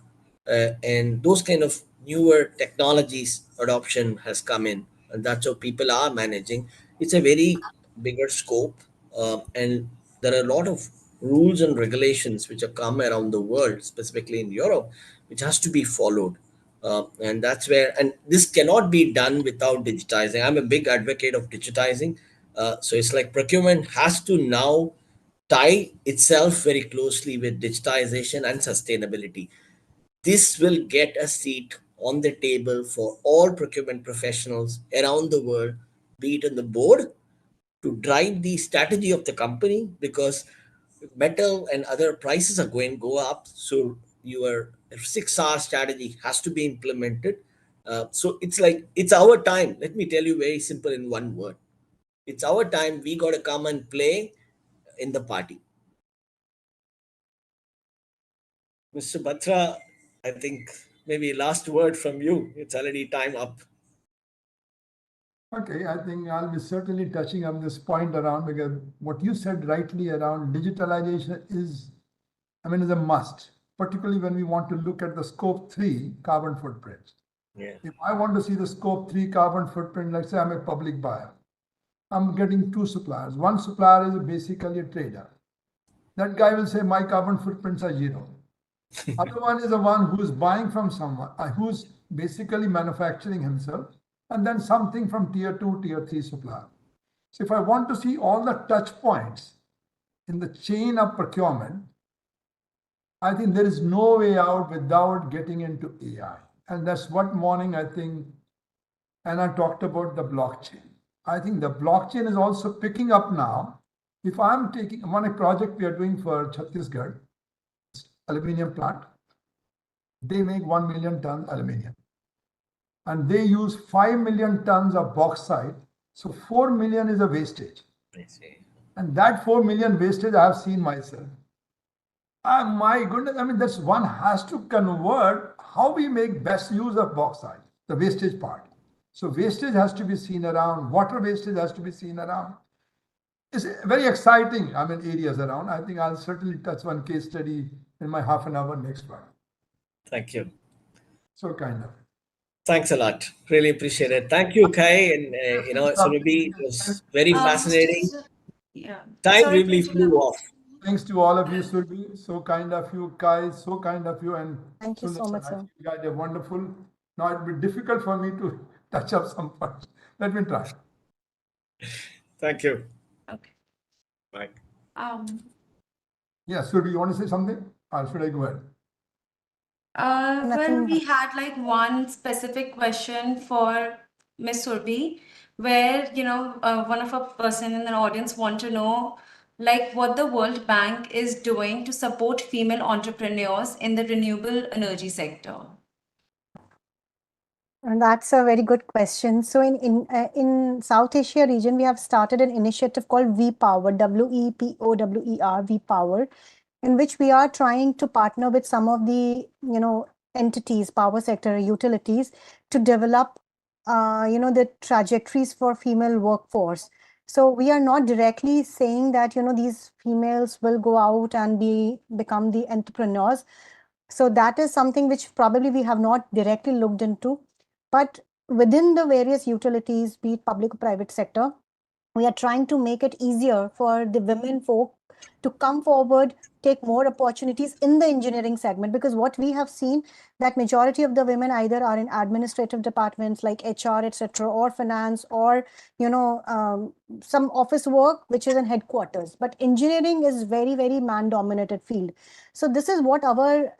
And those kind of newer technologies adoption has come in, and that's how people are managing. It's a very bigger scope, and there are a lot of rules and regulations which have come around the world, specifically in Europe, which has to be followed. And that's where, and this cannot be done without digitizing. I'm a big advocate of digitizing. So it's like procurement has to now tie itself very closely with digitization and sustainability. This will get a seat on the table for all procurement professionals around the world, be it on the board, to drive the strategy of the company, because metal and other prices are going to go up. So your 6R strategy has to be implemented. So it's like, it's our time. Let me tell you very simple in one word. It's our time. We got to come and play in the party. Mr. Batra, I think maybe last word from you. It's already time up. Okay, I think I'll be certainly touching on this point around, because what you said rightly around digitalization is, is a must, particularly when we want to look at the scope 3 carbon footprint. Yeah. If I want to see the scope 3 carbon footprint, let's say I'm a public buyer, I'm getting two suppliers. One supplier is basically a trader. That guy will say my carbon footprints are 0. Other one is the one who's buying from someone, who's basically manufacturing himself, and then something from tier 2, tier 3 supplier. So if I want to see all the touch points in the chain of procurement, I think there is no way out without getting into AI. And that's what morning, I think, and I talked about the blockchain. I think the blockchain is also picking up now. If I'm taking one project we are doing for Chhattisgarh, aluminum plant, they make 1 million ton aluminum. And they use 5 million tons of bauxite. So 4 million is a wastage. I see. And that 4 million wastage I have seen myself. My goodness, that's one has to convert how we make best use of bauxite, the wastage part. So wastage has to be seen around, water wastage has to be seen around. It's very exciting, areas around. I think I'll certainly touch one case study in my half an hour next one. Thank you. So kind of. Thanks a lot. Really appreciate it. Thank you, Kai. And, Surabhi, it was very fascinating. Yeah. Time Sorry to really flew interrupt. off. Thanks to all of you, Surbi. So kind of you, Kai. So kind of you. And Thank you so much, sir. You guys are wonderful. Now it'd be difficult for me to touch up some parts. Let me try. Thank you. Okay. Bye. Yeah, Surbi, you want to say something? Or should I go ahead? Well, Nothing. we had like one specific question for Miss Surbi, where one of a person in the audience want to know like what the World Bank is doing to support female entrepreneurs in the renewable energy sector. And that's a very good question. So in South Asia region, we have started an initiative called V Power, WEPOWER, V Power, in which we are trying to partner with some of the entities, power sector utilities, to develop the trajectories for female workforce. So we are not directly saying that these females will go out and become the entrepreneurs. So that is something which probably we have not directly looked into. But within the various utilities, be it public or private sector, we are trying to make it easier for the women folk to come forward, take more opportunities in the engineering segment, because what we have seen that majority of the women either are in administrative departments like HR, etc., or finance, or some office work which is in headquarters. But engineering is very, very man-dominated field. So this is what our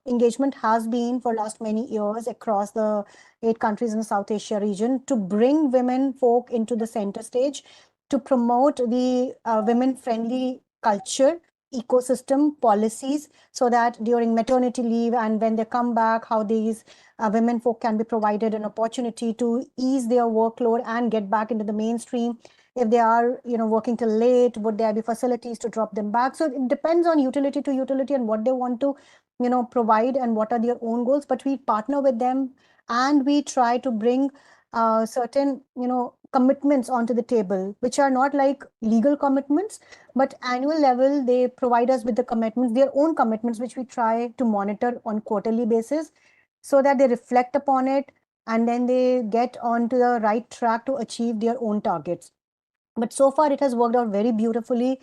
engagement has been for last many years across the 8 countries in the South Asia region, to bring women folk into the center stage, to promote the women-friendly culture, ecosystem, policies, so that during maternity leave and when they come back, how these women folk can be provided an opportunity to ease their workload and get back into the mainstream. If they are working till late, would there be facilities to drop them back? So it depends on utility to utility and what they want to provide and what are their own goals. But we partner with them and we try to bring certain commitments onto the table, which are not like legal commitments, but annual level they provide us with the commitments, their own commitments, which we try to monitor on quarterly basis, so that they reflect upon it and then they get onto the right track to achieve their own targets. But so far it has worked out very beautifully.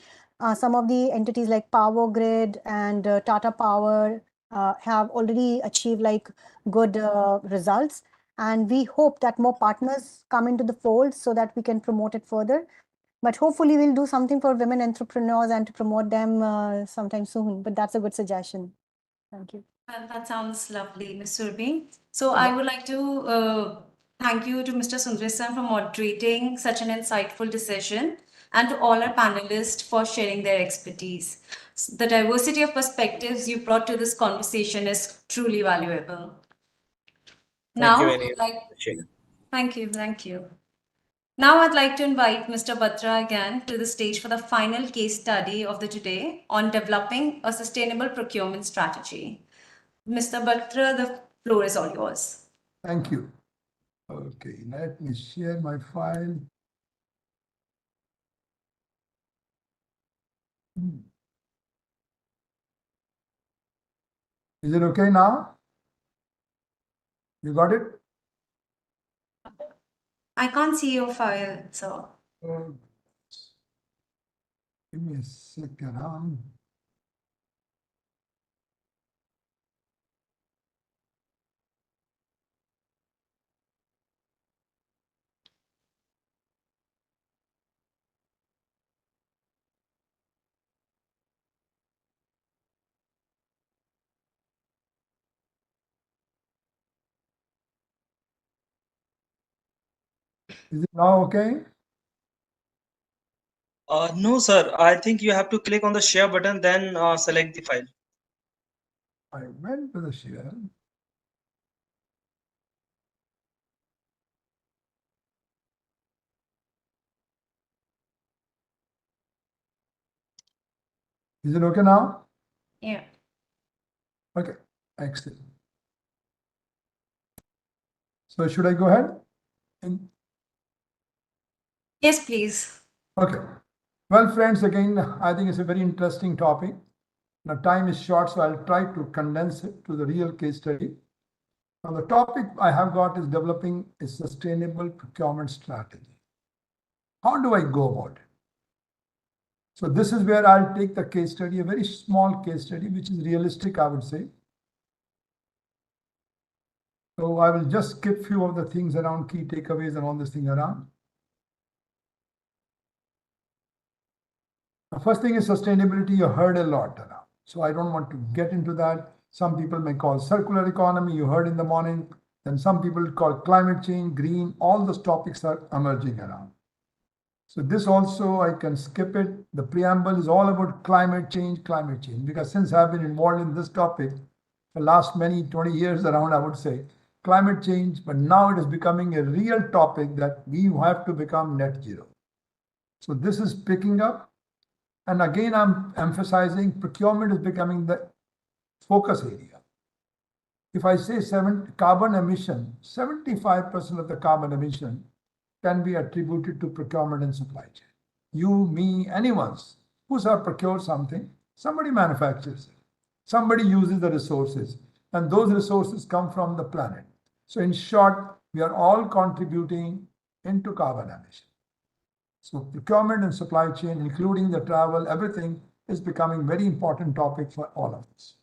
Some of the entities like Power Grid and Tata Power, have already achieved like good results. And we hope that more partners come into the fold so that we can promote it further. But hopefully we'll do something for women entrepreneurs and to promote them sometime soon. But that's a good suggestion. Thank you. That sounds lovely, Ms. Surbi. So I would like to thank you to Mr. Sundaresan for moderating such an insightful discussion, and to all our panelists for sharing their expertise. The diversity of perspectives you brought to this conversation is truly valuable. Thank you, Now, Annie. thank you. Now I'd like to invite Mr. Batra again to the stage for the final case study of the today on developing a sustainable procurement strategy. Mr. Batra, the floor is all yours. Thank you. Okay, let me share my file. Is it okay now? You got it? I can't see your file, so. Give me a second. Is it now okay? No, sir. I think you have to click on the share button, then select the file. I went to the share. Is it okay now? Yeah. Okay, excellent. So should I go ahead? Yes, please. Okay. Well, friends, again, I think it's a very interesting topic. Now, time is short, so I'll try to condense it to the real case study. Now, the topic I have got is developing a sustainable procurement strategy. How do I go about it? So this is where I'll take the case study, a very small case study, which is realistic, I would say. So I will just skip few of the things around key takeaways and all this thing around. The first thing is sustainability. You heard a lot around. So I don't want to get into that. Some people may call circular economy, you heard in the morning. Then some people call climate change, green, all those topics are emerging around. So this also, I can skip it. The preamble is all about climate change, because since I've been involved in this topic for the last many 20 years around, I would say, climate change, but now it is becoming a real topic that we have to become net zero. So this is picking up. And again, I'm emphasizing procurement is becoming the focus area. If I say carbon emission, 75% of the carbon emission can be attributed to procurement and supply chain. You, me, anyone's who's procured something, somebody manufactures it. Somebody uses the resources, and those resources come from the planet. So in short, we are all contributing into carbon emission. So procurement and supply chain, including the travel, everything is becoming very important topic for all of us.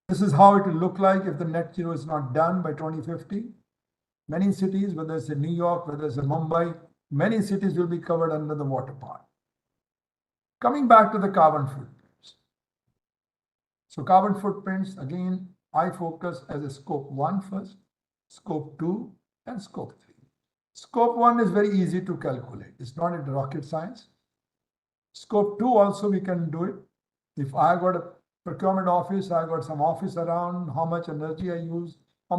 This is how it will look like if the net zero is not done by 2050. Many cities, whether it's in New York, whether it's in Mumbai, many cities will be covered under the water part. Coming back to the carbon footprints. So carbon footprints, again, I focus as a scope 1 first, scope 2, and scope 3. Scope 1 is very easy to calculate. It's not a rocket science. Scope 2 also we can do it. If I got a procurement office, I got some office around, how much energy I use, I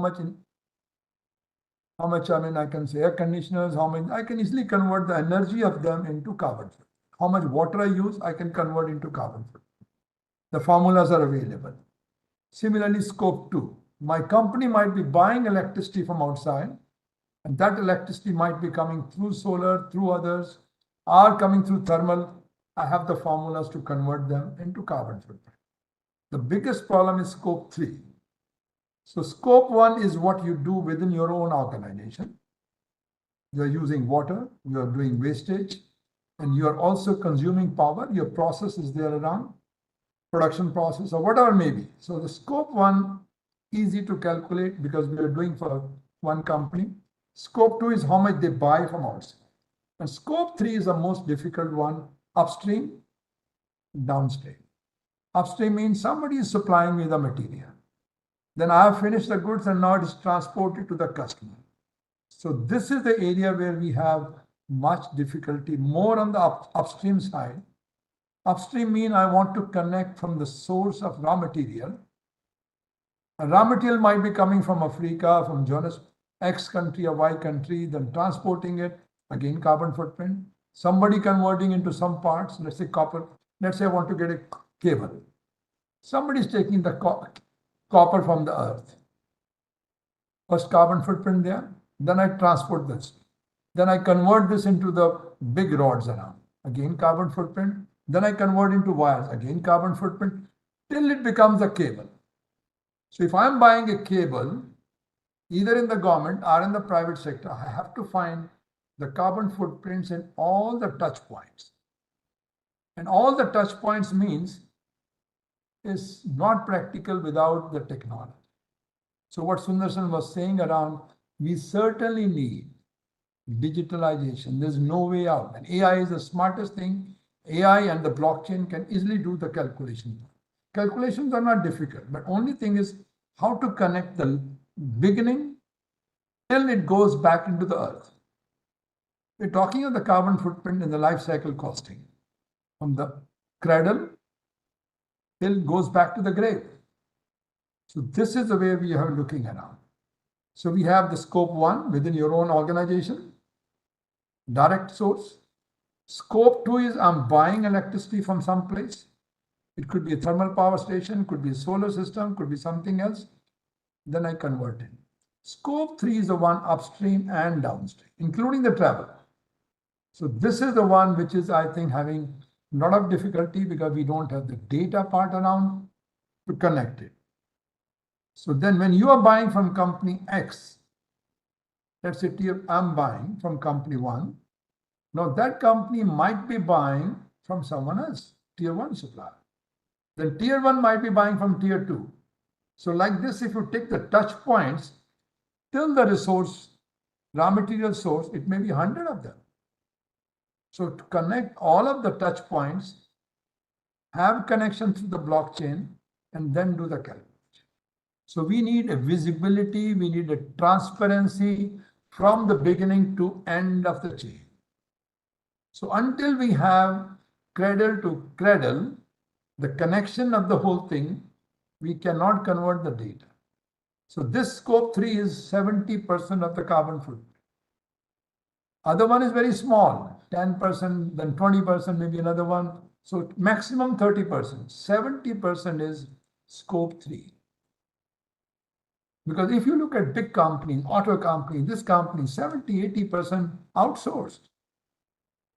can say air conditioners, I can easily convert the energy of them into carbon footprint. How much water I use, I can convert into carbon footprint. The formulas are available. Similarly, scope 2. My company might be buying electricity from outside, and that electricity might be coming through solar, through others, or coming through thermal. I have the formulas to convert them into carbon footprint. The biggest problem is scope 3. So scope 1 is what you do within your own organization. You're using water, you're doing wastage, and you're also consuming power. Your process is there around. production process or whatever may be. So the scope 1, easy to calculate because we are doing for one company. Scope 2 is how much they buy from outside. And scope 3 is the most difficult one, upstream, downstream. Upstream means somebody is supplying me the material. Then I have finished the goods and now it is transported to the customer. So this is the area where we have much difficulty, more on the upstream side. Upstream means I want to connect from the source of raw material. And raw material might be coming from Africa, from Jonas, X country or Y country, then transporting it, again carbon footprint. Somebody converting into some parts, let's say copper. Let's say I want to get a cable. Somebody is taking the copper from the earth. First carbon footprint there, then I transport this. Then I convert this into the big rods around, again carbon footprint. Then I convert into wires, again carbon footprint, till it becomes a cable. So if I'm buying a cable, either in the government or in the private sector, I have to find the carbon footprints in all the touch points. And all the touch points means is not practical without the technology. So what Sundarsan was saying around, we certainly need digitalization. There's no way out. And AI is the smartest thing. AI and the blockchain can easily do the calculation. Calculations are not difficult, but only thing is how to connect the beginning till it goes back into the earth. We're talking of the carbon footprint in the life cycle costing from the cradle till it goes back to the grave. So this is the way we are looking around. So we have the scope 1 within your own organization, direct source. Scope 2 is I'm buying electricity from some place. It could be a thermal power station, could be a solar system, could be something else. Then I convert it. Scope 3 is the one upstream and downstream, including the travel. So this is the one which is, I think, having a lot of difficulty because we don't have the data part around to connect it. So then when you are buying from company X, let's say I'm buying from company 1. Now that company might be buying from someone else, tier 1 supplier. Then tier 1 might be buying from tier 2. So like this, if you take the touch points till the resource, raw material source, it may be 100 of them. So to connect all of the touch points, have connection through the blockchain, and then do the calculation. So we need a visibility, we need a transparency from the beginning to end of the chain. So until we have cradle to cradle, the connection of the whole thing, we cannot convert the data. So this scope 3 is 70% of the carbon footprint. Other one is very small, 10%, then 20%, maybe another one. So maximum 30%, 70% is scope 3. Because if you look at big companies, auto companies, this company, 70, 80% outsourced.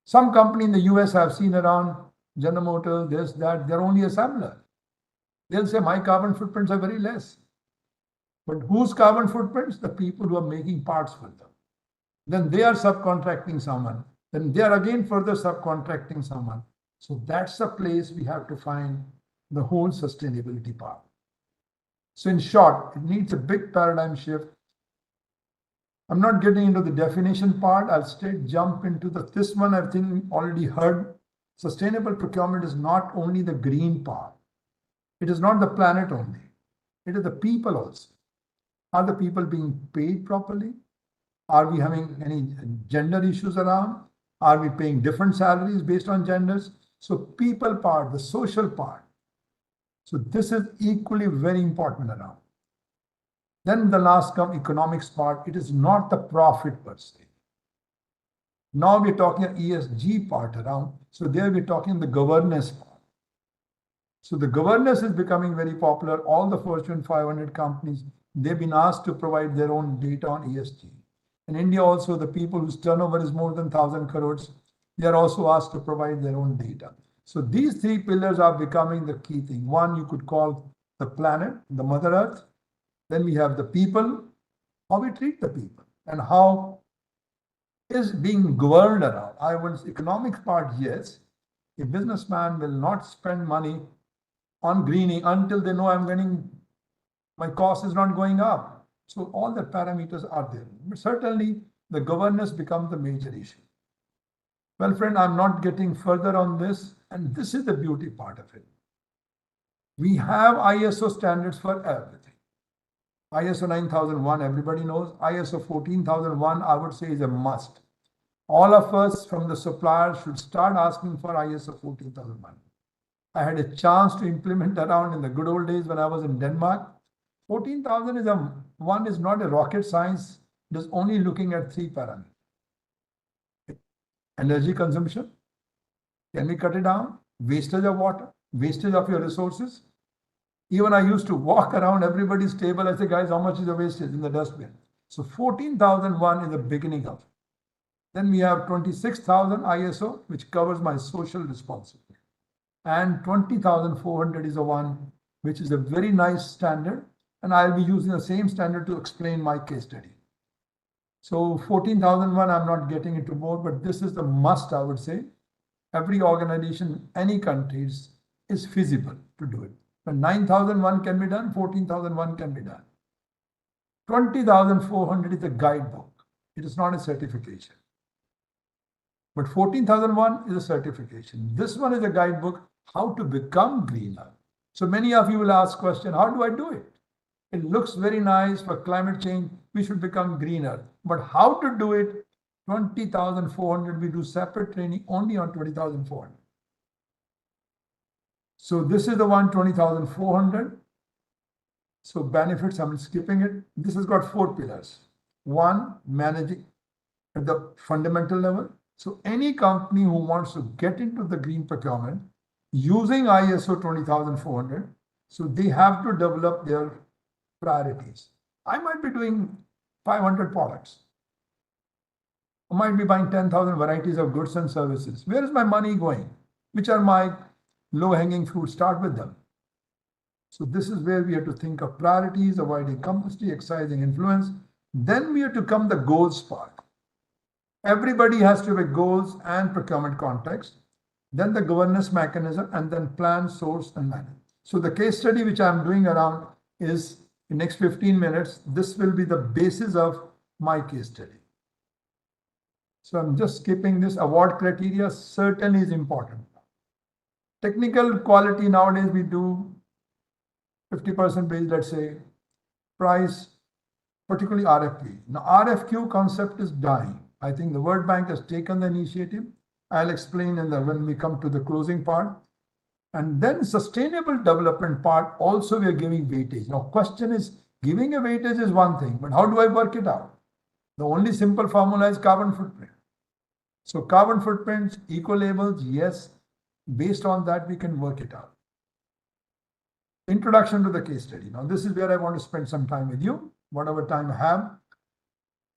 Some company in the US I've seen around, General Motors, this, that, they're only assembler. They'll say my carbon footprints are very less. But whose carbon footprints? The people who are making parts for them. Then they are subcontracting someone. Then they are again further subcontracting someone. So that's the place we have to find the whole sustainability part. So in short, it needs a big paradigm shift. I'm not getting into the definition part. I'll straight jump into this one. I think already heard. Sustainable procurement is not only the green part. It is not the planet only. It is the people also. Are the people being paid properly? Are we having any gender issues around? Are we paying different salaries based on genders? So people part, the social part. So this is equally very important around. Then the last economics part, it is not the profit per se. Now we're talking ESG part around. So there we're talking the governance part. So the governance is becoming very popular. All the Fortune 500 companies, they've been asked to provide their own data on ESG. In India also, the people whose turnover is more than 1,000 crores, they are also asked to provide their own data. So these three pillars are becoming the key thing. One you could call the planet, the Mother Earth. Then we have the people, how we treat the people, and how is being governed around. I want economic part, yes. A businessman will not spend money on greening until they know my cost is not going up. So all the parameters are there. But certainly the governance becomes the major issue. Well, friend, I'm not getting further on this, and this is the beauty part of it. We have ISO standards for everything. ISO 9001, everybody knows. ISO 14001, I would say, is a must. All of us from the suppliers should start asking for ISO 14001. I had a chance to implement around in the good old days when I was in Denmark. 14,001 is not a rocket science. It is only looking at 3 parameters. Energy consumption. Can we cut it down? Wastage of water, wastage of your resources. Even I used to walk around everybody's table. I say, guys, how much is the wastage in the dustbin? So 14,001 is the beginning of it. Then we have 26,000 ISO, which covers my social responsibility. And 20,400 is the one which is a very nice standard. And I'll be using the same standard to explain my case study. So 14,001, I'm not getting into more, but this is the must, I would say. Every organization, any countries is feasible to do it. But 9,001 can be done, 14,001 can be done. 20,400 is a guidebook. It is not a certification. But 14,001 is a certification. This one is a guidebook, how to become greener. So many of you will ask question, how do I do it? It looks very nice for climate change. We should become greener. But how to do it? 20,400, we do separate training only on 20,400. So this is the one, 20,400. So benefits, I'm skipping it. This has got 4 pillars. One, managing at the fundamental level. So any company who wants to get into the green procurement using ISO 20,400, so they have to develop their priorities. I might be doing 500 products. I might be buying 10,000 varieties of goods and services. Where is my money going? Which are my low-hanging fruits? Start with them. So this is where we have to think of priorities, avoiding complexity, excising influence. Then we have to come the goals part. Everybody has to have goals and procurement context, then the governance mechanism, and then plan, source, and manage. So the case study which I'm doing around is in next 15 minutes. This will be the basis of my case study. So I'm just skipping this. Award criteria certainly is important. Technical quality nowadays we do 50% based, let's say, price, particularly RFP. Now RFQ concept is dying. I think the World Bank has taken the initiative. I'll explain when we come to the closing part. And then sustainable development part, also we are giving weightage. Now question is, giving a weightage is one thing, but how do I work it out? The only simple formula is carbon footprint. So carbon footprints, eco labels, yes. Based on that, we can work it out. Introduction to the case study. Now this is where I want to spend some time with you, whatever time I have.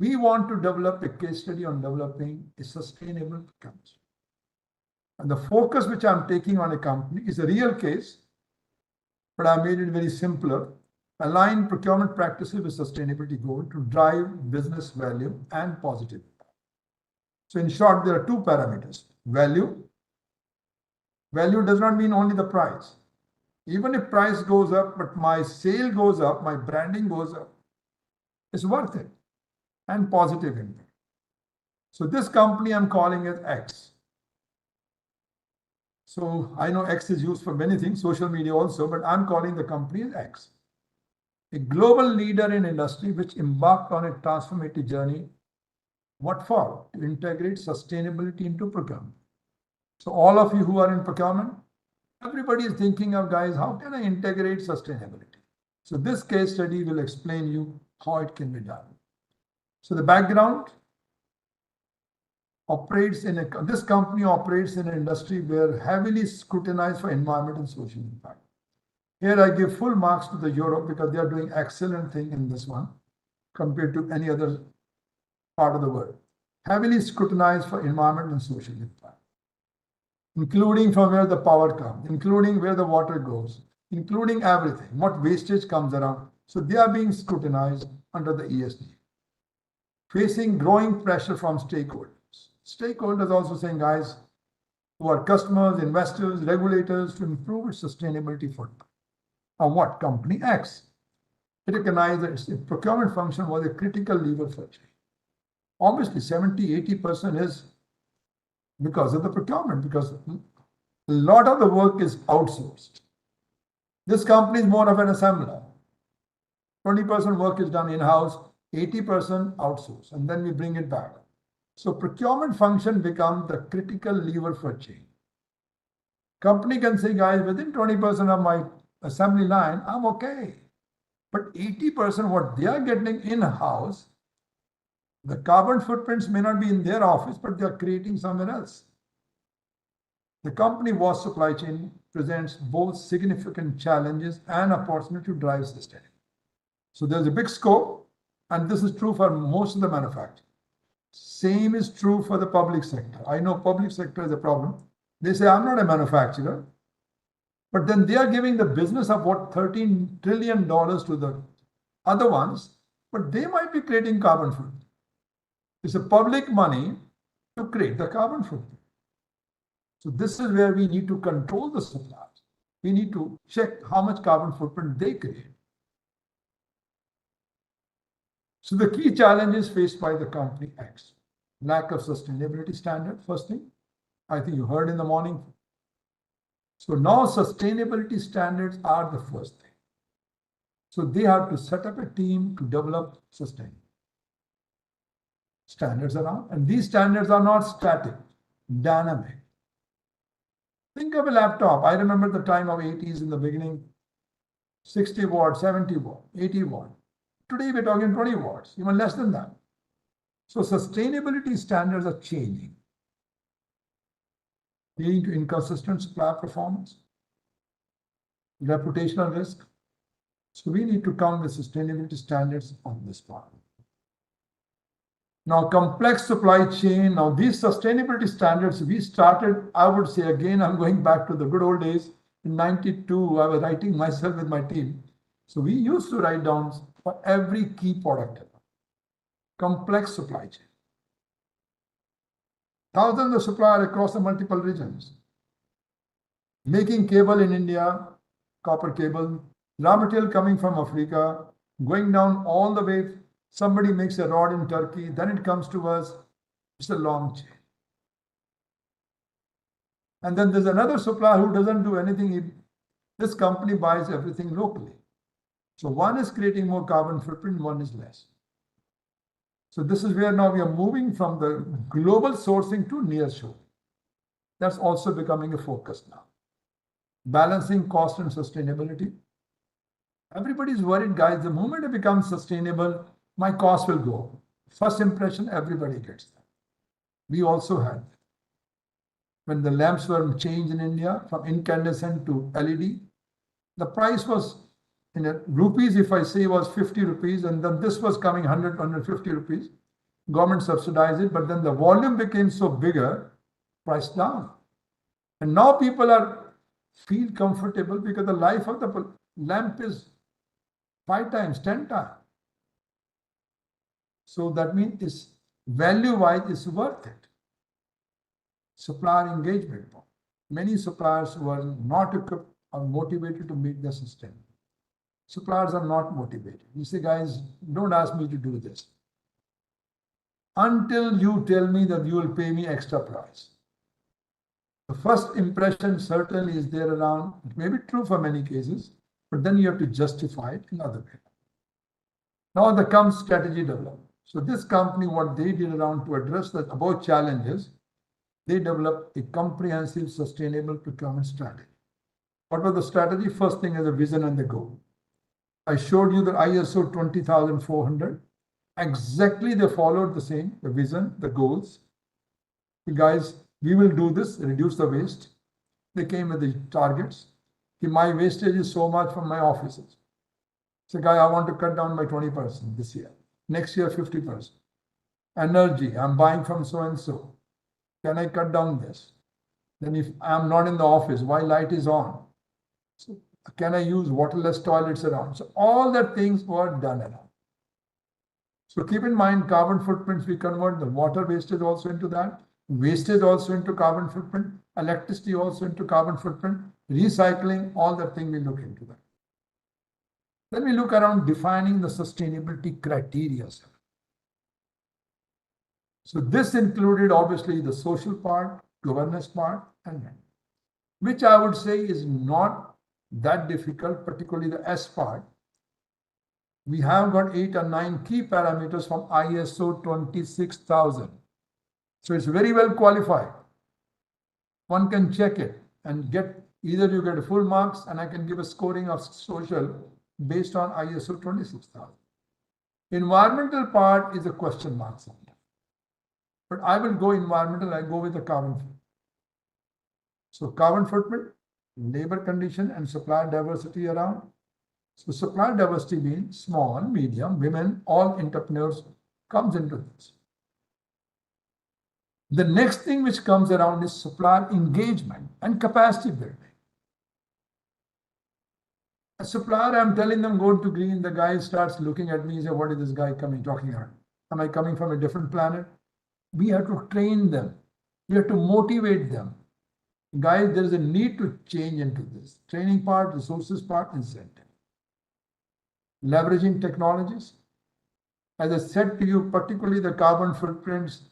We want to develop a case study on developing a sustainable procurement. And the focus which I'm taking on a company is a real case, but I made it very simpler. Align procurement practices with sustainability goal to drive business value and positive. So in short, there are 2 parameters. Value. Value does not mean only the price. Even if price goes up, but my sale goes up, my branding goes up, it's worth it. And positive impact. So this company I'm calling it X. So I know X is used for many things, social media also, but I'm calling the company as X. A global leader in industry which embarked on a transformative journey. What for? To integrate sustainability into procurement. So all of you who are in procurement, everybody is thinking of, guys, how can I integrate sustainability? So this case study will explain you how it can be done. So the background operates in this company operates in an industry where heavily scrutinized for environmental and social impact. Here I give full marks to the Europe because they are doing excellent thing in this one compared to any other part of the world. Heavily scrutinized for environmental and social impact, including from where the power comes, including where the water goes, including everything, what wastage comes around. So they are being scrutinized under the ESG. Facing growing pressure from stakeholders. Stakeholders also saying, guys, to our customers, investors, regulators to improve its sustainability footprint. Now, what? Company X. It recognized that its procurement function was a critical lever for change. Obviously, 70–80% is because of the procurement, because a lot of the work is outsourced. This company is more of an assembler. 20% work is done in-house, 80% outsourced, and then we bring it back. So procurement function becomes the critical lever for change. Company can say, guys, within 20% of my assembly line, I'm okay. But 80% what they are getting in-house, the carbon footprints may not be in their office, but they are creating somewhere else. The company was supply chain presents both significant challenges and opportunity to drive sustainability. So there's a big scope, and this is true for most of the manufacturers. Same is true for the public sector. I know public sector is a problem. They say, I'm not a manufacturer, but then they are giving the business of what $13 trillion to the other ones, but they might be creating carbon footprint. It's a public money to create the carbon footprint. So this is where we need to control the suppliers. We need to check how much carbon footprint they create. So the key challenges faced by the company X: lack of sustainability standard, first thing. I think you heard in the morning. So now sustainability standards are the first thing. So they have to set up a team to develop sustainability standards around, and these standards are not static, dynamic. Think of a laptop. I remember the time of 80s in the beginning, 60 watt, 70 watt, 80 watt. Today we're talking 20 watts, even less than that. So sustainability standards are changing, leading to inconsistent supplier performance, reputational risk. So we need to come with sustainability standards on this part. Now, complex supply chain. Now, these sustainability standards we started, I would say again, I'm going back to the good old days. In 92, I was writing myself with my team. So we used to write down for every key product, complex supply chain. Thousands of suppliers across the multiple regions. Making cable in India, copper cable, raw material coming from Africa, going down all the way. Somebody makes a rod in Turkey, then it comes to us. It's a long chain. And then there's another supplier who doesn't do anything. This company buys everything locally. So one is creating more carbon footprint, one is less. So this is where now we are moving from the global sourcing to nearshore. That's also becoming a focus now. Balancing cost and sustainability. Everybody's worried, guys, the moment it becomes sustainable, my cost will go. First impression, everybody gets that. We also had that. When the lamps were changed in India from incandescent to LED, the price was in rupees, if I say, was 50 rupees, and then this was coming 100, 150 rupees. Government subsidized it, but then the volume became so bigger, price down. And now people feel comfortable because the life of the lamp is 5 times, 10 times. So that means it's value-wise, it's worth it. Supplier engagement. Many suppliers who are not equipped are motivated to meet the system. Suppliers are not motivated. You say, guys, don't ask me to do this until you tell me that you will pay me extra price. The first impression certainly is there around. It may be true for many cases, but then you have to justify it in other ways. Now there comes strategy development. So this company, what they did around to address the above challenges, they developed a comprehensive sustainable procurement strategy. What was the strategy? First thing is the vision and the goal. I showed you the ISO 20400. Exactly they followed the same, the vision, the goals. You guys, we will do this, reduce the waste. They came with the targets. My wastage is so much from my offices. So guy, I want to cut down by 20% this year. Next year, 50%. Energy, I'm buying from so-and-so. Can I cut down this? Then if I'm not in the office, why light is on? So can I use waterless toilets around? So all the things were done around. So keep in mind, carbon footprints, we convert the water wastage also into that. Wastage also into carbon footprint. electricity also into carbon footprint, recycling, all that thing we look into that. Then we look around defining the sustainability criteria. So this included obviously the social part, governance part, and which I would say is not that difficult, particularly the S part. We have got 8 or 9 key parameters from ISO 26000. So it's very well qualified. One can check it and get either you get full marks and I can give a scoring of social based on ISO 26000. Environmental part is a question mark. But I will go environmental, I go with the carbon footprint. So carbon footprint, labor condition and supply diversity around. So supply diversity means small, medium, women, all entrepreneurs comes into this. The next thing which comes around is supplier engagement and capacity building. A supplier, I'm telling them go to green, the guy starts looking at me and says, what is this guy talking about? Am I coming from a different planet? We have to train them. We have to motivate them. Guys, there is a need to change into this. Training part, resources part, incentive. Leveraging technologies. As I said to you, particularly the carbon footprints,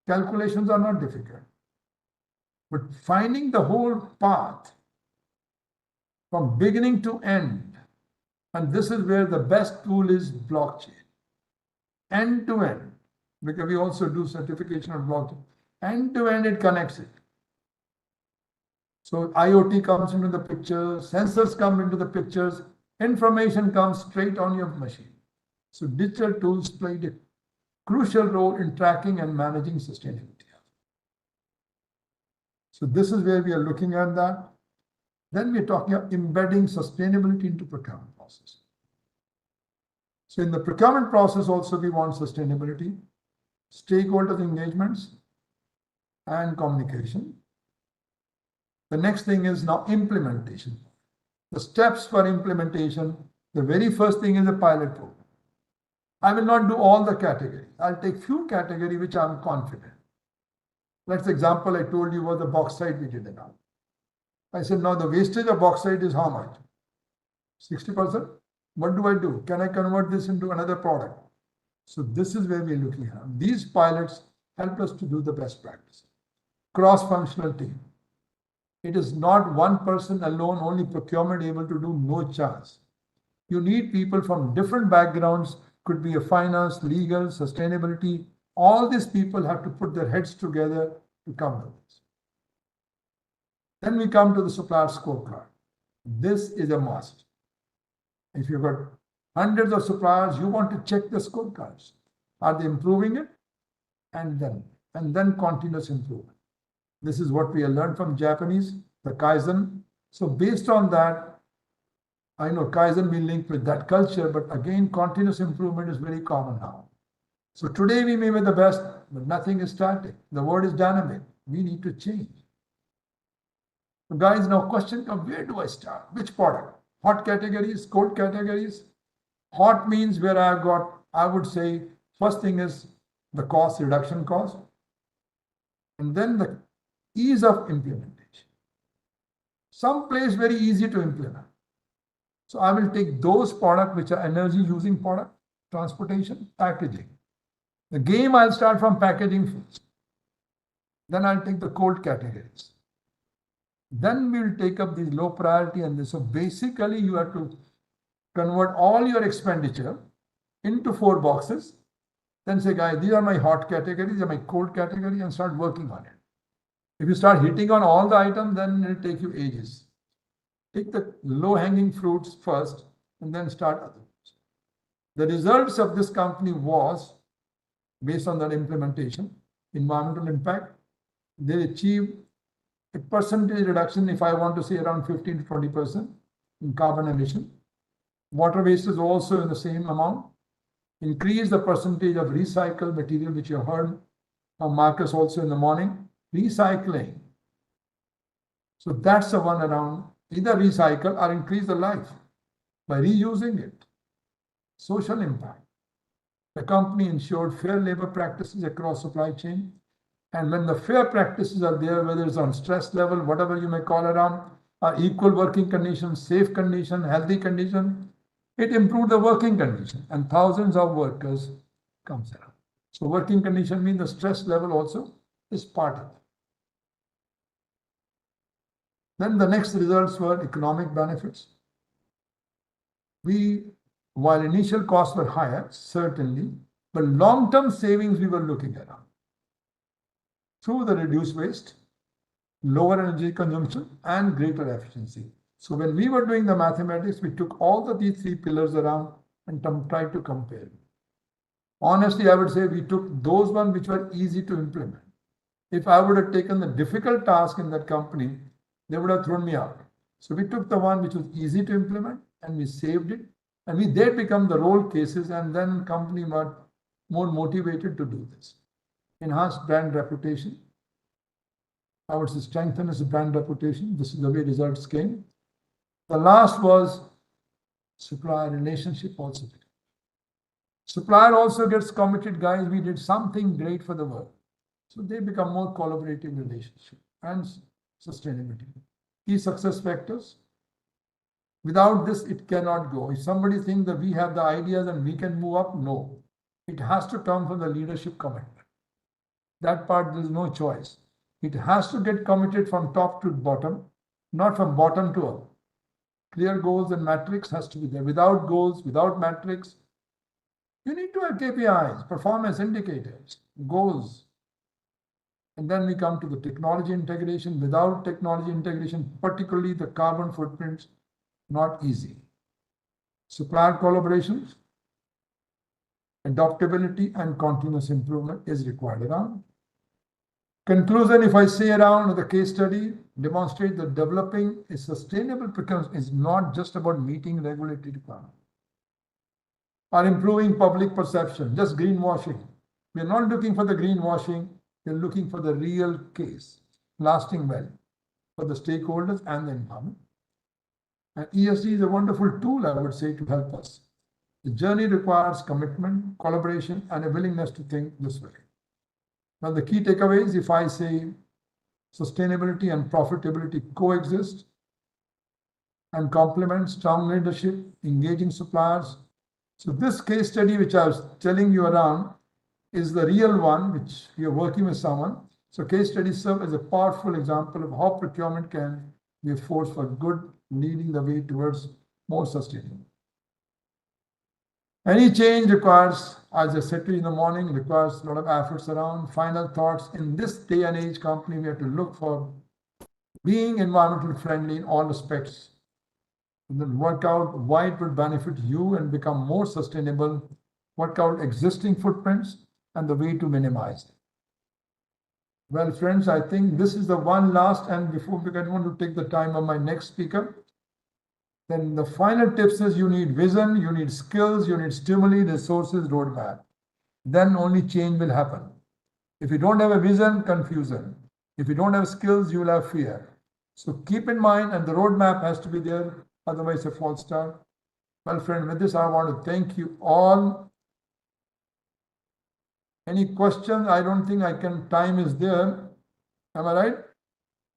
calculations are not difficult. But finding the whole path from beginning to end, and this is where the best tool is blockchain. End to end, because we also do certification of blockchain. End to end, it connects it. So IoT comes into the picture, sensors come into the pictures, information comes straight on your machine. So digital tools played a crucial role in tracking and managing sustainability. So this is where we are looking at that. Then we're talking about embedding sustainability into procurement process. So in the procurement process also we want sustainability, stakeholders engagements, and communication. The next thing is now implementation. The steps for implementation, the very first thing is a pilot program. I will not do all the categories. I'll take few categories which I'm confident. That's the example I told you was the bauxite we did it on. I said, now the wastage of bauxite is how much? 60%? What do I do? Can I convert this into another product? So this is where we're looking at. These pilots help us to do the best practice. Cross-functional team. It is not one person alone, only procurement able to do, no chance. You need people from different backgrounds, could be a finance, legal, sustainability. All these people have to put their heads together to come to this. Then we come to the supplier scorecard. This is a must. If you've got hundreds of suppliers, you want to check the scorecards. Are they improving it? And then continuous improvement. This is what we have learned from Japanese, the Kaizen. So based on that, I know Kaizen will link with that culture, but again, continuous improvement is very common now. So today we may be the best, but nothing is static. The world is dynamic. We need to change. So guys, now question comes, where do I start? Which product? Hot categories, cold categories? Hot means where I've got, I would say, first thing is the cost, reduction cost. And then the ease of implementation. Some place very easy to implement. So I will take those products which are energy using product, transportation, packaging. The game I'll start from packaging first. Then I'll take the cold categories. Then we'll take up these low priority and this. So basically you have to convert all your expenditure into 4 boxes. Then say, guys, these are my hot categories, these are my cold category, and start working on it. If you start hitting on all the items, then it'll take you ages. Take the low-hanging fruits first and then start others. The results of this company was, based on that implementation, environmental impact, they achieved a percentage reduction, if I want to say around 15 to 20% in carbon emission. Water waste is also in the same amount. Increase the percentage of recycled material, which you heard from Marcus also in the morning. Recycling. So that's the one around either recycle or increase the life by reusing it. Social impact. The company ensured fair labor practices across supply chain And when the fair practices are there, whether it's on stress level, whatever you may call around, equal working conditions, safe condition, healthy condition, it improved the working condition and thousands of workers comes around. So working condition means the stress level also is part of it. Then the next results were economic benefits. While initial costs were higher, certainly, but long-term savings we were looking at through the reduced waste, lower energy consumption, and greater efficiency. So when we were doing the mathematics, we took all these three pillars around and tried to compare. Honestly, I would say we took those ones which were easy to implement. If I would have taken the difficult task in that company, they would have thrown me out. So we took the one which was easy to implement and we saved it. And we did become the role cases, and then company were more motivated to do this. Enhanced brand reputation. I would say strengthen its brand reputation. This is the way results came. The last was supplier relationship also. Supplier also gets committed, guys, we did something great for the world. So they become more collaborative relationship and sustainability. Key success factors. Without this, it cannot go. If somebody thinks that we have the ideas and we can move up, no. It has to come from the leadership commitment. That part, there is no choice. It has to get committed from top to bottom, not from bottom to up. Clear goals and metrics has to be there. Without goals, without metrics, you need to have KPIs, performance indicators, goals. And then we come to the technology integration. Without technology integration, particularly the carbon footprints, not easy. Supplier collaborations, adaptability and continuous improvement is required around. Conclusion, if I say around the case study, demonstrate that developing a sustainable procurement is not just about meeting regulatory requirements or improving public perception, just greenwashing. We're not looking for the greenwashing, we're looking for the real case, lasting value for the stakeholders and the environment. And ESG is a wonderful tool, I would say, to help us. The journey requires commitment, collaboration, and a willingness to think this way. Now, the key takeaways, if I say sustainability and profitability coexist and complement strong leadership, engaging suppliers. So this case study, which I was telling you around, is the real one, which you're working with someone. So case studies serve as a powerful example of how procurement can be a force for good, leading the way towards more sustainable. Any change requires, as I said to you in the morning, requires a lot of efforts around. Final thoughts. In this day and age company, we have to look for being environmentally friendly in all respects. And then work out why it would benefit you and become more sustainable. Work out existing footprints and the way to minimize it. Well, friends, I think this is the one last, and before I want to take the time of my next speaker, then the final tips is you need vision, you need skills, you need stimuli, resources, roadmap. Then only change will happen. If you don't have a vision, confusion. If you don't have skills, you will have fear. So keep in mind, and the roadmap has to be there, otherwise a false start. Well, friend, with this, I want to thank you all. Any questions? I don't think I can, time is there. Am I right?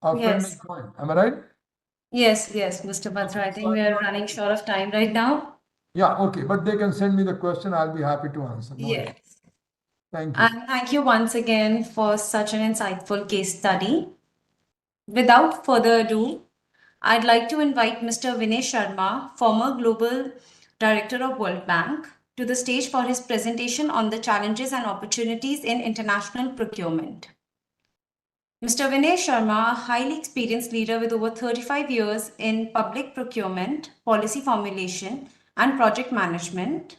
Our friend is going. Am I right? Yes, Mr. Batra. I think we are running short of time right now. Yeah, okay. But they can send me the question. I'll be happy to answer. No Yes. doubt. Thank you. And thank you once again for such an insightful case study. Without further ado, I'd like to invite Mr. Vinay Sharma, former Global Director of World Bank, to the stage for his presentation on the challenges and opportunities in international procurement. Mr. Vinay Sharma, a highly experienced leader with over 35 years in public procurement, policy formulation, and project management.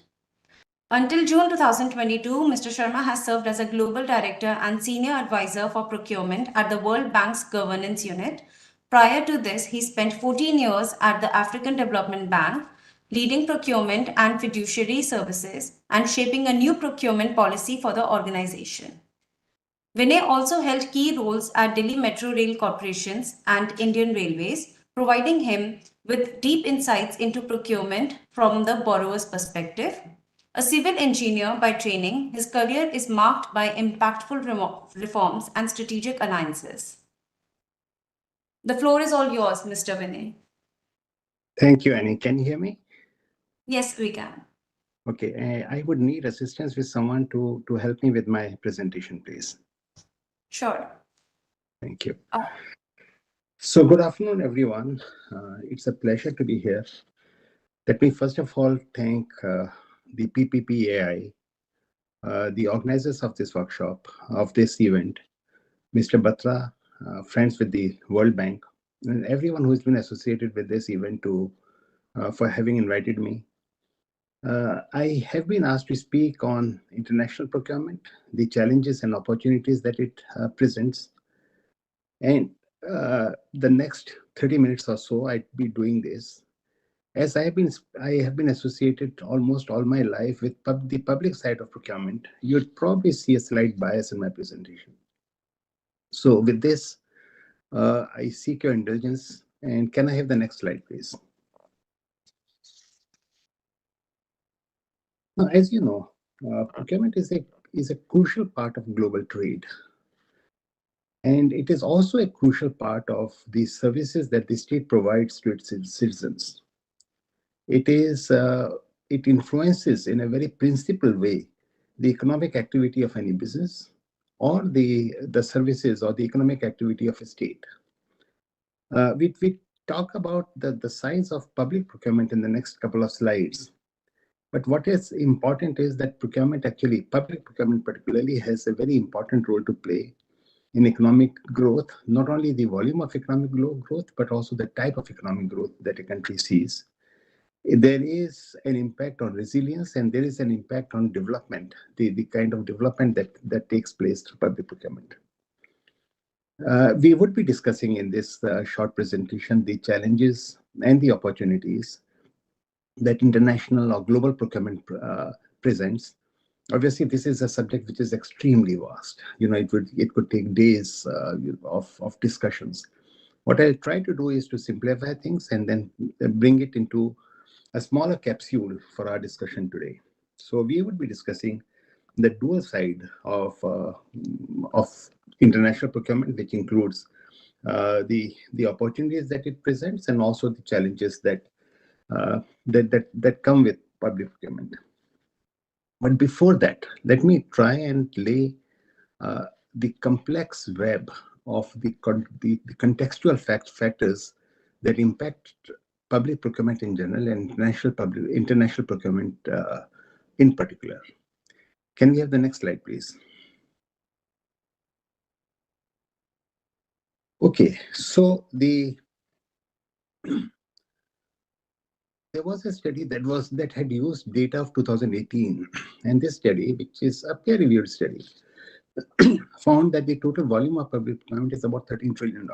Until June 2022, Mr. Sharma has served as a Global Director and Senior Advisor for Procurement at the World Bank's Governance Unit. Prior to this, he spent 14 years at the African Development Bank, leading procurement and fiduciary services and shaping a new procurement policy for the organization. Vinay also held key roles at Delhi Metro Rail Corporations and Indian Railways, providing him with deep insights into procurement from the borrower's perspective. A civil engineer by training, his career is marked by impactful reforms and strategic alliances. The floor is all yours, Mr. Vinay. Thank you, Annie. Can you hear me? Yes, we can. Okay, I would need assistance with someone to help me with my presentation, please. Sure. Thank you. So good afternoon, everyone. It's a pleasure to be here. Let me first of all thank the PPPAI, the organizers of this workshop, of this event, Mr. Batra, friends with the World Bank, and everyone who's been associated with this event for having invited me. I have been asked to speak on international procurement, the challenges and opportunities that it presents. And the next 30 minutes or so, I'd be doing this. As I have been associated almost all my life with the public side of procurement, you'd probably see a slight bias in my presentation. So with this, I seek your indulgence. And can I have the next slide, please? Now, as you know, procurement is a crucial part of global trade. And it is also a crucial part of the services that the state provides to its citizens. It influences in a very principled way the economic activity of any business or the services or the economic activity of a state. We talk about the size of public procurement in the next couple of slides. But what is important is that procurement actually, public procurement particularly, has a very important role to play in economic growth, not only the volume of economic growth, but also the type of economic growth that a country sees. There is an impact on resilience and there is an impact on development, the kind of development that takes place through public procurement. We would be discussing in this short presentation the challenges and the opportunities that international or global procurement presents. Obviously, this is a subject which is extremely vast. It could take days of discussions. What I'll try to do is to simplify things and then bring it into a smaller capsule for our discussion today. So we would be discussing the dual side of international procurement, which includes the opportunities that it presents and also the challenges that come with public procurement. But before that, let me try and lay the complex web of the contextual factors that impact public procurement in general and international procurement in particular. Can we have the next slide, please? Okay, so there was a study that had used data of 2018, and this study, which is a peer-reviewed study, found that the total volume of public procurement is about $13 trillion.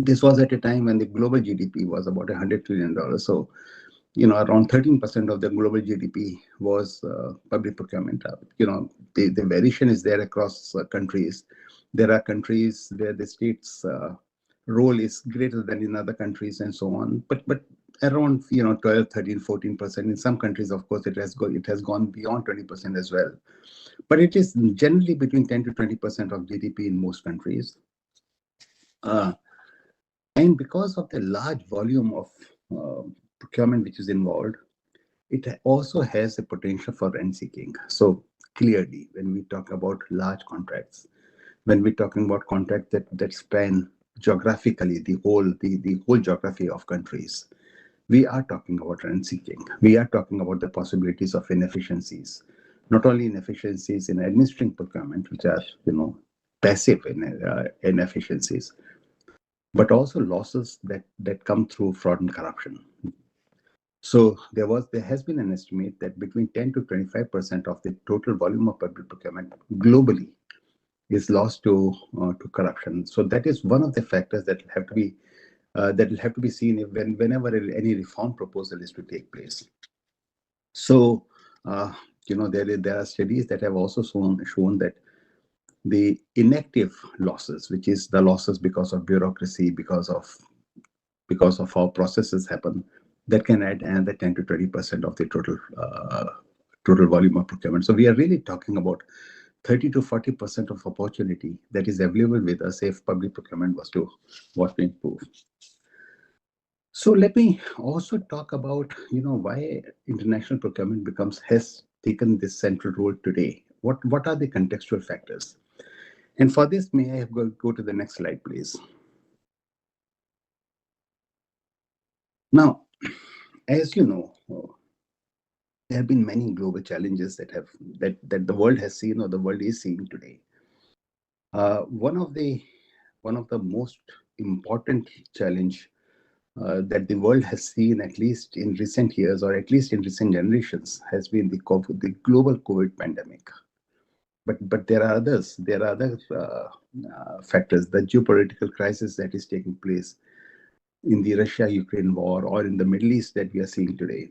This was at a time when the global GDP was about $100 trillion. So, around 13% of the global GDP was public procurement. The variation is there across countries. There are countries where the state's role is greater than in other countries and so on. But around 12, 13, 14%. In some countries, of course, it has gone beyond 20% as well. But it is generally between 10 to 20% of GDP in most countries. And because of the large volume of procurement which is involved, it also has the potential for rent seeking. So clearly, when we talk about large contracts, when we're talking about contracts that span geographically the whole geography of countries, we are talking about rent seeking. We are talking about the possibilities of inefficiencies, not only inefficiencies in administering procurement, which are passive inefficiencies, but also losses that come through fraud and corruption. So there has been an estimate that between 10 to 25% of the total volume of public procurement globally is lost to corruption. So that is one of the factors that will have to be seen whenever any reform proposal is to take place. So there are studies that have also shown that the inactive losses, which is the losses because of bureaucracy, because of how processes happen, that can add another 10 to 20% of the total total volume of procurement. So we are really talking about 30 to 40% of opportunity that is available with us if public procurement was to improve. So let me also talk about, why international procurement has taken this central role today. What are the contextual factors? And for this, may I go to the next slide, please? Now, as you know, there have been many global challenges that the world has seen or the world is seeing today. One of the most important challenge that the world has seen, at least in recent years or at least in recent generations, has been the global COVID pandemic. But there are others. There are other factors. The geopolitical crisis that is taking place in the Russia-Ukraine war or in the Middle East that we are seeing today.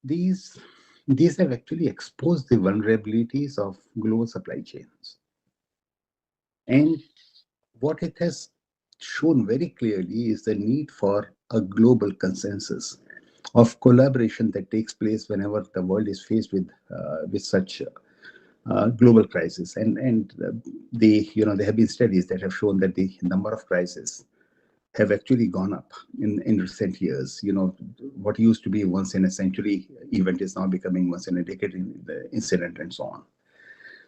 These have actually exposed the vulnerabilities of global supply chains. And what it has shown very clearly is the need for a global consensus of collaboration that takes place whenever the world is faced with such global crisis. And there have been studies that have shown that the number of crises have actually gone up in recent years. What used to be once in a century event is now becoming once in a decade incident, and so on.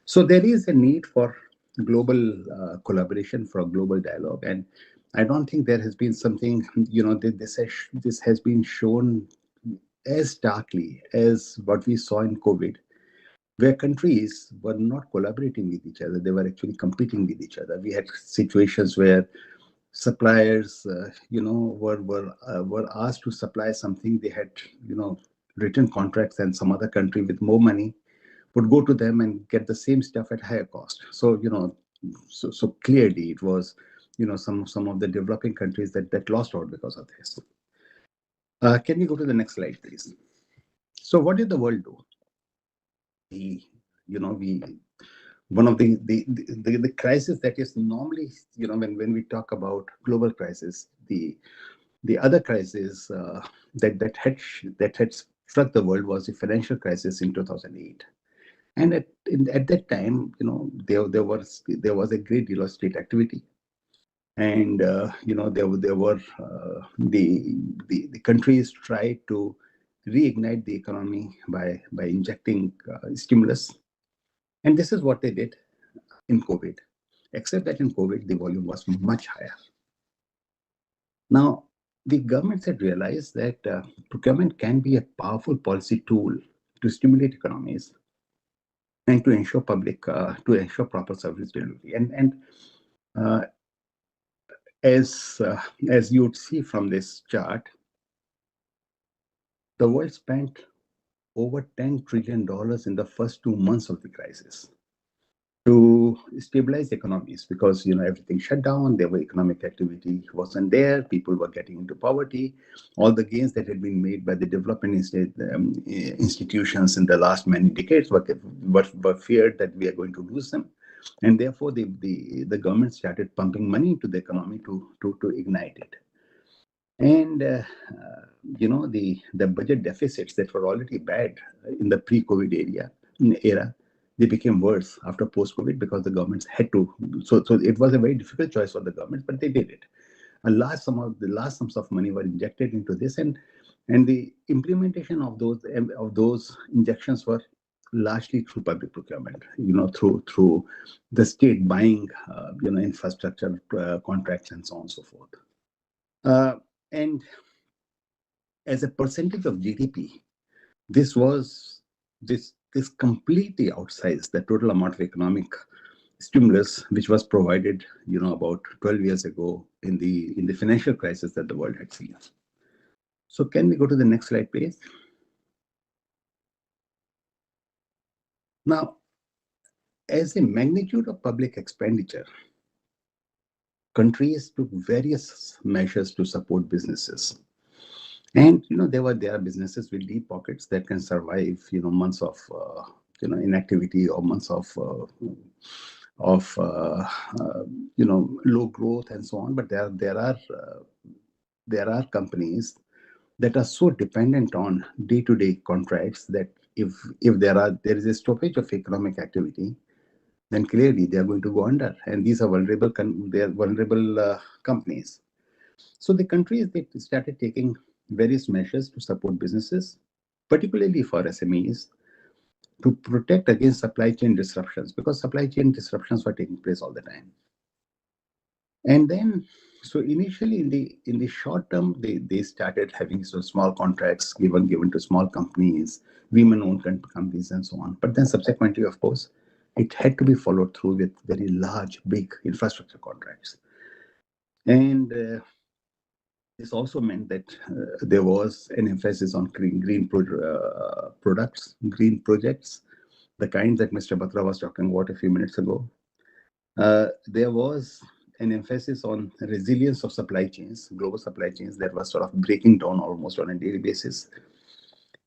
So there is a need for global collaboration, for a global dialogue. And I don't think there has been something, this has been shown as starkly as what we saw in COVID, where countries were not collaborating with each other. They were actually competing with each other. We had situations where suppliers, were asked to supply something. They had, written contracts, and some other country with more money would go to them and get the same stuff at higher cost. So, so clearly it was, some of the developing countries that lost out because of this. Can we go to the next slide, please? So what did the world do? One of the crisis that is normally, when we talk about global crisis, the other crisis that had struck the world was the financial crisis in 2008. And at that time, there was a great deal of state activity, and there were the countries tried to reignite the economy by injecting stimulus, and this is what they did in COVID. Except that in COVID, the volume was much higher. Now, the governments had realized that procurement can be a powerful policy tool to stimulate economies and to ensure proper service delivery. And as you would see from this chart, the world spent over $10 trillion in the first 2 months of the crisis to stabilize economies, because everything shut down. There were economic activity wasn't there. People were getting into poverty. All the gains that had been made by the development institutions in the last many decades were feared that we are going to lose them, and therefore the government started pumping money into the economy to ignite it. And the budget deficits that were already bad in the pre-COVID era, they became worse after post-COVID, because the governments had to. So it was a very difficult choice for the governments, but they did it. A large sums of money were injected into this, and the implementation of those injections were largely through public procurement. Through the state buying, infrastructure contracts and so on and so forth. And as a percentage of GDP, this completely outsized the total amount of economic stimulus which was provided, about 12 years ago in the financial crisis that the world had seen. So can we go to the next slide, please? Now, as a magnitude of public expenditure, countries took various measures to support businesses. And there are businesses with deep pockets that can survive months of inactivity or months of low growth and so on. But there are companies that are so dependent on day-to-day contracts that if there is a stoppage of economic activity, then clearly they are going to go under, and these are vulnerable companies. So the countries, they started taking various measures to support businesses, particularly for SMEs, to protect against supply chain disruptions, because supply chain disruptions were taking place all the time. And then, so initially in the short term, they started having some small contracts given to small companies, women-owned companies, and so on. But then subsequently, of course, it had to be followed through with very large, big infrastructure contracts. And this also meant that there was an emphasis on green products, green projects, the kind that Mr. Batra was talking about a few minutes ago. There was an emphasis on resilience of supply chains, global supply chains, that was sort of breaking down almost on a daily basis.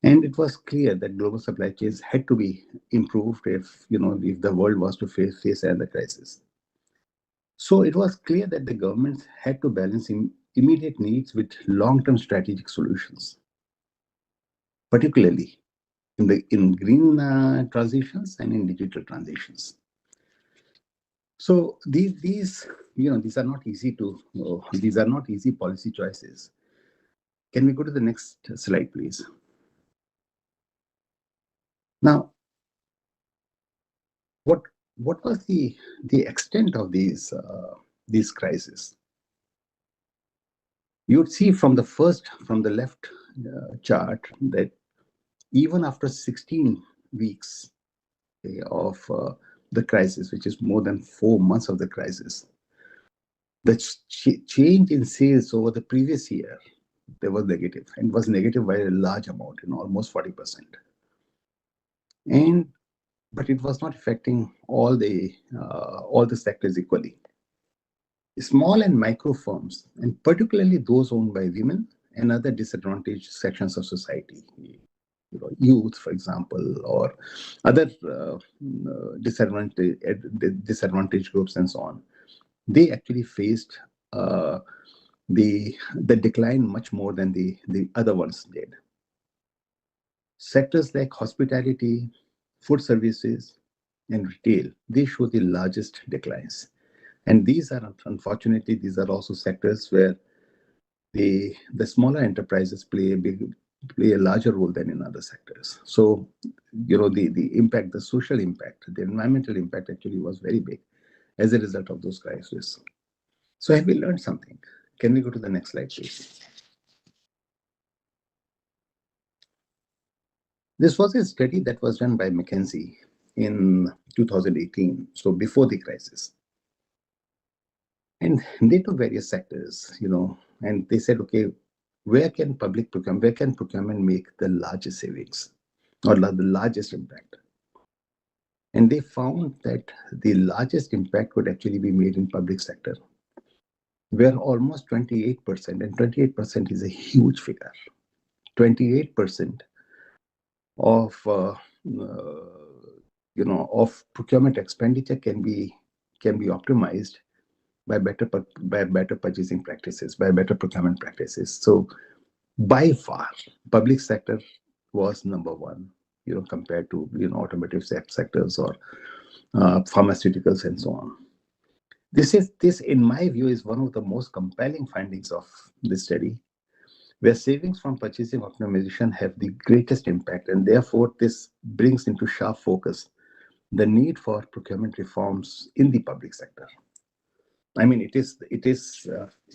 And it was clear that global supply chains had to be improved if the world was to face another crisis. So it was clear that the governments had to balance immediate needs with long-term strategic solutions, particularly in green transitions and in digital transitions. So these are not easy policy choices. Can we go to the next slide, please? Now, what was the extent of these crises? You would see from the left chart that even after 16 weeks of the crisis, which is more than 4 months of the crisis, the change in sales over the previous year, there was negative, and was negative by a large amount, almost 40%. But it was not affecting all the sectors equally. Small and micro firms, and particularly those owned by women and other disadvantaged sections of society, youth, for example, or other disadvantaged groups and so on, they actually faced the decline much more than the other ones did. Sectors like hospitality, food services, and retail, they show the largest declines. And these are, unfortunately, these are also sectors where the smaller enterprises play a larger role than in other sectors. So, the impact, the social impact, the environmental impact actually was very big as a result of those crises. So have we learned something? Can we go to the next slide, please? This was a study that was done by McKinsey in 2018, so before the crisis. And they took various sectors, and they said, okay, where can procurement make the largest savings or the largest impact? And they found that the largest impact would actually be made in public sector, where almost 28%, and 28% is a huge figure, 28% of procurement expenditure can be optimized by better purchasing practices, by better procurement practices. So by far, public sector was number one, compared to automotive sectors or pharmaceuticals and so on. This, in my view, is one of the most compelling findings of this study, where savings from purchasing optimization have the greatest impact, and therefore this brings into sharp focus the need for procurement reforms in the public sector. I mean, it is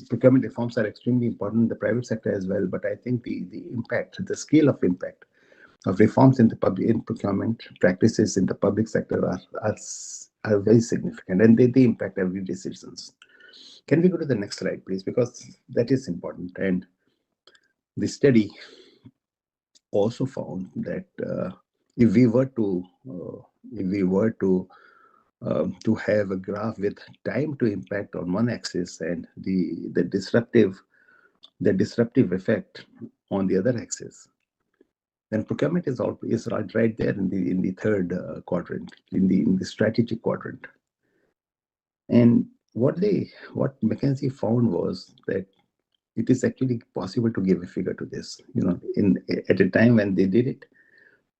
procurement reforms are extremely important in the private sector as well, but I think the impact, the scale of impact of reforms in procurement practices in the public sector are very significant, and they impact everyday citizens. Can we go to the next slide, please? Because that is important. And the study also found that if we were to have a graph with time to impact on one axis and the disruptive effect on the other axis, then procurement is right there in the third quadrant, in the strategic quadrant. And what McKinsey found was that it is actually possible to give a figure to this. At a time when they did it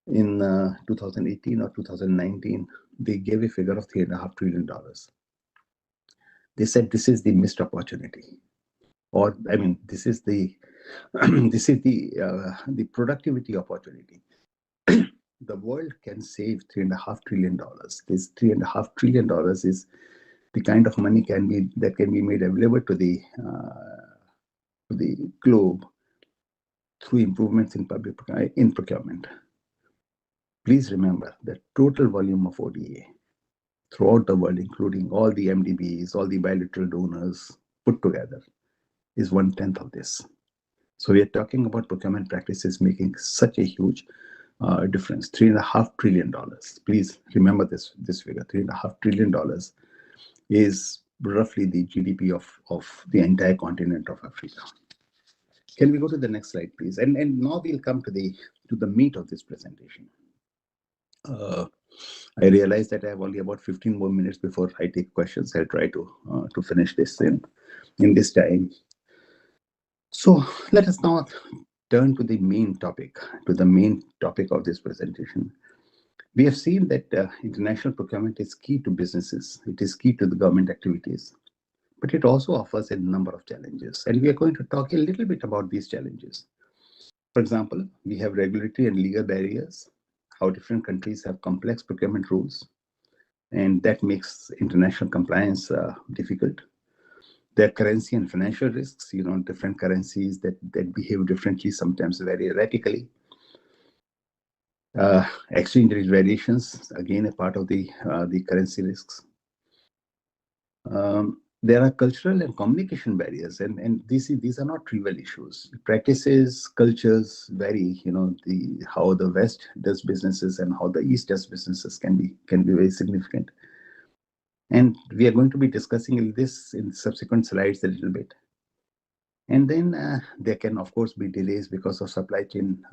in 2018 or 2019, they gave a figure of $3.5 trillion. They said this is the missed opportunity, or I mean, this is the the productivity opportunity. The world can save $3.5 trillion. This $3.5 trillion is the kind of money that can be made available to the globe through improvements in procurement. Please remember the total volume of ODA throughout the world, including all the MDBs, all the bilateral donors put together, is 1/10 of this. So we are talking about procurement practices making such a huge difference. $3.5 trillion. Please remember this figure. $3.5 trillion is roughly the GDP of the entire continent of Africa. Can we go to the next slide, please? And now we'll come to the meat of this presentation. I realize that I have only about 15 more minutes before I take questions. I'll try to finish this in this time. So let us now turn to the main topic of this presentation. We have seen that international procurement is key to businesses. It is key to the government activities, but it also offers a number of challenges. And we are going to talk a little bit about these challenges. For example, we have regulatory and legal barriers, how different countries have complex procurement rules, and that makes international compliance difficult. There are currency and financial risks, different currencies that behave differently, sometimes very erratically. Exchange rate variations, again, a part of the currency risks. There are cultural and communication barriers, and these are not trivial issues. Practices, cultures vary. How the West does businesses and how the East does businesses can be very significant. And we are going to be discussing this in subsequent slides a little bit. And then there can, of course, be delays because of supply chain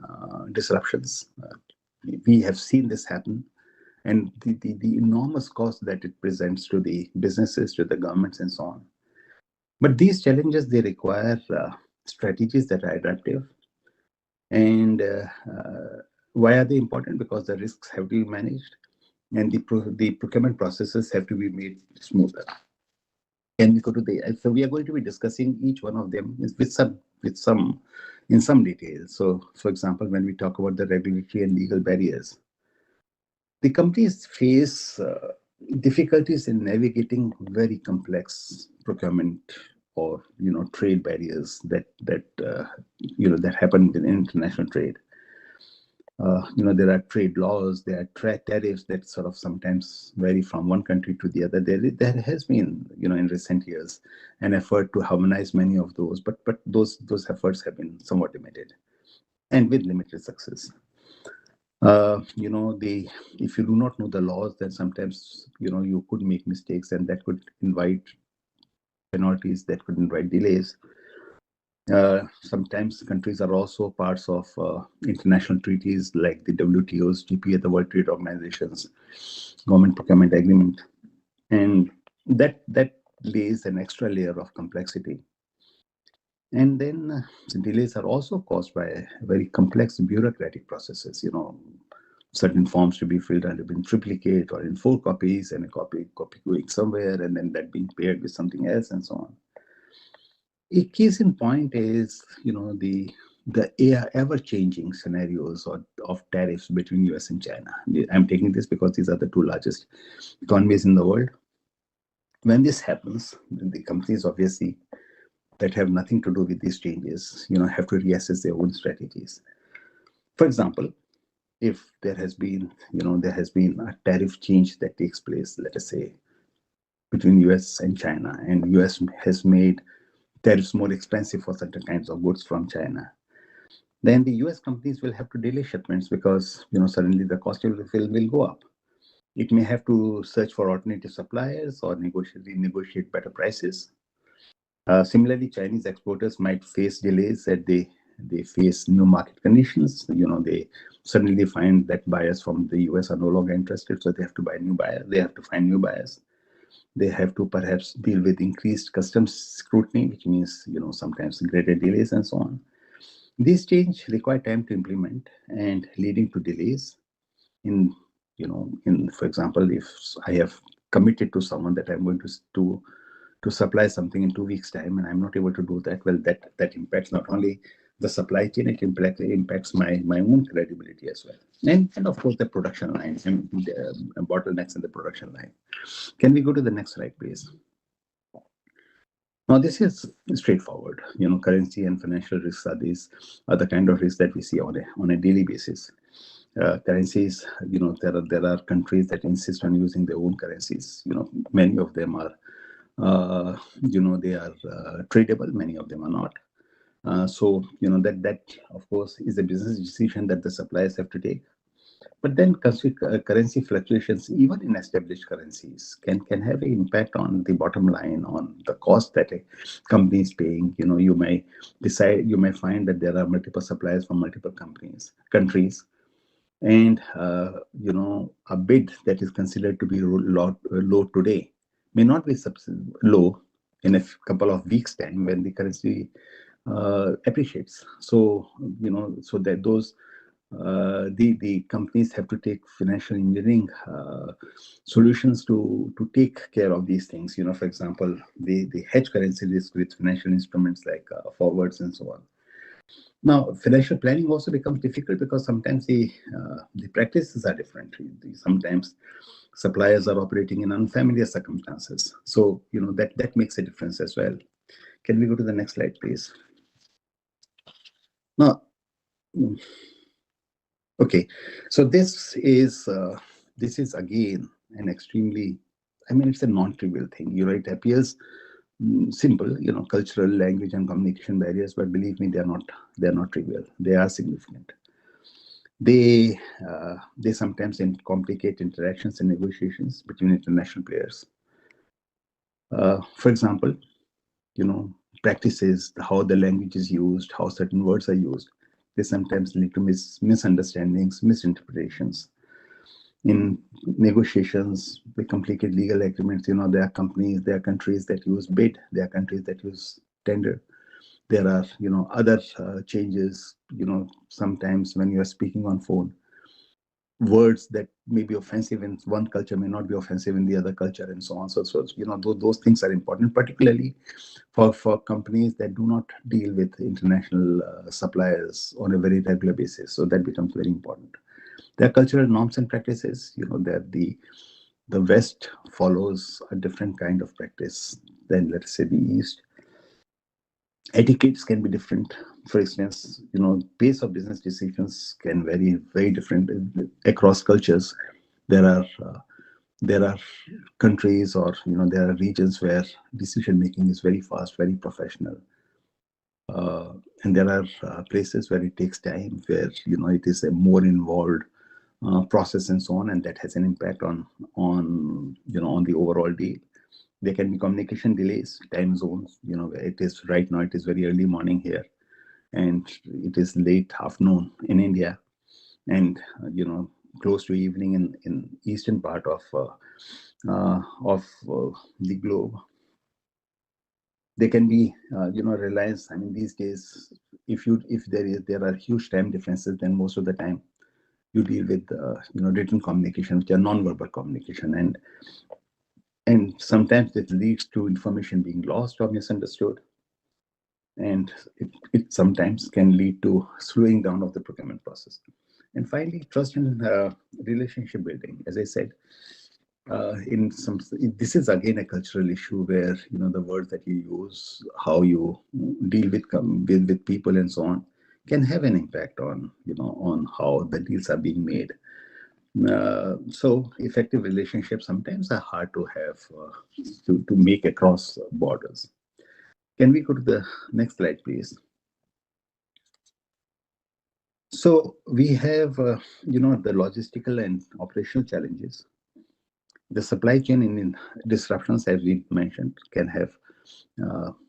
disruptions. We have seen this happen, and the enormous cost that it presents to the businesses, to the governments, and so on. But these challenges, they require strategies that are adaptive. And why are they important? Because the risks have to be managed, and the procurement processes have to be made smoother. Can we go to so we are going to be discussing each one of them in some detail. So, for example, when we talk about the regulatory and legal barriers, the companies face difficulties in navigating very complex procurement or trade barriers that happen in international trade. There are trade laws, there are tariffs that sort of sometimes vary from one country to the other. There has been, in recent years, an effort to harmonize many of those, but those efforts have been somewhat limited, and with limited success. If you do not know the laws, then sometimes you could make mistakes, and that could invite penalties, that could invite delays. Sometimes countries are also parts of international treaties like the WTO's GPA, the World Trade Organization's Government Procurement Agreement, and that lays an extra layer of complexity. And then delays are also caused by very complex bureaucratic processes. Certain forms to be filled and have been triplicate or in 4 copies, and a copy going somewhere, and then that being paired with something else, and so on. A case in point is, the ever-changing scenarios of tariffs between US and China. I'm taking this because these are the 2 largest economies in the world. When this happens, the companies obviously that have nothing to do with these changes, have to reassess their own strategies. For example, if there has been a tariff change that takes place, let us say, between US and China, and US has made tariffs more expensive for certain kinds of goods from China, then the US companies will have to delay shipments because suddenly the cost will go up. It may have to search for alternative suppliers or renegotiate better prices. Similarly, Chinese exporters might face delays as they face new market conditions. They suddenly find that buyers from the US are no longer interested, so they have to find new buyers. They have to perhaps deal with increased customs scrutiny, which means, sometimes greater delays and so on. These changes require time to implement and leading to delays in, for example, if I have committed to someone that I'm going to supply something in 2 weeks' time, and I'm not able to do that, well, that impacts not only the supply chain, it impacts my own credibility as well. And of course, the production line and the bottlenecks in the production line. Can we go to the next slide, please? Now, this is straightforward. Currency and financial risks are the kind of risks that we see on a daily basis. Currencies, there are countries that insist on using their own currencies. Many of them are, they are tradable. Many of them are not. So, that of course is a business decision that the suppliers have to take. But then currency fluctuations, even in established currencies, can have an impact on the bottom line, on the cost that a company is paying. You may find that there are multiple suppliers from multiple countries, and a bid that is considered to be low today may not be low in a couple of weeks' time when the currency appreciates. So so that those the companies have to take financial engineering solutions to take care of these things. For example, they hedge currency risk with financial instruments like forwards and so on. Now, financial planning also becomes difficult because sometimes the practices are different. Sometimes suppliers are operating in unfamiliar circumstances. So, that makes a difference as well. Can we go to the next slide, please? Now, okay, so this is again an extremely, it's a non-trivial thing. It appears simple, cultural, language, and communication barriers, but believe me, they're not trivial. They are significant. They sometimes complicate interactions and negotiations between international players. For example, practices, how the language is used, how certain words are used. They sometimes lead to misunderstandings, misinterpretations. In negotiations, we complicate legal agreements. There are companies, there are countries that use bid, there are countries that use tender. There are, other changes. Sometimes when you are speaking on phone, words that may be offensive in one culture may not be offensive in the other culture, and so on. So those things are important, particularly for companies that do not deal with international suppliers on a very regular basis. So that becomes very important. There are cultural norms and practices. That the West follows a different kind of practice than, let's say, the East. Etiquettes can be different. For instance, pace of business decisions can vary very different across cultures. There are countries, or there are regions where decision making is very fast, very professional, and there are places where it takes time, where it is a more involved process and so on, and that has an impact on the overall deal. There can be communication delays, time zones. It is right now, it is very early morning here, and it is late afternoon in India, and close to evening in eastern part of the globe. There can be reliance. These days, if there are huge time differences, then most of the time you deal with written communication, which are non-verbal communication, and sometimes it leads to information being lost or misunderstood, and it sometimes can lead to slowing down of the procurement process. And finally, trust and relationship building. As I said, this is again a cultural issue where the words that you use, how you deal with people and so on, can have an impact on on how the deals are being made. So effective relationships sometimes are hard to have to make across borders. Can we go to the next slide, please? So we have the logistical and operational challenges. The supply chain in disruptions, as we mentioned, can have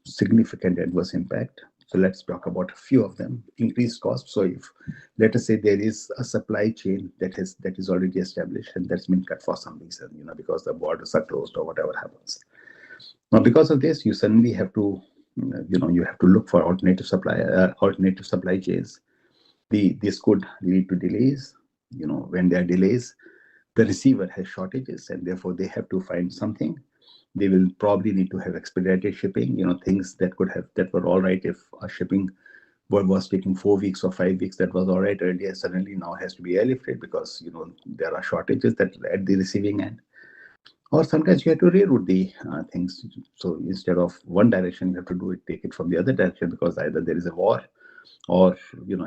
significant adverse impact. So let's talk about a few of them. Increased cost. So if, let us say, there is a supply chain that is already established and that's been cut for some reason, because the borders are closed or whatever happens. Now, because of this, you suddenly have to, you have to look for alternative supply chains. This could lead to delays. When there are delays, the receiver has shortages, and therefore they have to find something. They will probably need to have expedited shipping. Things that were all right if a shipping was taking 4 weeks or 5 weeks, that was all right earlier, suddenly now has to be airlifted because there are shortages that at the receiving end. Or sometimes you have to reroute the things. So instead of one direction, you have to take it from the other direction because either there is a war or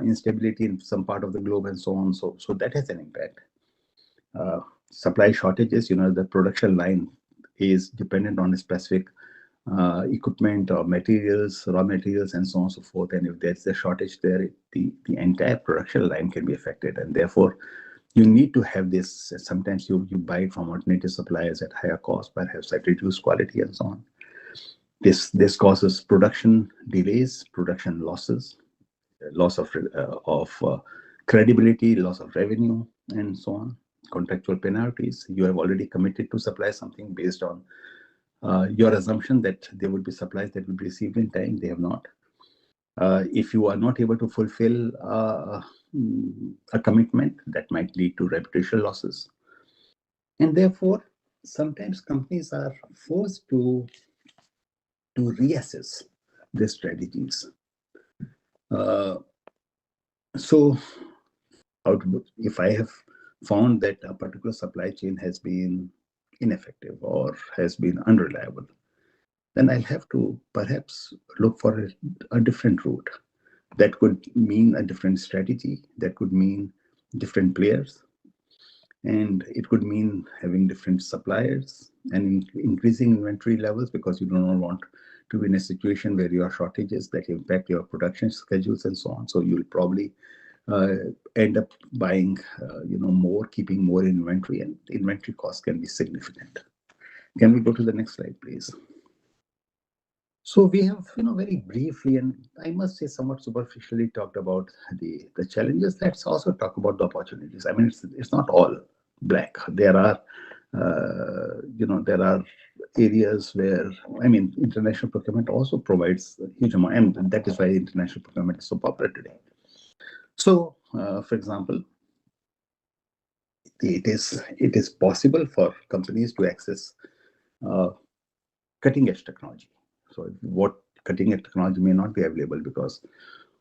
instability in some part of the globe and so on. So that has an impact. Supply shortages. The production line is dependent on a specific equipment or materials, raw materials, and so on and so forth. And if there's a shortage there, the entire production line can be affected, and therefore you need to have this. Sometimes you buy it from alternative suppliers at higher cost, perhaps at reduced quality and so on. This causes production delays, production losses, loss of credibility, loss of revenue, and so on. Contractual penalties. You have already committed to supply something based on your assumption that there will be supplies that will be received in time. They have not. If you are not able to fulfill a commitment, that might lead to reputational losses. And therefore, sometimes companies are forced to reassess their strategies. So if I have found that a particular supply chain has been ineffective or has been unreliable, then I'll have to perhaps look for a different route. That could mean a different strategy, that could mean different players, and it could mean having different suppliers and increasing inventory levels because you do not want to be in a situation where you have shortages that impact your production schedules and so on. So you'll probably end up buying more, keeping more inventory, and inventory costs can be significant. Can we go to the next slide, please? So we have, very briefly, and I must say somewhat superficially, talked about the challenges. Let's also talk about the opportunities. I mean, it's not all black. There are, there are areas where, international procurement also provides a huge amount, and that is why international procurement is so popular today. So, for example, it is possible for companies to access cutting-edge technology. So what cutting-edge technology may not be available because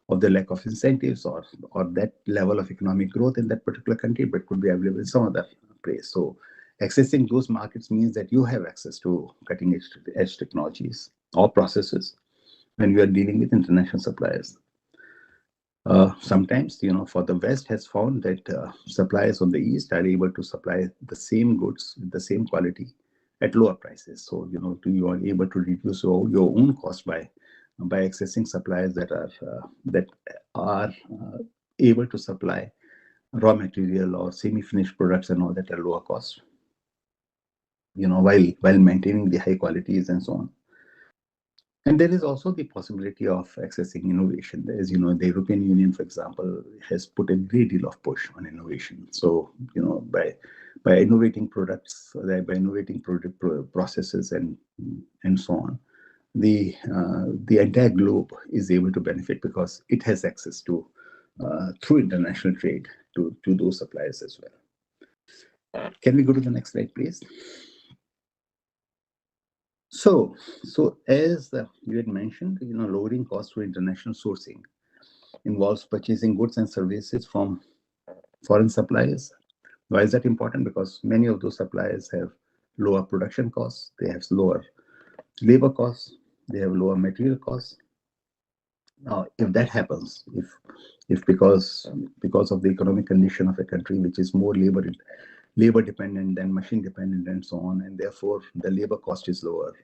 of the lack of incentives or that level of economic growth in that particular country, but could be available in some other place. So accessing those markets means that you have access to cutting-edge technologies or processes when you are dealing with international suppliers. Sometimes, for the West has found that suppliers on the East are able to supply the same goods with the same quality at lower prices. So, you are able to reduce your own cost by accessing suppliers that are able to supply raw material or semi-finished products and all that at lower cost, while maintaining the high qualities and so on. And there is also the possibility of accessing innovation. As you know, the European Union, for example, has put a great deal of push on innovation. So, by innovating products, by innovating product processes and so on, the entire globe is able to benefit because it has access to through international trade to those suppliers as well. Can we go to the next slide, please? So as you had mentioned, lowering costs through international sourcing involves purchasing goods and services from foreign suppliers. Why is that important? Because many of those suppliers have lower production costs, they have lower labor costs, they have lower material costs. Now, if that happens, if because of the economic condition of a country which is more labor dependent than machine dependent and so on, and therefore the labor cost is lower,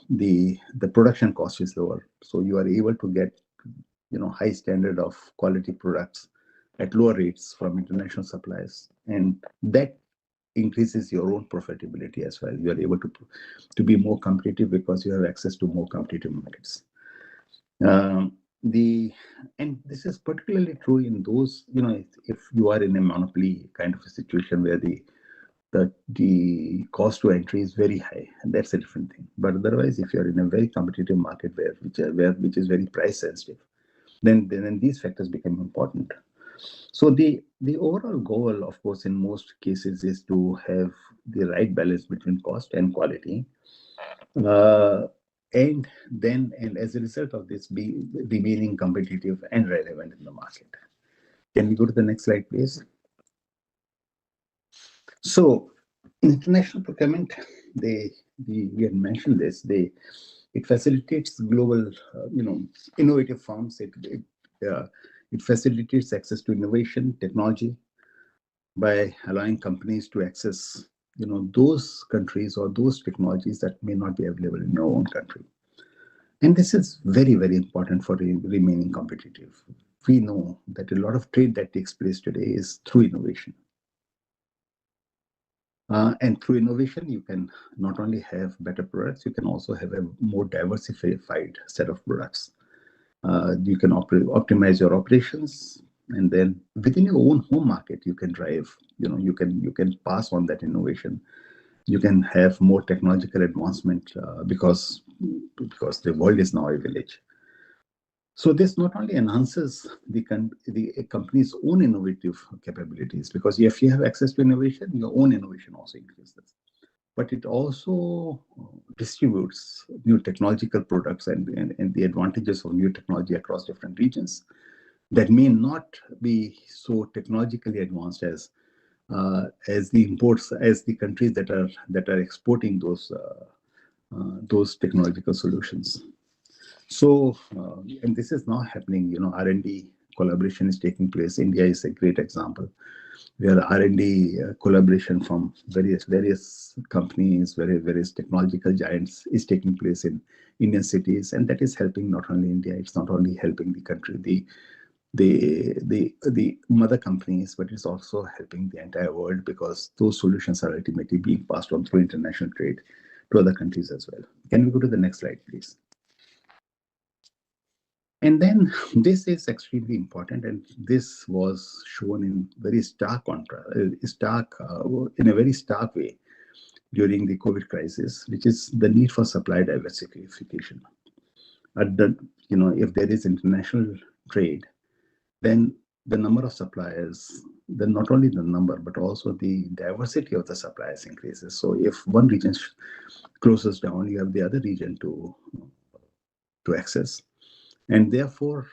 the production cost is lower, so you are able to get high standard of quality products at lower rates from international suppliers, and that increases your own profitability as well. You are able to be more competitive because you have access to more competitive markets. And this is particularly true in those, if you are in a monopoly kind of a situation where the cost to entry is very high, and that's a different thing. But otherwise, if you're in a very competitive market which is very price sensitive, then these factors become important. So the overall goal, of course, in most cases is to have the right balance between cost and quality. And as a result of this, be remaining competitive and relevant in the market. Can we go to the next slide, please? So, international procurement, we had mentioned this. It facilitates global, innovative firms. It facilitates access to innovation, technology, by allowing companies to access those countries or those technologies that may not be available in your own country. And this is very, very important for remaining competitive. We know that a lot of trade that takes place today is through innovation. And through innovation, you can not only have better products, you can also have a more diversified set of products. You can optimize your operations, and then within your own home market, you can drive, you can pass on that innovation. You can have more technological advancement because the world is now a village. So this not only enhances the company's own innovative capabilities, because if you have access to innovation, your own innovation also increases. But it also distributes new technological products and the advantages of new technology across different regions that may not be so technologically advanced as the countries that are exporting those technological solutions. So, and this is now happening. R&D collaboration is taking place. India is a great example, where R&D collaboration from various companies, various technological giants is taking place in Indian cities, and that is helping not only India. It's not only helping the country, the mother companies, but it's also helping the entire world, because those solutions are ultimately being passed on through international trade to other countries as well. Can we go to the next slide, please? And then this is extremely important, and this was shown in very stark contrast, in a very stark way during the COVID crisis, which is the need for supply diversification. If there is international trade, then the number of suppliers, then not only the number, but also the diversity of the suppliers increases. So if one region closes down, you have the other region to access. And therefore,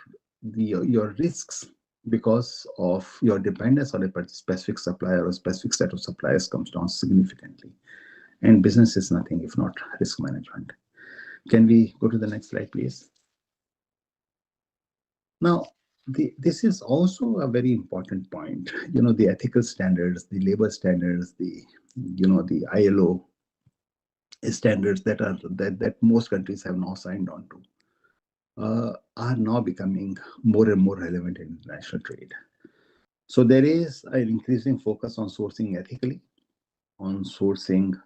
your risks, because of your dependence on a specific supplier or a specific set of suppliers, comes down significantly. And business is nothing if not risk management. Can we go to the next slide, please? Now, this is also a very important point. The ethical standards, the labor standards, the ILO standards that most countries have now signed on to. Are now becoming more and more relevant in international trade. So there is an increasing focus on sourcing ethically, on sourcing,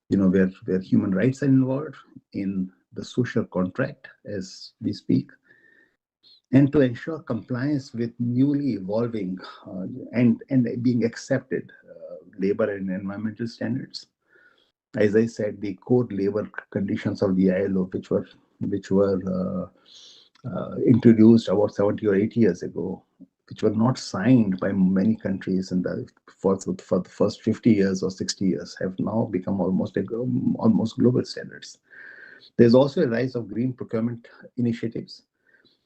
where human rights are involved in the social contract as we speak, and to ensure compliance with newly evolving and being accepted labor and environmental standards. As I said, the core labor conditions of the ILO, which were introduced about 70 or 80 years ago, which were not signed by many countries for the first 50 years or 60 years, have now become almost global standards. There's also a rise of green procurement initiatives,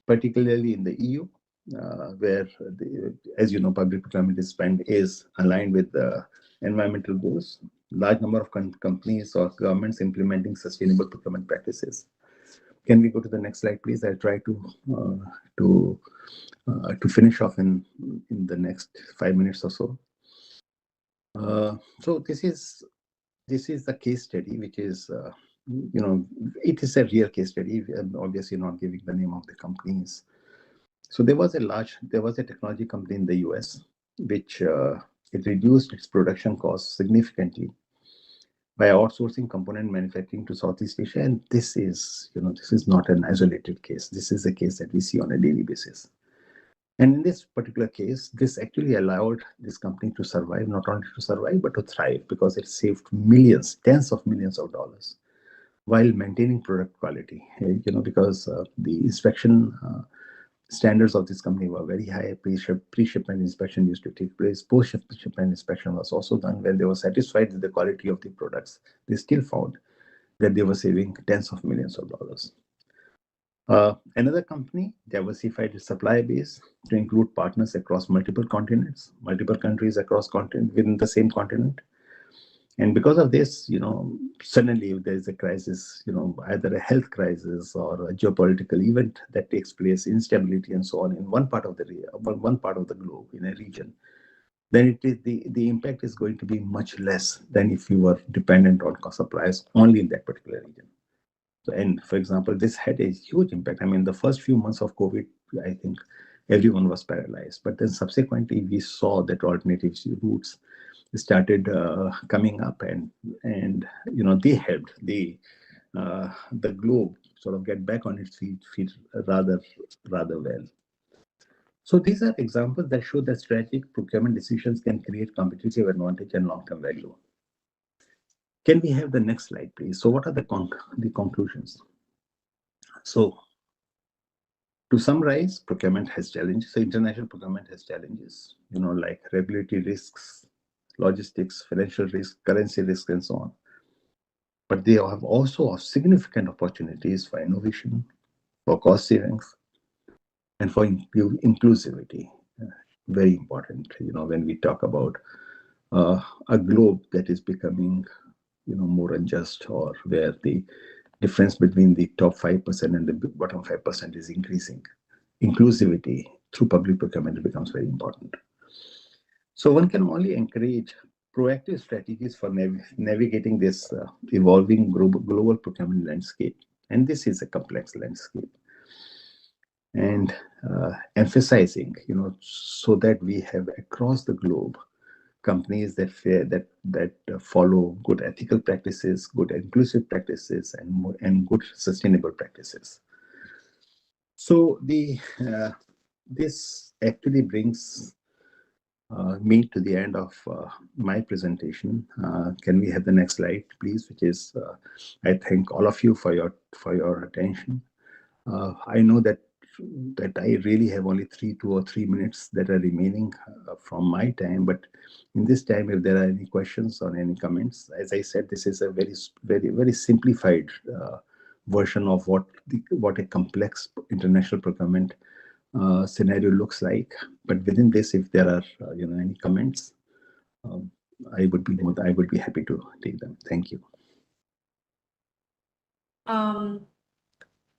particularly in the EU, where, as you know, public procurement spend is aligned with the environmental goals. Large number of companies or governments implementing sustainable procurement practices. Can we go to the next slide, please? I'll try to finish off in the next 5 minutes or so. So this is the case study, which is it is a real case study. I'm obviously not giving the name of the companies. So there was a technology company in the US which it reduced its production costs significantly by outsourcing component manufacturing to Southeast Asia. And this is not an isolated case. This is a case that we see on a daily basis. And in this particular case, this actually allowed this company to survive, not only to survive, but to thrive, because it saved millions, tens of millions of dollars while maintaining product quality. Because the inspection standards of this company were very high. Pre-shipment inspection used to take place. Post-shipment inspection was also done. When they were satisfied with the quality of the products, they still found that they were saving tens of millions of dollars. Another company diversified its supply base to include partners across multiple continents, multiple countries across continent within the same continent. And because of this, suddenly if there is a crisis, either a health crisis or a geopolitical event that takes place, instability and so on in one part of the globe, in a region, then the impact is going to be much less than if you were dependent on supplies only in that particular region. And for example, this had a huge impact. I mean, the first few months of COVID, I think everyone was paralyzed. But then subsequently, we saw that alternative routes started coming up, and they helped the globe sort of get back on its feet rather well. So these are examples that show that strategic procurement decisions can create competitive advantage and long-term value. Can we have the next slide, please? So what are the conclusions? So to summarize, procurement has challenges. So international procurement has challenges, like regulatory risks, logistics, financial risk, currency risk, and so on. But they have also significant opportunities for innovation, for cost savings, and for inclusivity. Very important, when we talk about a globe that is becoming more unjust, or where the difference between the top 5% and the bottom 5% is increasing. Inclusivity through public procurement becomes very important. So one can only encourage proactive strategies for navigating this evolving global procurement landscape. And this is a complex landscape. And emphasizing, so that we have across the globe companies that follow good ethical practices, good inclusive practices, and good sustainable practices. So this actually brings me to the end of my presentation. Can we have the next slide, please? Which is, I thank all of you for your attention. I know that I really have only 2 or 3 minutes that are remaining from my time, but in this time, if there are any questions or any comments, as I said, this is a very, very, very simplified version of what a complex international procurement scenario looks like. But within this, if there are any comments, I would be happy to take them. Thank you.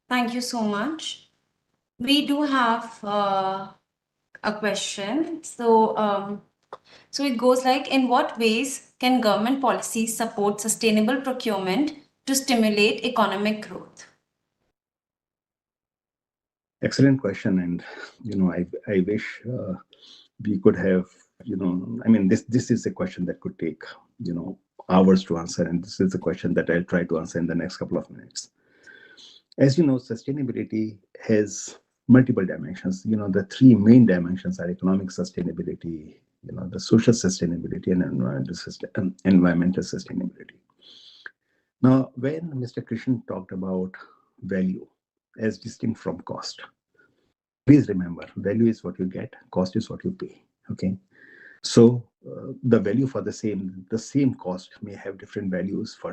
Thank you so much. We do have a question. So it goes like, in what ways can government policies support sustainable procurement to stimulate economic growth? Excellent question. And, I wish we could have, I mean, this is a question that could take, hours to answer. And this is a question that I'll try to answer in the next couple of minutes. As you know, sustainability has multiple dimensions. The 3 main dimensions are economic sustainability, the social sustainability, and environmental sustainability. Now, when Mr. Krishnan talked about value as distinct from cost, please remember, value is what you get, cost is what you pay. Okay, so the value for the same cost may have different values for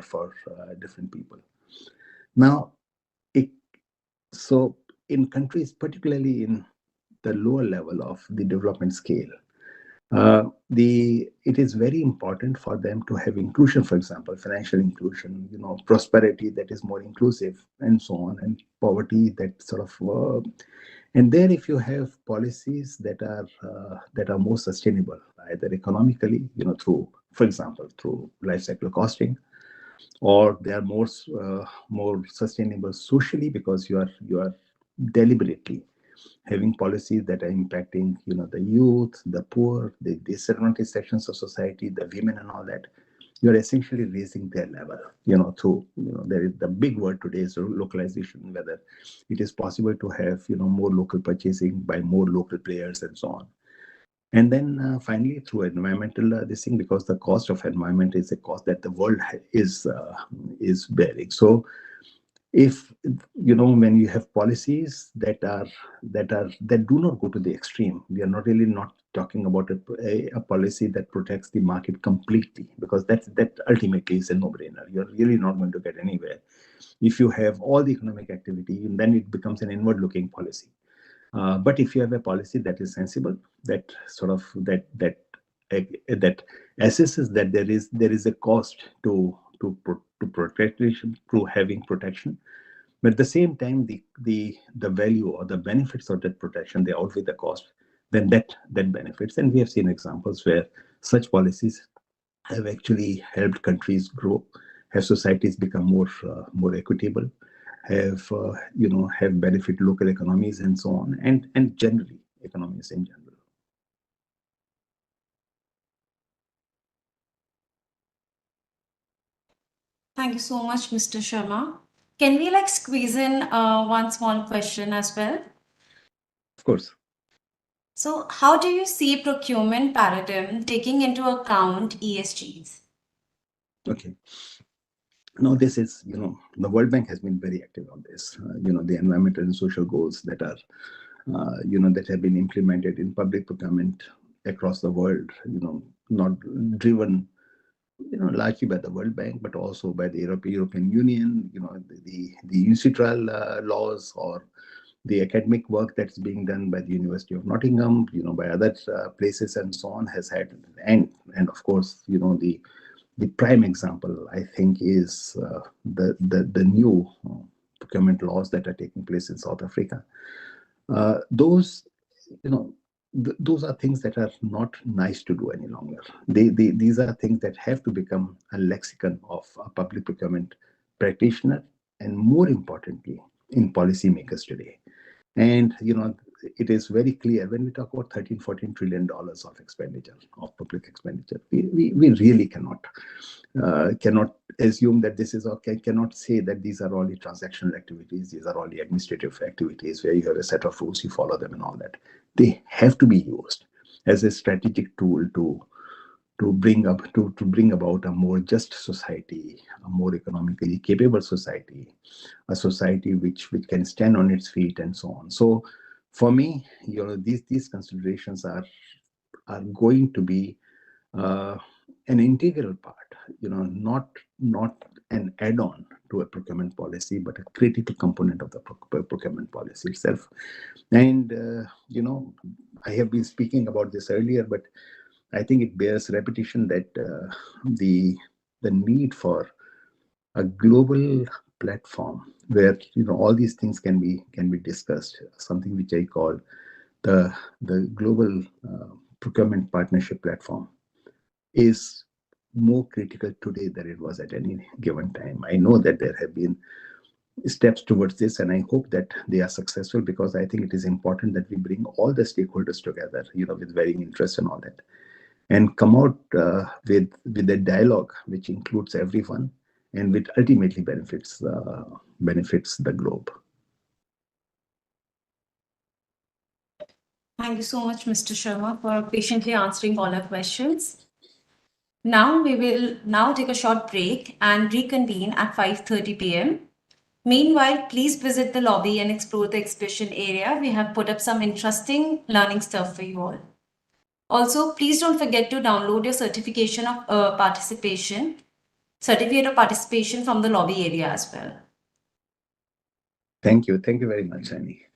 different people. Now, so in countries, particularly in the lower level of the development scale, it is very important for them to have inclusion, for example, financial inclusion, prosperity that is more inclusive, and so on, and poverty that sort of, and there, if you have policies that are more sustainable, either economically, through, for example, through life cycle costing, or they are more sustainable socially, because you are deliberately having policies that are impacting, the youth, the poor, the disadvantaged sections of society, the women, and all that. you're essentially raising their level, through, there is the big word today is localization, whether it is possible to have, more local purchasing by more local players and so on. And then finally, through environmental this thing, because the cost of environment is a cost that the world is bearing. So if when you have policies that do not go to the extreme, we are not talking about a policy that protects the market completely, because that ultimately is a no-brainer. You're really not going to get anywhere if you have all the economic activity, and then it becomes an inward-looking policy. But if you have a policy that is sensible, that sort of that assesses that there is a cost to protection, to having protection, but at the same time the value or the benefits of that protection, they outweigh the cost, then that benefits. And we have seen examples where such policies have actually helped countries grow, have societies become more equitable, have have benefit local economies and so on, and generally economies in general. Thank you so much, Mr. Sharma. Can we squeeze in one small question as well? Of course. So how do you see procurement paradigm taking into account ESGs? Okay. Now, this is, the World Bank has been very active on this. The environmental and social goals that are, that have been implemented in public procurement across the world, not driven, largely by the World Bank, but also by the European Union, the UNCITRAL laws, or the academic work that's being done by the University of Nottingham, by other places and so on, has had, and of course, the prime example, I think, is the new procurement laws that are taking place in South Africa. Those, those are things that are not nice to do any longer. These are things that have to become a lexicon of a public procurement practitioner, and more importantly, in policymakers today. And it is very clear when we talk about $13-14 trillion of expenditure, of public expenditure, we really cannot assume that this is okay, cannot say that these are only transactional activities, these are only administrative activities where you have a set of rules, you follow them and all that. They have to be used as a strategic tool to bring about a more just society, a more economically capable society, a society which can stand on its feet and so on. So for me, these considerations are going to be an integral part, not an add-on to a procurement policy, but a critical component of the procurement policy itself. And I have been speaking about this earlier, but I think it bears repetition that the need for a global platform where all these things can be discussed, something which I call the global procurement partnership platform, is more critical today than it was at any given time. I know that there have been steps towards this, and I hope that they are successful, because I think it is important that we bring all the stakeholders together, with varying interests and all that, and come out with a dialogue which includes everyone and which ultimately benefits the globe. Thank you so much, Mr. Sharma, for patiently answering all our questions. Now we will take a short break and reconvene at 5:30 p.m. Meanwhile, please visit the lobby and explore the exhibition area. We have put up some interesting learning stuff for you all. Also, please don't forget to download your certificate of participation from the lobby area as well. Thank you very much, Annie.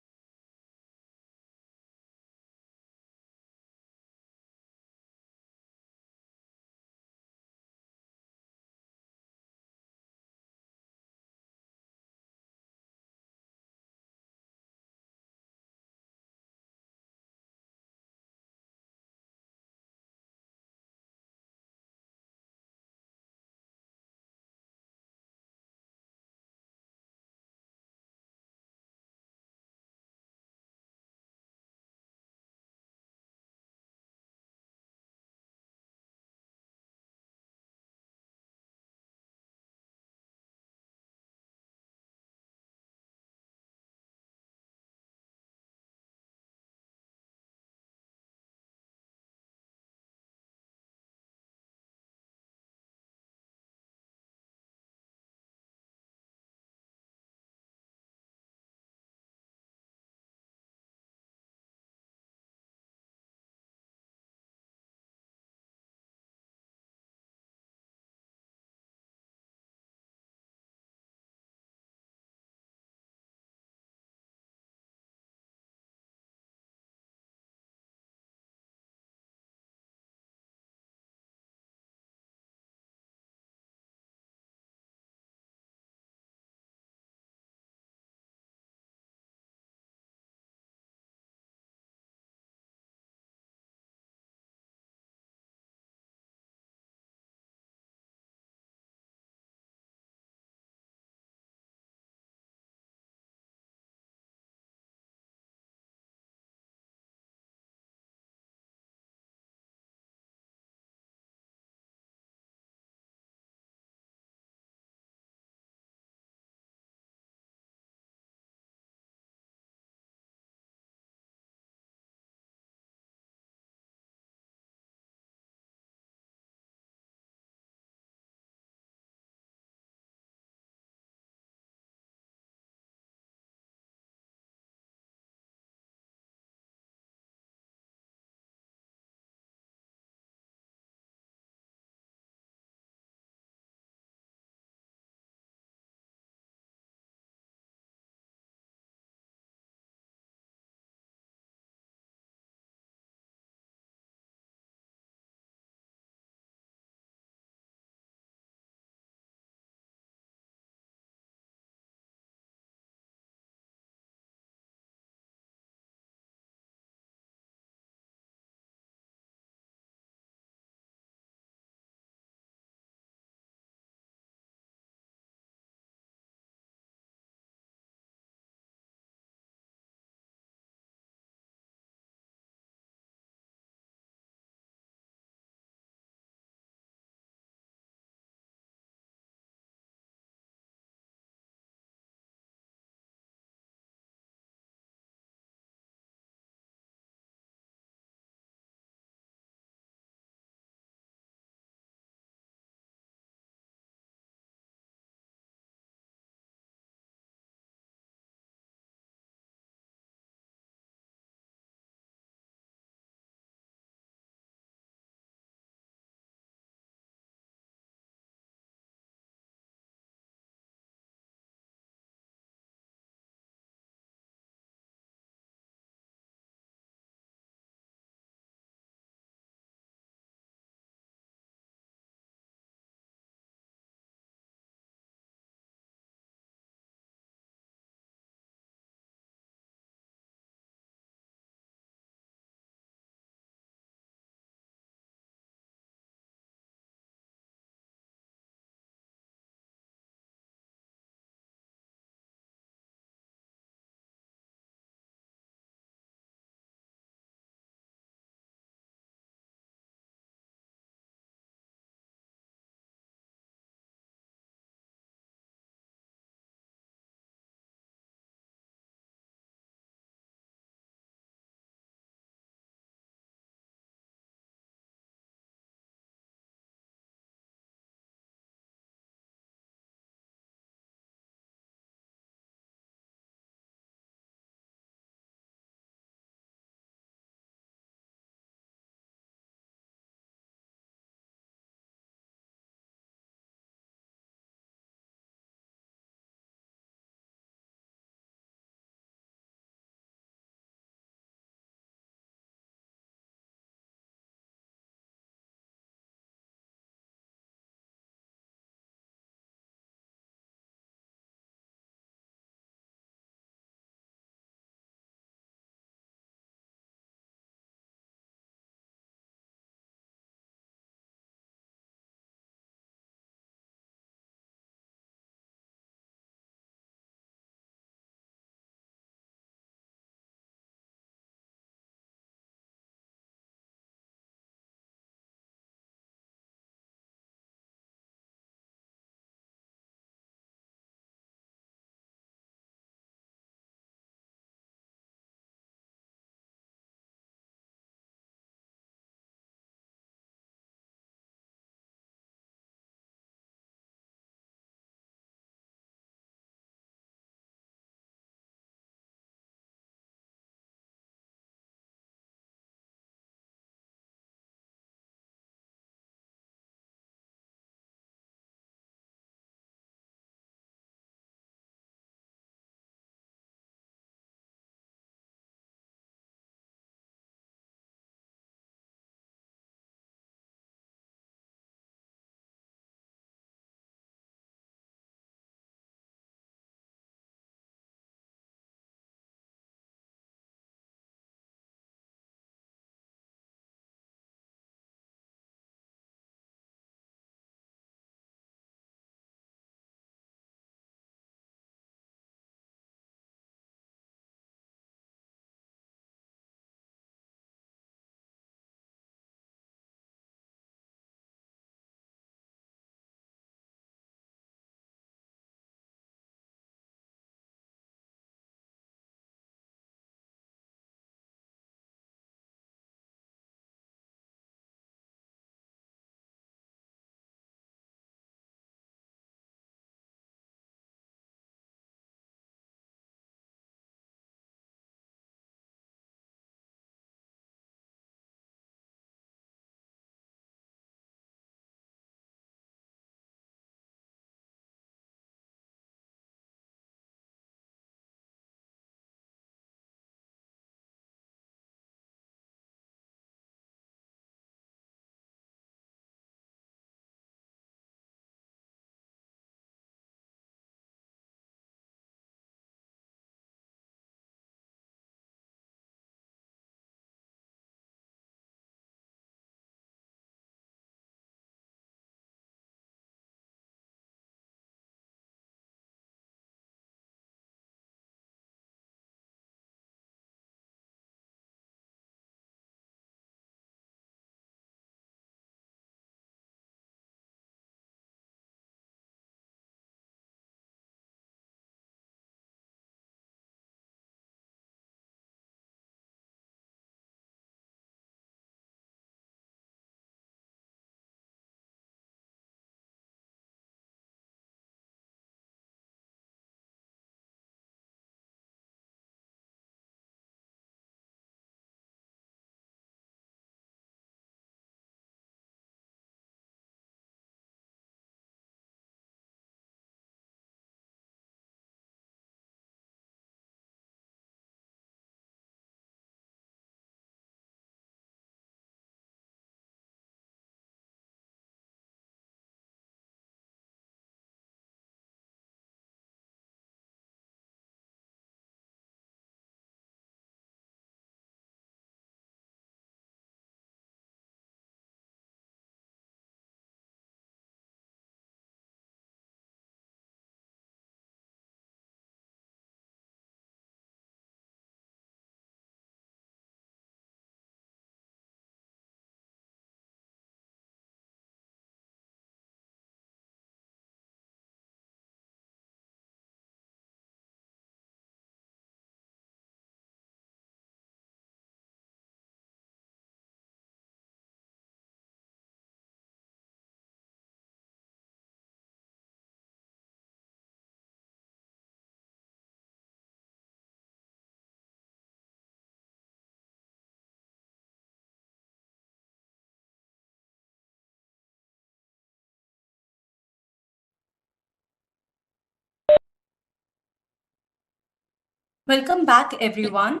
Welcome back, everyone.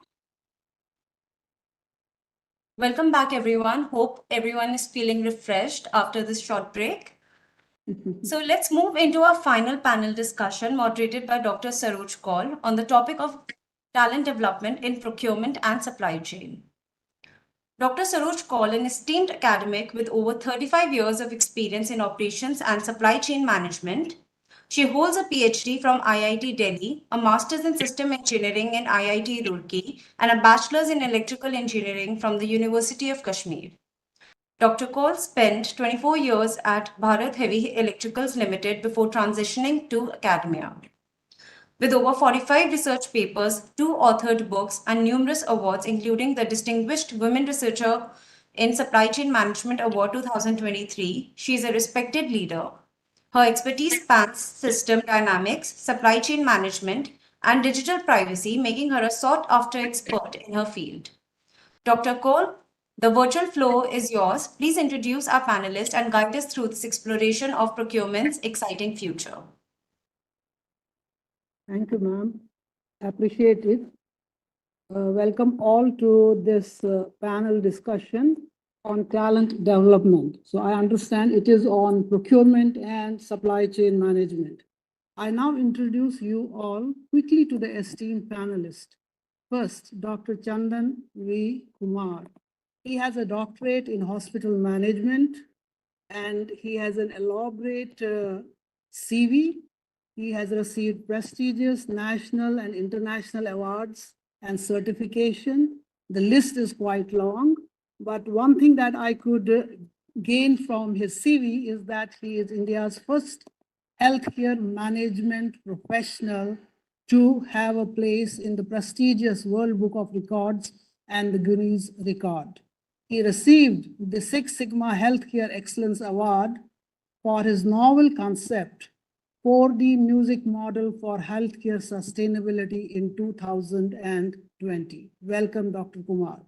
Welcome back, everyone. Hope everyone is feeling refreshed after this short break. So let's move into our final panel discussion moderated by Dr. Saroj Kaul on the topic of talent development in procurement and supply chain. Dr. Saroj Kaul, an esteemed academic with over 35 years of experience in operations and supply chain management. She holds a PhD from IIT Delhi, a master's in system engineering in IIT Roorkee, and a bachelor's in electrical engineering from the University of Kashmir. Dr. Kaul spent 24 years at Bharat Heavy Electricals Limited before transitioning to academia. With over 45 research papers, 2 authored books, and numerous awards, including the Distinguished Women Researcher in Supply Chain Management Award 2023, she is a respected leader. Her expertise spans system dynamics, supply chain management, and digital privacy, making her a sought-after expert in her field. Dr. Kaul, the virtual floor is yours. Please introduce our panelists and guide us through this exploration of procurement's exciting future. Thank you, ma'am. Appreciate it. Welcome all to this panel discussion on talent development. So I understand it is on procurement and supply chain management. I now introduce you all quickly to the esteemed panelists. First, Dr. Chandan V. Kumar. He has a doctorate in hospital management and he has an elaborate CV. He has received prestigious national and international awards and certification. The list is quite long, but one thing that I could gain from his CV is that he is India's first healthcare management professional to have a place in the prestigious World Book of Records and the Guinness Record. He received the Six Sigma Healthcare Excellence Award for his novel concept, 4D music model for healthcare sustainability in 2020. Welcome, Dr. Kumar.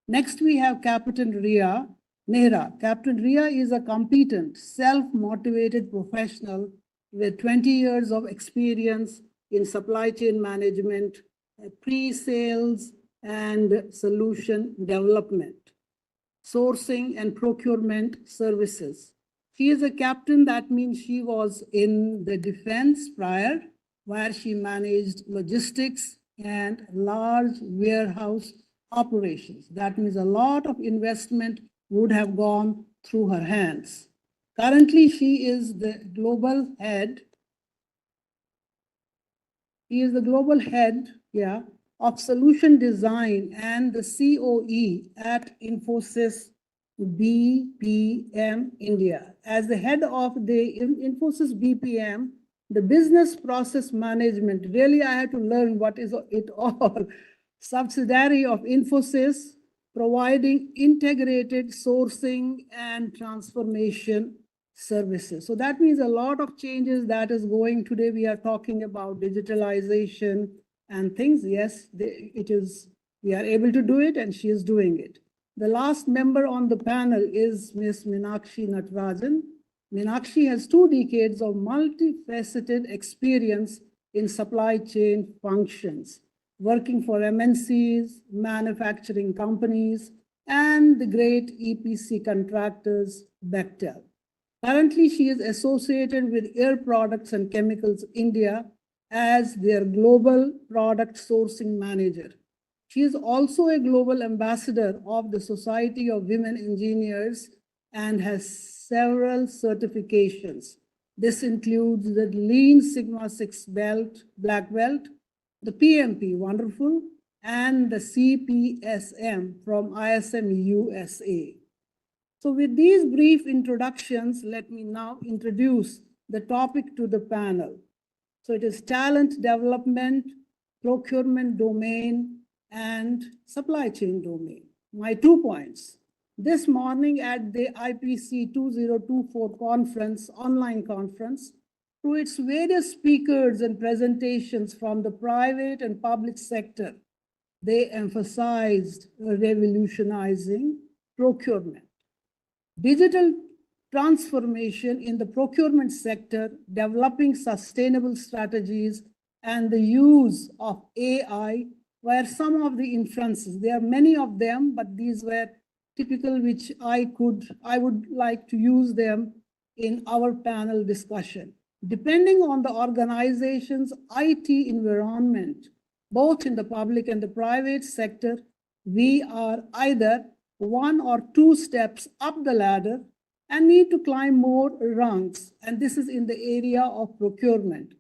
Next, we have Captain Ria Nehra. Captain Ria is a competent, self-motivated professional with 20 years of experience in supply chain management, pre-sales, and solution development, sourcing and procurement services. She is a captain, that means she was in the defense prior, where she managed logistics and large warehouse operations. That means a lot of investment would have gone through her hands. Currently, she is the global head. He is the global head, of solution design and the COE at Infosys BPM India. As the head of the Infosys BPM, the business process management, really I had to learn what is it all. Subsidiary of Infosys, providing integrated sourcing and transformation services. So that means a lot of changes that is going today. We are talking about digitalization and things. Yes, we are able to do it and she is doing it. The last member on the panel is Ms. Meenakshi Natarajan. Meenakshi has 2 decades of multifaceted experience in supply chain functions, working for MNCs, manufacturing companies, and the great EPC contractors, Bechtel. Currently, she is associated with Air Products and Chemicals India as their global product sourcing manager. She is also a global ambassador of the Society of Women Engineers and has several certifications. This includes the Lean Sigma 6 belt, black belt, the PMP, wonderful, and the CPSM from ISM USA. So with these brief introductions, let me now introduce the topic to the panel. So it is talent development, procurement domain, and supply chain domain. My 2 points. This morning at the IPC 2024 conference, online conference, through its various speakers and presentations from the private and public sector, they emphasized revolutionizing procurement. Digital transformation in the procurement sector, developing sustainable strategies, and the use of AI were some of the inferences. There are many of them, but these were typical which I would like to use them in our panel discussion. Depending on the organization's IT environment, both in the public and the private sector, we are either 1 or 2 steps up the ladder and need to climb more rungs. And this is in the area of procurement.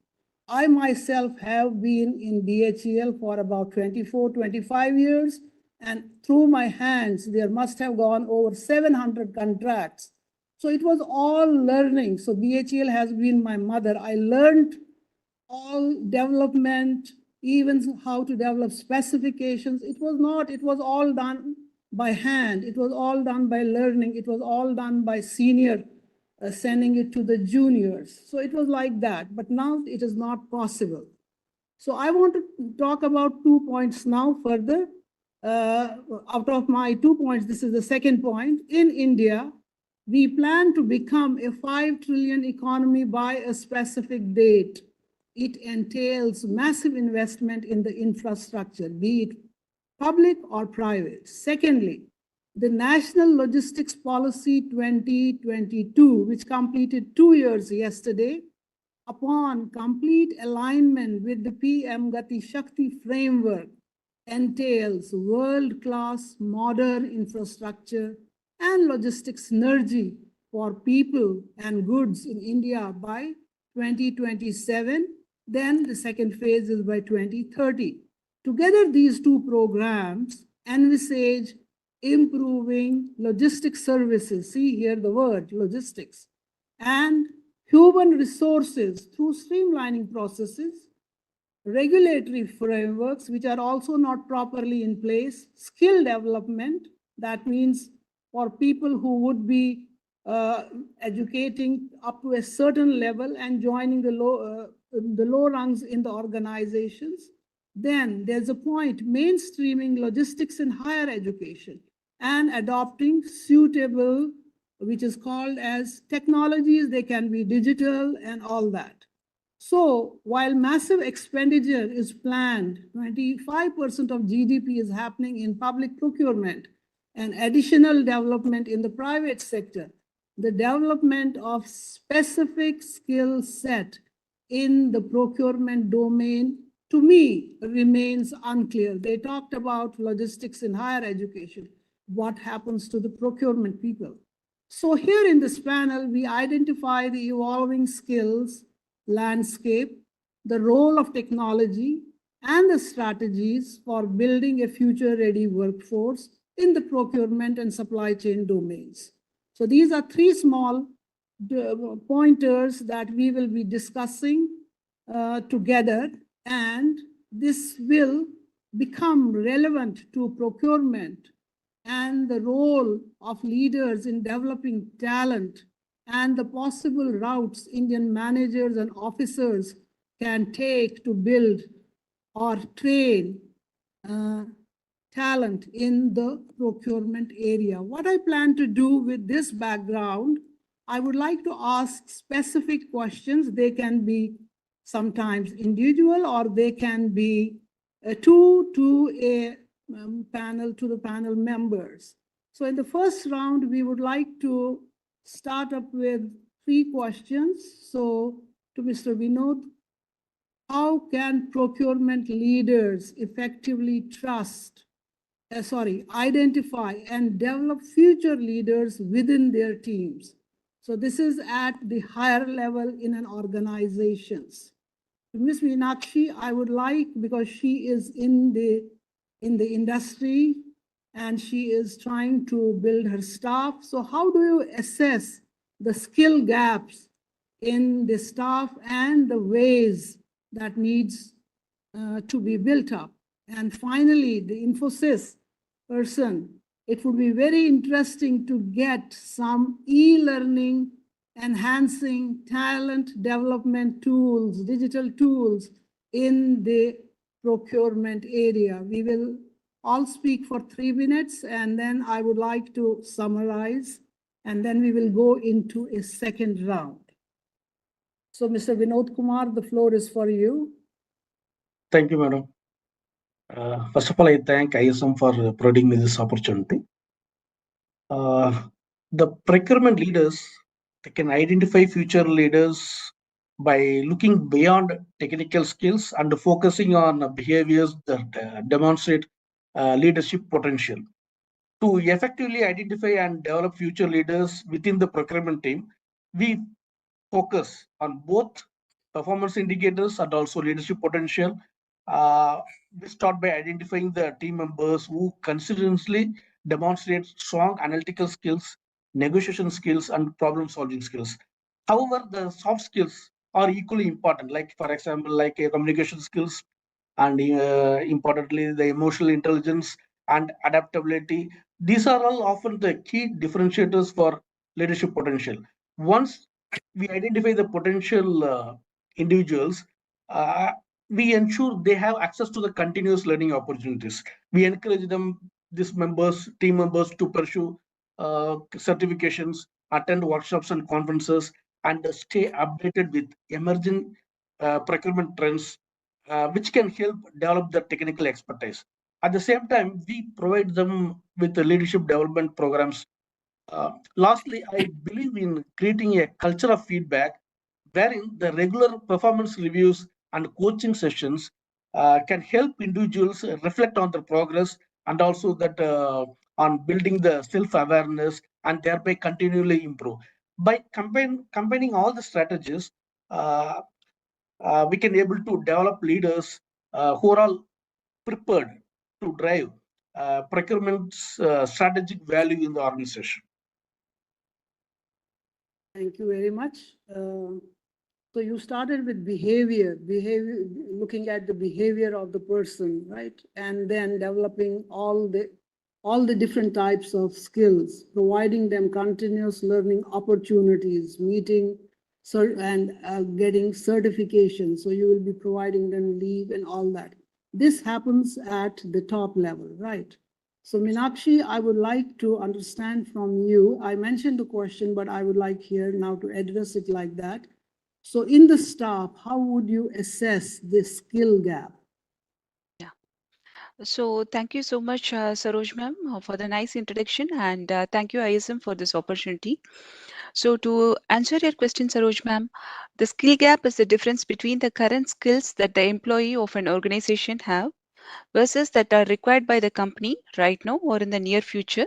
I myself have been in DHEL for about 24, 25 years, and through my hands, there must have gone over 700 contracts. So it was all learning. So DHEL has been my mother. I learned all development, even how to develop specifications. It was all done by hand. It was all done by learning. It was all done by senior sending it to the juniors. So it was like that, but now it is not possible. So I want to talk about 2 points now further. Out of my 2 points, this is the second point. In India, we plan to become a 5 trillion economy by a specific date. It entails massive investment in the infrastructure, be it public or private. Secondly, the National Logistics Policy 2022, which completed 2 years yesterday, upon complete alignment with the PM Gati Shakti framework, entails world-class modern infrastructure and logistics synergy for people and goods in India by 2027. Then the second phase is by 2030. Together, these 2 programs envisage improving logistics services, see here the word logistics, and human resources through streamlining processes, regulatory frameworks which are also not properly in place, skill development, that means for people who would be educating up to a certain level and joining the low rungs in the organizations. Then there's a point, mainstreaming logistics in higher education and adopting suitable, which is called as technologies, they can be digital and all that. So while massive expenditure is planned, 25% of GDP is happening in public procurement and additional development in the private sector, the development of specific skill set in the procurement domain, to me, remains unclear. They talked about logistics in higher education. What happens to the procurement people? So here in this panel, we identify the evolving skills landscape, the role of technology, and the strategies for building a future-ready workforce in the procurement and supply chain domains. So these are 3 small pointers that we will be discussing together, and this will become relevant to procurement and the role of leaders in developing talent and the possible routes Indian managers and officers can take to build or train talent in the procurement area. What I plan to do with this background, I would like to ask specific questions. They can be sometimes individual or they can be to the panel members. So in the first round, we would like to start up with 3 questions. So to Mr. Vinod, how can procurement leaders effectively identify and develop future leaders within their teams? So this is at the higher level in an organizations. To Ms. Meenakshi, I would like, because she is in the industry and she is trying to build her staff. So how do you assess the skill gaps in the staff and the ways that needs to be built up? And finally, the Infosys person, it would be very interesting to get some e-learning, enhancing talent development tools, digital tools in the procurement area. We will all speak for 3 minutes, and then I would like to summarize, and then we will go into a second round. So Mr. Vinod Kumar, the floor is for you. Thank you, madam. First of all, I thank ISM for providing me this opportunity. The procurement leaders, they can identify future leaders by looking beyond technical skills and focusing on behaviors that demonstrate leadership potential. To effectively identify and develop future leaders within the procurement team, we focus on both performance indicators and also leadership potential. We start by identifying the team members who consistently demonstrate strong analytical skills, negotiation skills, and problem solving skills. However, the soft skills are equally important, like for example, like communication skills, and importantly, the emotional intelligence and adaptability. These are all often the key differentiators for leadership potential. Once we identify the potential individuals, uh, we ensure they have access to the continuous learning opportunities. We encourage them, team members, to pursue certifications, attend workshops and conferences, and stay updated with emerging procurement trends, which can help develop their technical expertise. At the same time, we provide them with the leadership development programs. Lastly, I believe in creating a culture of feedback wherein the regular performance reviews and coaching sessions can help individuals reflect on their progress, and also that on building the self-awareness and thereby continually improve. By combining all the strategies, uh, we can able to develop leaders who are all prepared to drive procurement's strategic value in the organization. Thank you very much. So you started with behavior, looking at the behavior of the person, right? And then developing all the different types of skills, providing them continuous learning opportunities, meeting and getting certification. So you will be providing them leave and all that. This happens at the top level, right? So Meenakshi, I would like to understand from you. I mentioned the question, but I would like here now to address it like that. So in the staff, how would you assess this skill gap? So thank you so much, Saroj ma'am, for the nice introduction, and thank you, ISM, for this opportunity. So to answer your question, Saroj ma'am, the skill gap is the difference between the current skills that the employee of an organization have versus that are required by the company right now or in the near future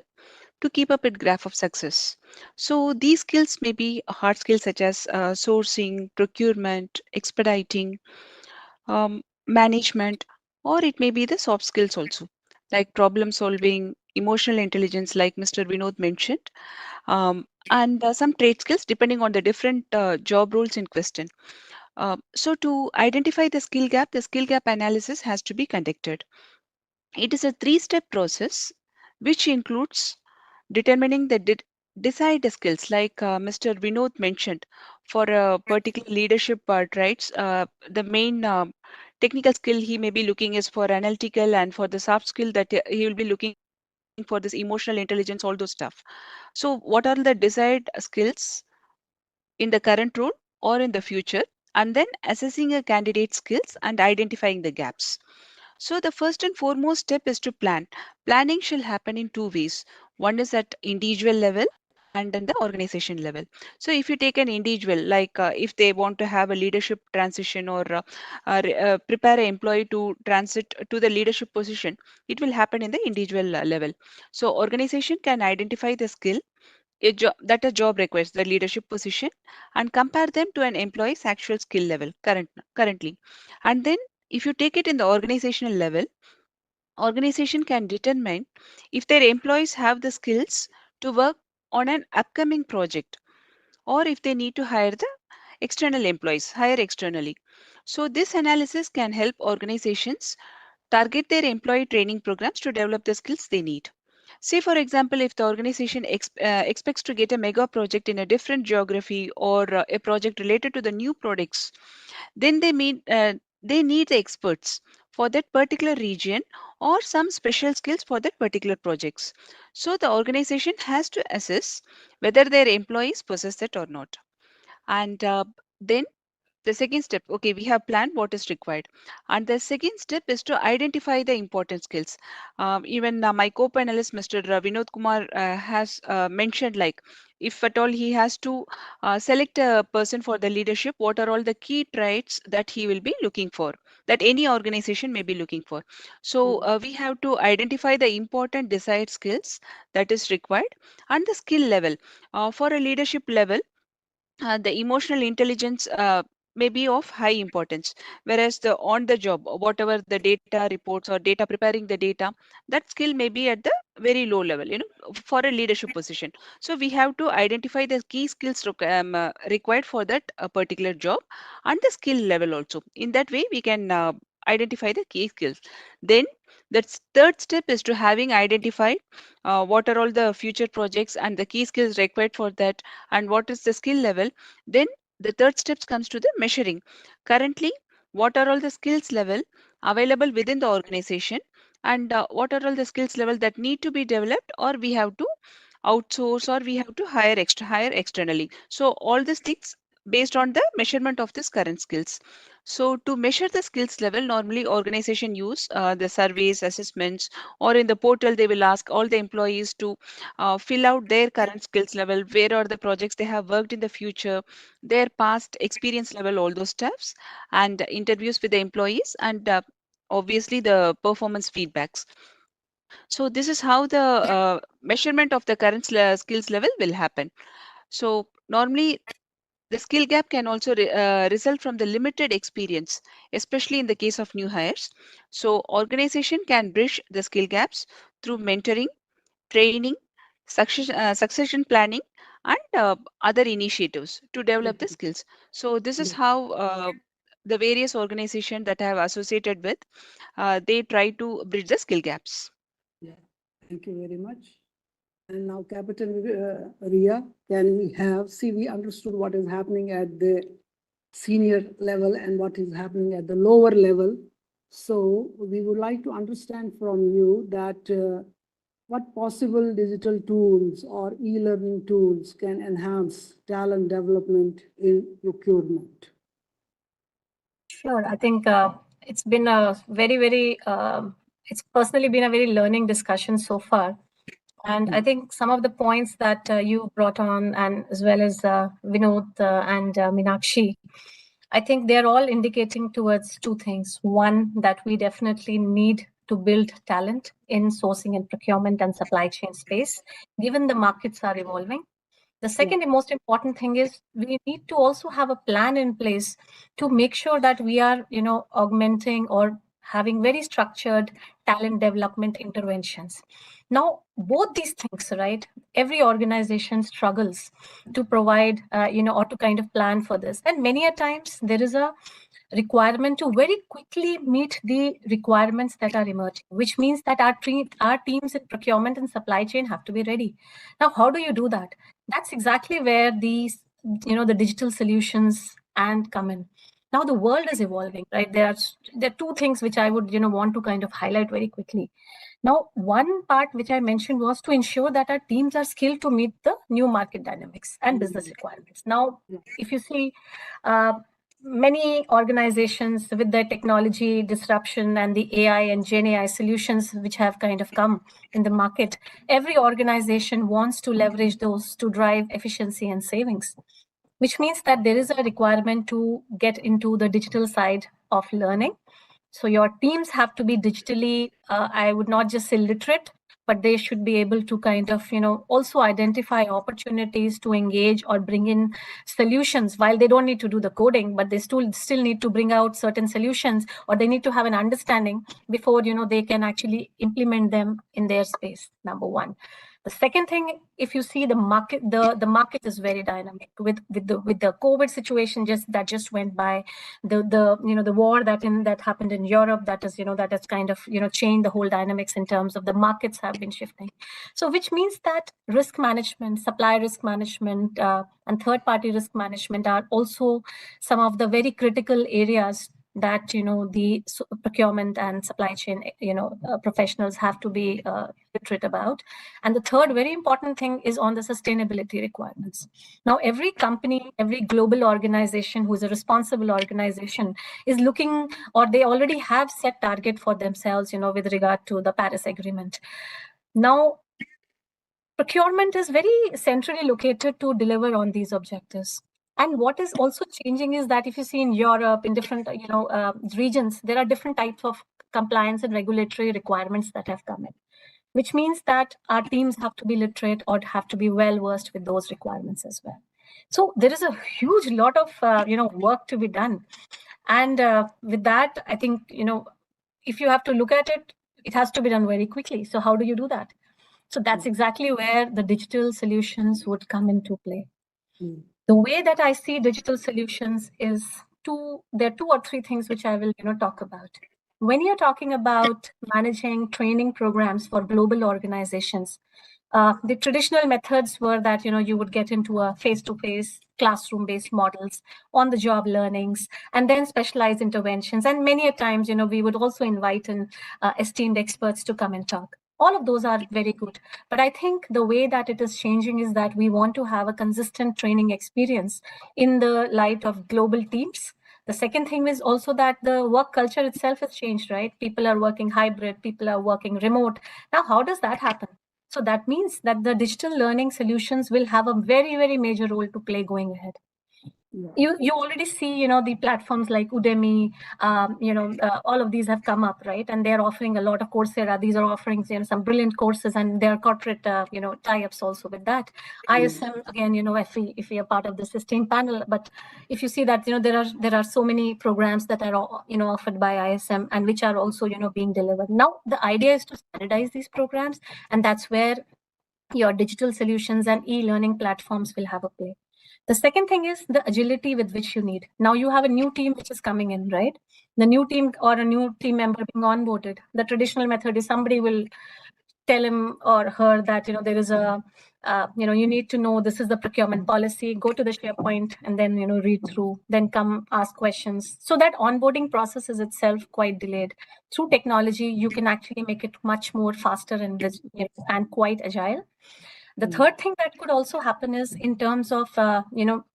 to keep up its graph of success. So these skills may be hard skills such as sourcing, procurement, expediting, management, or it may be the soft skills also, like problem solving, emotional intelligence, like Mr. Vinod mentioned, and some trade skills depending on the different job roles in question. So to identify the skill gap analysis has to be conducted. It is a three-step process which includes determining the desired skills, like Mr. Vinod mentioned, for a particular leadership traits. The main technical skill he may be looking is for analytical, and for the soft skill that he will be looking for this emotional intelligence, all those stuff. So, what are the desired skills in the current role or in the future? And then assessing a candidate's skills and identifying the gaps. So the first and foremost step is to plan. Planning shall happen in two ways. One is at individual level and then the organization level. So if you take an individual, like if they want to have a leadership transition, or prepare an employee to transit to the leadership position, it will happen in the individual level. So organization can identify the skill that a job requires, the leadership position, and compare them to an employee's actual skill level currently. And then if you take it in the organizational level, organization can determine if their employees have the skills to work on an upcoming project, or if they need to hire the external employees, hire externally. So this analysis can help organizations target their employee training programs to develop the skills they need. Say, for example, if the organization expects to get a mega project in a different geography, or a project related to the new products, then they need the experts for that particular region, or some special skills for that particular projects. So the organization has to assess whether their employees possess that or not. And then the second step, okay, we have planned what is required. And the second step is to identify the important skills. Even my co-panelist, Mr. Vinod Kumar, has mentioned, like, if at all he has to select a person for the leadership, what are all the key traits that he will be looking for, that any organization may be looking for. So we have to identify the important desired skills that is required, and the skill level. For a leadership level, the emotional intelligence may be of high importance, whereas the on the job, whatever the data reports or data, preparing the data, that skill may be at the very low level, for a leadership position. So we have to identify the key skills required for that particular job, and the skill level also. In that way we can identify the key skills. Then the third step is to having identified what are all the future projects and the key skills required for that, and what is the skill level. Then the third steps comes to the measuring. Currently, what are all the skills level available within the organization, and what are all the skills level that need to be developed, or we have to outsource, or we have to hire externally. So all these things based on the measurement of this current skills. So to measure the skills level, normally organization use the surveys, assessments, or in the portal they will ask all the employees to fill out their current skills level, where are the projects they have worked in the future, their past experience level, all those stuffs, and interviews with the employees, and obviously the performance feedbacks. So this is how the measurement of the current skills level will happen. So normally the skill gap can also result from the limited experience, especially in the case of new hires. So organization can bridge the skill gaps through mentoring, training, succession planning, and other initiatives to develop the skills. So this is how the various organizations that I have associated with, they try to bridge the skill gaps. Yeah, thank you very much. And now, Captain Ria, can we we understood what is happening at the senior level and what is happening at the lower level. So we would like to understand from you that what possible digital tools or e-learning tools can enhance talent development in procurement? Sure. I think it's been a it's personally been a very learning discussion so far. And I think some of the points that you brought on, and as well as Vinod and Meenakshi, I think they're all indicating towards two things. One, that we definitely need to build talent in sourcing and procurement and supply chain space, given the markets are evolving. The second and most important thing is we need to also have a plan in place to make sure that we are, augmenting or having very structured talent development interventions. Now, both these things, right? Every organization struggles to provide, or to kind of plan for this. And many a times there is a requirement to very quickly meet the requirements that are emerging, which means that our teams in procurement and supply chain have to be ready. Now, how do you do that? That's exactly where these, the digital solutions and come in. Now the world is evolving, right? There are two things which I would, want to kind of highlight very quickly. Now, one part which I mentioned was to ensure that our teams are skilled to meet the new market dynamics and business requirements. Now, if you see, many organizations with the technology disruption and the AI and Gen AI solutions which have kind of come in the market, every organization wants to leverage those to drive efficiency and savings, which means that there is a requirement to get into the digital side of learning. So your teams have to be digitally, I would not just say literate, but they should be able to kind of, also identify opportunities to engage or bring in solutions while they don't need to do the coding, but they still need to bring out certain solutions, or they need to have an understanding before, they can actually implement them in their space, number one. The second thing, if you see the market, the market is very dynamic with the COVID situation that just went by, the war that happened in Europe, that has kind of changed the whole dynamics in terms of the markets have been shifting. So which means that risk management, supply risk management, and third-party risk management are also some of the very critical areas that the procurement and supply chain professionals have to be literate about. And the third very important thing is on the sustainability requirements. Now, every company, every global organization who is a responsible organization is looking, or they already have set target for themselves, with regard to the Paris Agreement. Now, procurement is very centrally located to deliver on these objectives. And what is also changing is that if you see in Europe, in different regions, there are different types of compliance and regulatory requirements that have come in, which means that our teams have to be literate or have to be well versed with those requirements as well. So there is a huge lot of work to be done. And with that, I think if you have to look at it, it has to be done very quickly. So how do you do that? So that's exactly where the digital solutions would come into play. The way that I see digital solutions is there are two or three things which I will talk about. When you're talking about managing training programs for global organizations, the traditional methods were that you would get into a face-to-face classroom-based models, on-the-job learnings, and then specialized interventions. And many a times, we would also invite in esteemed experts to come and talk. All of those are very good. But I think the way that it is changing is that we want to have a consistent training experience in the light of global teams. The second thing is also that the work culture itself has changed, right? People are working hybrid, people are working remote. Now, how does that happen? So that means that the digital learning solutions will have a very, very major role to play going ahead. You already see, the platforms like Udemy, all of these have come up, right? And they're offering a lot of Coursera. These are offering, some brilliant courses, and their corporate, tie-ups also with that. ISM, again, if we are part of the Sustain panel, but if you see that, there are so many programs that are, offered by ISM and which are also, being delivered. Now, the idea is to standardize these programs, and that's where your digital solutions and e-learning platforms will have a play. The second thing is the agility with which you need. Now you have a new team which is coming in, right? The new team or a new team member being onboarded. The traditional method is somebody will tell him or her that, there is a, you need to know this is the procurement policy, go to the SharePoint and then, read through, then come ask questions. So that onboarding process is itself quite delayed. Through technology, you can actually make it much more faster and quite agile. The third thing that could also happen is in terms of,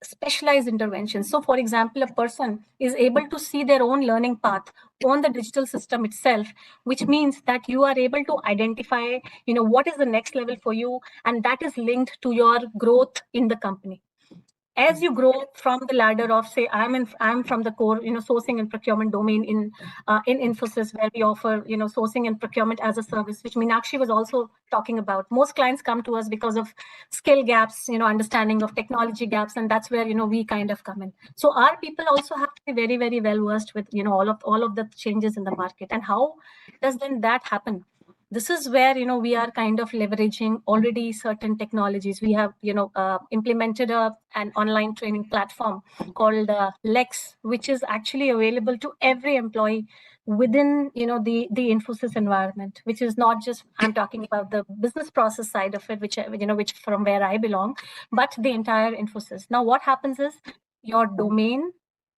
specialized interventions. So for example, a person is able to see their own learning path on the digital system itself, which means that you are able to identify, what is the next level for you. And that is linked to your growth in the company. As you grow from the ladder of, say, I'm from the core, sourcing and procurement domain in Infosys, where we offer, sourcing and procurement as a service, which Meenakshi was also talking about. Most clients come to us because of skill gaps, understanding of technology gaps, and that's where, we kind of come in. So our people also have to be very, very well versed with, all of the changes in the market. And how does then that happen? This is where, we are kind of leveraging already certain technologies. We have, implemented an online training platform called Lex, which is actually available to every employee within, the Infosys environment, which is not just, I'm talking about the business process side of it, which from where I belong, but the entire Infosys. Now, what happens is your domain,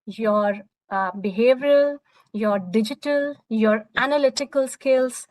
your behavioral, your digital, your analytical skills,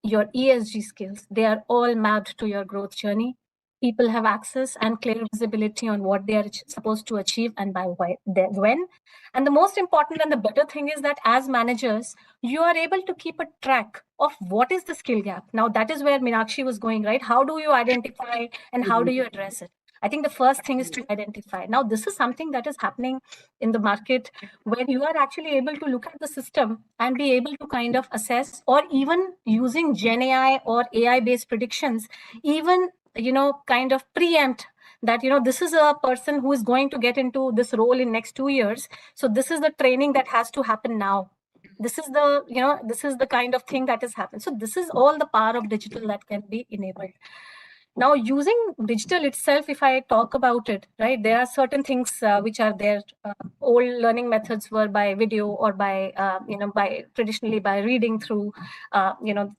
your ESG skills, they are all mapped to your growth journey. People have access and clear visibility on what they are supposed to achieve and by when. And the most important and the better thing is that as managers, you are able to keep a track of what is the skill gap. Now, that is where Meenakshi was going, right? How do you identify and how do you address it? I think the first thing is to identify. Now, this is something that is happening in the market where you are actually able to look at the system and be able to kind of assess, or even using Gen AI or AI-based predictions, even, kind of preempt that, this is a person who is going to get into this role in next 2 years. So this is the training that has to happen now. This is the, this is the kind of thing that has happened. So this is all the power of digital that can be enabled. Now, using digital itself, if I talk about it, right, there are certain things which are there. Old learning methods were by video or by, traditionally by reading through,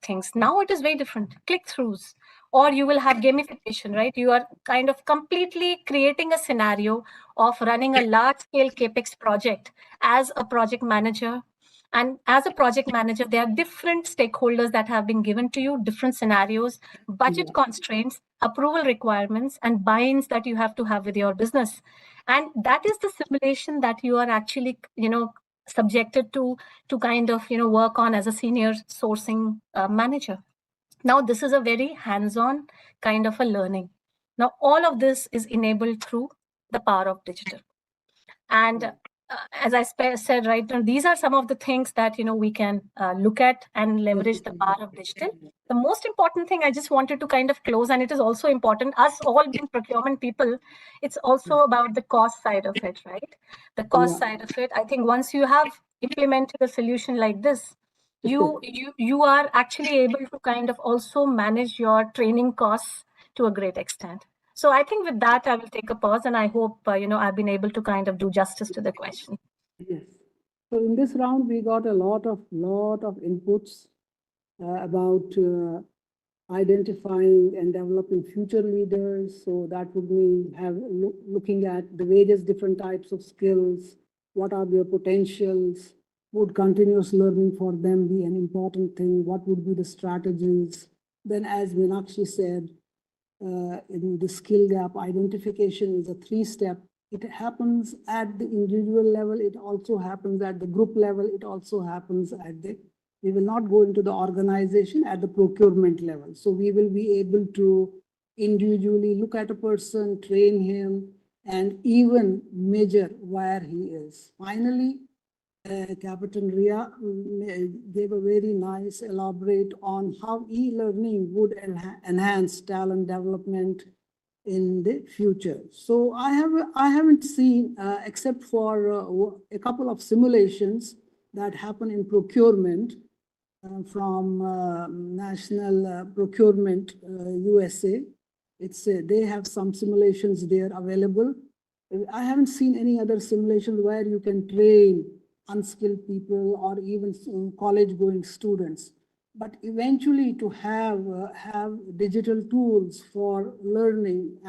things. Now it is very different. Click-throughs, or you will have gamification, right? You are kind of completely creating a scenario of running a large-scale CapEx project as a project manager And as a project manager, there are different stakeholders that have been given to you, different scenarios, budget constraints, approval requirements, and buy-ins that you have to have with your business. And that is the simulation that you are actually, subjected to kind of, work on as a senior sourcing manager. Now, this is a very hands-on kind of a learning. Now, all of this is enabled through the power of digital. And as I said, right now, these are some of the things that we can look at and leverage the power of digital. The most important thing I just wanted to kind of close, and it is also important, us all being procurement people, it's also about the cost side of it, right? The cost side of it. I think once you have implemented a solution like this, you are actually able to kind of also manage your training costs to a great extent. So I think with that, I will take a pause, and I hope, I've been able to kind of do justice to the question. Yes. So in this round, we got a lot of inputs about identifying and developing future leaders. So that would mean looking at the various different types of skills, what are their potentials, would continuous learning for them be an important thing, what would be the strategies. Then, as Meenakshi said, in the skill gap identification is a 3-step. It happens at the individual level. It also happens at the group level. It also happens at we will not go into the organization at the procurement level. So we will be able to individually look at a person, train him, and even measure where he is. Finally, Captain Ria gave a very nice elaborate on how e-learning would enhance talent development in the future. So I haven't seen, except for a couple of simulations that happen in procurement from National Procurement USA. They have some simulations there available. I haven't seen any other simulations where you can train unskilled people or even college-going students. But eventually, to have digital tools for learning,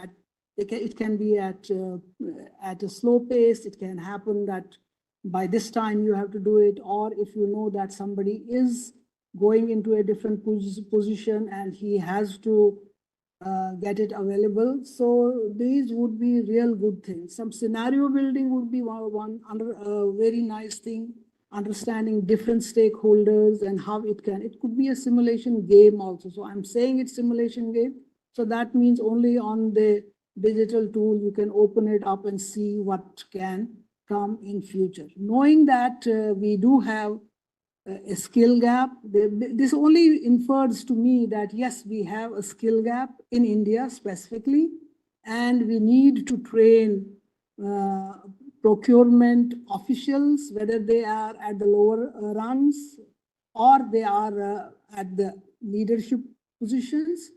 it can be at a slow pace. It can happen that by this time you have to do it, or if you know that somebody is going into a different position and he has to get it available. So these would be real good things. Some scenario building would be one under a very nice thing, understanding different stakeholders and how it could be a simulation game also. So I'm saying it's simulation game. So that means only on the digital tool, you can open it up and see what can come in future. Knowing that we do have a skill gap. This only infers to me that yes, we have a skill gap in India specifically, and we need to train procurement officials, whether they are at the lower rungs or they are at the leadership positions.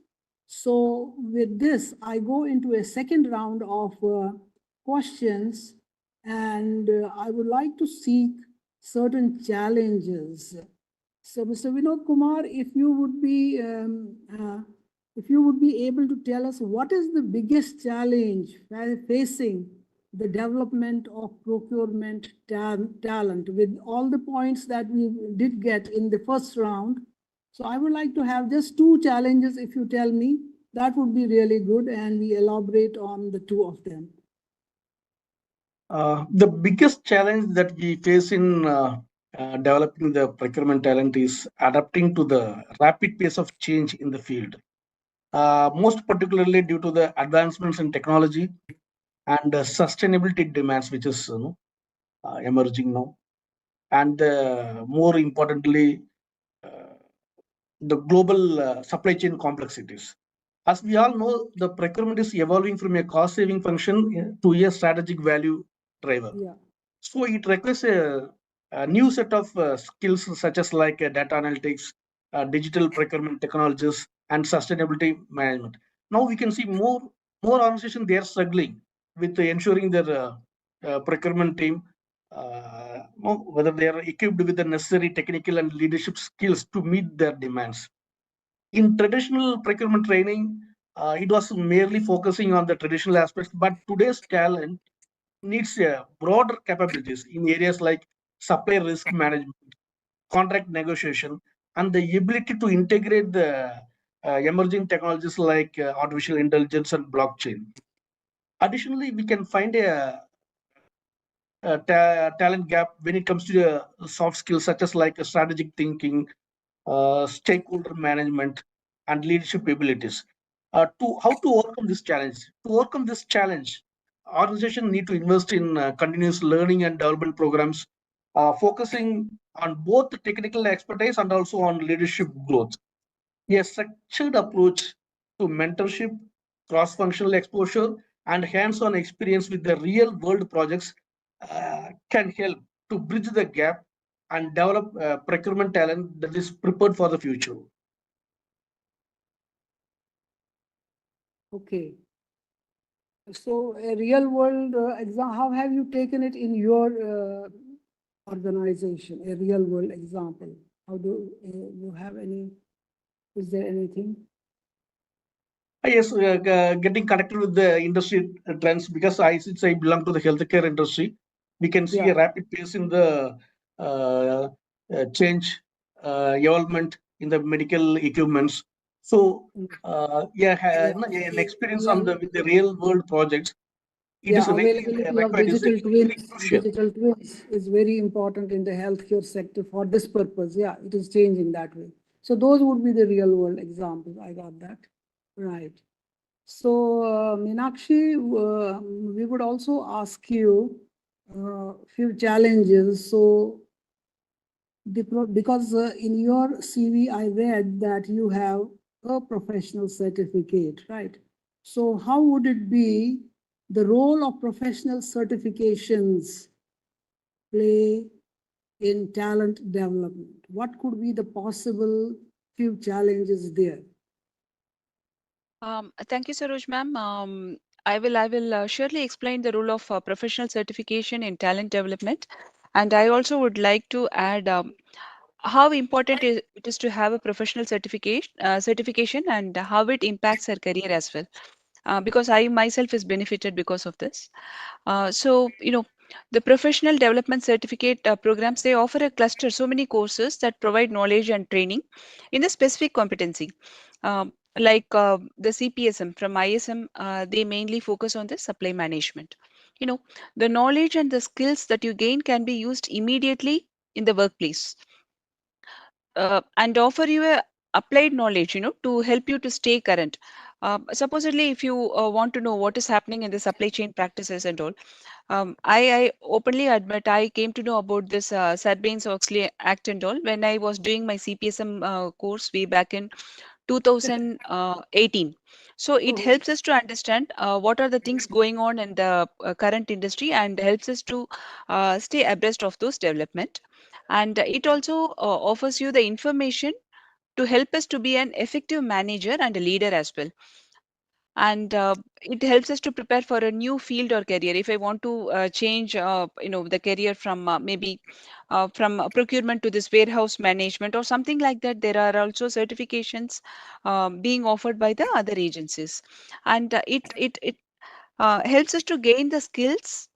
So with this, I go into a second round of questions, and I would like to seek certain challenges. So, Mr. Vinod Kumar, if you would be able to tell us what is the biggest challenge facing the development of procurement talent with all the points that we did get in the first round. So I would like to have just 2 challenges. If you tell me, that would be really good, and we elaborate on the 2 of them. The biggest challenge that we face in developing the procurement talent is adapting to the rapid pace of change in the field, most particularly due to the advancements in technology and sustainability demands, which is emerging now, and more importantly, the global supply chain complexities. As we all know, the procurement is evolving from a cost-saving function to a strategic value driver. Yeah. So it requires a new set of skills such as like data analytics, digital procurement technologies, and sustainability management. Now we can see more organizations, they are struggling with ensuring their procurement team, whether they are equipped with the necessary technical and leadership skills to meet their demands. In traditional procurement training, it was merely focusing on the traditional aspects, but today's talent needs broader capabilities in areas like supply risk management, contract negotiation, and the ability to integrate the emerging technologies like artificial intelligence and blockchain. Additionally, we can find a talent gap when it comes to soft skills such as like strategic thinking, stakeholder management, and leadership abilities. How to overcome this challenge? To overcome this challenge, organizations need to invest in continuous learning and development programs, focusing on both the technical expertise and also on leadership growth. A structured approach to mentorship, cross-functional exposure, and hands-on experience with the real-world projects can help to bridge the gap and develop procurement talent that is prepared for the future. Okay. So a real world example, how have you taken it in your organization, a real world example? How do you have any, is there anything? Yes, getting connected with the industry trends, because since I belong to the healthcare industry, we can see a rapid pace in the change, evolvement in the medical equipments. So, an experience on with the real world projects. It is very availability of required. digital twins. Crucial. Digital twins is very important in the healthcare sector for this purpose. Yeah, it is changing that way. So those would be the real world examples. I got that. Right. So Meenakshi, we would also ask you a few challenges. So because in your CV, I read that you have a professional certificate, right? So how would it be the role of professional certifications play in talent development? What could be the possible few challenges there? Thank you, Saroj ma'am. I will surely explain the role of professional certification in talent development. And I also would like to add how important it is to have a professional certification and how it impacts our career as well. Because I myself is benefited because of this. The professional development certificate programs, they offer a cluster, so many courses that provide knowledge and training in the specific competency. The CPSM from ISM, they mainly focus on the supply management. The knowledge and the skills that you gain can be used immediately in the workplace and offer you a applied knowledge, to help you to stay current. Supposedly, if you want to know what is happening in the supply chain practices and all, I openly admit I came to know about this Sarbanes-Oxley Act and all when I was doing my CPSM course way back in 2018. So it helps us to understand what are the things going on in the current industry and helps us to stay abreast of those development. And it also offers you the information to help us to be an effective manager and a leader as well. And it helps us to prepare for a new field or career. If I want to change, the career from maybe from procurement to this warehouse management or something like that, there are also certifications being offered by the other agencies, and it helps us to gain the skills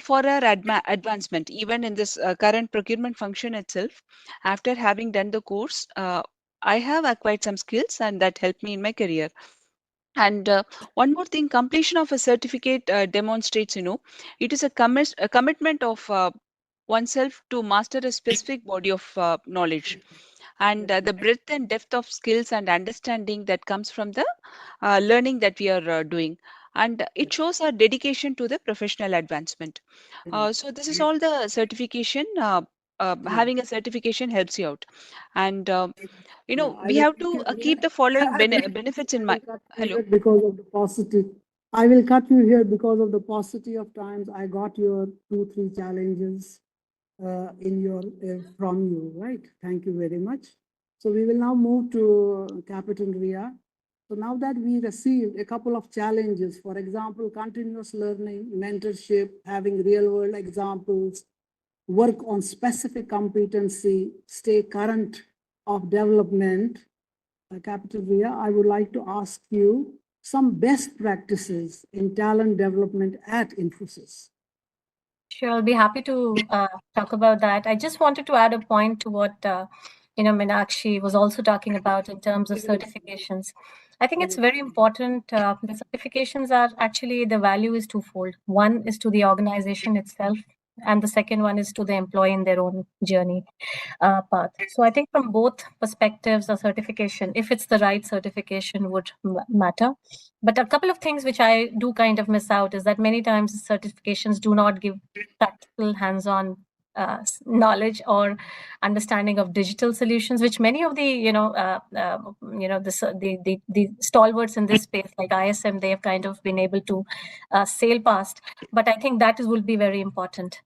for our advancement, even in this current procurement function itself. After having done the course, I have acquired some skills, and that helped me in my career. And one more thing, completion of a certificate demonstrates, it is a commitment of oneself to master a specific body of knowledge. And the breadth and depth of skills and understanding that comes from the learning that we are doing. And it shows our dedication to the professional advancement. So this is all the certification. Having a certification helps you out. And we have to keep the following benefits in mind. Hello. Because of the paucity. I will cut you here because of the paucity of times. I got your 2-3 challenges in your from you, right? Thank you very much. So we will now move to Captain Ria. So now that we received a couple of challenges, for example, continuous learning, mentorship, having real world examples, work on specific competency, stay current of development, Captain Ria, I would like to ask you some best practices in talent development at Infosys. Sure, I'll be happy to talk about that. I just wanted to add a point to what Meenakshi was also talking about in terms of certifications. I think it's very important. The certifications are actually, the value is twofold. One is to the organization itself, and the second one is to the employee in their own journey path. So I think from both perspectives, a certification, if it's the right certification, would matter. But a couple of things which I do kind of miss out is that many times certifications do not give practical hands-on knowledge or understanding of digital solutions, which many of the the stalwarts in this space like ISM, they have kind of been able to sail past. But I think that will be very important.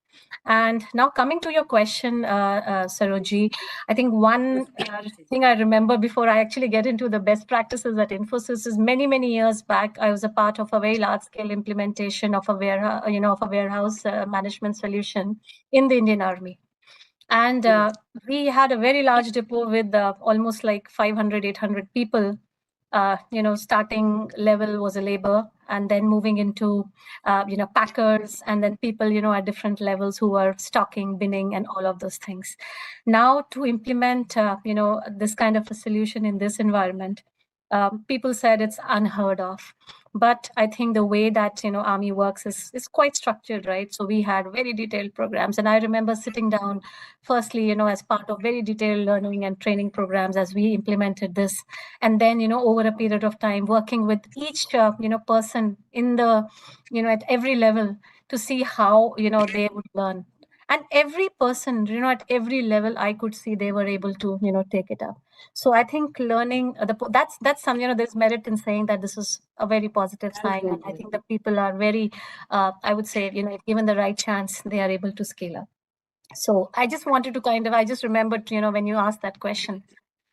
And now coming to your question, Saroji, I think one thing I remember before I actually get into the best practices at Infosys is many years back, I was a part of a very large scale implementation of a warehouse management solution in the Indian Army. And we had a very large depot with almost like 500, 800 people. Starting level was a labor, and then moving into, packers, and then people, at different levels who were stocking, binning, and all of those things. Now to implement, this kind of a solution in this environment, people said it's unheard of. But I think the way that Army works is quite structured, right? So we had very detailed programs, and I remember sitting down, firstly, as part of very detailed learning and training programs as we implemented this, and then over a period of time working with each person in the at every level to see how they would learn. And every person, at every level, I could see they were able to, take it up. So I think learning, that's some, there's merit in saying that this is a very positive sign. And I think the people are very, I would say, if given the right chance, they are able to scale up. So I just wanted to I just remembered, when you asked that question.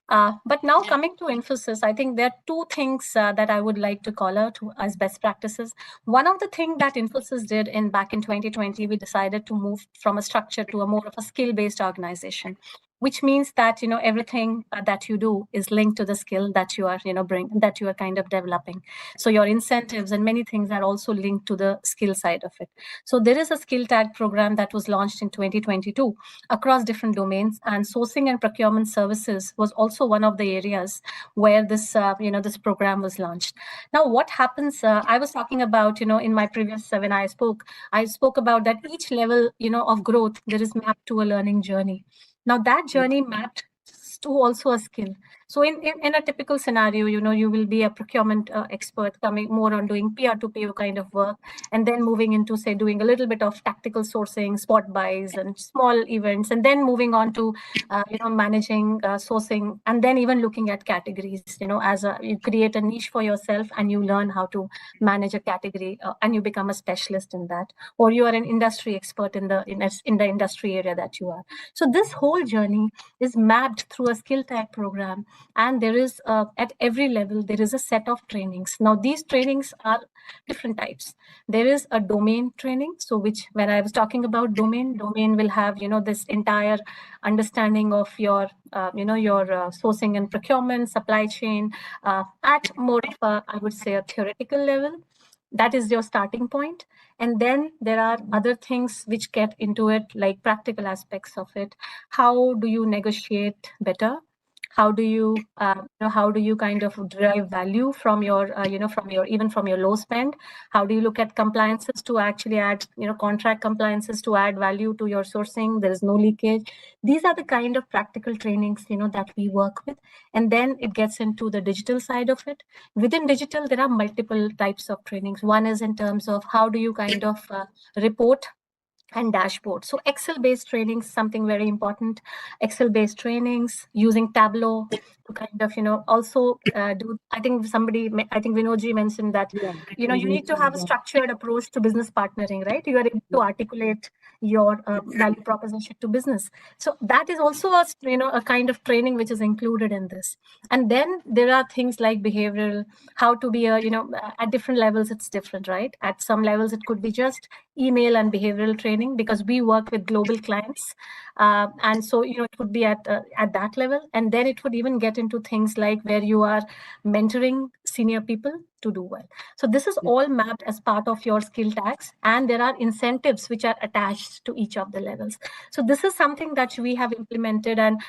But now coming to Infosys, I think there are two things that I would like to call out as best practices. One of the things that Infosys did back in 2020, we decided to move from a structure to a more of a skill-based organization, which means that everything that you do is linked to the skill that you are that you are kind of developing. So your incentives and many things are also linked to the skill side of it. So there is a skill tag program that was launched in 2022 across different domains, and sourcing and procurement services was also one of the areas where this this program was launched. Now what happens, I was talking about in my previous when I spoke about that each level of growth, there is mapped to a learning journey. Now that journey mapped to also a skill. So in a typical scenario, you will be a procurement expert coming more on doing peer-to-peer kind of work, and then moving into, say, doing a little bit of tactical sourcing, spot buys, and small events, and then moving on to, managing sourcing, and then even looking at categories. You create a niche for yourself, and you learn how to manage a category, and you become a specialist in that, or you are an industry expert in the industry area that you are. So this whole journey is mapped through a skill tag program. And there is, at every level, there is a set of trainings. Now, these trainings are different types. There is a domain training. So when I was talking about domain will have, this entire understanding of your, your sourcing and procurement, supply chain, at more of a, I would say, a theoretical level. That is your starting point. And then there are other things which get into it, like practical aspects of it. How do you negotiate better? How do you kind of derive value from your even from your low spend? How do you look at compliances to actually add contract compliances to add value to your sourcing? There is no leakage. These are the kind of practical trainings that we work with. And then it gets into the digital side of it. Within digital, there are multiple types of trainings. One is in terms of how do you kind of report and dashboard. So Excel-based trainings, something very important. Excel-based trainings using Tableau to kind of, also do, I think Vinodji mentioned that, you need to have a structured approach to business partnering, right? You are able to articulate your value proposition to business. So that is also a kind of training which is included in this. And then there are things like behavioral, how to be at different levels, it's different, right? At some levels, it could be just email and behavioral training, because we work with global clients. And so, it would be at that level. And then it would even get get into things like where you are mentoring senior people to do well. So this is all mapped as part of your skill tags, and there are incentives which are attached to each of the levels. So this is something that we have implemented, and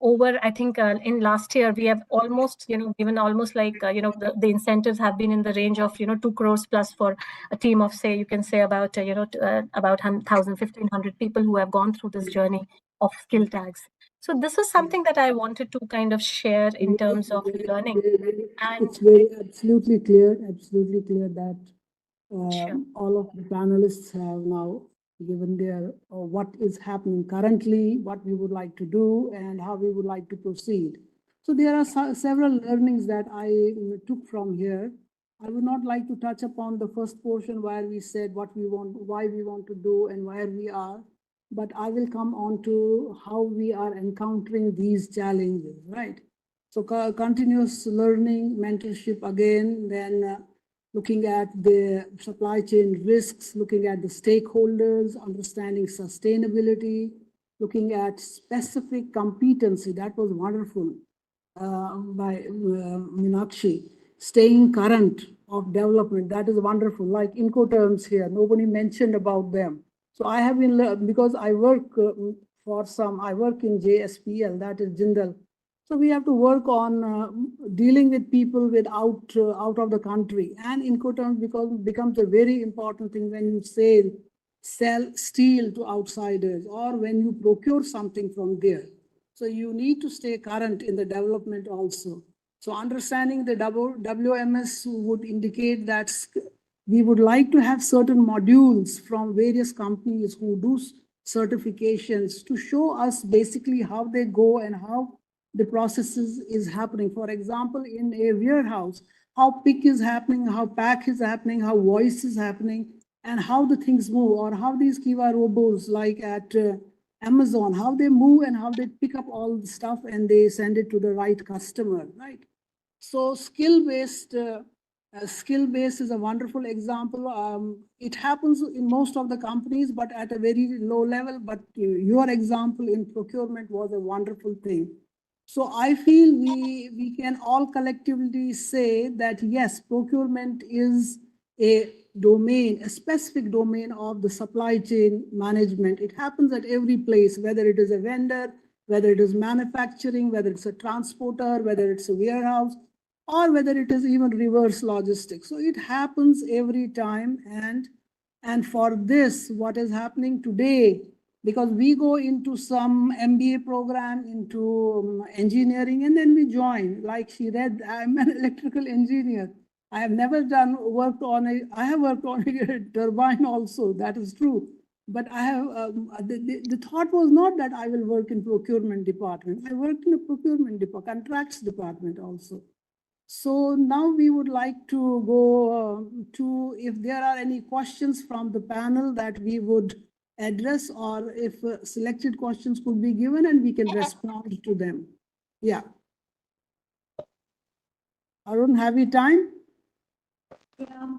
over, I think in last year we have almost given almost like the incentives have been in the range of 2 crores plus for a team of, say, you can say about about 1,000-1,500 people who have gone through this journey of skill tags. So this is something that I wanted to kind of share in terms of learning. And it's very absolutely clear that all of the panelists have now given their what is happening currently, what we would like to do, and how we would like to proceed. So there are several learnings that I took from here. I would not like to touch upon the first portion where we said what we want, why we want to do, and where we are. But I will come on to how we are encountering these challenges, right? So continuous learning, mentorship again, then looking at the supply chain risks, looking at the stakeholders, understanding sustainability, looking at specific competency. That was wonderful by Meenakshi. Staying current of development, that is wonderful. Like Incoterms here, nobody mentioned about them. So I have been, because I work I work in JSPL, that is Jindal. So we have to work on dealing with people out of the country, and Incoterms becomes a very important thing when you sell steel to outsiders, or when you procure something from there. So you need to stay current in the development also. So understanding the WMS would indicate that we would like to have certain modules from various companies who do certifications to show us basically how they go and how the processes is happening. For example, in a warehouse, how pick is happening, how pack is happening, how voice is happening, and how the things move, or how these Kiva robots like at Amazon, how they move and how they pick up all the stuff and they send it to the right customer, right? So skill-based is a wonderful example. It happens in most of the companies, but at a very low level. But your example in procurement was a wonderful thing. So I feel we can all collectively say that yes, procurement is a domain, a specific domain of the supply chain management. It happens at every place, whether it is a vendor, whether it is manufacturing, whether it's a transporter, whether it's a warehouse, or whether it is even reverse logistics. So it happens every time. And for this, what is happening today, because we go into some MBA program into engineering, and then we join, like she read, I'm an electrical engineer. I have never worked on I have worked on a turbine also, that is true. But I have, the thought was not that I will work in procurement department. I worked in a procurement department, contracts department also. So now we would like to go to, if there are any questions from the panel that we would address, or if selected questions could be given and we can respond to them. Yeah. Arun, have you time? Yeah.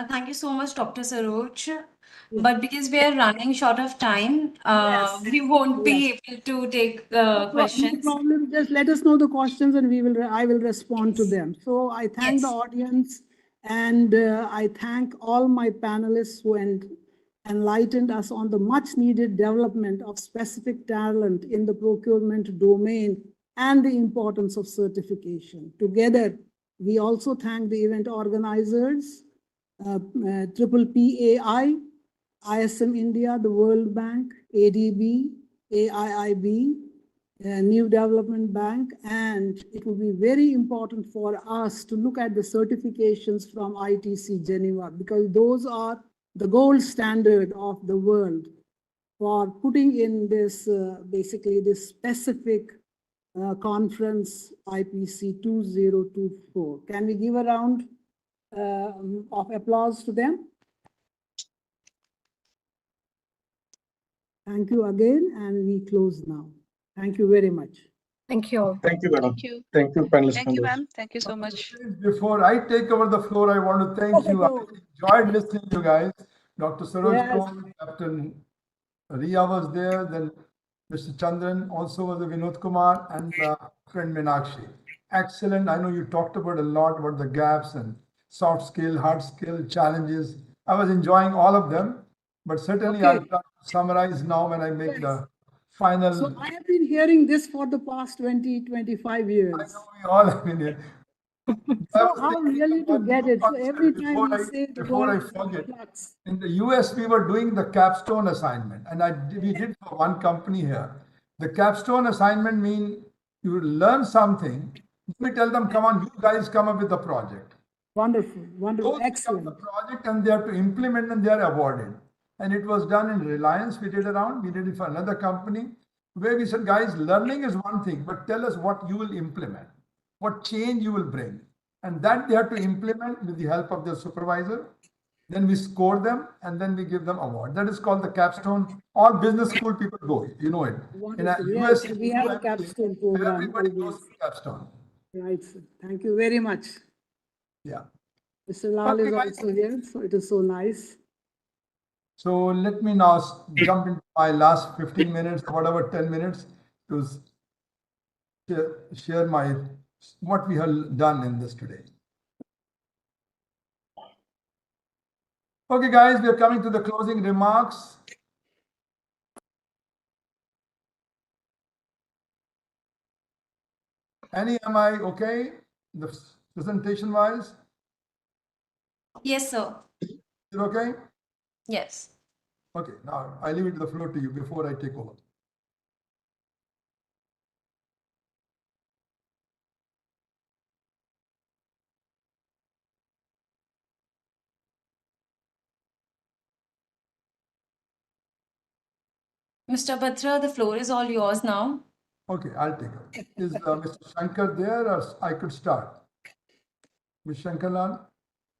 Thank you so much, Dr. Saroj. But because we are running short of time, we won't be able to take questions. No problem. Just let us know the questions and I will respond to them. So I thank the audience, and I thank all my panelists who enlightened us on the much needed development of specific talent in the procurement domain and the importance of certification. Together, we also thank the event organizers, PPPAI, ISM-INDIA, the World Bank, ADB, AIIB, New Development Bank, and it will be very important for us to look at the certifications from ITC-Geneva, because those are the gold standard of the world for putting in this, basically this specific conference IPC 2024. Can we give a round of applause to them? Thank you again, and we close now. Thank you very much. Thank you all. Thank you, madam. Thank you. Thank you, panelists. Thank you, ma'am. Thank you so much. Before I take over the floor, I want to thank you. I enjoyed listening to you guys. Dr. Saroj Kaur, Captain Ria was there, then Mr. Chandran, also was the Vinod Kumar, and friend Meenakshi. Excellent. I know you talked about a lot about the gaps and soft skill, hard skill, challenges. I was enjoying all of them, but certainly I'll try to summarize now when I make the final. So I have been hearing this for the past 20, 25 years. I know we all have been here. So how really to get it? So every time we say the before I word forget, flux. in the US, we were doing the capstone assignment, and we did for one company here. The capstone assignment means you learn something. We tell them, come on, you guys come up with the project. Wonderful, wonderful, excellent. The project, and they have to implement, and they are awarded. And it was done in Reliance. We did it for another company, where we said, guys, learning is one thing, but tell us what you will implement, what change you will bring. And that they have to implement with the help of their supervisor. Then we score them, and then we give them award. That is called the capstone. All business school people go, you know it. Wonderful. Yes, we have a capstone program. Everybody goes to capstone. Right, sir. Thank you very much. Yeah. Mr. Lal is also here, so it is so nice. So let me now jump into my last 15 minutes, whatever 10 minutes, to share what we have done in this today. Okay, guys, we are coming to the closing remarks. Annie, am I okay? The presentation wise? Yes, sir. You're okay? Yes. Okay, now I leave it the floor to you before I take over. Mr. Batra, the floor is all yours now. Okay, I'll take it. Is Mr. Shankar there, or I could start? Mr. Shankarlal?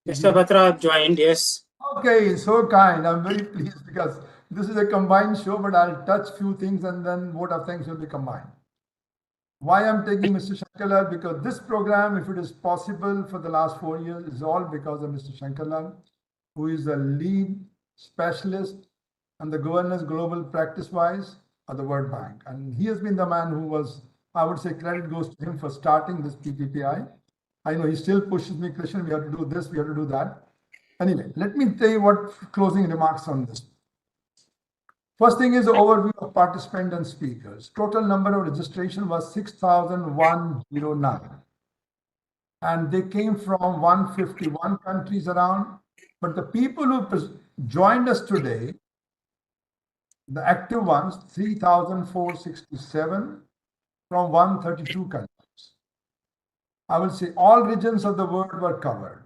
Mr. Batra joined, yes. Okay, so kind. I'm very pleased because this is a combined show, but I'll touch few things and then vote of things will be combined. Why I'm taking Mr. Shankarlal? Because this program, if it is possible for the last 4 years, is all because of Mr. Shankarlal, who is the lead specialist and the governance global practice-wise of the World Bank. And he has been the man who was, I would say, credit goes to him for starting this PPPAI. I know he still pushes me, Krishnan, we have to do this, we have to do that. Anyway, let me tell you what closing remarks on this. First thing is the overview of participants and speakers. Total number of registration was 6,109. And they came from 151 countries around. But the people who joined us today, the active ones, 3,467 from 132 countries. I will say all regions of the world were covered.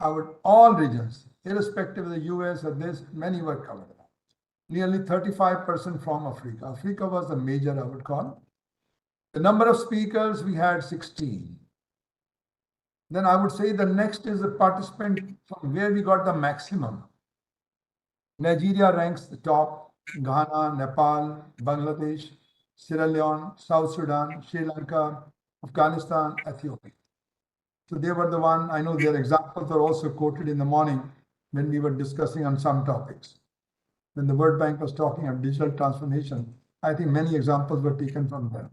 All regions, irrespective of the US or this, many were covered. Nearly 35% from Africa. Africa was the major, I would call. The number of speakers, we had 16. Then I would say the next is the participant from where we got the maximum. Nigeria ranks the top, Ghana, Nepal, Bangladesh, Sierra Leone, South Sudan, Sri Lanka, Afghanistan, Ethiopia. So they were the one, I know their examples are also quoted in the morning when we were discussing on some topics. When the World Bank was talking of digital transformation, I think many examples were taken from them.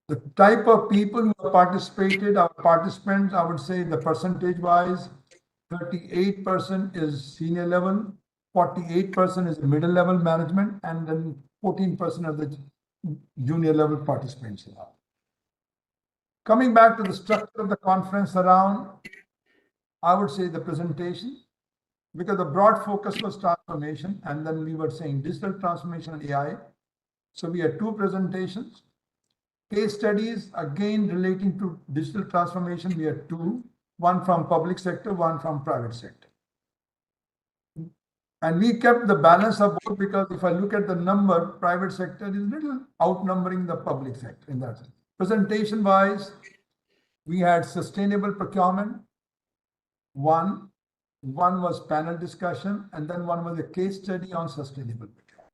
The type of people who participated, our participants, I would say the percentage wise, 38% is senior level, 48% is middle level management, and then 14% of the junior level participants. Coming back to the structure of the conference around, I would say the presentation, because the broad focus was transformation, and then we were saying digital transformation and AI. So we had two presentations. Case studies, again, relating to digital transformation, we had two, one from public sector, one from private sector. And we kept the balance of both because if I look at the number, private sector is a little outnumbering the public sector in that sense. Presentation wise, we had sustainable procurement. One was panel discussion, and then one was a case study on sustainable procurement.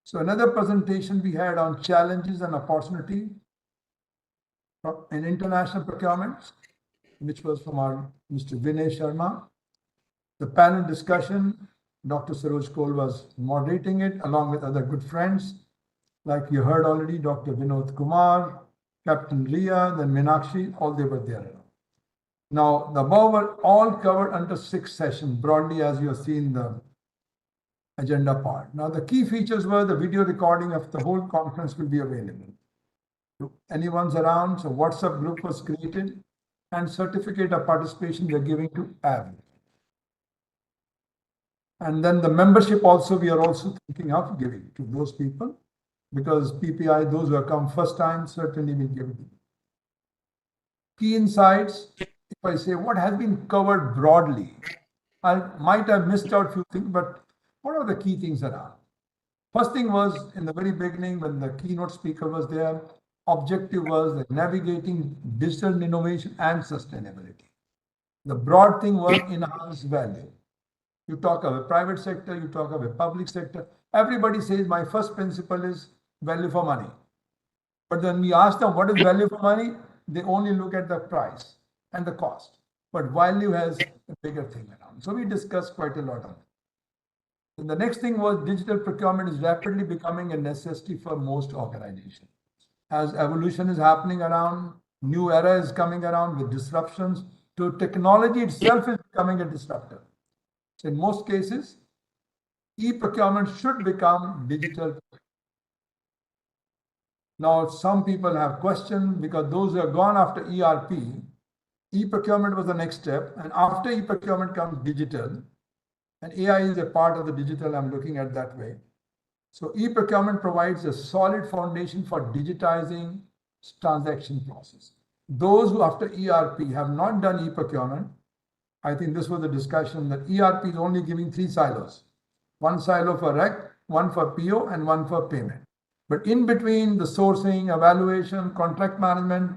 So another presentation we had on challenges and opportunity in international procurement, which was from our Mr. Vinay Sharma. The panel discussion, Dr. Saroj Kohl was moderating it along with other good friends. Like you heard already, Dr. Vinod Kumar, Captain Ria, then Meenakshi, all they were there. Now, the above were all covered under 6 sessions, broadly as you have seen the agenda part. Now, the key features were the video recording of the whole conference will be available. To anyone's around, so WhatsApp group was created and certificate of participation we are giving to everyone. And then the membership also, we are also thinking of giving to those people, because PPI, those who have come first time, certainly will give them. Key insights, if I say what has been covered broadly, I might have missed out a few things, but what are the key things around? First thing was in the very beginning when the keynote speaker was there, objective was the navigating digital innovation and sustainability. The broad thing was enhanced value. You talk of a private sector, you talk of a public sector. Everybody says my first principle is value for money. But when we ask them what is value for money, they only look at the price and the cost. But value has a bigger thing around. So we discussed quite a lot on it. And the next thing was digital procurement is rapidly becoming a necessity for most organizations. As evolution is happening around, new era is coming around with disruptions, so technology itself is becoming a disruptor. So in most cases, e-procurement should become digital. Now, some people have questions because those who have gone after ERP, e-procurement was the next step. And after e-procurement comes digital. And AI is a part of the digital, I'm looking at that way. So e-procurement provides a solid foundation for digitizing transaction process. Those who after ERP have not done e-procurement, I think this was the discussion that ERP is only giving 3 silos. 1 silo for rec, 1 for PO, and 1 for payment. But in between the sourcing, evaluation, contract management,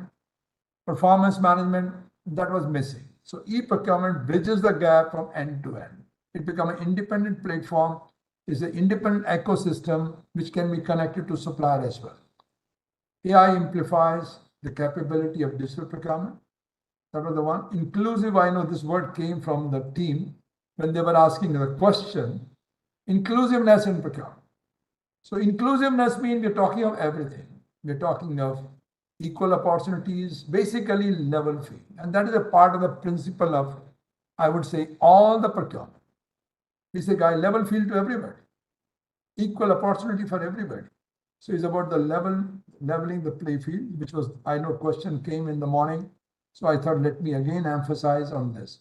performance management, that was missing. So e-procurement bridges the gap from end to end. It becomes an independent platform, is an independent ecosystem which can be connected to supplier as well. AI amplifies the capability of digital procurement. That was the one. Inclusive, I know this word came from the team when they were asking the question, inclusiveness in procurement. So inclusiveness means we're talking of everything. We're talking of equal opportunities, basically level field. And that is a part of the principle of, I would say, all the procurement. We say, guy, level field to everybody. Equal opportunity for everybody. So it's about the leveling the play field, which was, I know question came in the morning. So I thought, let me again emphasize on this.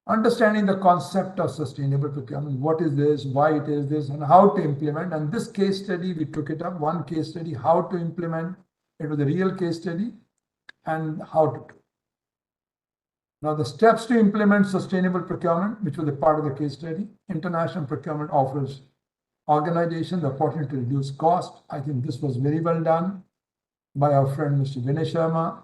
Understanding the concept of sustainable procurement, what is this, why it is this, and how to implement. And this case study, we took it up, one case study, how to implement. It was a real case study and how to do. Now, the steps to implement sustainable procurement, which was a part of the case study, international procurement offers organization the opportunity to reduce cost. I think this was very well done by our friend, Mr. Vinay Sharma.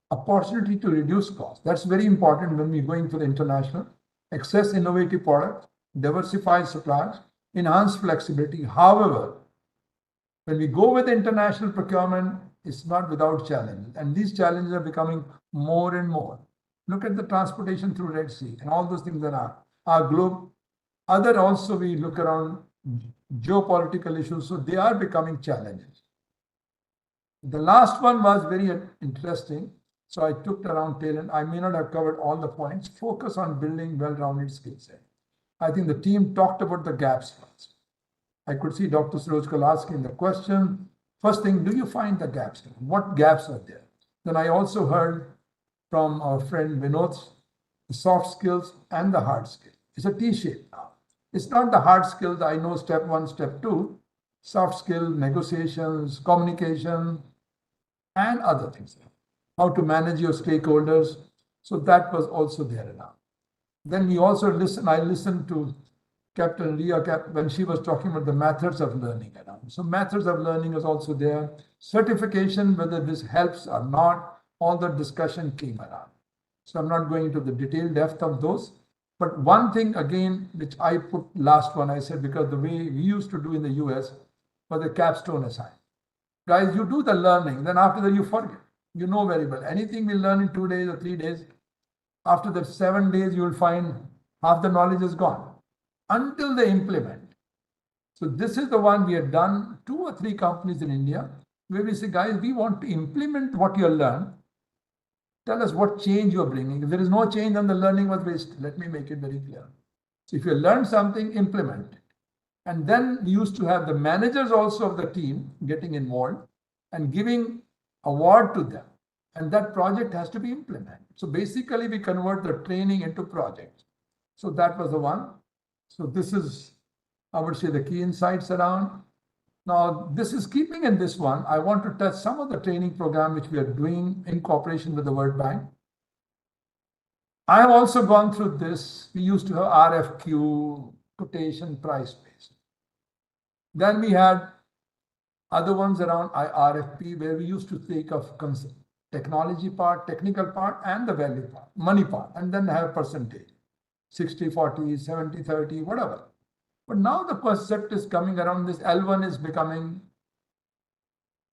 Opportunity to reduce cost. That's very important when we're going for the international. Access innovative products, diversify suppliers, enhance flexibility. However, when we go with international procurement, it's not without challenges. And these challenges are becoming more and more. Look at the transportation through Red Sea and all those things that are our globe. Other also we look around geopolitical issues, so they are becoming challenges. The last one was very interesting. So I took around tail end. I may not have covered all the points. Focus on building well-rounded skill set. I think the team talked about the gaps first. I could see Dr. Surojkal asking the question. First thing, do you find the gaps? What gaps are there? Then I also heard from our friend Vinod's the soft skills and the hard skills. It's a T-shape now. It's not the hard skills, I know step 1, step 2, soft skill, negotiations, communication, and other things. How to manage your stakeholders. So that was also there now. Then we also I listened to Captain Ria when she was talking about the methods of learning around. So methods of learning is also there. Certification, whether this helps or not, all the discussion came around. So I'm not going into the detailed depth of those. But one thing again, which I put last one, I said, because the way we used to do in the US was the capstone assignment. Guys, you do the learning, then after that you forget. You know very well. Anything we learn in 2 days or 3 days, after the 7 days, you will find half the knowledge is gone until they implement. So this is the one we have done 2 or 3 companies in India where we say, guys, we want to implement what you learned. Tell us what change you are bringing. If there is no change, then the learning was wasted. Let me make it very clear. So if you learn something, implement it. And then we used to have the managers also of the team getting involved and giving award to them. And that project has to be implemented. So basically we convert the training into projects. So that was the one. So this is, I would say, the key insights around. Now, this is keeping in this one. I want to touch some of the training program which we are doing in cooperation with the World Bank. I have also gone through this. We used to have RFQ, quotation, price-based. Then we had other ones around RFP where we used to take of technology part, technical part, and the value part, money part, and then have percentage, 60-40, 70-30, whatever. But now the concept is coming around this L1 is becoming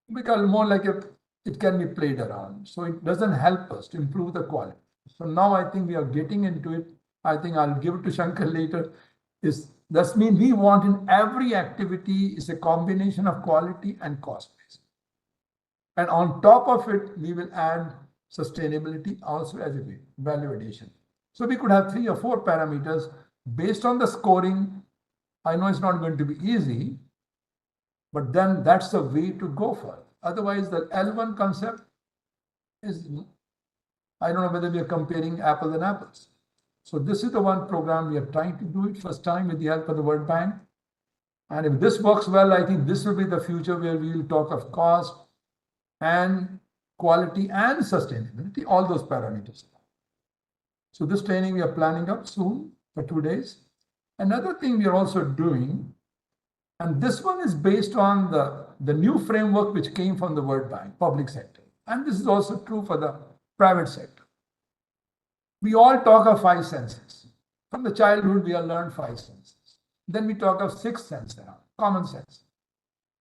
more like it can be played around. So it doesn't help us to improve the quality. So now I think we are getting into it. I think I'll give it to Shankar later. That means we want in every activity is a combination of quality and cost base. And on top of it, we will add sustainability also as a value addition. So we could have 3 or 4 parameters based on the scoring. I know it's not going to be easy, but then that's the way to go for. Otherwise, the L1 concept is, I don't know whether we are comparing apples and apples. So this is the one program we are trying to do it first time with the help of the World Bank. And if this works well, I think this will be the future where we will talk of cost and quality and sustainability, all those parameters. So this training we are planning up soon for 2 days. Another thing we are also doing, and this one is based on the new framework which came from the World Bank, public sector. And this is also true for the private sector. We all talk of 5 senses. From the childhood, we have learned 5 senses. Then we talk of 6th sense around, common sense.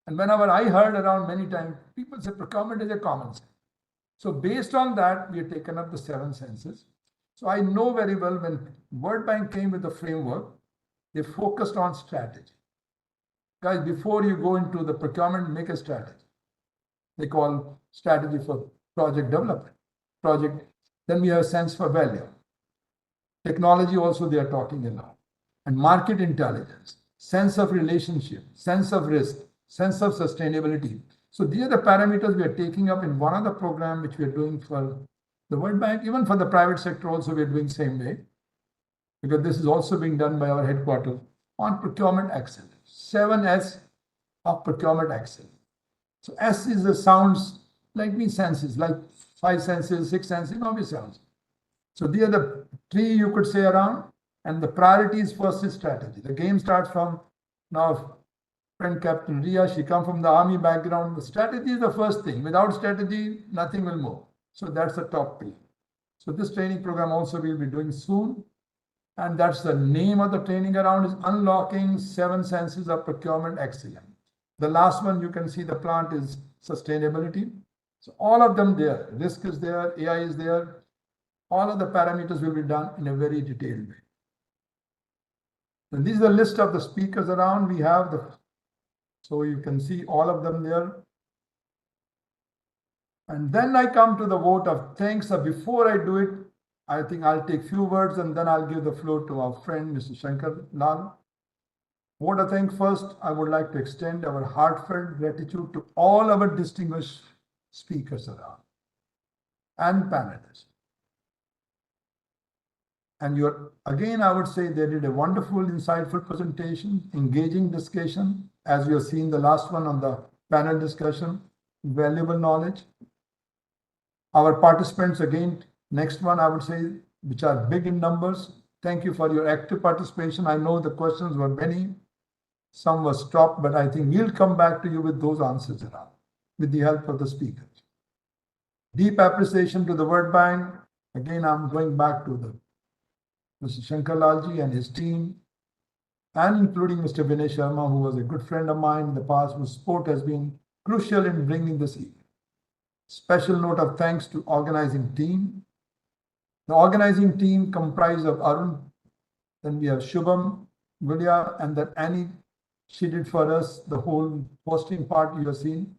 And whenever I heard around many times, people say procurement is a common sense. So based on that, we have taken up the 7 senses. So I know very well when World Bank came with the framework, they focused on strategy. Guys, before you go into the procurement, make a strategy. They call strategy for project development. Then we have sense for value. Technology also they are talking a lot. And market intelligence, sense of relationship, sense of risk, sense of sustainability. So these are the parameters we are taking up in one of the programs which we are doing for the World Bank. Even for the private sector also we are doing same way. Because this is also being done by our headquarters on procurement excellence. 7S of procurement excellence. So S is the sounds like me senses, like 5 senses, 6 senses, obvious sounds. So these are the 3 you could say around. And the priorities first is strategy. The game starts from now friend Captain Ria, she comes from the army background. The strategy is the first thing. Without strategy, nothing will move. So that's the top pillar. So this training program also we'll be doing soon. And that's the name of the training around is Unlocking 7 Senses of Procurement Excellence. The last one you can see the plant is sustainability. So all of them there, risk is there, AI is there. All of the parameters will be done in a very detailed way. And this is the list of the speakers around. We have so you can see all of them there. And then I come to the vote of thanks. Before I do it, I think I'll take few words and then I'll give the floor to our friend, Mr. Shankar Lal. Vote of thanks first, I would like to extend our heartfelt gratitude to all our distinguished speakers around and panelists. And again, I would say they did a wonderful, insightful presentation, engaging discussion, as we have seen the last one on the panel discussion, valuable knowledge. Our participants, again, next one, I would say, which are big in numbers. Thank you for your active participation. I know the questions were many. Some were stopped, but I think we'll come back to you with those answers around, with the help of the speakers. Deep appreciation to the World Bank. Again, I'm going back to Mr. Shankar Lalji and his team, and including Mr. Vinay Sharma, who was a good friend of mine in the past, whose support has been crucial in bringing this event. Special note of thanks to organizing team. The organizing team comprised of Arun, then we have Shubham, Gulya, and then Annie She did for us the whole hosting part you have seen.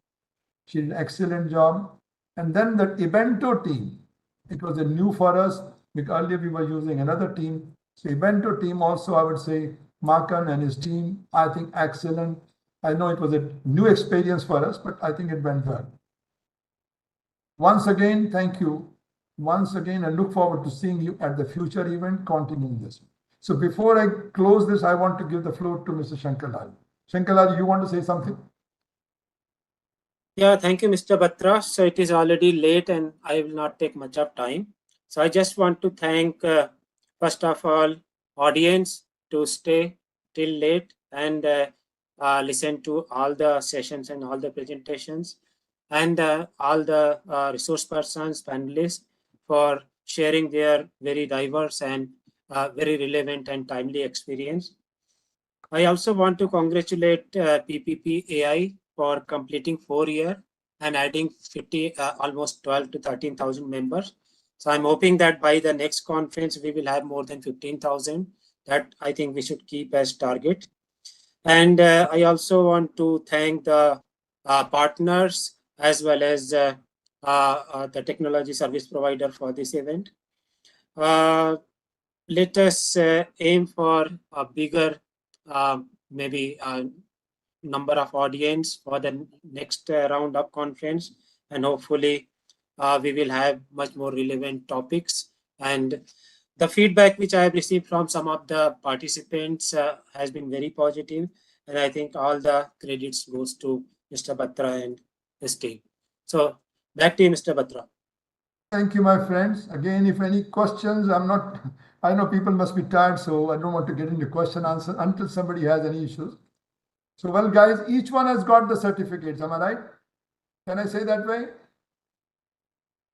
She did an excellent job. And then the Evento team, it was a new for us, because earlier we were using another team. So Evento team also, I would say, Markan and his team, I think excellent. I know it was a new experience for us, but I think it went well. Once again, thank you. Once again, I look forward to seeing you at the future event, continuing this. So before I close this, I want to give the floor to Mr. Shankarlal. Shankarlal, you want to say something? Yeah, thank you, Mr. Batra. So it is already late and I will not take much of time. So I just want to thank, first of all, audience to stay till late and listen to all the sessions and all the presentations, and all the resource persons, panelists for sharing their very diverse and very relevant and timely experience. I also want to congratulate PPPAI for completing 4 years and adding 50, almost 12 to 13,000 members. So I'm hoping that by the next conference, we will have more than 15,000. That I think we should keep as target. And I also want to thank the partners as well as the technology service provider for this event. Let us aim for a bigger maybe number of audience for the next round of conference, and hopefully we will have much more relevant topics. And the feedback which I have received from some of the participants has been very positive, and I think all the credits goes to Mr. Batra and his team. So back to you, Mr. Batra. Thank you, my friends. Again, if any questions, I know people must be tired, so I don't want to get into question answer until somebody has any issues. So, well, guys, each one has got the certificates. Am I right? Can I say that way?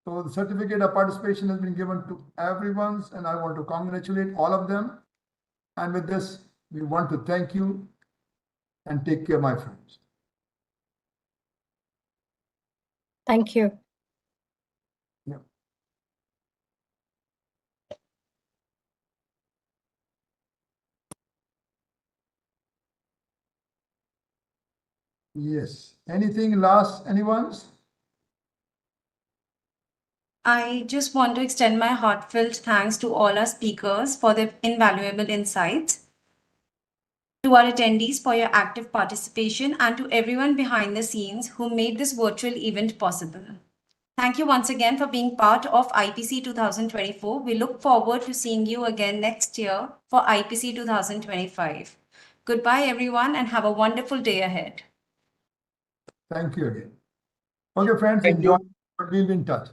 So the certificate of participation has been given to everyone, and I want to congratulate all of them. And with this, we want to thank you and take care, my friends. Thank you. Yeah. Yes. Anything last, anyone's? I just want to extend my heartfelt thanks to all our speakers for their invaluable insights, to our attendees for your active participation, and to everyone behind the scenes who made this virtual event possible. Thank you once again for being part of IPC 2024. We look forward to seeing you again next year for IPC 2025. Goodbye, everyone, and have a wonderful day ahead. Thank you again. Okay, friends, Thank enjoy. you. We'll be in touch.